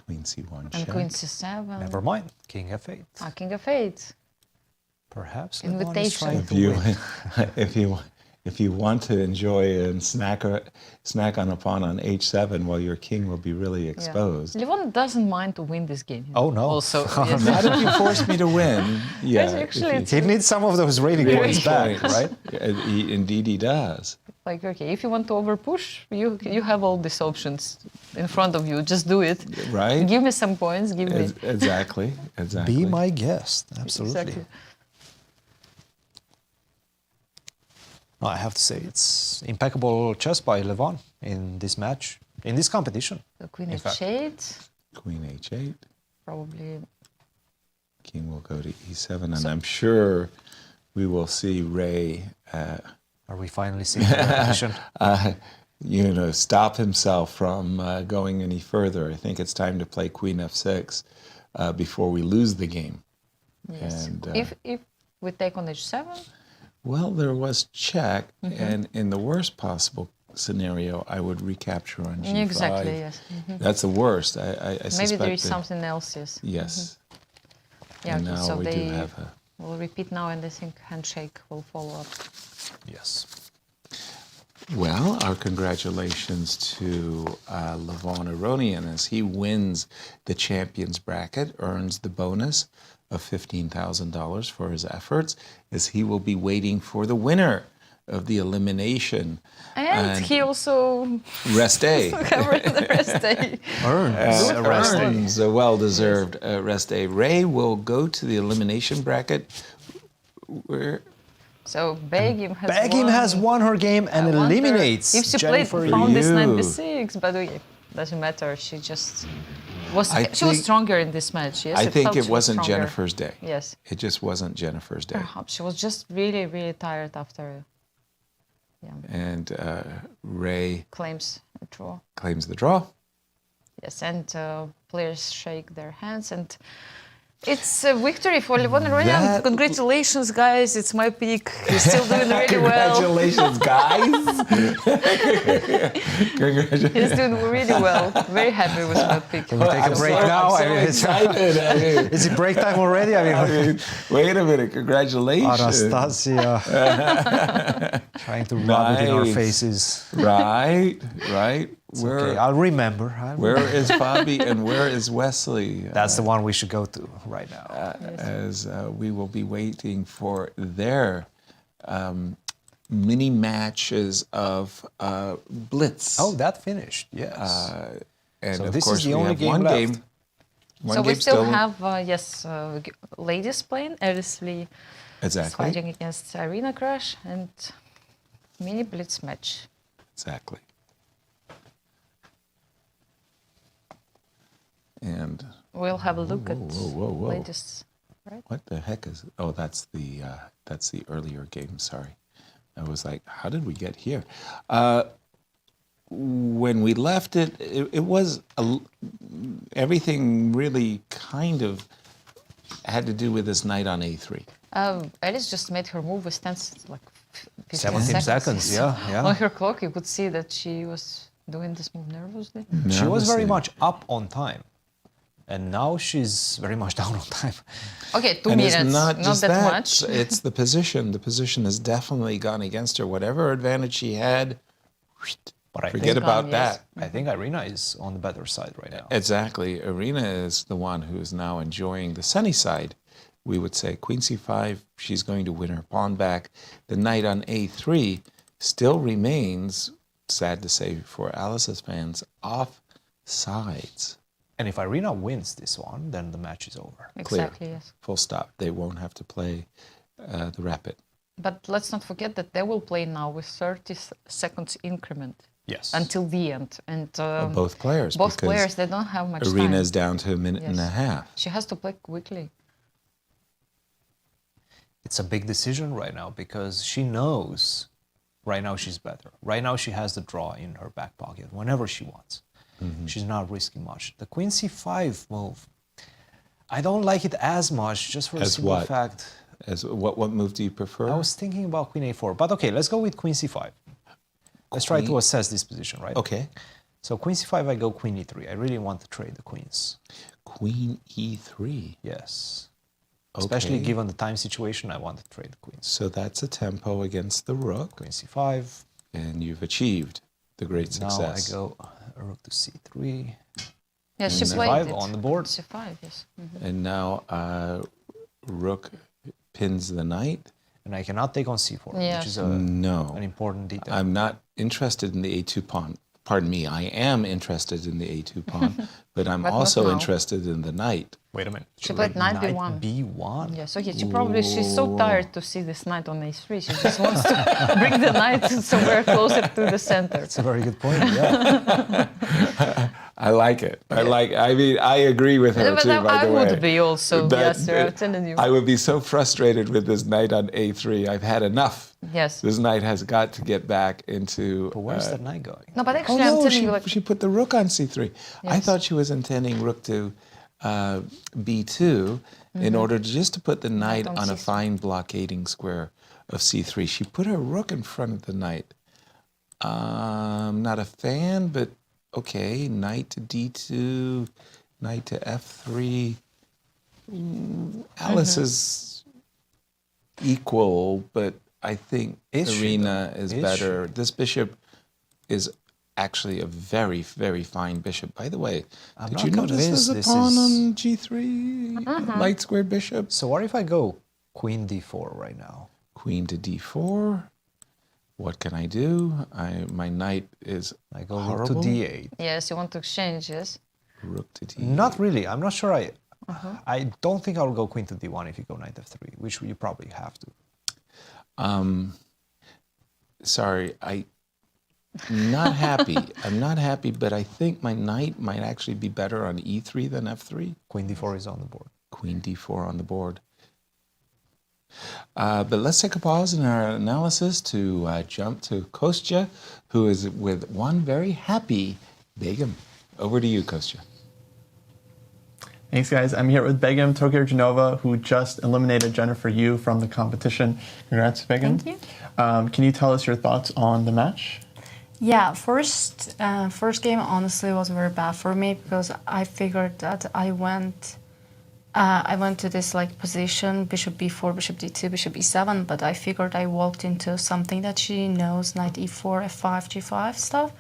Queen C1 And check. Queen C7. Never mind. King F8. Ah, King F8. Perhaps Invitation. If you want to enjoy and snack on a pawn on H7, well, your king will be really exposed. Yeah. Levon doesn't mind to win this game. Oh no! Also, yes. Not if you force me to win. Yeah, actually, he needs some of those rating points back, right? Indeed, he does. Like, okay, if you want to overpush, you have all these options in front of you. Just do it. Right. Give me some points. Give me. Exactly. Be my guest. Absolutely. Exactly. I have to say, it's impeccable chess by Levon in this match, in this competition. So Queen H8. Queen H8. Probably. King will go to E7, and I'm sure we will see Ray. Are we finally seeing the competition? Stop himself from going any further. I think it's time to play Queen F6 before we lose the game. Yes. And, if we take on H7. Well, there was check, and in the worst possible scenario, I would recapture on G5. Exactly, yes. That's the worst. I Maybe suspect there is something else, yes. Yes. Yeah, and okay, now so we they do have a... will repeat now, and I think handshake will follow up. Yes. Well, our congratulations to Levon Aronian as he wins the Champions Bracket, earns the bonus of $15,000 for his efforts, as he will be waiting for the winner of the elimination. And he also rest day. covered the rest day. Earns a well-deserved rest day. Ray will go to the elimination bracket. So Begim has won her game and eliminates If she Jennifer found this Yu. knight b6, but it doesn't matter. She just was. She was stronger in this match. Yes, I think it she was wasn't stronger. Jennifer's day. Yes, it just wasn't Jennifer's day. Perhaps she was just really, really tired after. Yeah. And Ray claims a draw. Claims the draw. Yes, and players shake their hands, and it's a victory for Levon Aronian. Congratulations, guys! It's my pick. He's still doing really well. Congratulations, guys! He's doing really well. Very happy with my pick. Can we take a break now? I'm so excited. Is it break time already? I mean, wait a minute. Congratulations, Anastasiya. Trying to rub it in our faces. Right. Okay, I'll remember. Where is Fabi and where is Wesley? That's the one we should go to right now. As we will be waiting for their mini matches of Blitz. Oh, that finished, yes. And so of this course, is the we only have game one left. game. So we still have, ladies playing. Wesley is fighting against Arena Crush and mini Blitz match. Exactly. And we'll have a look at latest. Right? What the heck is? Oh, that's the earlier game. Sorry, I was like, how did we get here? When we left it was everything really kind of had to do with this knight on A3. Alice just made her move with 17 seconds. Yeah. On her clock, you could see that she was doing this move nervously. She was very much up on time. And now she's very much down on time. Okay, 2 minutes, it's not just that much. It's the position. The position has definitely gone against her. Whatever advantage she had, but forget about that. I think Irina is on the better side right now. Exactly. Irina is the one who is now enjoying the sunny side. We would say Queen C5, she's going to win her pawn back. The knight on A3 still remains, sad to say for Alice's fans, off sides. And if Irina wins this one, then the match is over. Exactly, Clear. yes. Full stop. They won't have to play the rapid. But let's not forget that they will play now with 30 seconds increment. Yes. Until the end. And both players. Both players, they don't have much time. Irina's down to a minute and a half. She has to play quickly. It's a big decision right now because she knows right now she's better. Right now she has the draw in her back pocket whenever she wants. Mm-hmm. She's not risking much. The Queen C5 move, I don't like it as much, just for the simple fact. As what move do you prefer? I was thinking about Queen A4, but okay, let's go with Queen C5. Let's try to assess this position, right? Okay. So queen c5, I go queen e3. I really want to trade the queens. Queen e3? Yes. Okay. Especially given the time situation, I want to trade the queens. So that's a tempo against the rook. Queen c5. And you've achieved the great success. Now I go rook to c3. Yes, she played it. On the board. c5, yes. And now rook pins the knight. And I cannot take on c4, Yes. which is an important detail. I'm not interested in the a2 pawn. Pardon me, I am interested in the a2 pawn, but I'm But also not now. interested in the knight. Wait a minute. She played knight b1. b1? Yes, okay. She's so tired to see this knight on a3. She just wants to bring the knight somewhere closer to the center. That's a very good point, yeah. I like it. I agree with her But too, by I the way. would be also, Yasser, I'm telling you. I would be so frustrated with this knight on a3. I've had enough. Yes. This knight has got to get back into... But where's that knight going? No, but actually I'm telling you, like... she put the rook on c3. I Yes. thought she was intending rook to b2 in order just to put the knight on on a c3. fine blockading square of c3. She put her rook in front of the knight. Not a fan, but okay. Knight to d2, knight to f3. Alice is equal, but I think Irina is better. This bishop is actually a very, very fine bishop. By the way, did you notice there's a pawn on g3? Light squared bishop. So what if I go queen d4 right now? Queen to d4. What can I do? My knight is I go horrible. rook to d8. Yes, you want to exchange, yes? Rook to d8. Not really. I'm not sure. I don't think I'll go queen to d1 if you go knight f3, which you probably have to. Sorry, I'm not happy. I'm not happy, but I think my knight might actually be better on e3 than f3. Queen d4 is on the board. Queen d4 on the board. But let's take a pause in our analysis to jump to Kostya, who is with one very happy Begim. Over to you, Kostya. Thanks, guys. I'm here with Begim Tokirjanova, who just eliminated Jennifer Yu from the competition. Congrats, Begim. Thank you. Can you tell us your thoughts on the match? Yeah, first game honestly was very bad for me because I figured that I went to this like position, bishop b4, bishop d2, bishop e7, but I figured I walked into something that she knows, knight e4, f5, g5 stuff.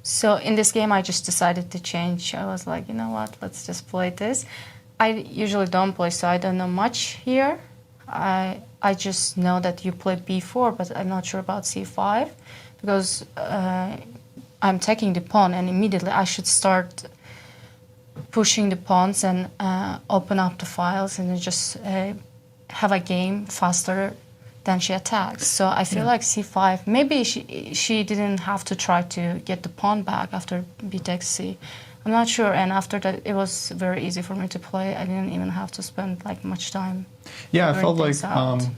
So in this game, I just decided to change. I was like, you know what, let's just play this. I usually don't play, so I don't know much here. I just know that you play b4, but I'm not sure about c5 because I'm taking the pawn and immediately I should start pushing the pawns and open up the files and just have a game faster than she attacks. So I feel like c5, maybe she didn't have to try to get the pawn back after b takes c. I'm not sure, and after that it was very easy for me to play. I didn't even have to spend like much time. Yeah, I figuring felt things like out.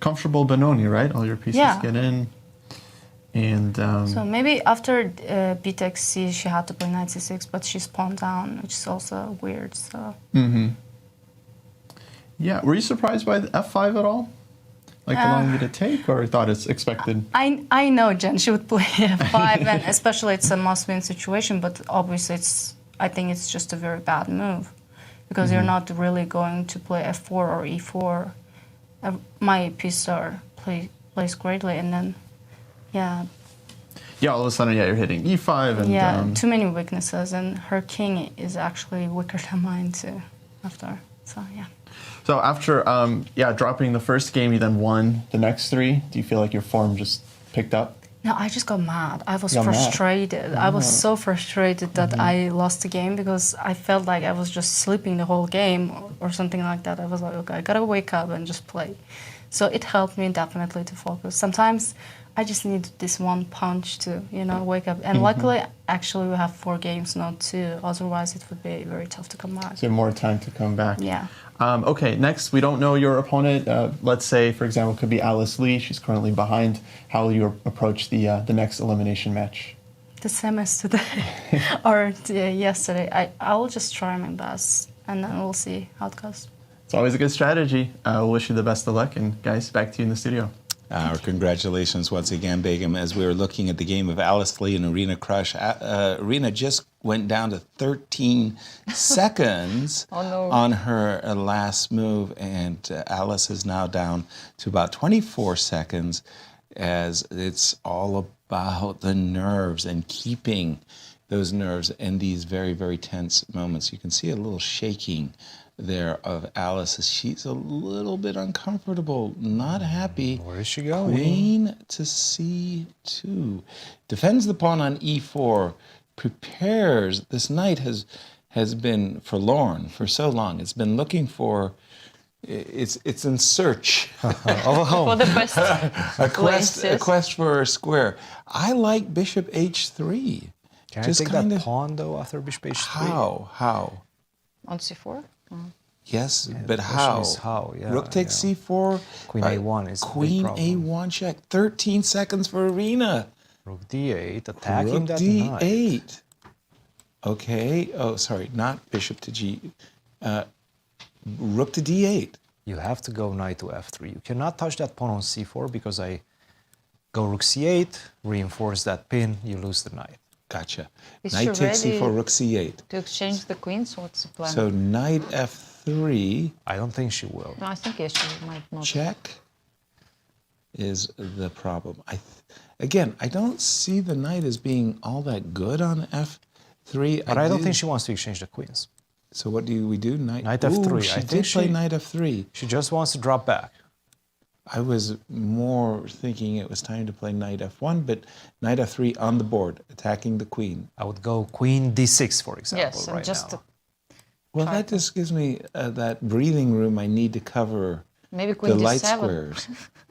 comfortable Benoni, right? All your pieces get in. And so maybe after b takes c, she had to play knight c6, but she's pawned down, which is also weird. So. Yeah, were you surprised by the f5 at all? Like allowing you to take, or thought it's expected? I know Jen, she would play f5, and especially it's a must-win situation, but obviously I think it's just a very bad move because you're not really going to play f4 or e4. My piece plays greatly, and then, yeah. Yeah, all of a sudden, you're hitting e5. And, yeah, too many weaknesses, and her king is actually weaker than mine too after, so yeah. So after dropping the first game, you then won the next three. Do you feel like your form just picked up? No, I just got mad. I was You got mad? frustrated. I was so frustrated that I lost the game because I felt like I was just sleeping the whole game or something like that. I was like, okay, I gotta wake up and just play. So it helped me definitely to focus. Sometimes I just need this one punch to, wake up. And luckily, actually, we have 4 games, not 2. Otherwise, it would be very tough to come back. So you have more time to come back. Yeah. Okay, next, we don't know your opponent. Let's say, for example, it could be Alice Lee. She's currently behind. How will you approach the next elimination match? The same as today or yesterday. I will just try my best, and then we'll see how it goes. It's always a good strategy. We'll wish you the best of luck. And guys, back to you in the studio. Our congratulations once again, Begum, as we were looking at the game of Alice Lee and Irina Krush. Irina just went down to 13 seconds on her last move, and Alice is now down to about 24 seconds, as it's all about the nerves and keeping those nerves in these very, very tense moments. You can see a little shaking there of Alice as she's a little bit uncomfortable, not happy. Where is she going? Queen to C2. Defends the pawn on E4. Prepares. This knight has been forlorn for so long. It's been looking for. It's in search of a home. For the best a quest for a square. I like Bishop H3. Can I take that pawn though after Bishop H3? How? On C4? Yes, Yeah, but the question how? is how? Yeah, Rook takes C4. Queen A1 is Queen the big problem. A1 check. 13 seconds for Irina. Rook D8, attacking Rook that D8. knight. Okay. Oh, sorry, not Bishop to G. Rook to D8. You have to go knight to F3. You cannot touch that pawn on C4 because I go Rook C8, reinforce that pin, you lose the knight. Gotcha. Is Knight she takes ready C4, Rook C8. to exchange the queens? What's the plan? So Knight F3. I don't think she will. No, I think yes, she might not. Check is the problem. Again, I don't see the knight as being all that good on F3. But I don't think she wants to exchange the queens. So what do we do? Knight F3. Ooh, she did play Knight F3. She just wants to drop back. I was more thinking it was time to play Knight F1, but Knight F3 on the board, attacking the queen. I would go Queen D6, for example, Yes, and right just now. Well, that just gives me that breathing room I need to cover maybe Queen the D7. light squares.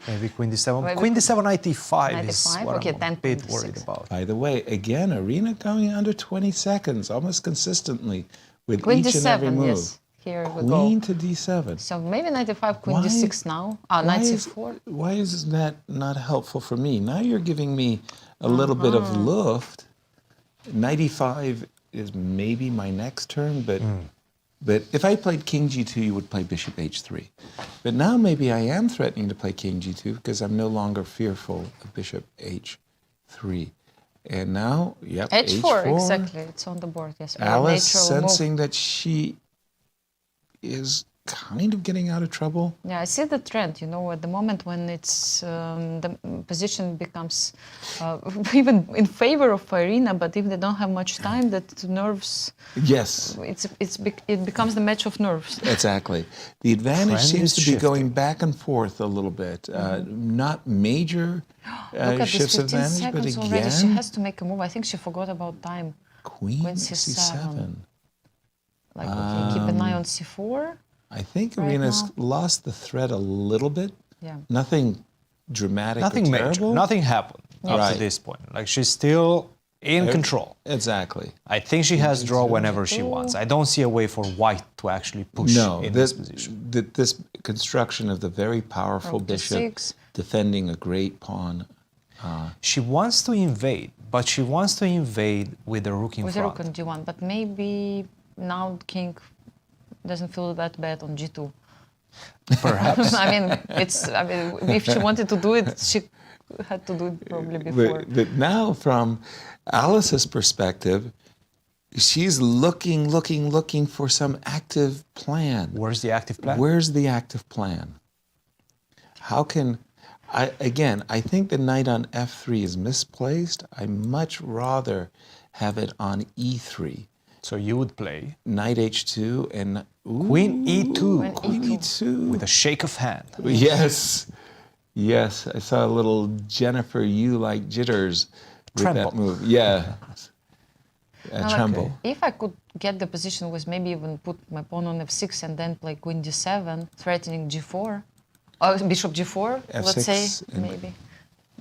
Maybe Queen D7. Maybe Queen D7, Knight E5 Knight is E5? what Okay, I'm then a bit Queen worried D6. about. By the way, again, Irina coming under 20 seconds, almost consistently with Queen each D7, and every move. yes. Here we go. Queen to D7. So maybe Knight E5, Queen Why- D6 now. Knight C4. Why is that not helpful for me? Now you're giving me a little bit of luft. Knight E5 is maybe my next turn, but if I played King G2, you would play Bishop H3. But now maybe I am threatening to play King G2 because I'm no longer fearful of Bishop H3. And now, yep, H4, exactly. It's on the board, yes. Alice Natural move. sensing that she is kind of getting out of trouble. Yeah, I see the trend, at the moment when it's the position becomes even in favor of Irina, but if they don't have much time, that nerves, Yes. it becomes the match of nerves. Exactly. The advantage Trend seems is to be going back and forth a little bit. Not major Look at this shifts of 15 advantage, but seconds already. She again, has to make a move. I think she forgot about time. Queen C7. Like, okay, keep an eye on C4. I think right Irina's now. lost the thread a little bit. Yeah. Nothing dramatic Nothing or major. terrible. Nothing happened up Right. to this point. Like, she's still in control. Exactly. I think she has draw whenever she wants. I don't see a way for white to actually push No, in this, this position. this construction of the very powerful Rook bishop D6. defending a great pawn. She wants to invade, but she wants to invade with the rook in With the front. rook on D1, but maybe now the king doesn't feel that bad on G2. Perhaps. If she wanted to do it, she had to do it probably before. But now, from Alice's perspective, she's looking for some active plan. Where's the active plan? Where's the active plan? How can I think the knight on F3 is misplaced. I much rather have it on E3. So you would play Knight H2 and Queen E2. Queen E2 with a shake of hand. Yes. Yes, I saw a little Jennifer, you like jitters with Tremble. that move. Yeah. Now, Tremble. like, if I could get the position with maybe even put my pawn on F6 and then play Queen D7, threatening G4, or Bishop G4, let's say, F6 and maybe.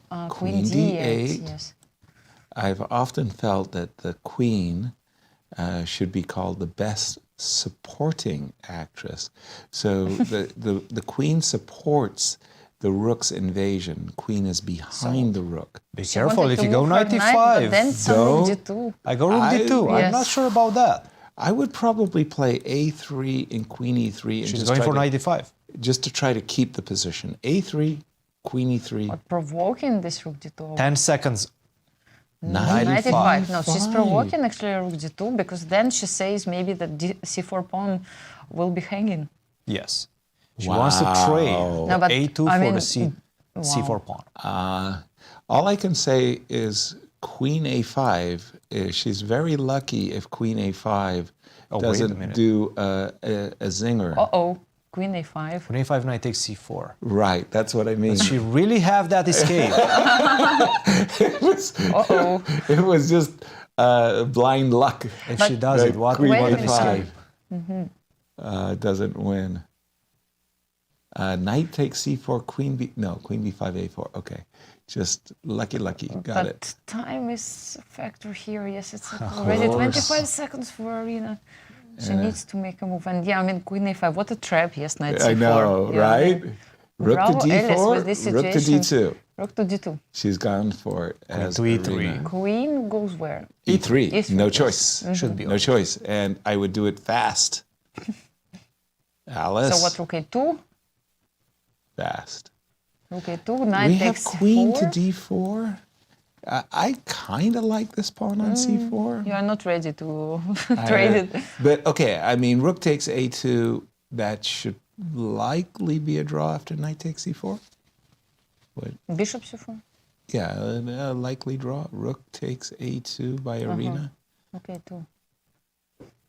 Queen Queen D8, D8. yes. I've often felt that the queen should be called the best supporting actress. So the queen supports the rook's invasion. Queen is behind the rook. Be careful if you go knight E5. Then suddenly G2. I go rook D2. I'm not sure about that. I would probably play A3 and Queen E3. And She's just going try for to- knight E5. just to try to keep the position. A3, Queen E3. What, provoking this rook d2? 10 seconds. Knight e5. No, she's provoking actually rook d2 because then she says maybe that c4 pawn will be hanging. Yes. She wants to trade No, but a2 I for mean, the c4 pawn. All I can say is Queen a5. She's very lucky if Queen a5 doesn't do a zinger. Uh-oh. Queen a5. Queen a5, knight takes c4. Right, that's what I mean. Does she really have that escape? It was just blind luck. If she does it, what an escape. Doesn't win. Knight takes c4, queen b5, a4. Okay, just lucky. Got it. But time is a factor here. Yes, it's already 25 seconds for Arena. She needs to make a move. And yeah, I mean, Queen a5, what a trap. Yes, Knight c4. I know, right? Rook Bravo, to Ellis, with this d4, rook to situation. d2. Rook to d2. She's gone for it as to e3. Arena. Queen goes where? E3. E3, No yes. choice. Should be no choice. And I would do it fast. Alice. So what, rook a2? Fast. Rook a2, knight We takes have queen c4. to d4. I kind of like this pawn on c4. You are not ready to trade it. But okay, I mean, rook takes a2. That should likely be a draw after knight takes c4. What? Bishop c4. Yeah, a likely draw. Rook takes a2 by Arena. Okay, too.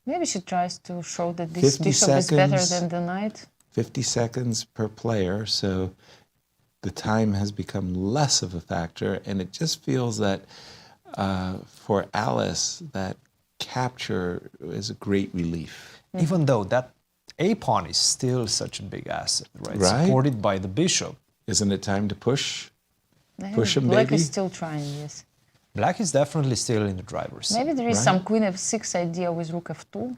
Maybe she tries to show that this 50 bishop is better seconds. than the knight. 50 seconds per player, so the time has become less of a factor, and it just feels that for Alice, that capture is a great relief. Even though that a pawn is still such a big asset, right? Right. Supported by the bishop. Isn't it time to push? I Push think him, Black baby? is still trying, yes. Black is definitely still in the driver's seat. Maybe there is Right. some queen f6 idea with rook f2.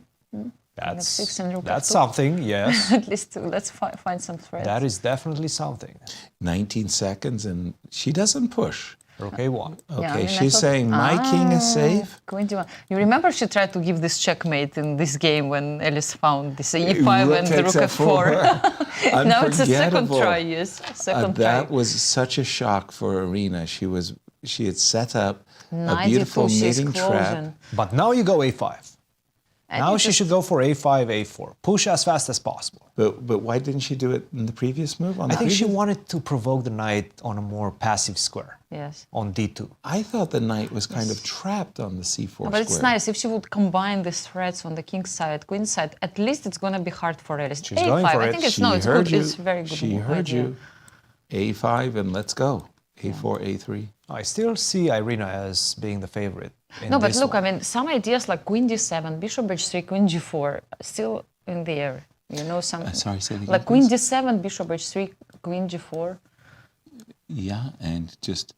That's f6 and rook that's f2. something, yes. At least let's find some threads. That is definitely something. 19 seconds, and she doesn't push. Rook a1. Okay, Yeah, I mean, I she's thought- saying my king is safe. Queen d1. You remember she tried to give this checkmate in this game when Alice found this e5 Rook and the takes rook f4. Now it's a second Unforgettable. try, yes. Second That try. was such a shock for Arena. She had set up a 92, beautiful she's mating trap. closing. But now you go a5. I Now think she just- should go for a5, a4. Push as fast as possible. But why didn't she do it in the previous move? I think she wanted to provoke the knight on a more passive square, Yes. on d2. I thought the knight was kind of trapped on the c4 No, but square. it's nice if she would combine these threads on the king side, queen side. At least it's gonna be hard for Alice. She's A5, going for I it. think it's She no, it's heard good. you. It's very good. She heard idea. you. A5 and let's go. A4, A3. I still see Irina as being the favorite. In No, but this look, one. I mean, some ideas like queen d7, bishop h3, queen g4, still in the air. You know, some Sorry, say it again, like queen please. d7, bishop h3, queen g4. Yeah, and just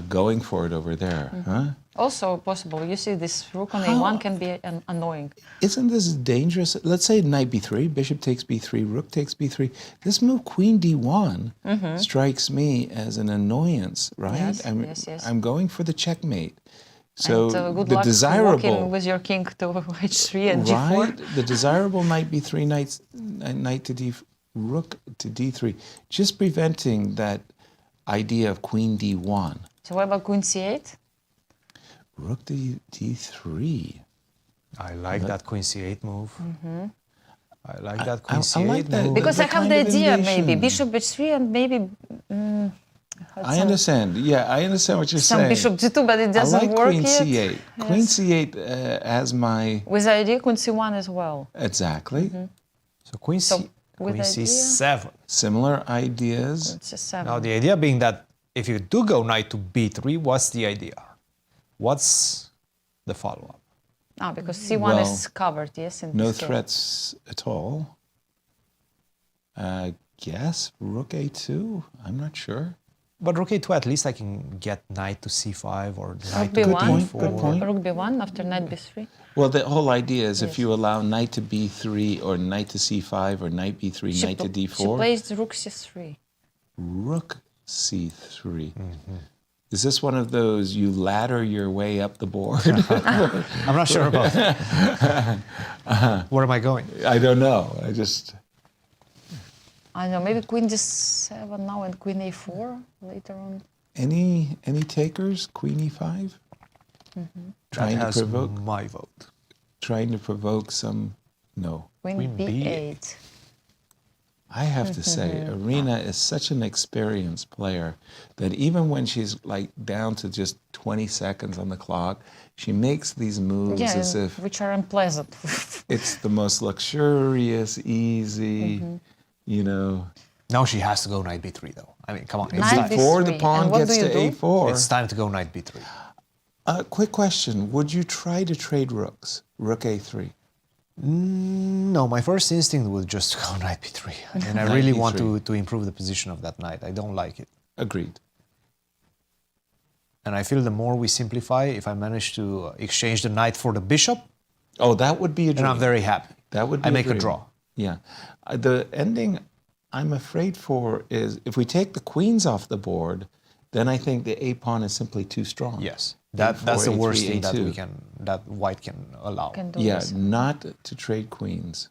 going for it over there, huh? Also possible. You see, this rook on How- a1 can be annoying. Isn't this dangerous? Let's say knight b3, bishop takes b3, rook takes b3. This move, queen d1, strikes me as an annoyance, right? Yes, yes. I'm going for the checkmate. So And good the luck desirable, walking with your king to h3 and g4. right? The desirable knight b3, knight to d, rook to d3, just preventing that idea of queen d1. So what about queen c8? Rook to d3. I like that queen c8 move. I like that I queen c8 like that. move. Because I have the kind of idea, invasion. maybe bishop h3 and maybe I understand. Yeah, I understand what you're some saying. bishop g2, but it doesn't I like work queen yet. c8. Queen c8 as my With the idea queen c1 as well. exactly So queen with queen idea- c7. similar ideas. It's a 7. Now the idea being that if you do go knight to b3, what's the idea? What's the follow-up? Because c1 Well, is covered, yes. In No this case. threats at all. Guess rook a2. I'm not sure. But rook a2, at least I can get knight to c5 or Rook knight to b1, b4. Good point. rook b1 after knight b3. Well, the whole idea is if you allow knight to b3 or knight to c5 or knight b3, knight to She d4, plays the rook c3. rook c3. Is this one of those you ladder your way up the board? I'm not sure about that. Where am I going? I don't know. I just I don't know, maybe queen d7 now and queen a4 later on. Any takers? Queen e5? Trying That to has provoke. my vote. Trying to provoke some. No. Queen b8. I have to say, Arena is such an experienced player that even when she's like down to just 20 seconds on the clock, she makes these moves as if which are unpleasant. it's the most luxurious, easy, you know. Now she has to go knight b3 though. I mean, come on. Before the pawn gets to a4. It's time to go knight b3. Quick question. Would you try to trade rooks? Rook a3? No, my first instinct would just go knight b3. And I really want to improve the position of that knight. I don't like it. Agreed. And I feel the more we simplify, if I manage to exchange the knight for the bishop, oh, that would be a dream. And I'm very happy. That would be I make dream. a draw. Yeah. The ending I'm afraid for is if we take the queens off the board, then I think the a pawn is simply too strong. Yes. That's the worst thing that white can allow. Not to trade queens.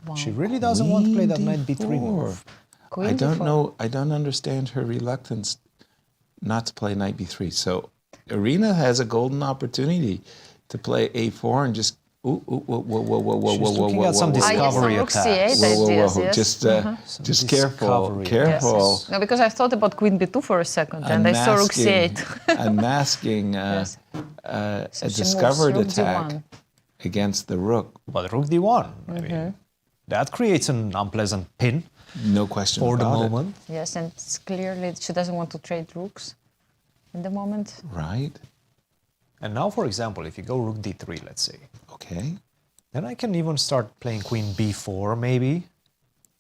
Wow. She really doesn't want to play that knight b3 move. I don't know. I don't understand her reluctance not to play knight b3. So Arena has a golden opportunity to play a4 and just whoa. She's looking at some discovery attacks. Just careful. Yes. No, because I thought about queen b2 for a second, and I saw rook c8. Unmasking a discovered attack against the rook. But rook d1, I mean, that creates an unpleasant pin. No question for about the moment. Yes, and it's clearly she doesn't want to trade rooks in the moment. Right. And now, for example, if you go rook d3, let's say. Okay. Then I can even start playing queen b4, maybe.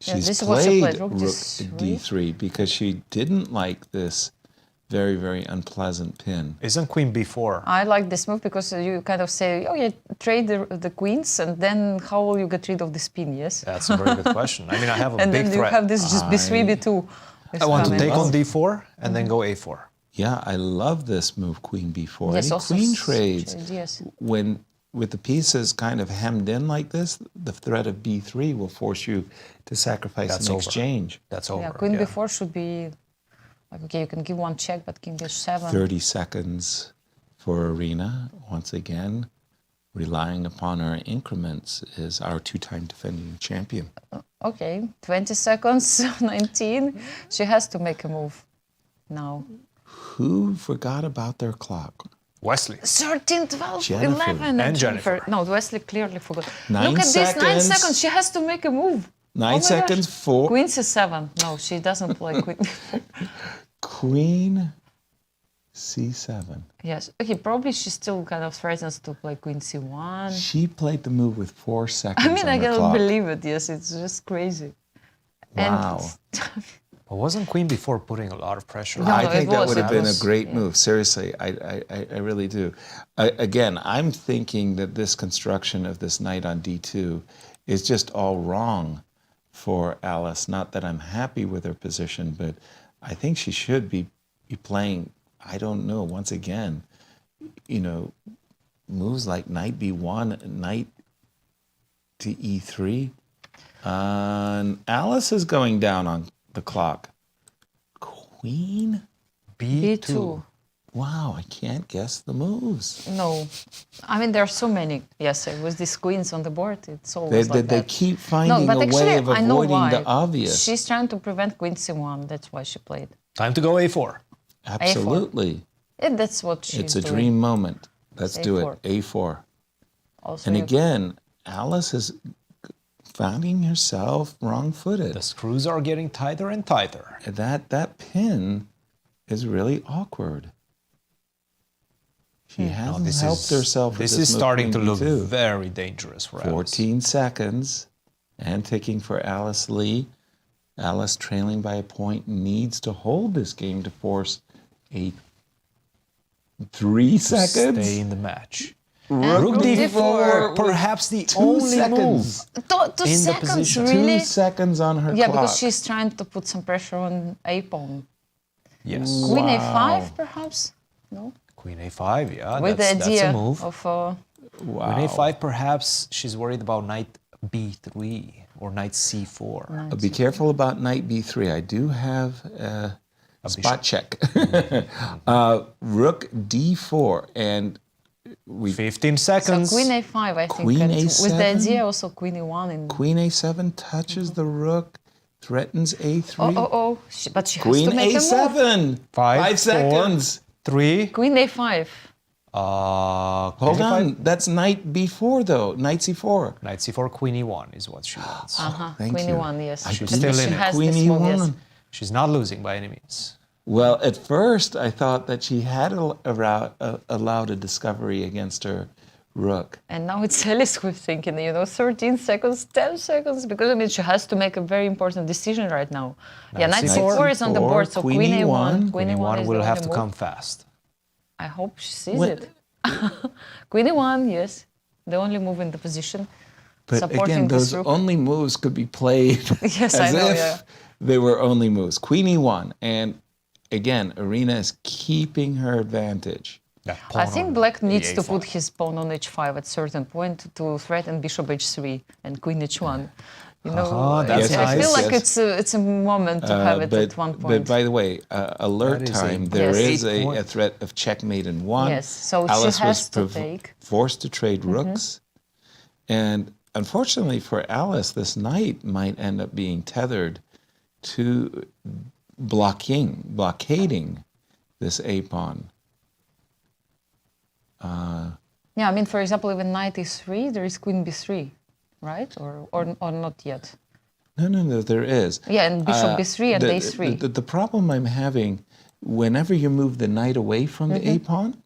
She's played rook d3 because she didn't like this very, very unpleasant pin. Isn't queen b4? I like this move because you kind of say, oh yeah, trade the queens, and then how will you get rid of this pin, yes? That's a very good question. I mean, I have a and big then threat. You have this just b3, b2. I want to take on d4 and then go a4. Yeah, I love this move, queen b4. Yes, Any queen trades, yes. when with the pieces kind of hemmed in like this, the threat of b3 will force you to sacrifice an exchange. That's over. Yeah, queen b4 should be, like, okay, you can give one check, but king b7. 30 seconds for Arena. Once again, relying upon her increments is our two-time defending champion. Okay, 20 seconds, 19. She has to make a move now. Who forgot about their clock? Wesley. 13, 12, Jennifer. 11. And Jennifer. No, Wesley clearly forgot. 9 Look at this, 9 seconds. seconds. She has to make a move. 9 seconds for... Queen c7. No, she doesn't play queen. Queen c7. Yes. Okay, probably she still kind of threatens to play queen c1. She played the move with 4 seconds I mean, on I the cannot clock. believe it. Yes, it's just crazy. Wow. But wasn't queen b4 putting a lot of pressure? No, I think that would have been a great yeah. move. Seriously, I really do. Again, I'm thinking that this construction of this knight on d2 is just all wrong for Alice. Not that I'm happy with her position, but I think she should be playing, I don't know, once again, you know, moves like knight b1, knight to e3. And Alice is going down on the clock. Queen b2. Wow, I can't guess the moves. No. I mean, there are so many. Yes, with these queens on the board, it's always like They that. keep finding a way of I know avoiding why. the obvious. She's trying to prevent queen c1. That's why she played. Time to go a4. Absolutely. And that's what she's It's a doing. dream moment. Let's do A4. it. A4. Also, And you- again, Alice is finding herself wrong-footed. The screws are getting tighter and tighter. That pin is really awkward. She hasn't helped herself with This this is move, starting to queen look b2. very dangerous for Alice. 14 seconds and ticking for Alice Lee. Alice, trailing by a point, needs to hold this game to force a 3 seconds. Stay in the match. Rook d4, perhaps the 2 only seconds. move Two in the seconds, position. really? 2 seconds on her Yeah, clock. because she's trying to put some pressure on a pawn. Yes. Queen Wow. a5, perhaps? No. Queen a5, yeah, With the that's idea a move. of Wow. Queen a5, perhaps she's worried about knight b3. or knight c4. Be careful about knight b3. I do have a spot check. Rook d4, and 15 seconds. So queen a5, I think. Queen and a7. with the idea also queen e1. And Queen a7 touches the rook, threatens a3. But she has Queen to make a a7. move. 5 seconds. 3. Queen a5. Hold on. That's knight b4 though. Knight c4. Knight c4, queen e1 is what she wants. Thank Queen you. e1, yes. She's still in it. Queen this move, e1. yes. She's not losing by any means. Well, at first I thought that she had allowed a discovery against her rook. And now it's Alice who's thinking, 13 seconds, 10 seconds, because I mean she has to make a very important decision right now. Yeah, knight c4 is on the board, so queen a1. Queen e1 will have to come fast. I hope she sees it. Queen e1, yes, the only move in the position. But again, those only moves could be played yes, as I know, if they were only moves. Queen e1, and again, Arena is keeping her advantage. I think Black needs to put his pawn on h5 at certain point to threaten bishop h3 and queen h1. I feel like it's a moment to have it at one point. But by the way, alert time, there is a threat of checkmate in one. Yes, so Alice she has was to take. forced to trade rooks. And unfortunately for Alice, this knight might end up being tethered to blockading this a-pawn. Yeah, I mean, for example, even knight e3, there is queen b3, right? Or not yet? No, there is. Yeah, and bishop b3 and a3. The problem I'm having, whenever you move the knight away from the a-pawn,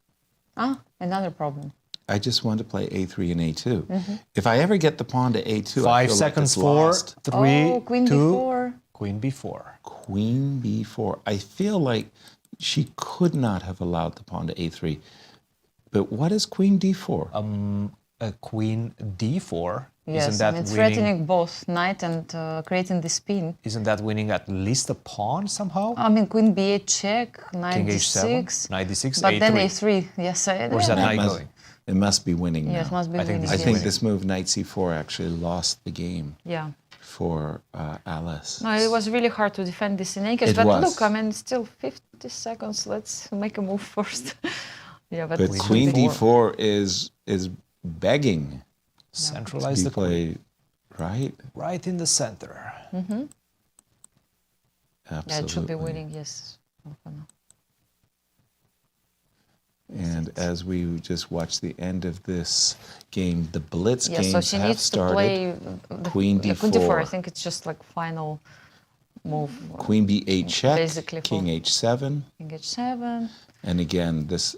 another problem. I just want to play a3 and a2. If I ever get the pawn to a2, 5 seconds, 4, 3, queen 2, b4. Queen b4. Queen b4. I feel like she could not have allowed the pawn to a3. But what is queen d4? Queen d4. Yes, isn't that it's winning, threatening both knight and creating the spin. Isn't that winning at least a pawn somehow? I mean, queen b8 check, knight King d6. h7, knight d6, but a3. then a3. Yes, Where's that knight going? It must be winning now. Yes, must be winning. I think this move, knight c4, actually lost the game. Yeah. For Alice. No, it was really hard to defend this in Akers. But look, I mean, still 50 seconds. Let's make a move first. Yeah, but queen d4 is begging. Centralize the play, right? Right in the center. Mm-hmm. Absolutely. Yeah, it should be winning, yes. And as we just watch the end of this game, the blitz games so she have needs started. To play queen d4. Queen d4. I think it's just like final move. Queen b8 check. Basically, king h7. King h7. And again, this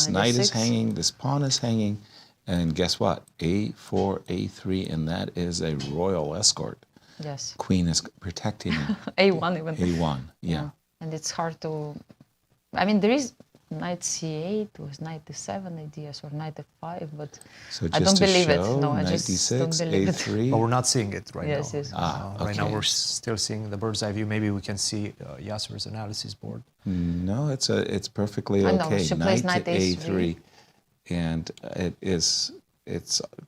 knight is hanging. This pawn is hanging. And guess what? a4, a3, and that is a royal escort. Yes. Queen is protecting. a1 even. a1, yeah. And it's hard to. I mean, there is knight c8 with knight d7 ideas or knight f5, but so I don't believe it. No, knight I just d6, don't believe a3. it. But we're not seeing it right now. Yes. Okay. Right now we're still seeing the bird's eye view. Maybe we can see Yasser's analysis board. No, it's perfectly okay. She plays knight a3. And it's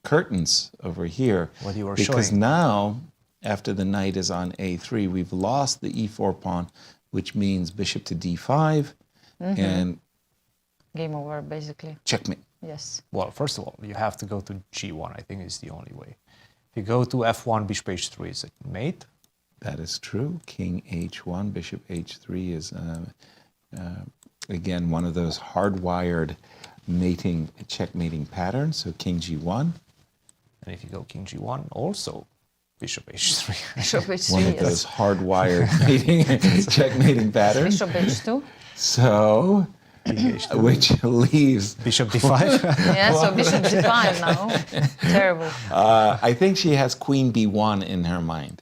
curtains over here. What you were because showing. Now, after the knight is on a3, we've lost the e4 pawn, which means bishop to d5, and game over, basically. Checkmate. Yes. Well, first of all, you have to go to g1, I think is the only way. If you go to f1, bishop h3 is a mate. That is true. King h1, bishop h3 is, again, one of those hardwired checkmating patterns. So king g1. And if you go king g1, also bishop h3. Bishop h3, one of those hardwired checkmating patterns. Bishop h2. So, which leaves bishop d5. Yeah, so bishop d5 now. Terrible. I think she has queen b1 in her mind.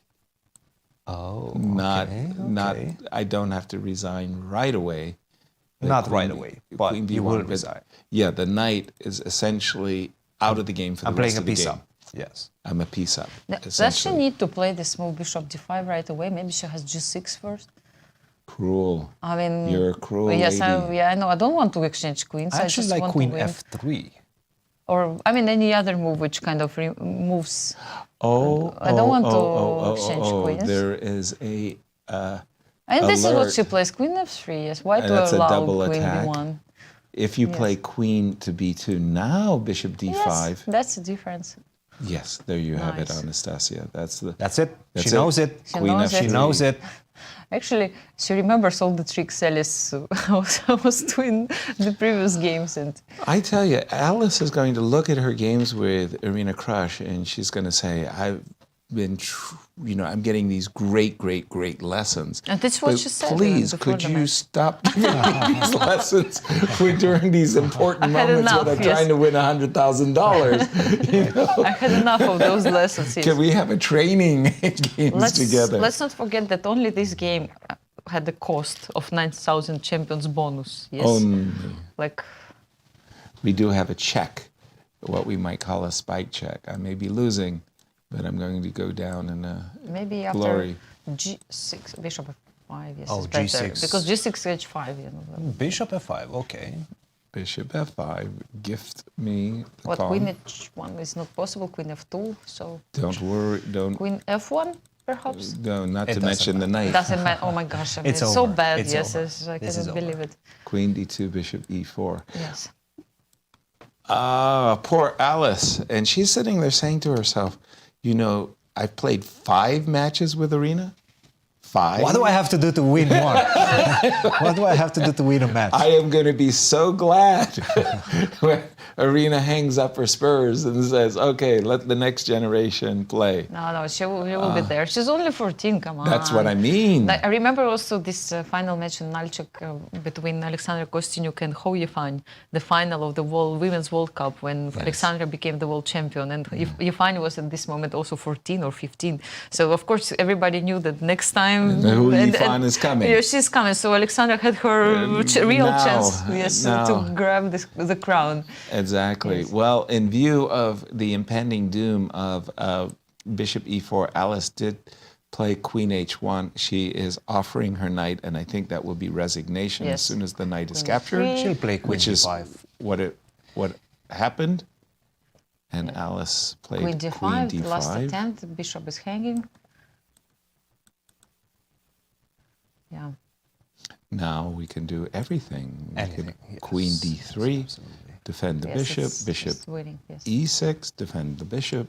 Oh, not. I don't have to resign right away. Not right away, but you will resign. Yeah, the knight is essentially out of the game for the rest of the game. I'm playing a piece up. Yes. I'm a piece up. Does she need to play this move bishop d5 right away? Maybe she has g6 first. Cruel. I mean, you're a cruel yes, lady. I know. I don't want to exchange queens. I actually just like want queen to win. f3. Or, I mean, any other move which kind of moves. Oh, I don't want to exchange queens. There is a. And this is what alert. she plays, Queen F3. Yes, white That's will a allow double Queen attack. B1. If you Yes. play Queen to B2, now Bishop D5. Yes, that's the difference. Yes, there you have it, Nice. Anastasia. That's it. That's She knows it. She Queen knows F3. it. She knows it. Actually, she remembers all the tricks Alice was doing the previous games. And I tell you, Alice is going to look at her games with Irina Krush, and she's going to say, "I've been, I'm getting these great lessons." And that's what But she said. Please, before could the you match. stop giving me these lessons during these important I had moments enough, when I'm yes. trying to win $100,000? I had enough of those lessons. Yes. Can we have a training games together? Let's not forget that only this game had the cost of 9,000 champions bonus. Yes. Only. Like, We do have a check, what we might call a spike check. I may be losing, but I'm going to go down in maybe after glory. G6, Bishop F5, yes, Oh, it's better. G6. Because G6, H5, Bishop F5, okay. Bishop F5, gift me the What, pawn. Queen H1 is not possible, Queen F2, so... Don't worry, don't. Queen F1, perhaps? No, not It to doesn't mention the knight. Doesn't matter. Oh my gosh, I mean, It's it's so over. bad. It's Yes, over. yes, I This is cannot believe it. Queen D2, Bishop E4. Yes. Ah, poor Alice. And she's sitting there saying to herself, I've played 5 matches with Irina. 5? What do I have to do to win one? What do I have to do to win a match? I am going to be so glad when Irina hangs up her spurs and says, okay, let the next generation play. No, she will be there. She's only 14, come on. That's what I mean. I remember also this final match in Nalchik between Alexandra Kostyuk and Ho Yifan, the final of the Women's World Cup when Alexandra became the world champion. And Yifan was at this moment also 14 or 15. So, of course, everybody knew that next time... Who Yifan is coming. Yeah, she's coming. So Alexandra had her real now, chance to grab the crown. Exactly. Yes. Well, in view of the impending doom of Bishop E4, Alice did play Queen H1. She is offering her knight, and I think that will be resignation as soon as the knight is captured. She'll play Queen which is D5. what happened. And Alice played Queen D5, D5. last attempt, the bishop is hanging. Yeah. Now we can do everything. Anything, We can Queen D3, defend the bishop. it's Bishop just winning, yes. E6, defend the bishop.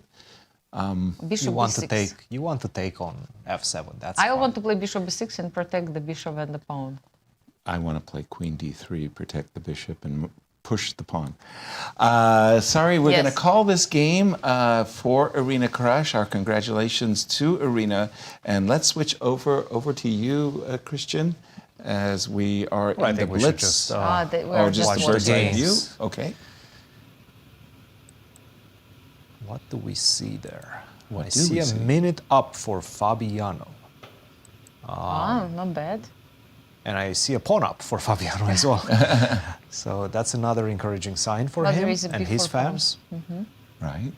Bishop You want B6. to take on F7. That's I fine. want to play Bishop B6 and protect the bishop and the pawn. I want to play Queen D3, protect the bishop, and push the pawn. Sorry, we're going to call this game for Irina Krush. Our congratulations to Irina. And let's switch over to you, Cristian, as we are in the we should Blitz. just, we're just watch the the bird's eye games. view? Okay. What do we see there? What I do see we a see? minute up for Fabiano. Not bad. And I see a pawn up for Fabiano as well. So that's another encouraging sign for But him there is a and his before pawn. fans. Right.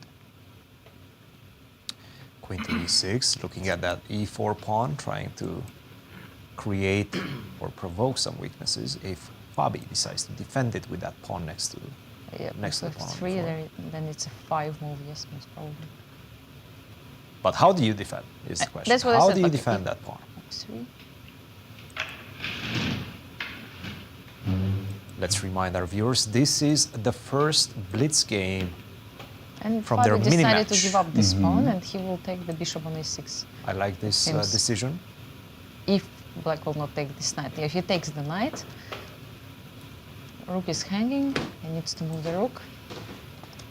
Queen to e6, looking at that e4 pawn, trying to create or provoke some weaknesses if Fabi decides to defend it with that pawn next to next to the pawn. on the Three, floor. then it's a 5 move, yes, most probably. But how do you defend is the question. That's what I How said, do you but defend that pawn? X3. Let's remind our viewers, this is the first Blitz game And from their Fabi mini decided match. to give up this pawn and he will take the bishop on a6. I like this Seems- decision. If black will not take this knight. If he takes the knight, rook is hanging, he needs to move the rook.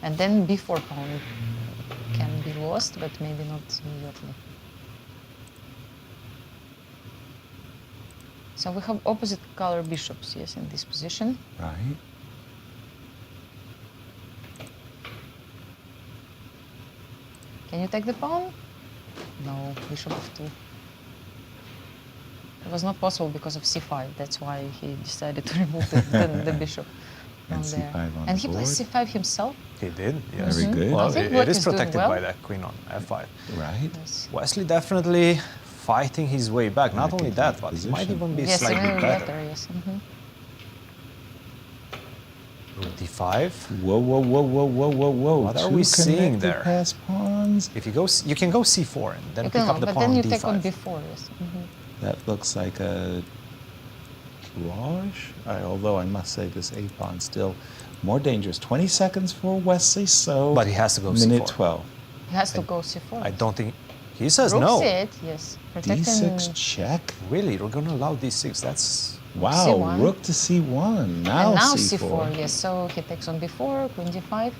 And then b4 pawn can be lost, but maybe not immediately. So we have opposite color bishops, yes, in this position. Right. Can you take the pawn? No, bishop f2. It was not possible because of c5. That's why he decided to remove the bishop from And there. c5 on And the he plays board. c5 himself. He did, yes. Very good. Well, I think it black is is doing protected well. by that queen on f5. Right. Wesley definitely fighting his way back. Not only that, but it might position. even be Yes, slightly even better. better, yes. Rook d5. Whoa, whoa, whoa, whoa, whoa, whoa, whoa. What are we seeing there? Pass pawns. If you go, you can go c4 and then You pick can, up the but pawn then you d5. take on b4, yes. That looks like a drawish. Although I must say this a-pawn still more dangerous. 20 seconds for Wesley, so... But he has to go minute c4. 12. He has to go c4. I don't think... He says Rook no. c8, yes. Protecting... d6 check. Really? We're going to allow d6? That's... Wow, c1. rook to c1. Now, and now c4. c4, yes. So he takes on b4, queen d5.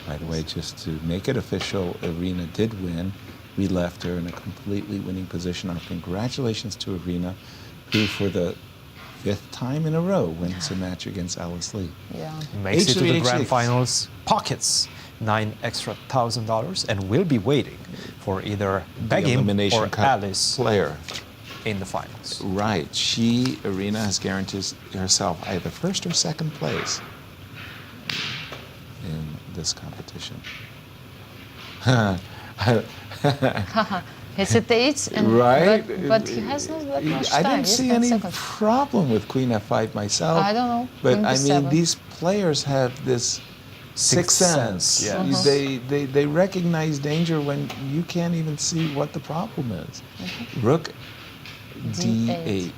By the way, just to make it official, Irina did win. We left her in a completely winning position. Our congratulations to Irina, who for the 5th time in a row wins a match against Alice Lee. Yeah. Makes it to the grand finals, pockets $9,000 extra, and will be waiting for either Begim or Alice player in the finals. Right. Irina, has guaranteed herself either first or second place in this competition. Hesitates, and, right? but he has not that much I time. don't see Yes, 10 any seconds. problem with Queen F5 myself. I don't know. But Queen I mean, B7. these players have this sixth sense. Yes. They recognize danger when you can't even see what the problem is. Rook D8.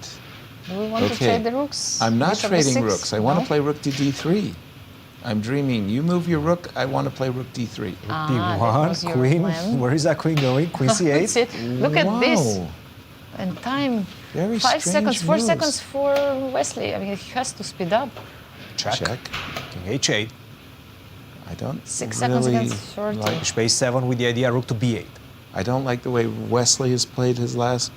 Do we want to trade the rooks? I'm not Bishop trading D6? rooks. I want to No? play rook to D3. I'm dreaming. You move your rook, I want to play rook D3. that was B1, your queen. plan. Where is that queen going? Queen C8? That's it. Look at this. Wow. And time. Very 5 strange seconds, 4 moves. seconds for Wesley. I mean, he has to speed up. Check. King H8. I don't 6 seconds really against 30. like. Bishop A7 with the idea rook to B8. I don't like the way Wesley has played his last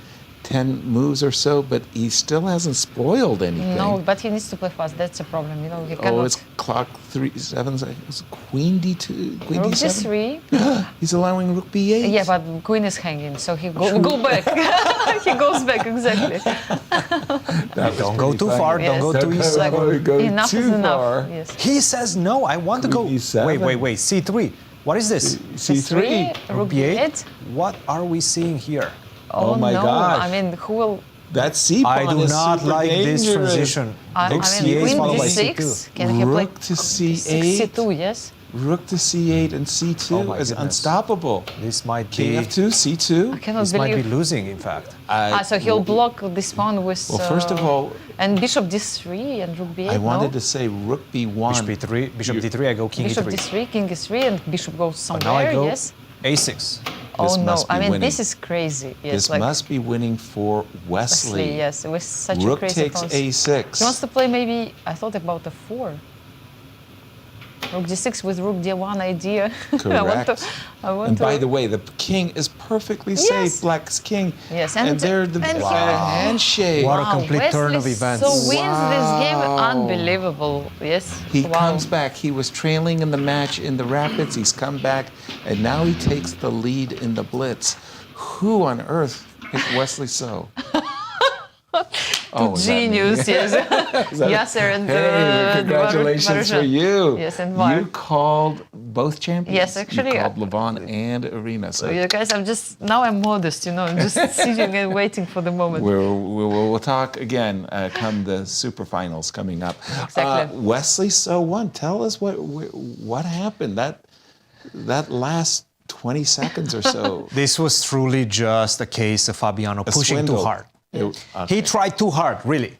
10 moves or so, but he still hasn't spoiled anything. No, but he needs to play fast. That's the problem. You know, he cannot. Oh, it's clock 3/7. It's Queen D2, Queen Rook D7. D3. He's allowing Rook B8. Yeah, but Queen is hanging, so he go back. He goes back, exactly. Don't go too far. Yes. Don't go too east. Enough is enough. Yes. He says no. I want to go. Wait. C3. What is this? C3. Rook B8. What are we seeing here? Oh my no! gosh. I mean, who will? That C-pawn I do is not super like this dangerous. transition. I Rook mean, C8 Queen followed by D6. C2. Can he play Rook to C8. C2? Yes. Rook to C8 and C2 Oh my is goodness. unstoppable. This might King be. F2, C2. I cannot This might be believe. losing, in fact. So he'll block this pawn with. Well, first of all, and Bishop D3 and Rook B8. I wanted no? to say Rook B1. Bishop D3, I go King Bishop E3. D3, King E3, and Bishop goes But somewhere. now I go Yes. A6. Oh no! must be I mean, winning. this is crazy. Yes, This like must be winning for Wesley. Yes, it was such Rook a crazy takes pause. A6. He wants to play maybe. I thought about a 4. Rook D6 with Rook D1 idea. Correct. I want And to. by the way, the king is perfectly Yes. safe. Black's king. Yes, and they're the handshake. What a complete turn of Wesley events. So wins this game, Wow. unbelievable. Yes. He wow. comes back. He was trailing in the match in the Rapids. He's come back, and now he takes the lead in the Blitz. Who on earth picked Wesley So? is that me? Genius, yes. Is that- Yasser and Hey, congratulations for you. Yes, and Var. You called both champions. Yes, actually, You called Levon and Irina. So You guys, I'm modest, you know, I'm just sitting and waiting for the moment. we'll talk again come the super finals coming up. Exactly. Wesley So won. Tell us what happened. That last 20 seconds or so. This was truly just a case of Fabiano pushing swindle. too hard. Okay. He tried too hard, really.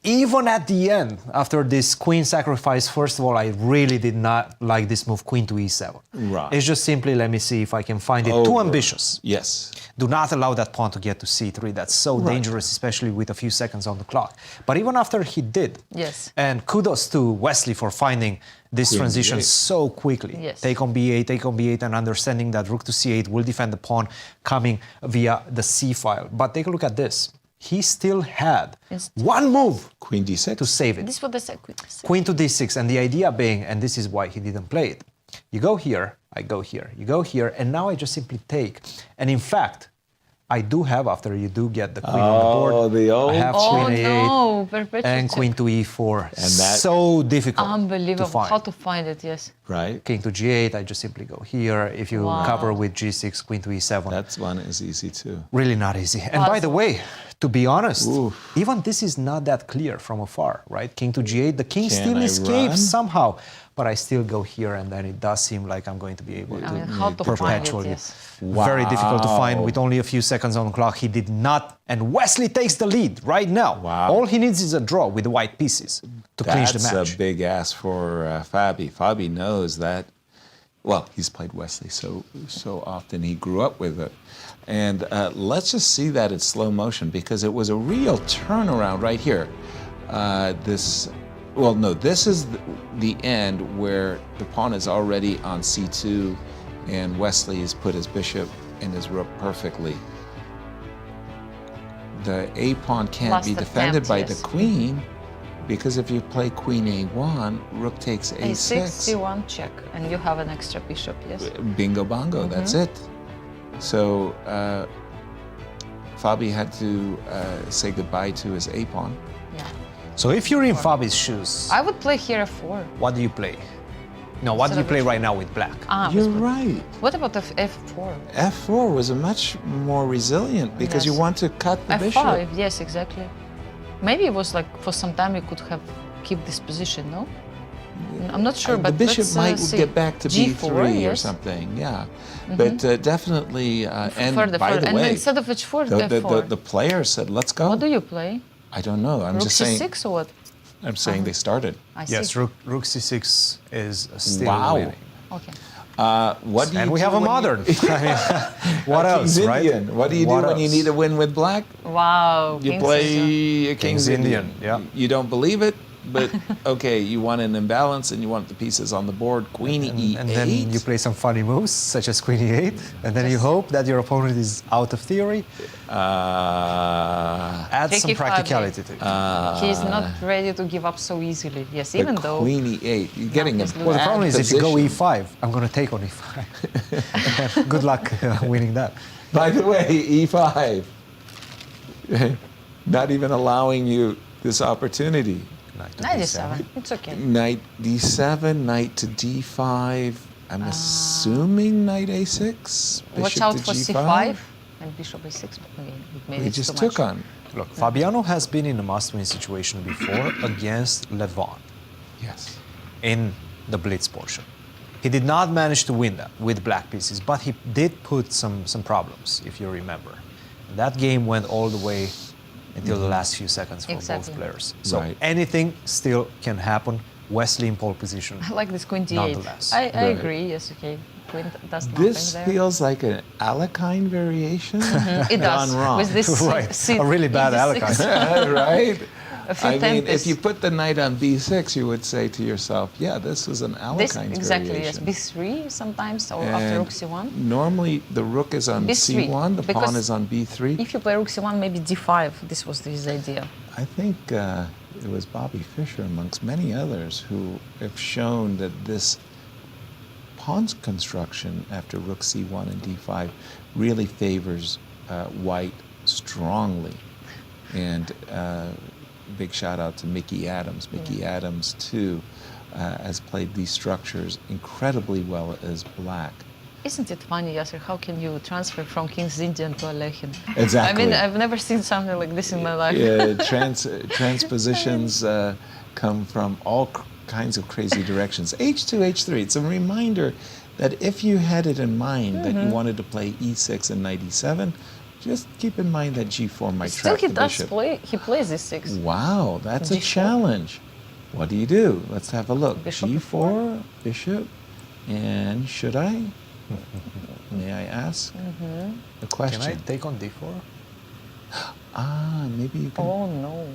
Even at the end, after this queen sacrifice, first of all, I really did not like this move, queen to e7. Right. It's just simply, let me see if I can find it. Too Over. ambitious. Yes. Do not allow that pawn to get to c3. That's so dangerous, especially with a few seconds on the clock. But even after he did, Yes. and kudos to Wesley for finding this Queen transition B8. so quickly. Yes. Take on b8, and understanding that rook to c8 will defend the pawn coming via the c file. But take a look at this. He still had one move, Queen d6, to save it. This is what they said. Queen to d6, and the idea being, and this is why he didn't play it, you go here, I go here, you go here, and now I just simply take. And in fact, I do have, after you do get the queen on the board, the old I have queen a8 no, perpetual and check. queen to e4. And that- so difficult Unbelievable. to find. How to find it, yes. Right. King to g8, I just simply go here. If you Wow. cover with g6, queen to e7. That one is easy too. Really not easy. And by the way, To be honest, even this is not that clear from afar, right? King to g8, the king still escapes somehow, but I still go here, and then it does seem like I'm going to be able to perpetually. Very difficult to find with only a few seconds on the clock. He did not, and Wesley takes the lead right now. All he needs is a draw with the white pieces to clinch the match. That's a big ask for Fabi. Fabi knows that. Well, he's played Wesley so often. He grew up with it. And let's just see that in slow motion, because it was a real turnaround right here. This is the end where the pawn is already on c2, and Wesley has put his bishop and his rook perfectly. The a pawn can't be defended by the queen, because if you play queen a1, rook takes a6. c1 check, and you have an extra bishop, yes? Bingo bongo, that's it. So Fabi had to say goodbye to his a pawn. Yeah. So if you're in Fabi's shoes, I would play here f4. What do you play? No, what do you play right now with black? You're right. What about f4? f4 was a much more resilient, because you want to cut the bishop. f5, yes, exactly. Maybe it was like for some time you could have keep this position, no? I'm not sure, but the bishop might get back to b3 yes. or something, yeah. But definitely, and by the and way, instead of h4, f4. The player said, "Let's go." What do you play? I don't know. I'm just saying. Rook c6 or what? I'm saying they started. I see. Yes, rook c6 is still winning. Okay. What do you and we have a modern. I mean, what else, right? What do you do when you need a win with black? Wow. You play a King's Indian. Yeah. You don't believe it, but okay, you want an imbalance and you want the pieces on the board. Queen e8. And then you play some funny moves, such as queen e8, and then you hope that your opponent is out of theory. Add some practicality to it. He's not ready to give up so easily. Yes, even though queen e8, you're getting a well, the problem is if you go e5, I'm going to take on e5. Good luck winning that. By the way, e5, not even allowing you this opportunity. Knight d7, it's okay. Knight d7, knight to d5. I'm assuming knight a6. Watch out for c5 and bishop a6. Maybe he just took on. Look, Fabiano has been in a must-win situation before against Levon. Yes. In the blitz portion. He did not manage to win that with black pieces, but he did put some problems, if you remember. That game went all the way until the last few seconds for both players. So anything still can happen. Wesley in pole position. I like this queen d8. I agree, yes, okay. Queen does nothing this there. feels like an Alekhine variation. It does. Gone wrong. With this a really bad Alekhine. Right? I mean, if you put the knight on b6, you would say to yourself, yeah, this is an Alekhine exactly, variation. yes. b3 sometimes, or after rook c1. Normally, the rook is on b3, c1, the pawn is on b3. If you play rook c1, maybe d5. This was his idea. I think it was Bobby Fischer, amongst many others, who have shown that this pawn construction after rook c1 and d5 really favors white strongly. And big shout out to Mickey Adams. Mickey Adams, too, has played these structures incredibly well as black. Isn't it funny, Yasser? How can you transfer from King's Indian to Alekhine? Exactly. I mean, I've never seen something like this in my life. Yeah, transpositions come from all kinds of crazy directions. H2, H3. It's a reminder that if you had it in mind that you wanted to play e6 and knight e7, just keep in mind that g4 might trap the bishop. He plays e6. Wow, that's a challenge. What do you do? Let's have a look. Bishop g4, bishop, and should I? May I ask the question? Can I take on d4? Maybe you can. Oh, no.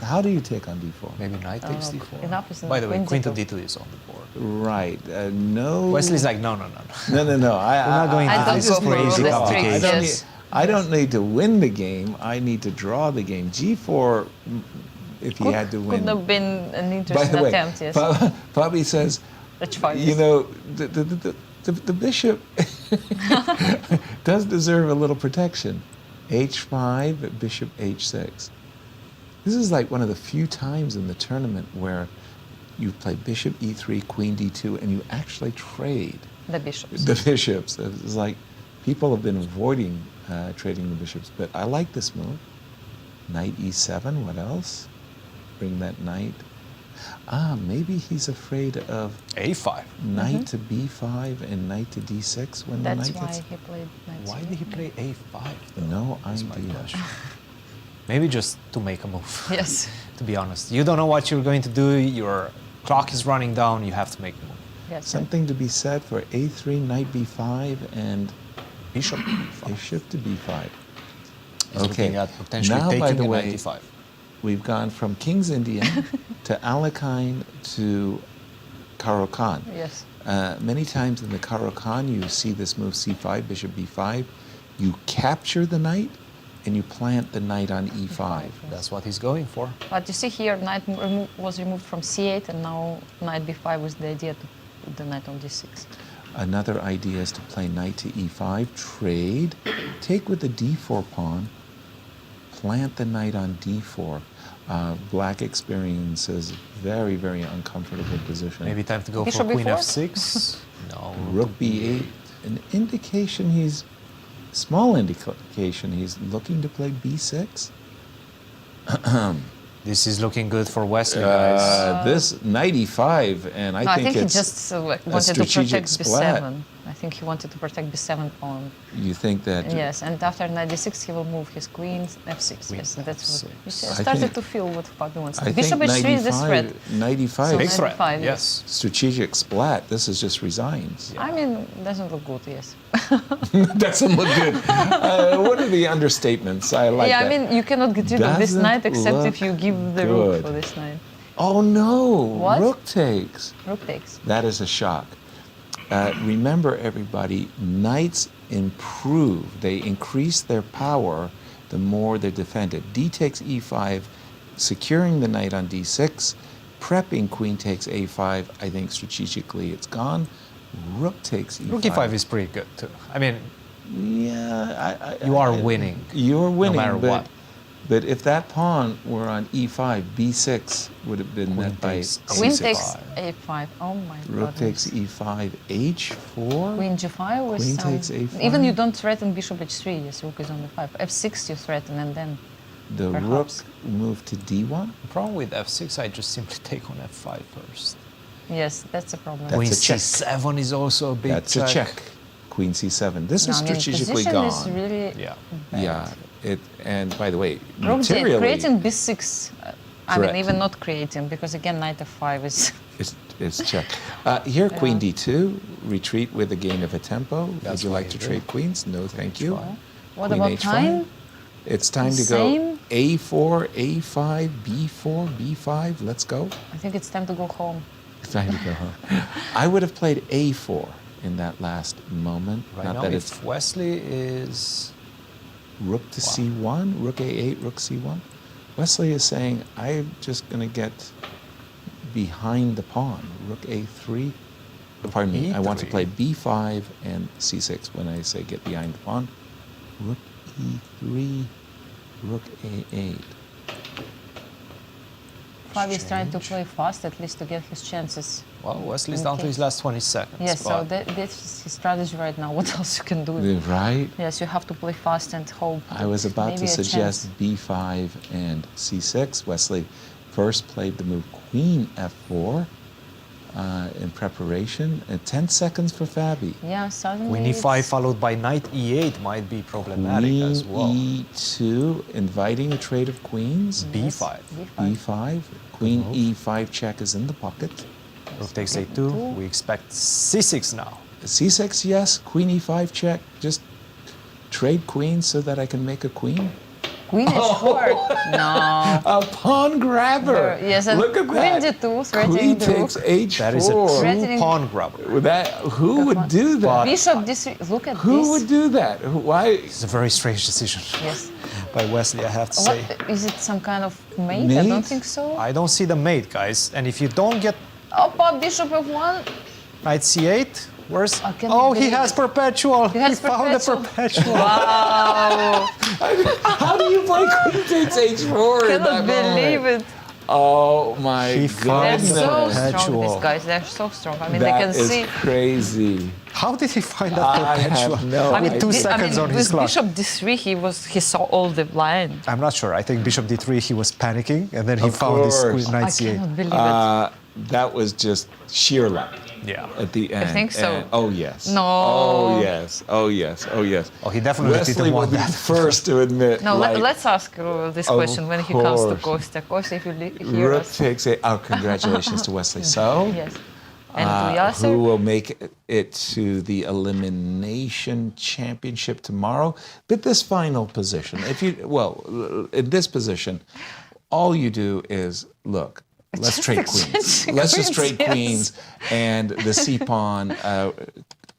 How do you take on d4? Maybe knight takes d4. By the way, queen to d2 is on the board. Right. No. Wesley's like, no. No. We're not going to this crazy complication. I don't need to win the game. I need to draw the game. G4, if he had to win. Could have been an interesting attempt, yes. Bobby says, you know, the bishop does deserve a little protection. H5, bishop h6. This is like one of the few times in the tournament where you play bishop e3, queen d2, and you actually trade the bishops. It's like people have been avoiding trading the bishops, but I like this move. Knight e7, what else? Bring that knight. Maybe he's afraid of a5. Knight to b5 and knight to d6 when That's the knight why gets... he played knight. Why did he play a5? No idea. Maybe just to make a move. Yes. To be honest, you don't know what you're going to do. Your clock is running down. You have to make a move. Yes. Something to be said for a3, knight b5, and bishop b5. Bishop to b5. He's looking at potentially now, taking by the a way, knight d5. we've gone from King's Indian to Alekhine to Caro-Kann. Yes. Many times in the Caro-Kann, you see this move c5, bishop b5. You capture the knight, and you plant the knight on e5. That's what he's going for. But you see here, knight was removed from c8, and now knight b5 was the idea to put the knight on d6. Another idea is to play knight to e5, trade, take with the d4 pawn, plant the knight on d4. Black experiences very, very uncomfortable position. Maybe time to go Bishop for queen b4? f6. No. Rook b8, an indication small indication he's looking to play b6. This is looking good for Wesley, guys. This knight e5, and I think he it's just wanted to strategic protect splat. b7. I think he wanted to protect b7 pawn. You think that? Yes, and after knight d6, he will move his queen f6. Yes, that's what you see. I I started think- to feel what Fabi wants. I Bishop think h3 is the threat. knight e5. Big threat, knight e5, yes. Strategic splat. This is just resigns. I mean, doesn't look good, yes. Doesn't look good. What are the understatements? I like yeah, that. I mean, you cannot get rid of this Doesn't knight except look if you give the good. rook for this knight. Oh no! What? Rook takes. Rook takes. That is a shock. Remember, everybody, knights improve. They increase their power the more they're defended. D takes e5, securing the knight on d6, prepping queen takes a5. I think strategically it's gone. Rook takes e5. Rook e5 is pretty good too. I mean, yeah, you are winning. You're winning, no matter but, what. But if that pawn were on e5, b6 would have been met by Queen c6. takes a5. Oh my god. Rook takes e5, h4. Queen g5 with Queen some... takes a5. Even you don't threaten bishop h3. Yes, rook is on the5. f6 you threaten and then The perhaps. rook moved to d1. The problem with f6, I just simply take on f5 first. Yes, that's a problem. Queen That's a check. c7 is also a big That's a check. Queen c7. This is No, I mean, strategically position gone. is really bad. Yeah. And by the way, Rook materially, creating b6. I Correct. mean, even not creating, because again, knight f5 is... it's check. Here, queen d2, retreat with a gain of a tempo. Would you like to trade queens? No, thank you. What Queen about h5. time? It's time to Same. go a4, a5, b4, b5. Let's go. I think it's time to go home. It's time to go home. I would have played a4 in that last moment. Right Not now, that if it's Wesley is... rook to c1, rook a8, rook c1. Wesley is saying, I'm just going to get behind the pawn. Rook a3. Pardon me, I want to E3. play b5 and c6 when I say get behind the pawn. Rook e3, rook a8. Fabi is trying to play fast, at least to get his chances. Well, Wesley's in down to case. his last 20 seconds. Yes, so but that's his strategy right now. What else you can do? Right? Yes, you have to play fast and hope. I was about maybe to a suggest chance. b5 and c6. Wesley first played the move queen f4 in preparation. And 10 seconds for Fabi. Yeah, suddenly. Queen e5 followed by knight e8 might be problematic Queen as well. e2, inviting a trade of queens. b5. b5. Queen e5 check is in the pocket. Rook takes a2. We expect c6 now. c6, yes. Queen e5 check. Just trade queens so that I can make a queen. Queen h4. No. A pawn grabber. Yes, and Look at queen that. d2, threatening Queen the rook. takes h4. That is a true Threatening- pawn grabber. Who would do that? Bishop d3. Look at Who this. would do that? Why? It's a very strange decision Yes. by Wesley, I have to say. What, is it some kind of mate? I don't think so. I don't see the mate, guys. And if you don't get Oppa, bishop f1. knight c8, where's... I can't Oh, he believe has it. perpetual. He has found the perpetual. perpetual. Wow. How do you play queen takes h4 in Cannot that believe moment? it. Oh my He found They're goodness. so strong, Perpetual. these guys. They're so strong. I mean, they That can is see. crazy. How did he find that perpetual? With 2 seconds on his with clock. Bishop D3, he saw all the blind. I'm not sure. I think Bishop D3, he was panicking, and then he found this Knight C8. I cannot believe it. That was just sheer luck. Yeah. At the end. I think so. And, oh yes. No. Oh yes. Oh yes. Oh yes. Oh, he definitely Wesley didn't want will be that. the first to admit. No, like, let's ask this question when he comes to Kostya. Kostya, if you hear Rook us. takes it. Oh, congratulations to Wesley. So. Yes. And to Yasser. Who will make it to the Elimination Championship tomorrow? But this final position, in this position, all you do is look. Let's trade queens. Let's just trade queens, and the C pawn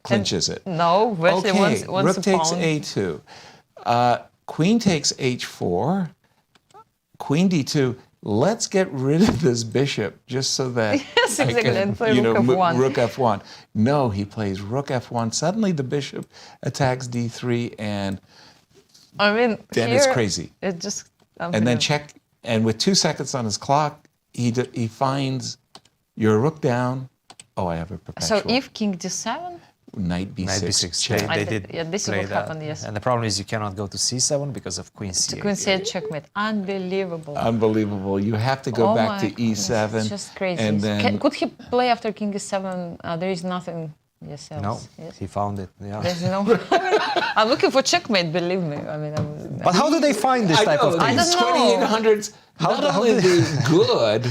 clinches it. No, Wesley wants Rook a takes pawn. A2. Queen takes H4. Queen D2. Let's get rid of this bishop just so that Yes, I exactly, can, and play Rook F1. Rook F1. No, he plays Rook F1. Suddenly the bishop attacks D3, and I mean, then here, it's crazy. It just And then check, and with 2 seconds on his clock, he finds your rook down. Oh, I have a perpetual. So if King D7, Knight B6. Knight B6. check. They did yeah, this is play what that. happened, yes. And the problem is you cannot go to C7 because of Queen C8. Queen C8 checkmate. Unbelievable. Unbelievable. You have to go back to my E7. goodness, it's just crazy. And then Could he play after King E7? There is nothing. Yes, else. No, Yes. he found it. Yeah. There's no. I'm looking for checkmate. Believe me. I mean. But how do they find this type of I things? don't know. 2800s. Not only are they good,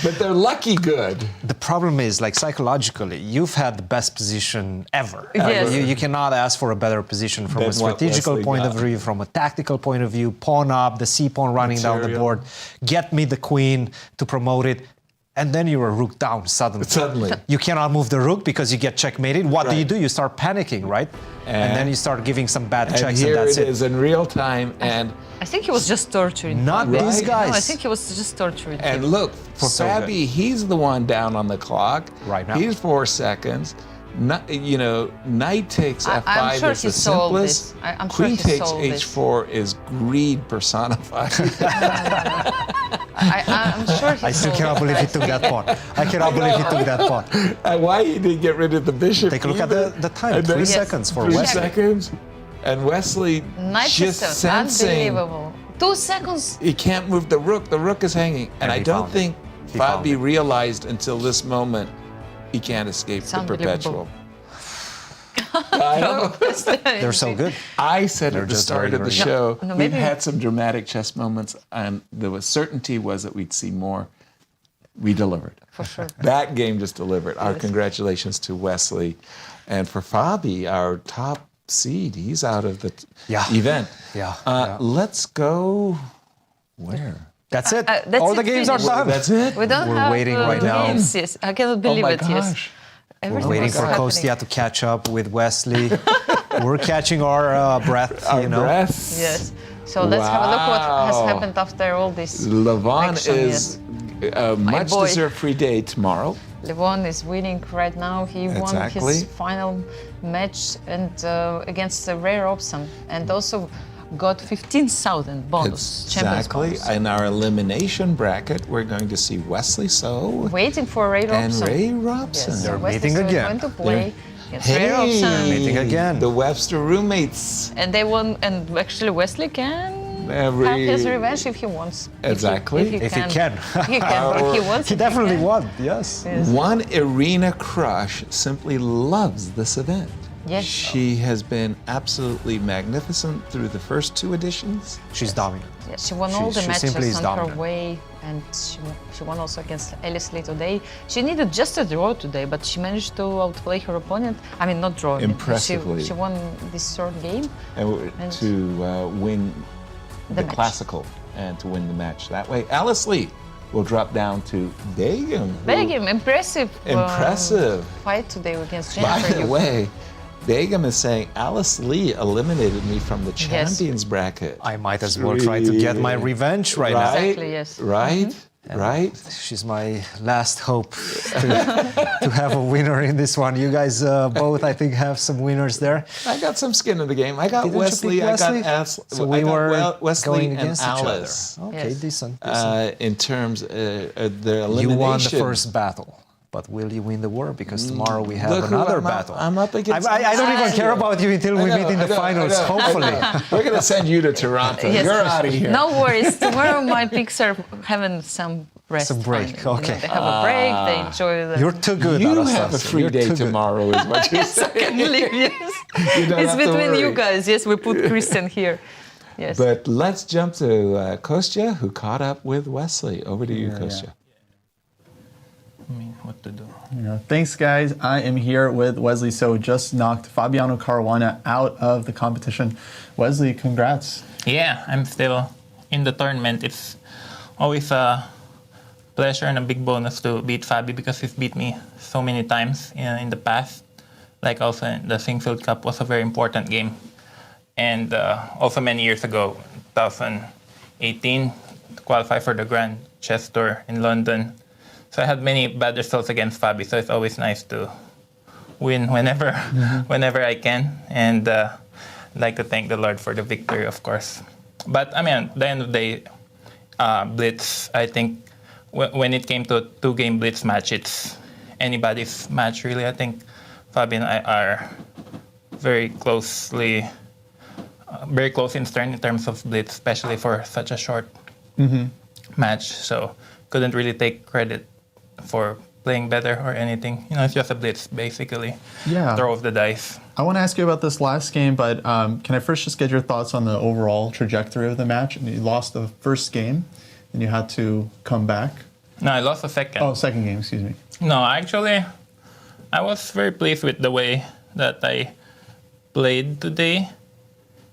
but they're lucky good. The problem is, like, psychologically, you've had the best position ever. Yes. You cannot ask for a better position from Than a strategical what Wesley point of got. view, from a tactical point of view, pawn up, the C pawn running down the Material. board, get me the queen to promote it. And then you're a rook down suddenly. You cannot move the rook because you get checkmated. What do? You start panicking, right? And then you start giving some bad And checks, here and that's it is in real time. And I think he was just torturing. Not Fabi. these guys. No, I think he was just torturing. And him. look, for So Fabi, good. he's the one down on the clock. Right now. He's 4 seconds. Knight takes F5 I'm sure is he the saw all simplest. this. I'm sure Queen he takes saw all this. H4 is greed personified. I'm sure he I still saw cannot all believe he this. took that pawn. I cannot believe he took that pawn. And why he didn't get rid of the bishop? Take a look at the time. And then- 3 seconds for 3 Wesley. seconds. And Wesley Knight just system. sensing Unbelievable. 2 seconds. he can't move the rook. The rook is hanging. And I he don't found think He found Fabi it. realized until this moment he can't escape It's the unbelievable. perpetual. I know. They're so good. I said They're at the just start very, of the very show, No, we've maybe- had some dramatic chess moments, and the certainty was that we'd see more. We delivered. For sure. That game just delivered. Our congratulations to Wesley. And for Fabi, our top seed, he's out of the event. Yeah. Let's go where? That's it. That's All it, the games are finished. done. That's it? We don't We're have waiting right now. games, yes. I cannot believe my it. Yes. gosh. We're Everything waiting was for happening. Kostya to catch up with Wesley. We're catching our breath, you know. Breaths. Yes. So let's have a look what has Wow. happened after all this. Levon action, is a My much boy. deserved free day tomorrow. Levon is winning right now. He won Exactly. his final match and against Robson, and also got 15,000 bonus. Champions Exactly. bonus. In our elimination bracket, we're going to see Wesley So Waiting for Ray and Robson. Ray Robson. Yes, They're Wesley meeting So is again. going to play against Ray Hey, Robson. Meeting again. The Webster roommates. And they won, and actually Wesley can have his revenge if he wants. Exactly. If he can. He can, Our- if he wants. He if definitely can. won, yes. One Irina Crush simply loves this event. Yes. She has been absolutely magnificent through the first 2 editions. She's dominant. Yeah, she won all the she simply matches is on her dominant. way, and she won also against Elisley today. She needed just a draw today, but she managed to outplay her opponent. I mean, not draw. I mean, Impressively. She won this third game. And to win the match. classical and to win the match that way. Alice Lee will drop down to Begum. who- Begum, impressive. Impressive. Fight today against By Jennifer. the way, Begum is saying Alice Lee eliminated me from the champions bracket. I might as well try to get my revenge right now. Exactly, yes. Right? Right? She's my last hope to have a winner in this one. You guys both, I think, have some winners there. I got some skin in the game. I got Didn't you Wesley. pick I got Wesley? So I we got were Wesley going and against each Alice. other. Okay, Yes. decent. In terms of the elimination. You won the first battle. but will you win the war? Because tomorrow we have Look who another I'm battle. I'm up against. I don't even care about you until we meet in the finals, hopefully. We're going to send you to Toronto. Yes. You're out of here. No worries. Tomorrow my picks are having some rest. Some break, finally. okay. They have a break, they enjoy the... You're too good, You Anastasiya. have a free You're day too good. tomorrow, is what you're Yes, I saying. can leave, yes. You don't It's have to between you worry. guys. Yes, we put Cristian here. Yes. But let's jump to Kostya, who caught up with Wesley. Over to you, Kostya. What to do? Yeah, thanks, guys. I am here with Wesley. So just knocked Fabiano Caruana out of the competition. Wesley, congrats. Yeah, I'm still in the tournament. It's always a pleasure and a big bonus to beat Fabi because he's beat me so many times in the past. Like also the Singfield Cup was a very important game. And also many years ago, 2018, to qualify for the Grand Chess Tour in London. So I had many bad results against Fabi, so it's always nice to win whenever I can. And I'd like to thank the Lord for the victory, of course. But I mean, at the end of the day, Blitz, I think when it came to a 2-game Blitz match, it's anybody's match, really. I think Fabi and I are very close in terms of Blitz, especially for such a short match. So couldn't really take credit for playing better or anything. You know, it's just a Blitz, basically. Yeah. Throw of the dice. I want to ask you about this last game, but can I first just get your thoughts on the overall trajectory of the match? You lost the first game, and you had to come back. No, I lost the second. Oh, second game, excuse me. No, actually, I was very pleased with the way that I played today.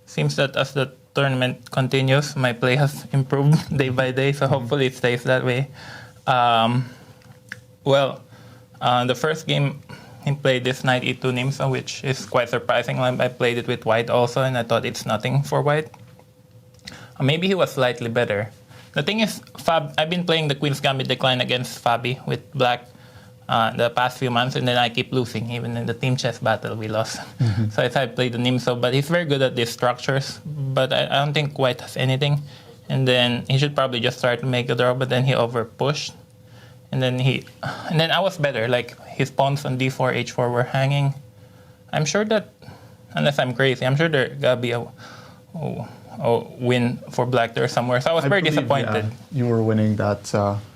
Seems that as the tournament continues, my play has improved day by day, so hopefully it stays that way. The first game he played this knight e2 Nimsa, which is quite surprising. I played it with white also, and I thought it's nothing for white. Maybe he was slightly better. The thing is, I've been playing the Queen's Gambit Decline against Fabi with black the past few months, and then I keep losing. Even in the team chess battle, we lost. So I thought I played the Nimso, but he's very good at these structures. But I don't think white has anything. And then he should probably just start to make a draw, but then he overpushed. And then I was better. Like his pawns on d4, h4 were hanging. I'm sure that, unless I'm crazy, I'm sure there gotta be a win for black there somewhere. So I was very disappointed. You were winning that.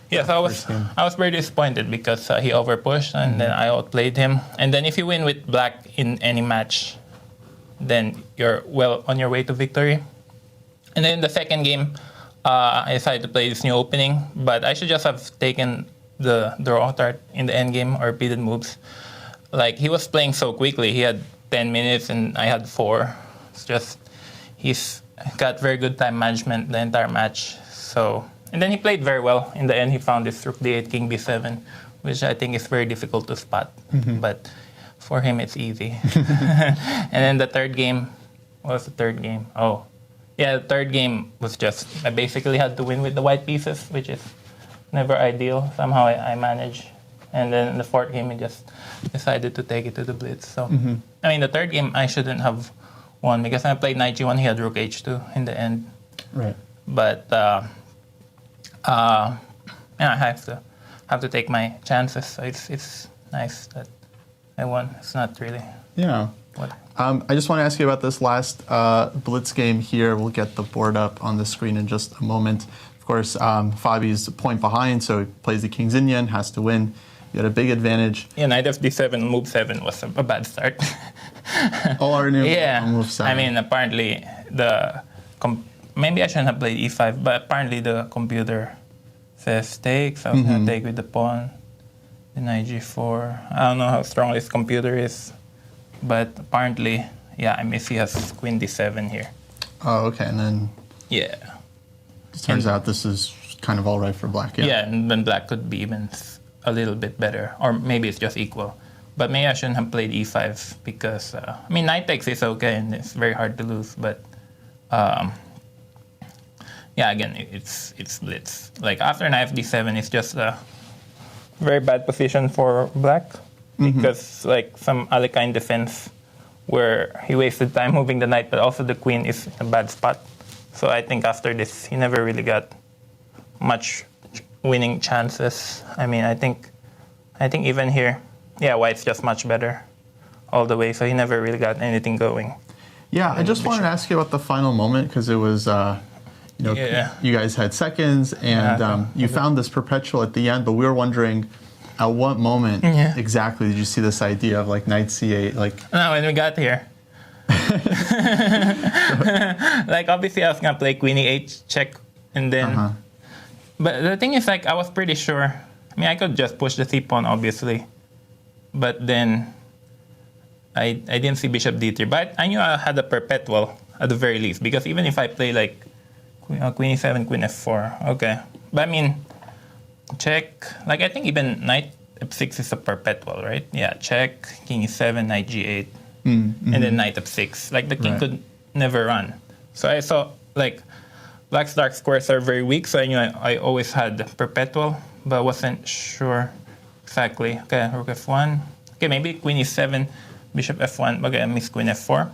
Yes, I was very disappointed because he overpushed and then I outplayed him. And then if you win with black in any match, then you're well on your way to victory. And then the second game, I decided to play this new opening, but I should just have taken the draw start in the end game or repeated moves. Like he was playing so quickly. He had 10 minutes and I had 4. It's just he's got very good time management the entire match. So. And then he played very well. In the end, he found his rook d8, king b7, which I think is very difficult to spot. But for him, it's easy. And then the third game, what was the third game? Oh, yeah, the third game was just, I basically had to win with the white pieces, which is never ideal. Somehow I managed. And then the fourth game, I just decided to take it to the blitz. So, I mean, the third game, I shouldn't have won because I played knight g1, he had rook h2 in the end. Right. But, I have to take my chances. So it's nice that I won. It's not really. Yeah. What? I just want to ask you about this last blitz game here. We'll get the board up on the screen in just a moment. Of course, Fabi's a point behind, so he plays the King's Indian, has to win. You had a big advantage. Yeah, knight fd7, move 7 was a bad start. Yeah. Move 7. I mean, apparently maybe I shouldn't have played e5, but apparently the computer says take, so I was going to take with the pawn, the knight g4. I don't know how strong this computer is, but apparently, yeah, I miss he has queen d7 here. Oh, okay, and then... Yeah. It turns out this is kind of all right for black, Yeah, and then black could be even a little bit better, or maybe it's just equal. But maybe I shouldn't have played e5 because, I mean, knight takes is okay, and it's very hard to lose, but... yeah, again, it's blitz. Like after knight d7, it's just a very bad position for black because like some Alekhine defense where he wasted time moving the knight, but also the queen is in a bad spot. So I think after this, he never really got much winning chances. I mean, I think I think even here, white's just much better all the way, so he never really got anything going. Yeah, I just wanted to ask you about the final moment, because it was, you guys had seconds, and you found this perpetual at the end, but we were wondering, at what moment exactly did you see this idea of like knight c8? No, when we got here. Like, obviously I was gonna play queen e8 check, and then but the thing is, like, I was pretty sure, I mean, I could just push the c-pawn obviously, but then I didn't see bishop d3, but I knew I had a perpetual at the very least, because even if I play like queen e7, queen f4, okay, but I mean, check, like, I think even knight f6 is a perpetual, right? Yeah, check, king e7, knight g8, and then knight f6. Like, the king could never run. So I saw, like, black's dark squares are very weak, so I knew I always had perpetual, but wasn't sure exactly. Okay, rook f1. Okay, maybe queen e7, bishop f1. Okay, I missed queen f4.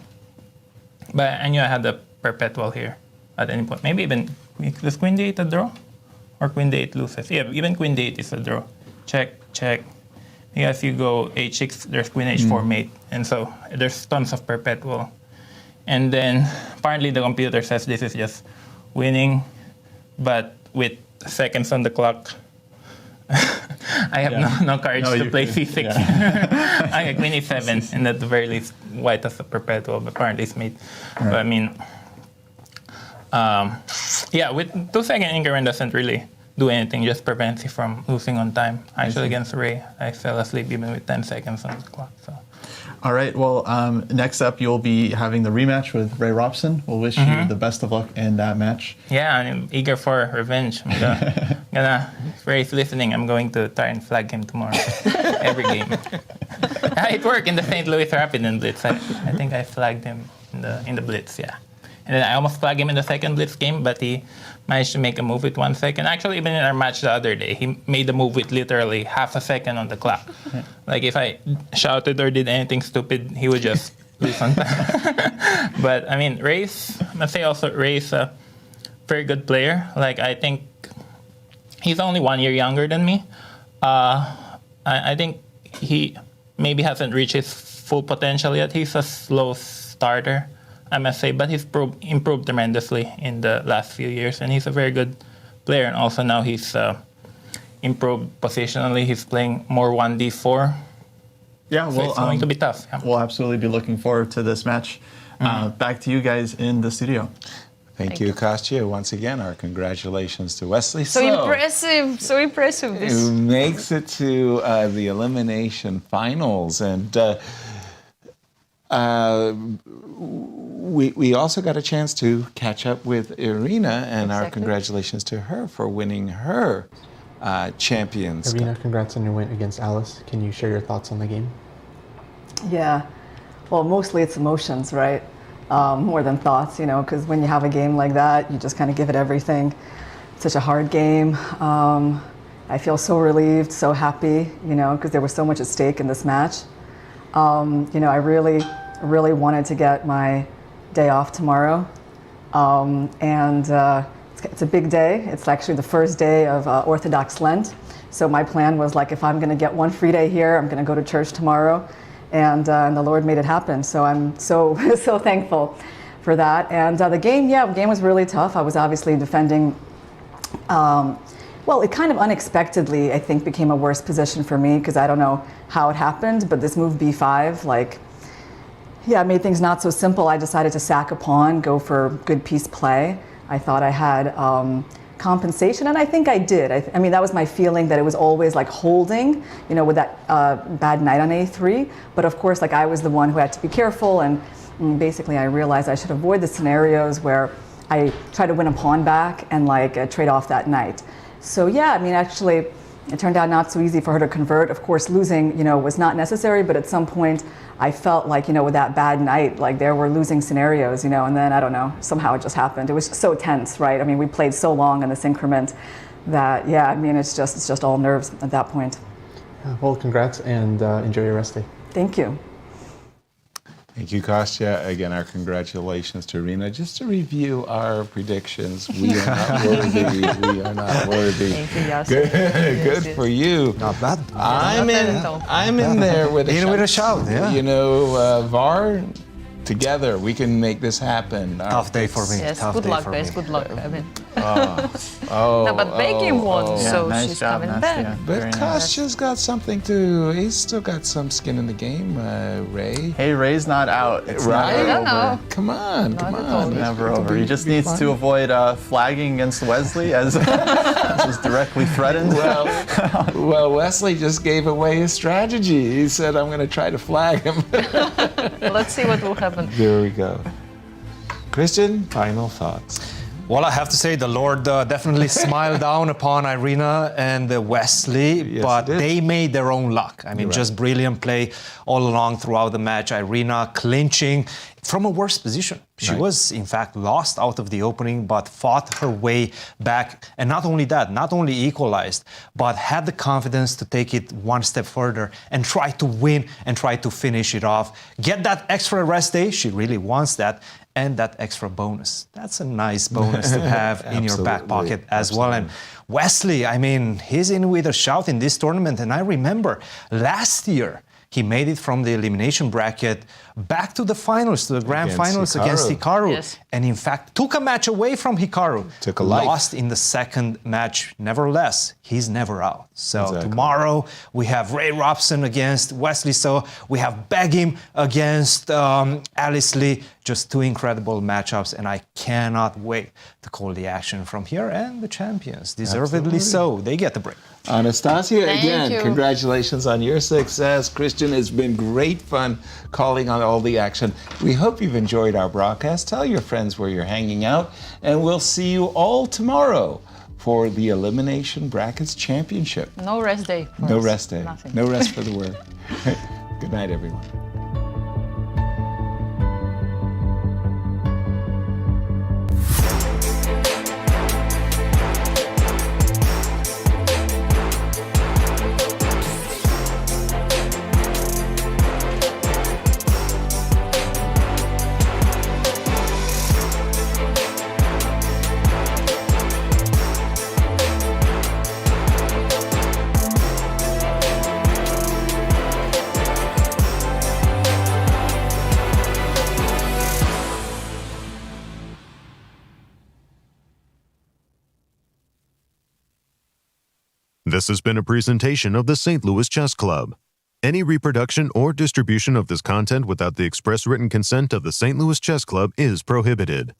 But I knew I had the perpetual here at any point. Maybe even, does queen d8 a draw? Or queen d8 loses? Yeah, even queen d8 is a draw. Check, check. Because you go h6, there's queen h4 mate. And so there's tons of perpetual. And then apparently the computer says this is just winning, but with seconds on the clock, I have no courage to play c6. I got queen e7, and at the very least, white has a perpetual, but apparently it's mate. Right. But I mean, with 2 second increment doesn't really do anything, just prevents you from losing on time. Actually, against Ray, I fell asleep even with 10 seconds on the clock. So. All right, well, next up, you'll be having the rematch with Ray Robson. We'll wish you the best of luck in that match. Yeah, I'm eager for revenge. If Ray's listening, I'm going to try and flag him tomorrow. Every game. It worked in the St. Louis Rapid and Blitz. I think I flagged him in the Blitz, And then I almost flagged him in the second Blitz game, but he managed to make a move with 1 second. Actually, even in our match the other day, he made a move with literally half a second on the clock. Like, if I shouted or did anything stupid, he would just lose on time. But, I mean, Ray's a very good player. Like, I think he's only 1 year younger than me. I think he maybe hasn't reached his full potential yet. He's a slow starter, I must say, but he's improved tremendously in the last few years, and he's a very good player. And also now he's improved positionally. He's playing more 1d4. Yeah, so it's going to be tough. Yeah. We'll absolutely be looking forward to this match. Back to you guys in the studio. Thank you, Kostya. Once again, our congratulations to Wesley. So impressive, so impressive. Who makes it to the elimination finals. And we also got a chance to catch up with Irina, and our congratulations to her for winning her Champions Irina, congrats on your win against Alice. Can you share your thoughts on the game? Yeah, well, mostly it's emotions, right? More than thoughts, because when you have a game like that, you just kind of give it everything. It's such a hard game. I feel so relieved, so happy, because there was so much at stake in this match. I really wanted to get my day off tomorrow. It's a big day. It's actually the first day of Orthodox Lent. So my plan was like, if I'm going to get one free day here, I'm going to go to church tomorrow. And the Lord made it happen. So I'm so thankful for that. And the game was really tough. I was obviously defending. It kind of unexpectedly, I think, became a worse position for me, because I don't know how it happened, but this move b5, made things not so simple. I decided to sack a pawn, go for good piece play. I thought I had compensation, and I think I did. I mean, that was my feeling, that it was always like holding, with that bad knight on a3. But of course, I was the one who had to be careful, and basically I realized I should avoid the scenarios where I try to win a pawn back and trade off that knight. So actually, it turned out not so easy for her to convert. Of course, losing, was not necessary, but at some point I felt like, with that bad night, there were losing scenarios, and then I don't know, somehow it just happened. It was so tense, right? I mean, we played so long in this increment that, it's just all nerves at that point. Well, congrats, and enjoy your rest day. Thank you. Thank you, Kostya. Again, our congratulations to Irina. Just to review our predictions, we are not worthy. We are not worthy. Thank you, Yasser. Good for you. Not bad. I'm in there with a shout. Yeah. You know, VAR, together we can make this happen. Tough day for me. Yes, Tough good day luck, for guys. me. Good luck. I mean. No, but Becky won, so nice she's job, coming Nastia. back. But Very nice. Kostya's got something to. He's still got some skin in the game, Ray. Hey, Ray's not out. It's Right? never I over. don't know. Come on, come on. It's never over. He just needs to avoid flagging against Wesley as is directly threatened. Well, Wesley just gave away his strategy. He said, "I'm going to try to flag him." Let's see what will happen. There we go. Cristian, final thoughts. Well, I have to say the Lord definitely smiled down upon Irina and Wesley, Yes, but he did. they made their own luck. I mean, You're just right. brilliant play all along throughout the match. Irina clinching from a worse position. She Right. was, in fact, lost out of the opening, but fought her way back. And not only that, not only equalized, but had the confidence to take it one step further and try to win and try to finish it off. Get that extra rest day. She really wants that. And that extra bonus. That's a nice bonus to have in your back pocket as well. And Wesley, I mean, he's in with a shout in this tournament. And I remember last year, he made it from the elimination bracket back to the finals, to the grand Against finals Hikaru. against Hikaru. Yes. And in fact, took a match away from Hikaru. Took a life. Lost in the second match. Nevertheless, he's never out. So Exactly. tomorrow, we have Ray Robson against Wesley. So we have Begim against Alice Lee. Just two incredible matchups. And I cannot wait to call the action from here. And the champions, deservedly so, they get the break. Anastasia, Thank again, you. congratulations on your success. Cristian, it's been great fun calling on all the action. We hope you've enjoyed our broadcast. Tell your friends where you're hanging out, and we'll see you all tomorrow for the Elimination Brackets Championship. No rest day. for No us. rest day. Nothing. No rest for the word. Good night, everyone. This has been a presentation of the St. Louis Chess Club. Any reproduction or distribution of this content without the express written consent of the St. Louis Chess Club is prohibited.